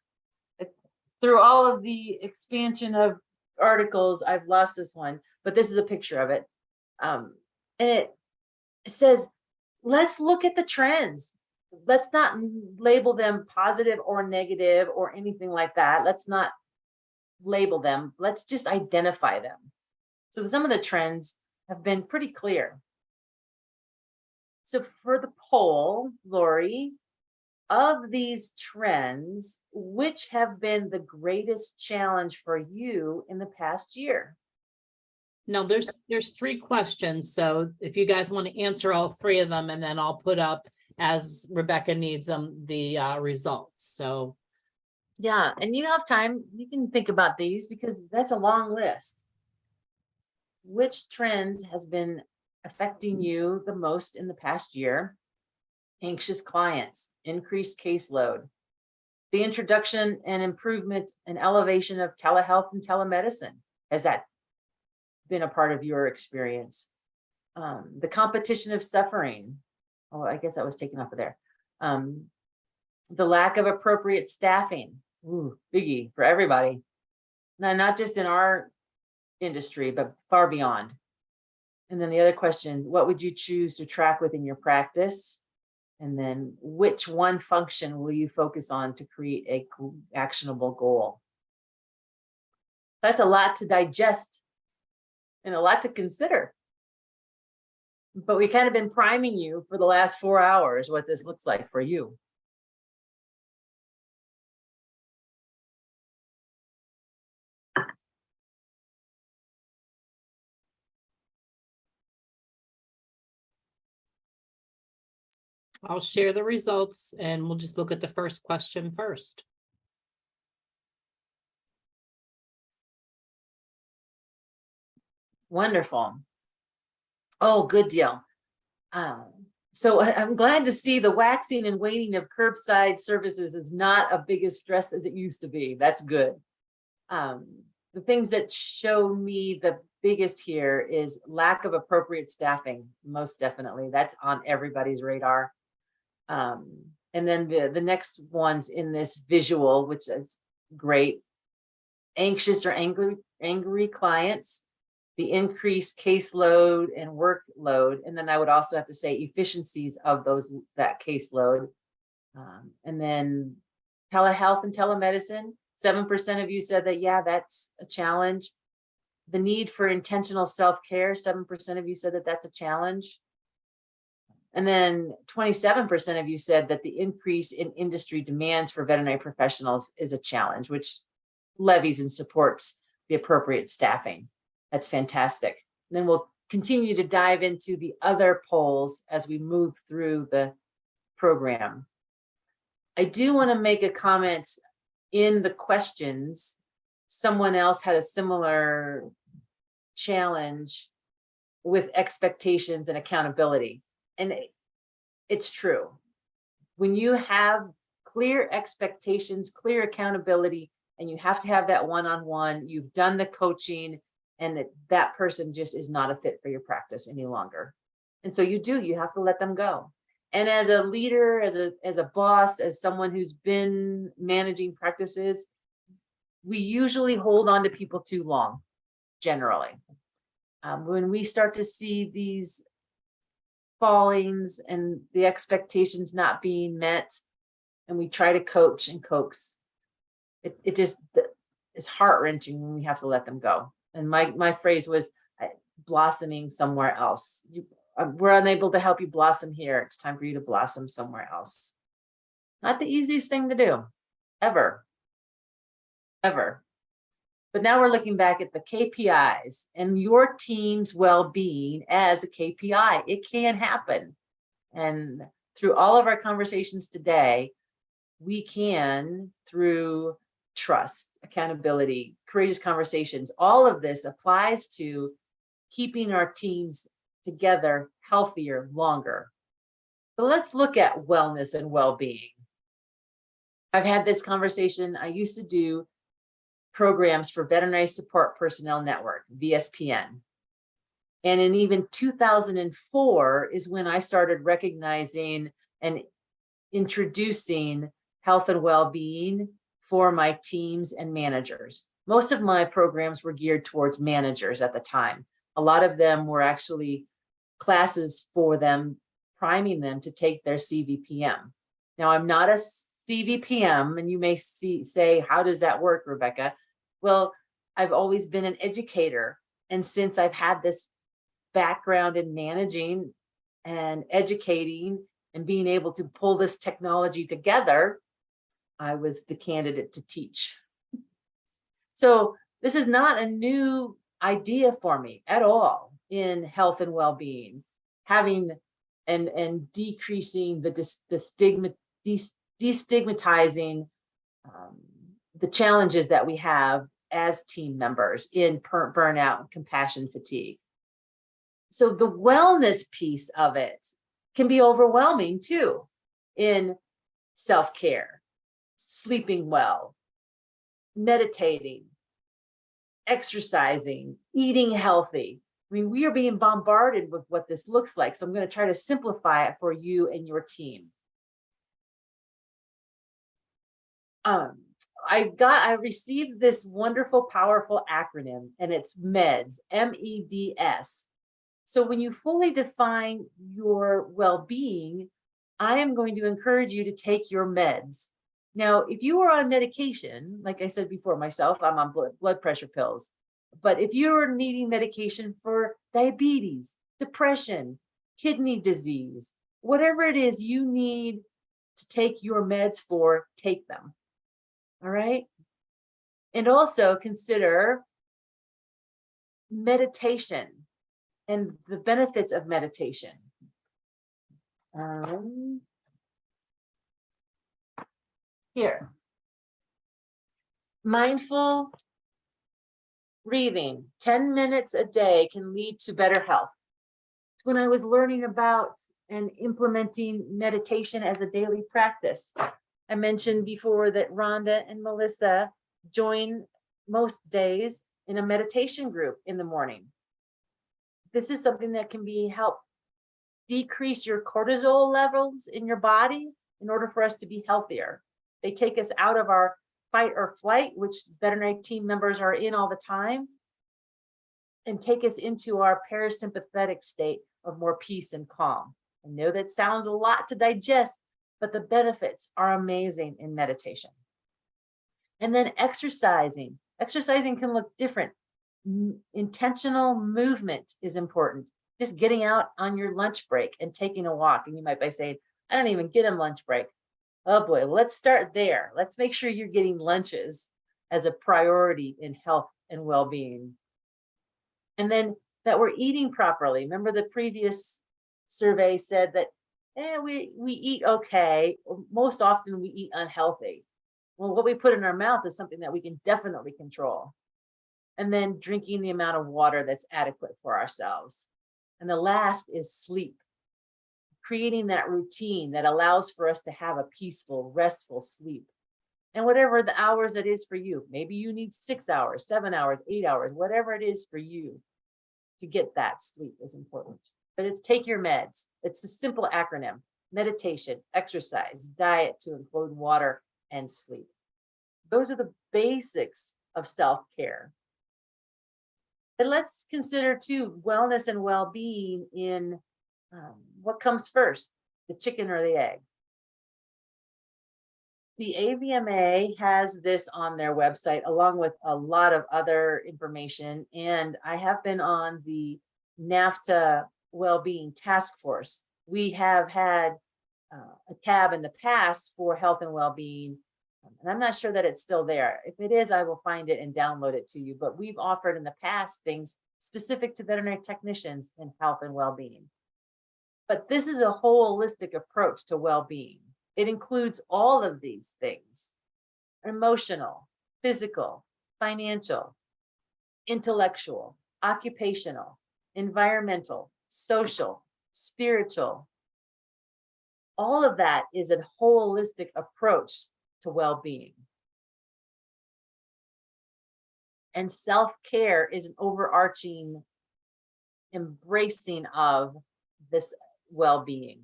Through all of the expansion of articles, I've lost this one, but this is a picture of it. And it says, let's look at the trends. Let's not label them positive or negative or anything like that. Let's not label them. Let's just identify them. So some of the trends have been pretty clear. So for the poll, Lori, of these trends, which have been the greatest challenge for you in the past year? No, there's 3 questions. So if you guys want to answer all 3 of them, and then I'll put up, as Rebecca needs them, the results. So yeah, and you have time, you can think about these because that's a long list. Which trends has been affecting you the most in the past year? Anxious clients, increased caseload, the introduction and improvement and elevation of telehealth and telemedicine. Has that been a part of your experience? The competition of suffering. Oh, I guess that was taken off of there. The lack of appropriate staffing. Ooh, biggie for everybody. Now, not just in our industry, but far beyond. And then the other question, what would you choose to track within your practice? And then which one function will you focus on to create a actionable goal? That's a lot to digest and a lot to consider. But we kind of been priming you for the last 4 hours what this looks like for you. I'll share the results and we'll just look at the first question first. Wonderful. Oh, good deal. So I'm glad to see the waxing and waning of curbside services is not a big as stress as it used to be. That's good. The things that show me the biggest here is lack of appropriate staffing. Most definitely, that's on everybody's radar. And then the next ones in this visual, which is great. Anxious or angry clients, the increased caseload and workload. And then I would also have to say efficiencies of that caseload. And then telehealth and telemedicine, 7% of you said that, yeah, that's a challenge. The need for intentional self-care, 7% of you said that that's a challenge. And then 27% of you said that the increase in industry demands for veterinary professionals is a challenge, which levies and supports the appropriate staffing. That's fantastic. And then we'll continue to dive into the other polls as we move through the program. I do want to make a comment in the questions. Someone else had a similar challenge with expectations and accountability. And it's true. When you have clear expectations, clear accountability, and you have to have that one-on-one, you've done the coaching, and that person just is not a fit for your practice any longer. And so you have to let them go. And as a leader, as a boss, as someone who's been managing practices, we usually hold on to people too long, generally. When we start to see these fallings and the expectations not being met, and we try to coach and coax, it just is heart-wrenching when we have to let them go. And my phrase was blossoming somewhere else. We're unable to help you blossom here. It's time for you to blossom somewhere else. Not the easiest thing to do, ever. But now we're looking back at the KPIs and your team's well-being as a KPI. It can happen. And through all of our conversations today, we can, through trust, accountability, courageous conversations, all of this applies to keeping our teams together healthier longer. But let's look at wellness and well-being. I've had this conversation. I used to do programs for Veterinary Support Personnel Network, VSPN. And in even 2004 is when I started recognizing and introducing health and well-being for my teams and managers. Most of my programs were geared towards managers at the time. A lot of them were actually classes for them, priming them to take their CVPM. Now, I'm not a CVPM, and you may say, how does that work, Rebecca? Well, I've always been an educator. And since I've had this background in managing and educating and being able to pull this technology together, I was the candidate to teach. So this is not a new idea for me at all in health and well-being, having and decreasing the stigma, destigmatizing the challenges that we have as team members in burnout and compassion fatigue. So the wellness piece of it can be overwhelming too, in self-care, sleeping well, meditating, exercising, eating healthy. I mean, we are being bombarded with what this looks like. So I'm going to try to simplify it for you and your team. I received this wonderful, powerful acronym, and it's MEDS, MEDS. So when you fully define your well-being, I am going to encourage you to take your meds. Now, if you are on medication, like I said before, myself, I'm on blood pressure pills. But if you're needing medication for diabetes, depression, kidney disease, whatever it is you need to take your meds for, take them. All right. And also consider meditation and the benefits of meditation. Here. Mindful breathing, 10 minutes a day can lead to better health. When I was learning about and implementing meditation as a daily practice, I mentioned before that Rhonda and Melissa join most days in a meditation group in the morning. This is something that can help decrease your cortisol levels in your body in order for us to be healthier. They take us out of our fight or flight, which veterinary team members are in all the time, and take us into our parasympathetic state of more peace and calm. I know that sounds a lot to digest, but the benefits are amazing in meditation. And then exercising. Exercising can look different. Intentional movement is important. Just getting out on your lunch break and taking a walk. And you might be saying, I don't even get a lunch break. Oh boy, let's start there. Let's make sure you're getting lunches as a priority in health and well-being. And then that we're eating properly. Remember the previous survey said that we eat okay. Most often we eat unhealthy. Well, what we put in our mouth is something that we can definitely control. And then drinking the amount of water that's adequate for ourselves. And the last is sleep. Creating that routine that allows for us to have a peaceful, restful sleep. And whatever the hours it is for you, maybe you need 6 hours, 7 hours, 8 hours, whatever it is for you to get that sleep is important. But it's take your meds. It's a simple acronym: meditation, exercise, diet to include water, and sleep. Those are the basics of self-care. But let's consider too wellness and well-being in what comes first, the chicken or the egg. The AVMA has this on their website along with a lot of other information. And I have been on the NAFTA Wellbeing Task Force. We have had a tab in the past for health and well-being. And I'm not sure that it's still there. If it is, I will find it and download it to you. But we've offered in the past things specific to veterinary technicians in health and well-being. But this is a holistic approach to well-being. It includes all of these things: emotional, physical, financial, intellectual, occupational, environmental, social, spiritual. All of that is a holistic approach to well-being. And self-care is an overarching embracing of this well-being.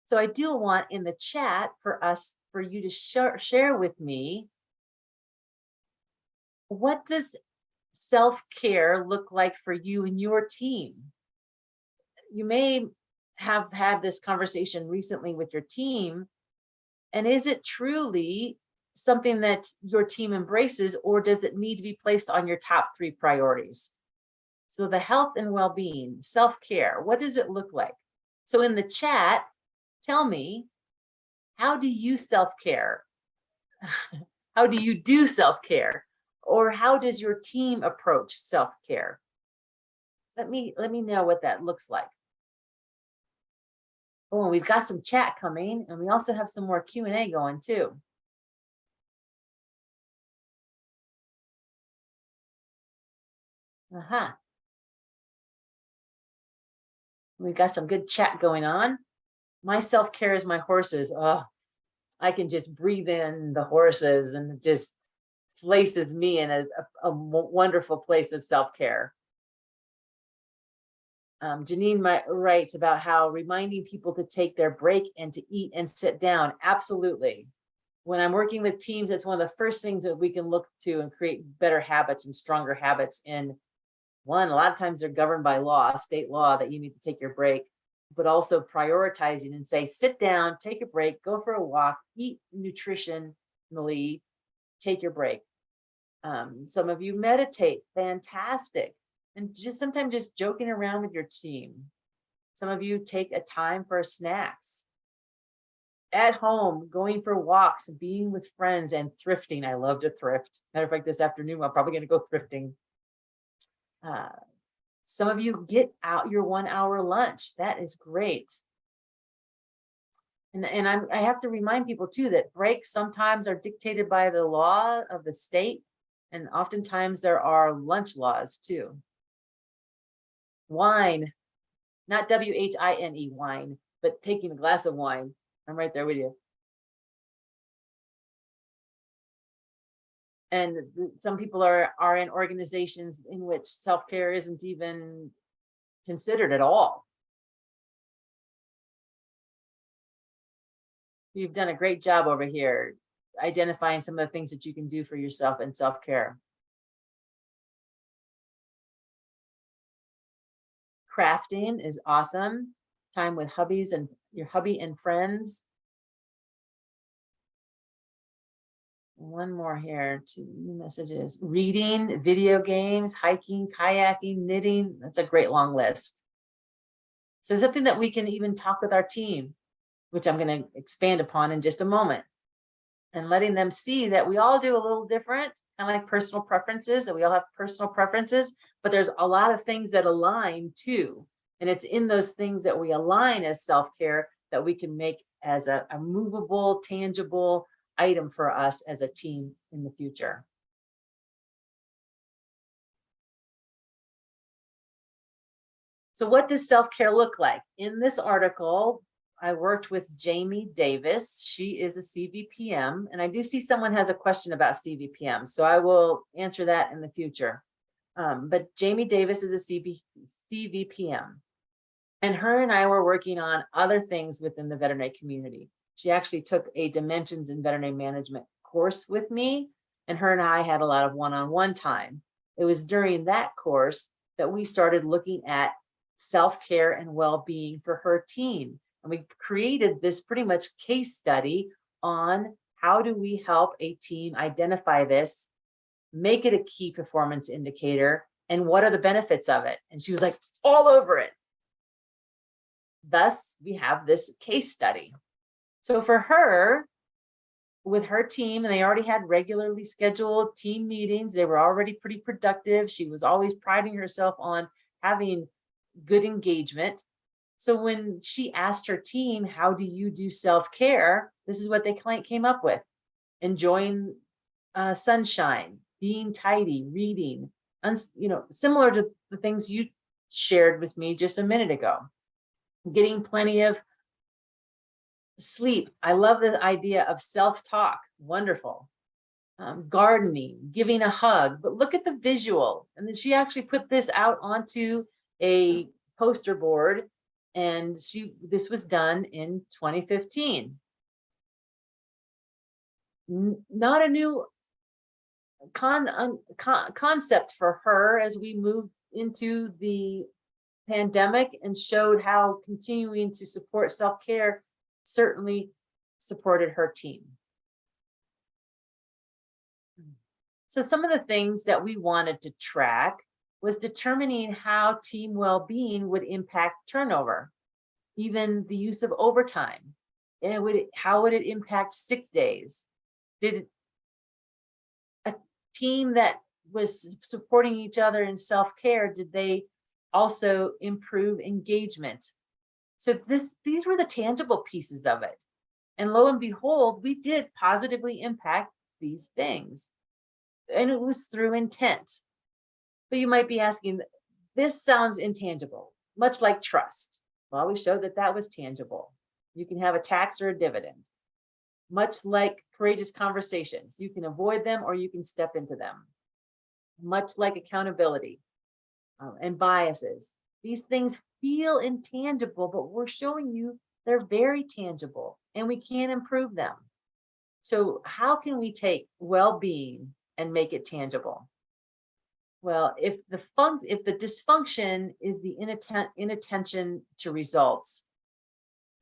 So I do want in the chat for you to share with me, what does self-care look like for you and your team? You may have had this conversation recently with your team, and is it truly something that your team embraces, or does it need to be placed on your top 3 priorities? So the health and well-being, self-care, what does it look like? So in the chat, tell me, how do you self-care? How do you do self-care? Or how does your team approach self-care? Let me know what that looks like. Oh, and we've got some chat coming, and we also have some more Q&A going too. We've got some good chat going on. My self-care is my horses. Oh, I can just breathe in the horses, and it just places me in a wonderful place of self-care. Janine writes about how reminding people to take their break and to eat and sit down. Absolutely. When I'm working with teams, it's one of the first things that we can look to and create better habits and stronger habits. And one, a lot of times they're governed by law, state law, that you need to take your break, but also prioritizing and say, sit down, take a break, go for a walk, eat nutritionally, take your break. Some of you meditate, fantastic. And just sometimes just joking around with your team. Some of you take a time for snacks. At home, going for walks, being with friends, and thrifting. I love to thrift. Matter of fact, this afternoon, I'm probably going to go thrifting. Some of you get out your 1 hour lunch. That is great. And I have to remind people too that breaks sometimes are dictated by the law of the state. And oftentimes there are lunch laws too. Wine, not W-H-I-N-E, wine, but taking a glass of wine. I'm right there with you. And some people are in organizations in which self-care isn't even considered at all. You've done a great job over here identifying some of the things that you can do for yourself in self-care. Crafting is awesome. Time with hubbies and your hubby and friends. One more here, 2 messages. Reading, video games, hiking, kayaking, knitting. That's a great long list. So something that we can even talk with our team, which I'm going to expand upon in just a moment. And letting them see that we all do a little different, kind of like personal preferences, that we all have personal preferences, but there's a lot of things that align too. And it's in those things that we align as self-care that we can make as a movable, tangible item for us as a team in the future. So what does self-care look like? In this article, I worked with Jamie Davis. She is a CVPM, and I do see someone has a question about CVPM, so I will answer that in the future. But Jamie Davis is a CVPM, and her and I were working on other things within the veterinary community. She actually took a Dimensions in Veterinary Management course with me, and her and I had a lot of one-on-one time. It was during that course that we started looking at self-care and well-being for her team. And we created this pretty much case study on how do we help a team identify this, make it a key performance indicator, and what are the benefits of it? And she was like, all over it. Thus, we have this case study. So for her, with her team, and they already had regularly scheduled team meetings, they were already pretty productive. She was always priding herself on having good engagement. So when she asked her team, how do you do self-care? This is what they came up with. Enjoying sunshine, being tidy, reading, similar to the things you shared with me just a minute ago. Getting plenty of sleep. I love the idea of self-talk. Wonderful. Gardening, giving a hug, but look at the visual. And then she actually put this out onto a poster board, and this was done in 2015. Not a new concept for her as we moved into the pandemic, and showed how continuing to support self-care certainly supported her team. So some of the things that we wanted to track was determining how team well-being would impact turnover, even the use of overtime, and how would it impact sick days? Did a team that was supporting each other in self-care, did they also improve engagement? So these were the tangible pieces of it. And lo and behold, we did positively impact these things. And it was through intent. But you might be asking, this sounds intangible, much like trust. Well, we showed that that was tangible. You can have a tax or a dividend. Much like courageous conversations, you can avoid them or you can step into them. Much like accountability and biases. These things feel intangible, but we're showing you they're very tangible and we can improve them. So how can we take well-being and make it tangible? Well, if the dysfunction is the inattention to results,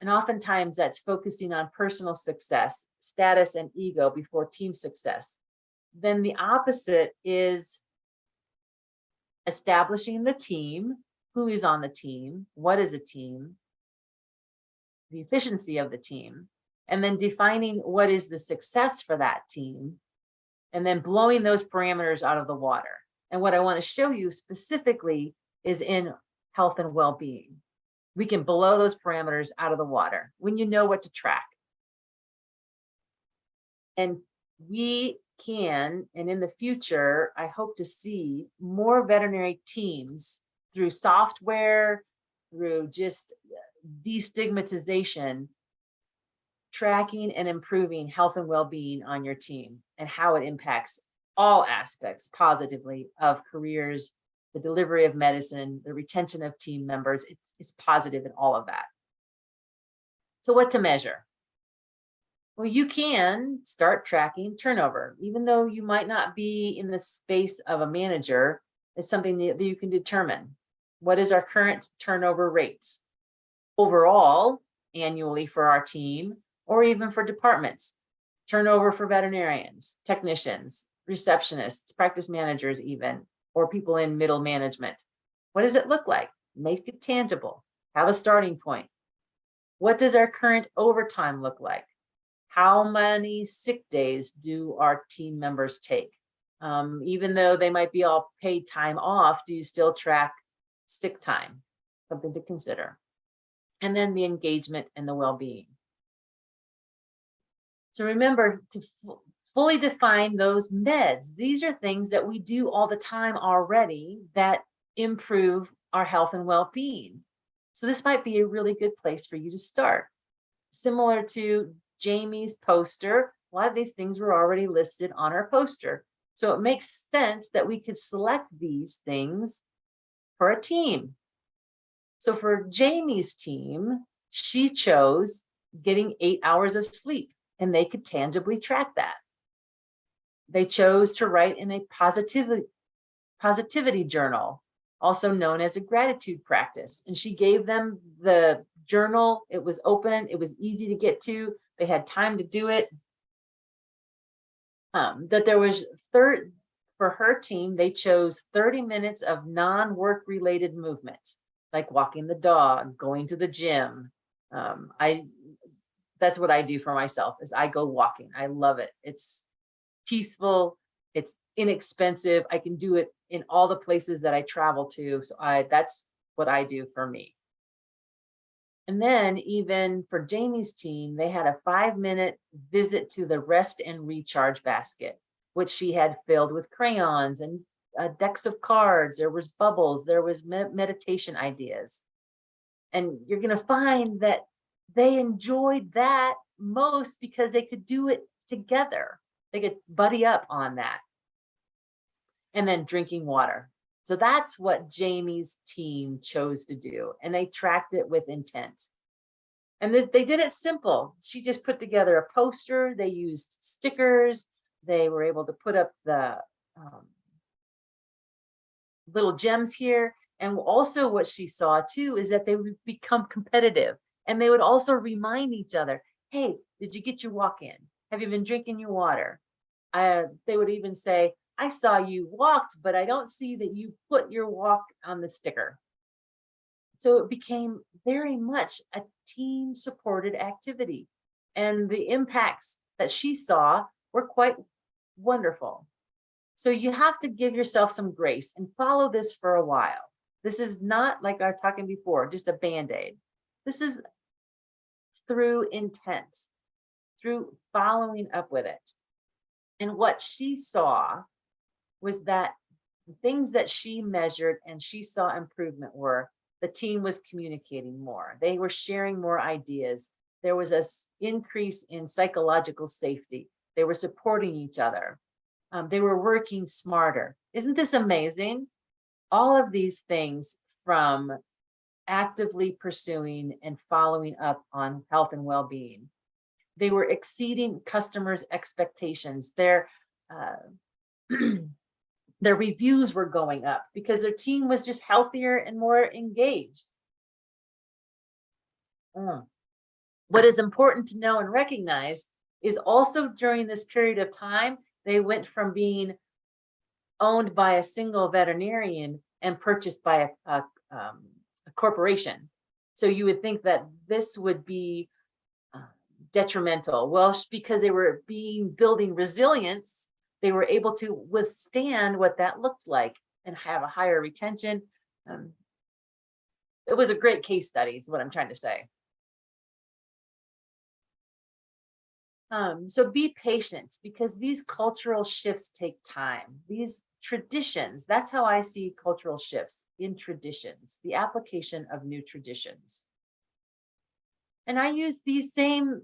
and oftentimes that's focusing on personal success, status, and ego before team success, then the opposite is establishing the team, who is on the team, what is a team, the efficiency of the team, and then defining what is the success for that team, and then blowing those parameters out of the water. And what I want to show you specifically is in health and well-being. We can blow those parameters out of the water when you know what to track. And we can, and in the future, I hope to see more veterinary teams through software, through just destigmatization, tracking and improving health and well-being on your team and how it impacts all aspects positively of careers, the delivery of medicine, the retention of team members. It's positive in all of that. So what to measure? Well, you can start tracking turnover, even though you might not be in the space of a manager. It's something that you can determine. What is our current turnover rates overall annually for our team, or even for departments? Turnover for veterinarians, technicians, receptionists, practice managers even, or people in middle management. What does it look like? Make it tangible. Have a starting point. What does our current overtime look like? How many sick days do our team members take? Even though they might be all paid time off, do you still track sick time? Something to consider. And then the engagement and the well-being. So remember to fully define those meds. These are things that we do all the time already that improve our health and well-being. So this might be a really good place for you to start. Similar to Jamie's poster, a lot of these things were already listed on our poster. So it makes sense that we could select these things for a team. So for Jamie's team, she chose getting 8 hours of sleep, and they could tangibly track that. They chose to write in a positivity journal, also known as a gratitude practice. And she gave them the journal. It was open. It was easy to get to. They had time to do it. That there was for her team, they chose 30 minutes of non-work related movement, like walking the dog, going to the gym. That's what I do for myself, is I go walking. I love it. It's peaceful. It's inexpensive. I can do it in all the places that I travel to. So that's what I do for me. And then even for Jamie's team, they had a 5-minute visit to the rest and recharge basket, which she had filled with crayons and decks of cards. There was bubbles. There was meditation ideas. And you're going to find that they enjoyed that most because they could do it together. They could buddy up on that. And then drinking water. So that's what Jamie's team chose to do. And they tracked it with intent. And they did it simple. She just put together a poster. They used stickers. They were able to put up the little gems here. And also what she saw too is that they would become competitive. And they would also remind each other, hey, did you get your walk in? Have you been drinking your water? They would even say, I saw you walked, but I don't see that you put your walk on the sticker. So it became very much a team supported activity. And the impacts that she saw were quite wonderful. So you have to give yourself some grace and follow this for a while. This is not, like I was talking before, just a Band-Aid. This is through intent, through following up with it. And what she saw was that the things that she measured and she saw improvement were the team was communicating more. They were sharing more ideas. There was an increase in psychological safety. They were supporting each other. They were working smarter. Isn't this amazing? All of these things, from actively pursuing and following up on health and well-being. They were exceeding customers' expectations. Their their reviews were going up because their team was just healthier and more engaged. What is important to know and recognize is also during this period of time, they went from being owned by a single veterinarian and purchased by a corporation. So you would think that this would be detrimental. Well, because they were building resilience, they were able to withstand what that looked like and have a higher retention. It was a great case study, is what I'm trying to say. So be patient, because these cultural shifts take time. These traditions, that's how I see cultural shifts, in traditions, the application of new traditions. And I use these same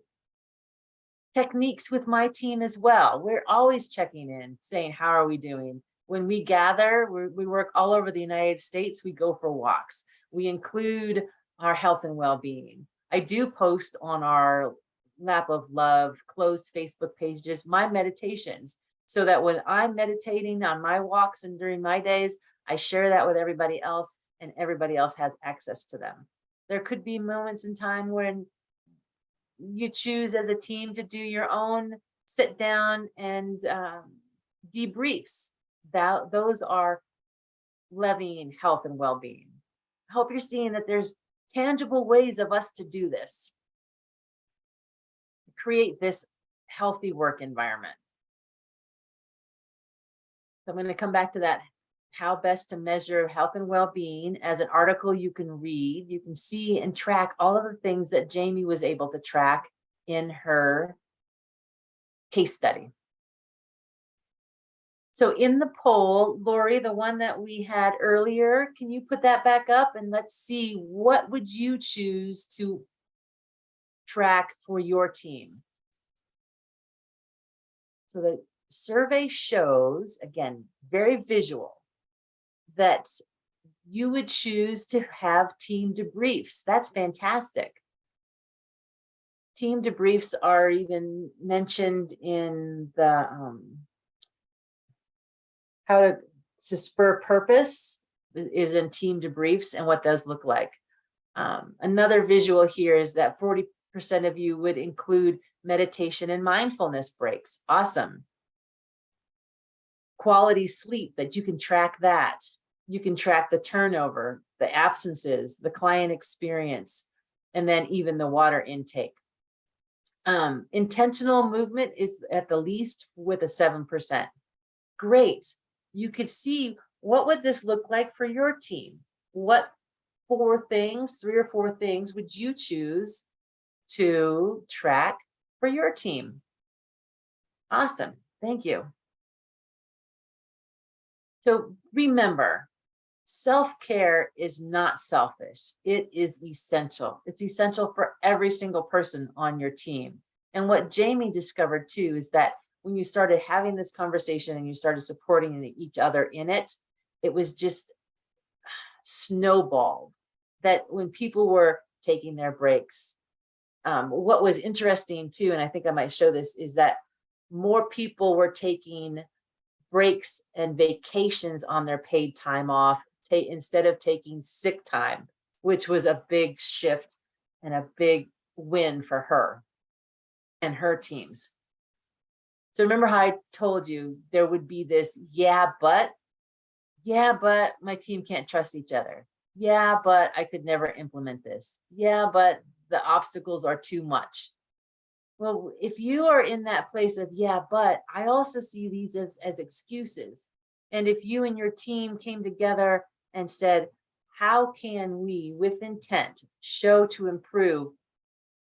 techniques with my team as well. We're always checking in, saying, how are we doing? When we gather, we work all over the United States. We go for walks. We include our health and well-being. I do post on our Lap of Love closed Facebook pages my meditations, so that when I'm meditating on my walks and during my days, I share that with everybody else, and everybody else has access to them. There could be moments in time when you choose as a team to do your own sit down and debriefs. Those are levying health and well-being. I hope you're seeing that there's tangible ways of us to do this, create this healthy work environment. So I'm going to come back to that, how best to measure health and well-being, as an article you can read. You can see and track all of the things that Jamie was able to track in her case study. So in the poll, Lori, the one that we had earlier, can you put that back up, and let's see, what would you choose to track for your team? So the survey shows, again, very visual, that you would choose to have team debriefs. That's fantastic. Team debriefs are even mentioned in the how to spur purpose is in team debriefs, and what those look like. Another visual here is that 40% of you would include meditation and mindfulness breaks. Awesome. Quality sleep, that you can track that. You can track the turnover, the absences, the client experience, and then even the water intake. Intentional movement is at the least with a 7%. Great. You could see, what would this look like for your team? What 3 or 4 things would you choose to track for your team? Awesome. Thank you. So remember, self-care is not selfish. It is essential. It's essential for every single person on your team. And what Jamie discovered too is that when you started having this conversation and you started supporting each other in it, it was just snowballed. That when people were taking their breaks, what was interesting too, and I think I might show this, is that more people were taking breaks and vacations on their paid time off instead of taking sick time, which was a big shift and a big win for her and her teams. So remember how I told you there would be this, yeah, but my team can't trust each other. Yeah, but I could never implement this. Yeah, but the obstacles are too much. Well, if you are in that place of, yeah, but I also see these as excuses. And if you and your team came together and said, how can we, with intent, show to improve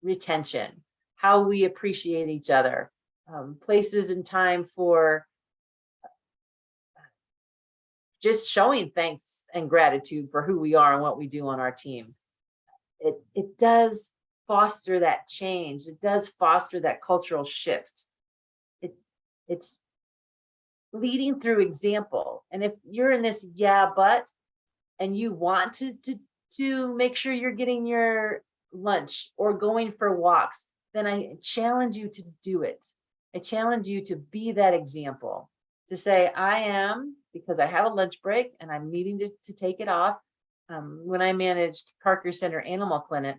retention, how we appreciate each other, places and time for just showing thanks and gratitude for who we are and what we do on our team. It does foster that change. It does foster that cultural shift. It's leading through example. And if you're in this, yeah, but, and you want to to make sure you're getting your lunch or going for walks, then I challenge you to do it. I challenge you to be that example, to say, I am, because I have a lunch break and I'm needing to take it off. When I managed Parker Center Animal Clinic,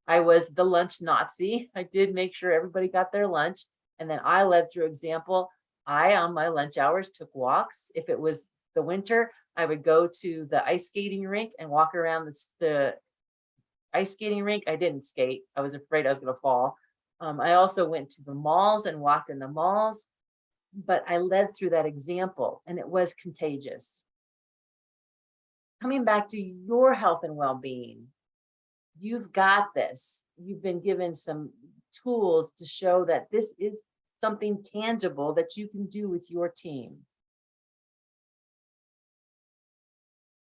I was the lunch Nazi. I did make sure everybody got their lunch. And then I led through example. I, on my lunch hours, took walks. If it was the winter, I would go to the ice skating rink and walk around the ice skating rink. I didn't skate. I was afraid I was going to fall. I also went to the malls and walked in the malls, but I led through that example and it was contagious. Coming back to your health and well-being, you've got this. You've been given some tools to show that this is something tangible that you can do with your team.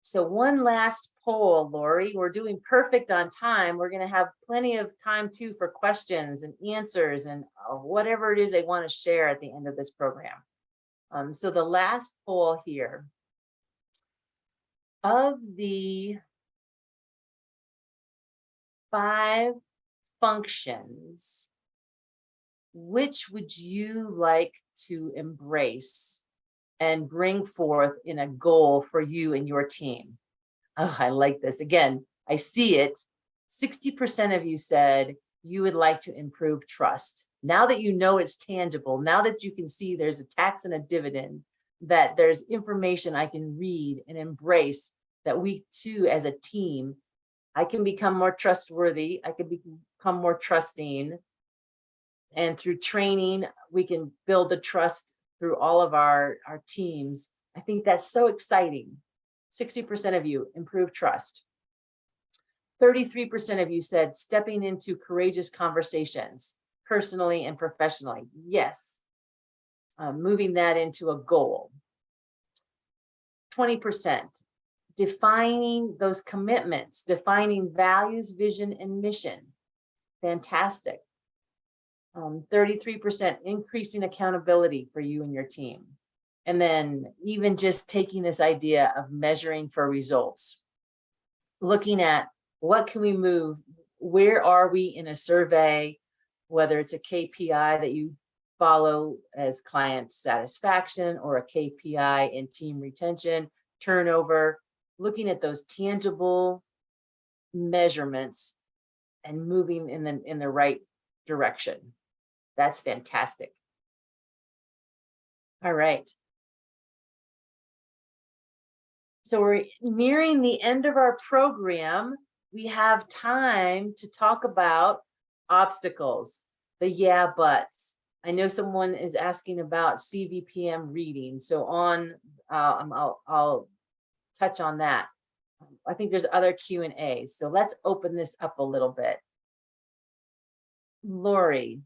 So one last poll, Lori. We're doing perfect on time. We're going to have plenty of time too for questions and answers and whatever it is they want to share at the end of this program. So the last poll here, of the 5 functions, which would you like to embrace and bring forth in a goal for you and your team? Oh, I like this. Again, I see it. 60% of you said you would like to improve trust. Now that you know it's tangible, now that you can see there's a tax and a dividend, that there's information I can read and embrace, that we too, as a team, I can become more trustworthy. I can become more trusting. And through training, we can build the trust through all of our teams. I think that's so exciting. 60% of you improve trust. 33% of you said stepping into courageous conversations, personally and professionally. Yes. Moving that into a goal. 20%. Defining those commitments, defining values, vision, and mission. Fantastic. 33% increasing accountability for you and your team. And then even just taking this idea of measuring for results, looking at what can we move, where are we in a survey, whether it's a KPI that you follow as client satisfaction or a KPI in team retention, turnover, looking at those tangible measurements and moving in the right direction. That's fantastic. All right. So we're nearing the end of our program. We have time to talk about obstacles, the yeah buts. I know someone is asking about CVPM reading. So I'll touch on that. I think there's other Q&As. So let's open this up a little bit. Lori,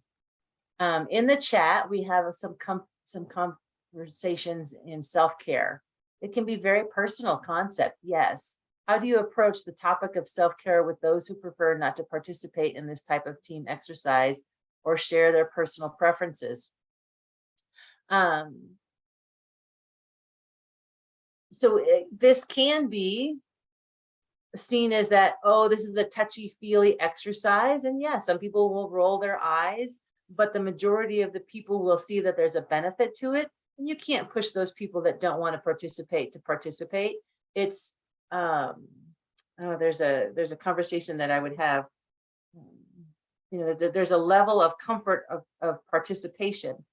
in the chat, we have some conversations in self-care. It can be very personal concept, yes. How do you approach the topic of self-care with those who prefer not to participate in this type of team exercise or share their personal preferences? This can be seen as that, oh, this is a touchy-feely exercise. And yeah, some people will roll their eyes, but the majority of the people will see that there's a benefit to it. And you can't push those people that don't want to participate. It's there's a conversation that I would have. There's a level of comfort of participation.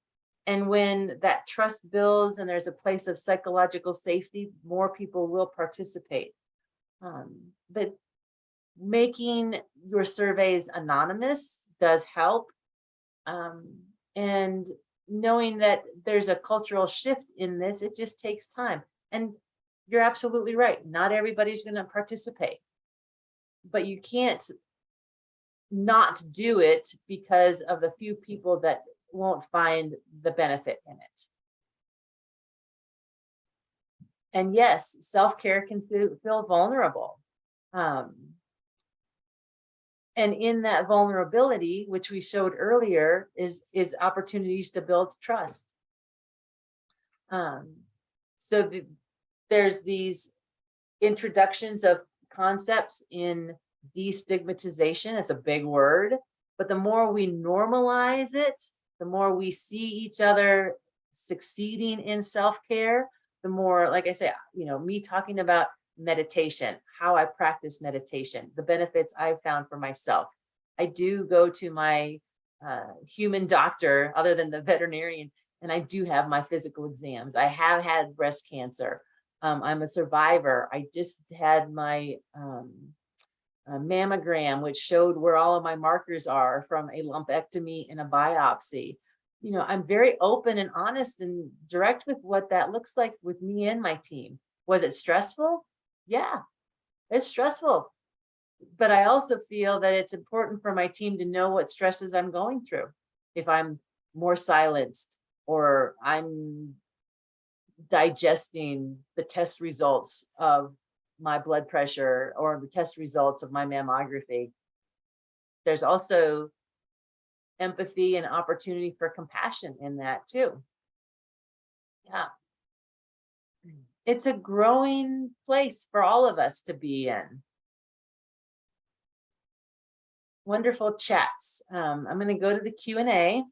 And when that trust builds and there's a place of psychological safety, more people will participate. But making your surveys anonymous does help. And knowing that there's a cultural shift in this, it just takes time. And you're absolutely right. Not everybody's going to participate, but you can't not do it because of the few people that won't find the benefit in it. And yes, self-care can feel vulnerable. And in that vulnerability, which we showed earlier, is opportunities to build trust. There's these introductions of concepts in destigmatization. It's a big word, but the more we normalize it, the more we see each other succeeding in self-care, the more, like I say, me talking about meditation, how I practice meditation, the benefits I've found for myself. I do go to my human doctor, other than the veterinarian, and I do have my physical exams. I have had breast cancer. I'm a survivor. I just had my mammogram, which showed where all of my markers are from a lumpectomy and a biopsy. I'm very open and honest and direct with what that looks like with me and my team. Was it stressful? Yeah, it's stressful. But I also feel that it's important for my team to know what stresses I'm going through. If I'm more silenced, or I'm digesting the test results of my blood pressure or the test results of my mammography. There's also empathy and opportunity for compassion in that too. Yeah. It's a growing place for all of us to be in. Wonderful chats. I'm going to go to the Q&A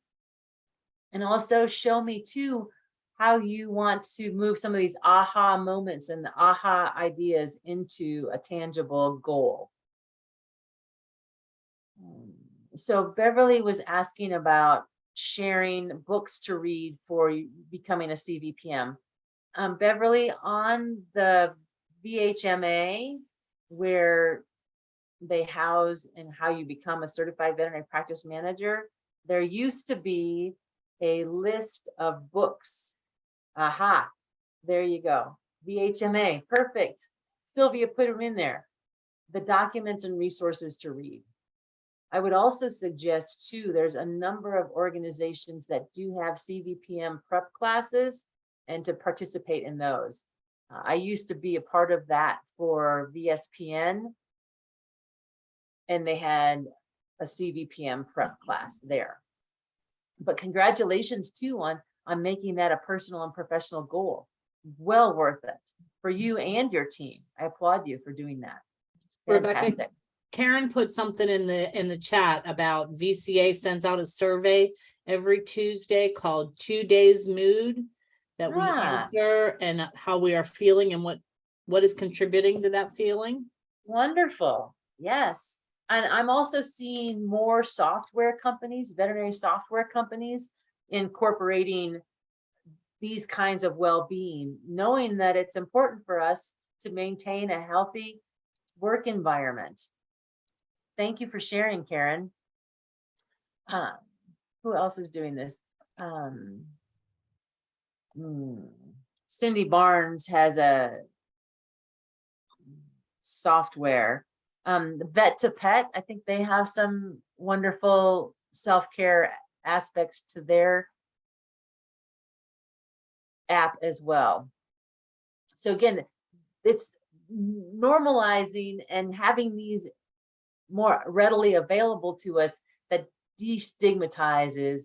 and also show me too how you want to move some of these aha moments and the aha ideas into a tangible goal. So Beverly was asking about sharing books to read for becoming a CVPM. Beverly, on the VHMA, where they house and how you become a certified veterinary practice manager, there used to be a list of books. Aha, there you go. VHMA, perfect. Sylvia put them in there. The documents and resources to read. I would also suggest too, there's a number of organizations that do have CVPM prep classes and to participate in those. I used to be a part of that for VSPN, and they had a CVPM prep class there. But congratulations too on making that a personal and professional goal. Well worth it for you and your team. I applaud you for doing that. Fantastic. Rebecca, Karen put something in the chat about VCA sends out a survey every Tuesday called 2 Days Mood that we answer and how we are feeling and what is contributing to that feeling. Wonderful. Yes. And I'm also seeing more software companies, veterinary software companies, incorporating these kinds of well-being, knowing that it's important for us to maintain a healthy work environment. Thank you for sharing, Karen. Who else is doing this? Cindy Barnes has a software. The Vet to Pet, I think they have some wonderful self-care aspects to their app as well. So again, it's normalizing and having these more readily available to us that destigmatizes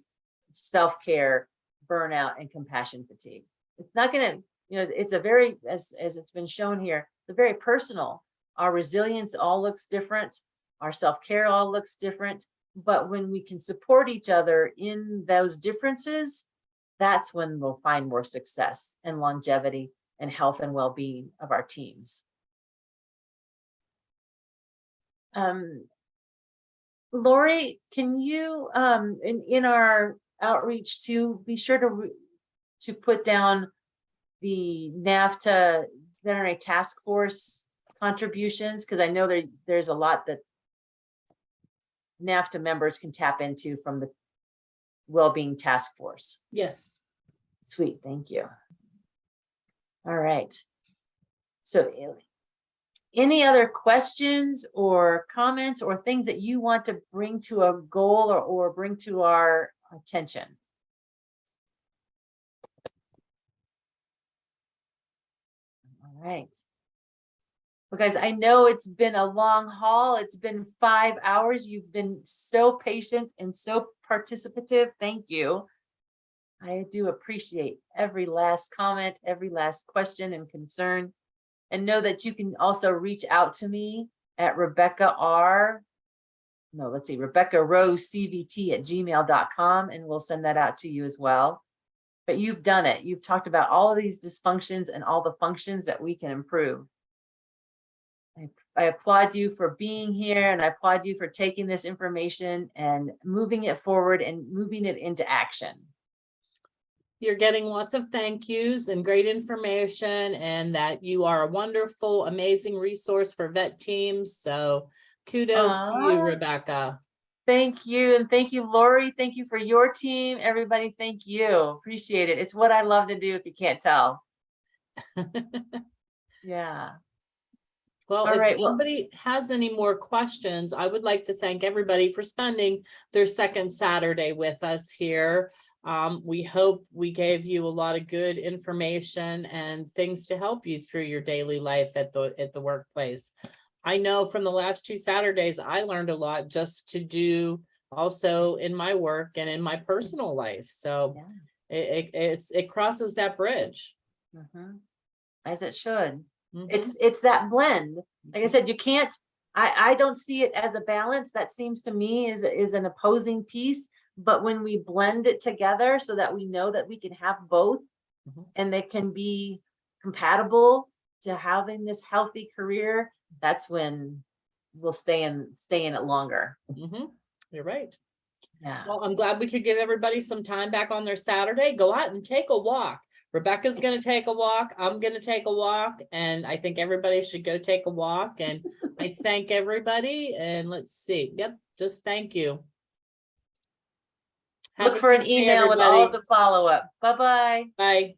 self-care, burnout, and compassion fatigue. It's not going to, it's a very, as it's been shown here, it's very personal. Our resilience all looks different. Our self-care all looks different. But when we can support each other in those differences, that's when we'll find more success and longevity and health and well-being of our teams. Lori, can you, in our outreach too, be sure to put down the NAFTA Veterinary Task Force contributions, because I know there's a lot that NAFTA members can tap into from the Wellbeing Task Force. Yes. Sweet, thank you. All right. So any other questions or comments or things that you want to bring to a goal or bring to our attention? All right. Well, guys, I know it's been a long haul. It's been 5 hours. You've been so patient and so participative. Thank you. I do appreciate every last comment, every last question and concern. And know that you can also reach out to me at RebeccaRoseCVT@gmail.com, and we'll send that out to you as well. But you've done it. You've talked about all of these dysfunctions and all the functions that we can improve. I applaud you for being here, and I applaud you for taking this information and moving it forward and moving it into action. You're getting lots of thank yous and great information, and that you are a wonderful, amazing resource for vet teams. So kudos to you, Rebecca. Thank you. And thank you, Lori. Thank you for your team. Everybody, thank you. Appreciate it. It's what I love to do, if you can't tell. Yeah. Well, All if right, well- nobody has any more questions, I would like to thank everybody for spending their second Saturday with us here. We hope we gave you a lot of good information and things to help you through your daily life at the workplace. I know from the last 2 Saturdays, I learned a lot just to do also in my work and in my personal life. So Yeah. it crosses that bridge. As it should. It's that blend. Like I said, you can't, I don't see it as a balance. That seems to me is an opposing piece. But when we blend it together so that we know that we can have both and they can be compatible to having this healthy career, that's when we'll stay in it longer. You're right. Yeah. Well, I'm glad we could give everybody some time back on their Saturday. Go out and take a walk. Rebecca's going to take a walk. I'm going to take a walk. And I think everybody should go take a walk. And I thank everybody. And let's see. Yep. Just thank you. Look for an email with all of the follow-up. Bye-bye. Bye.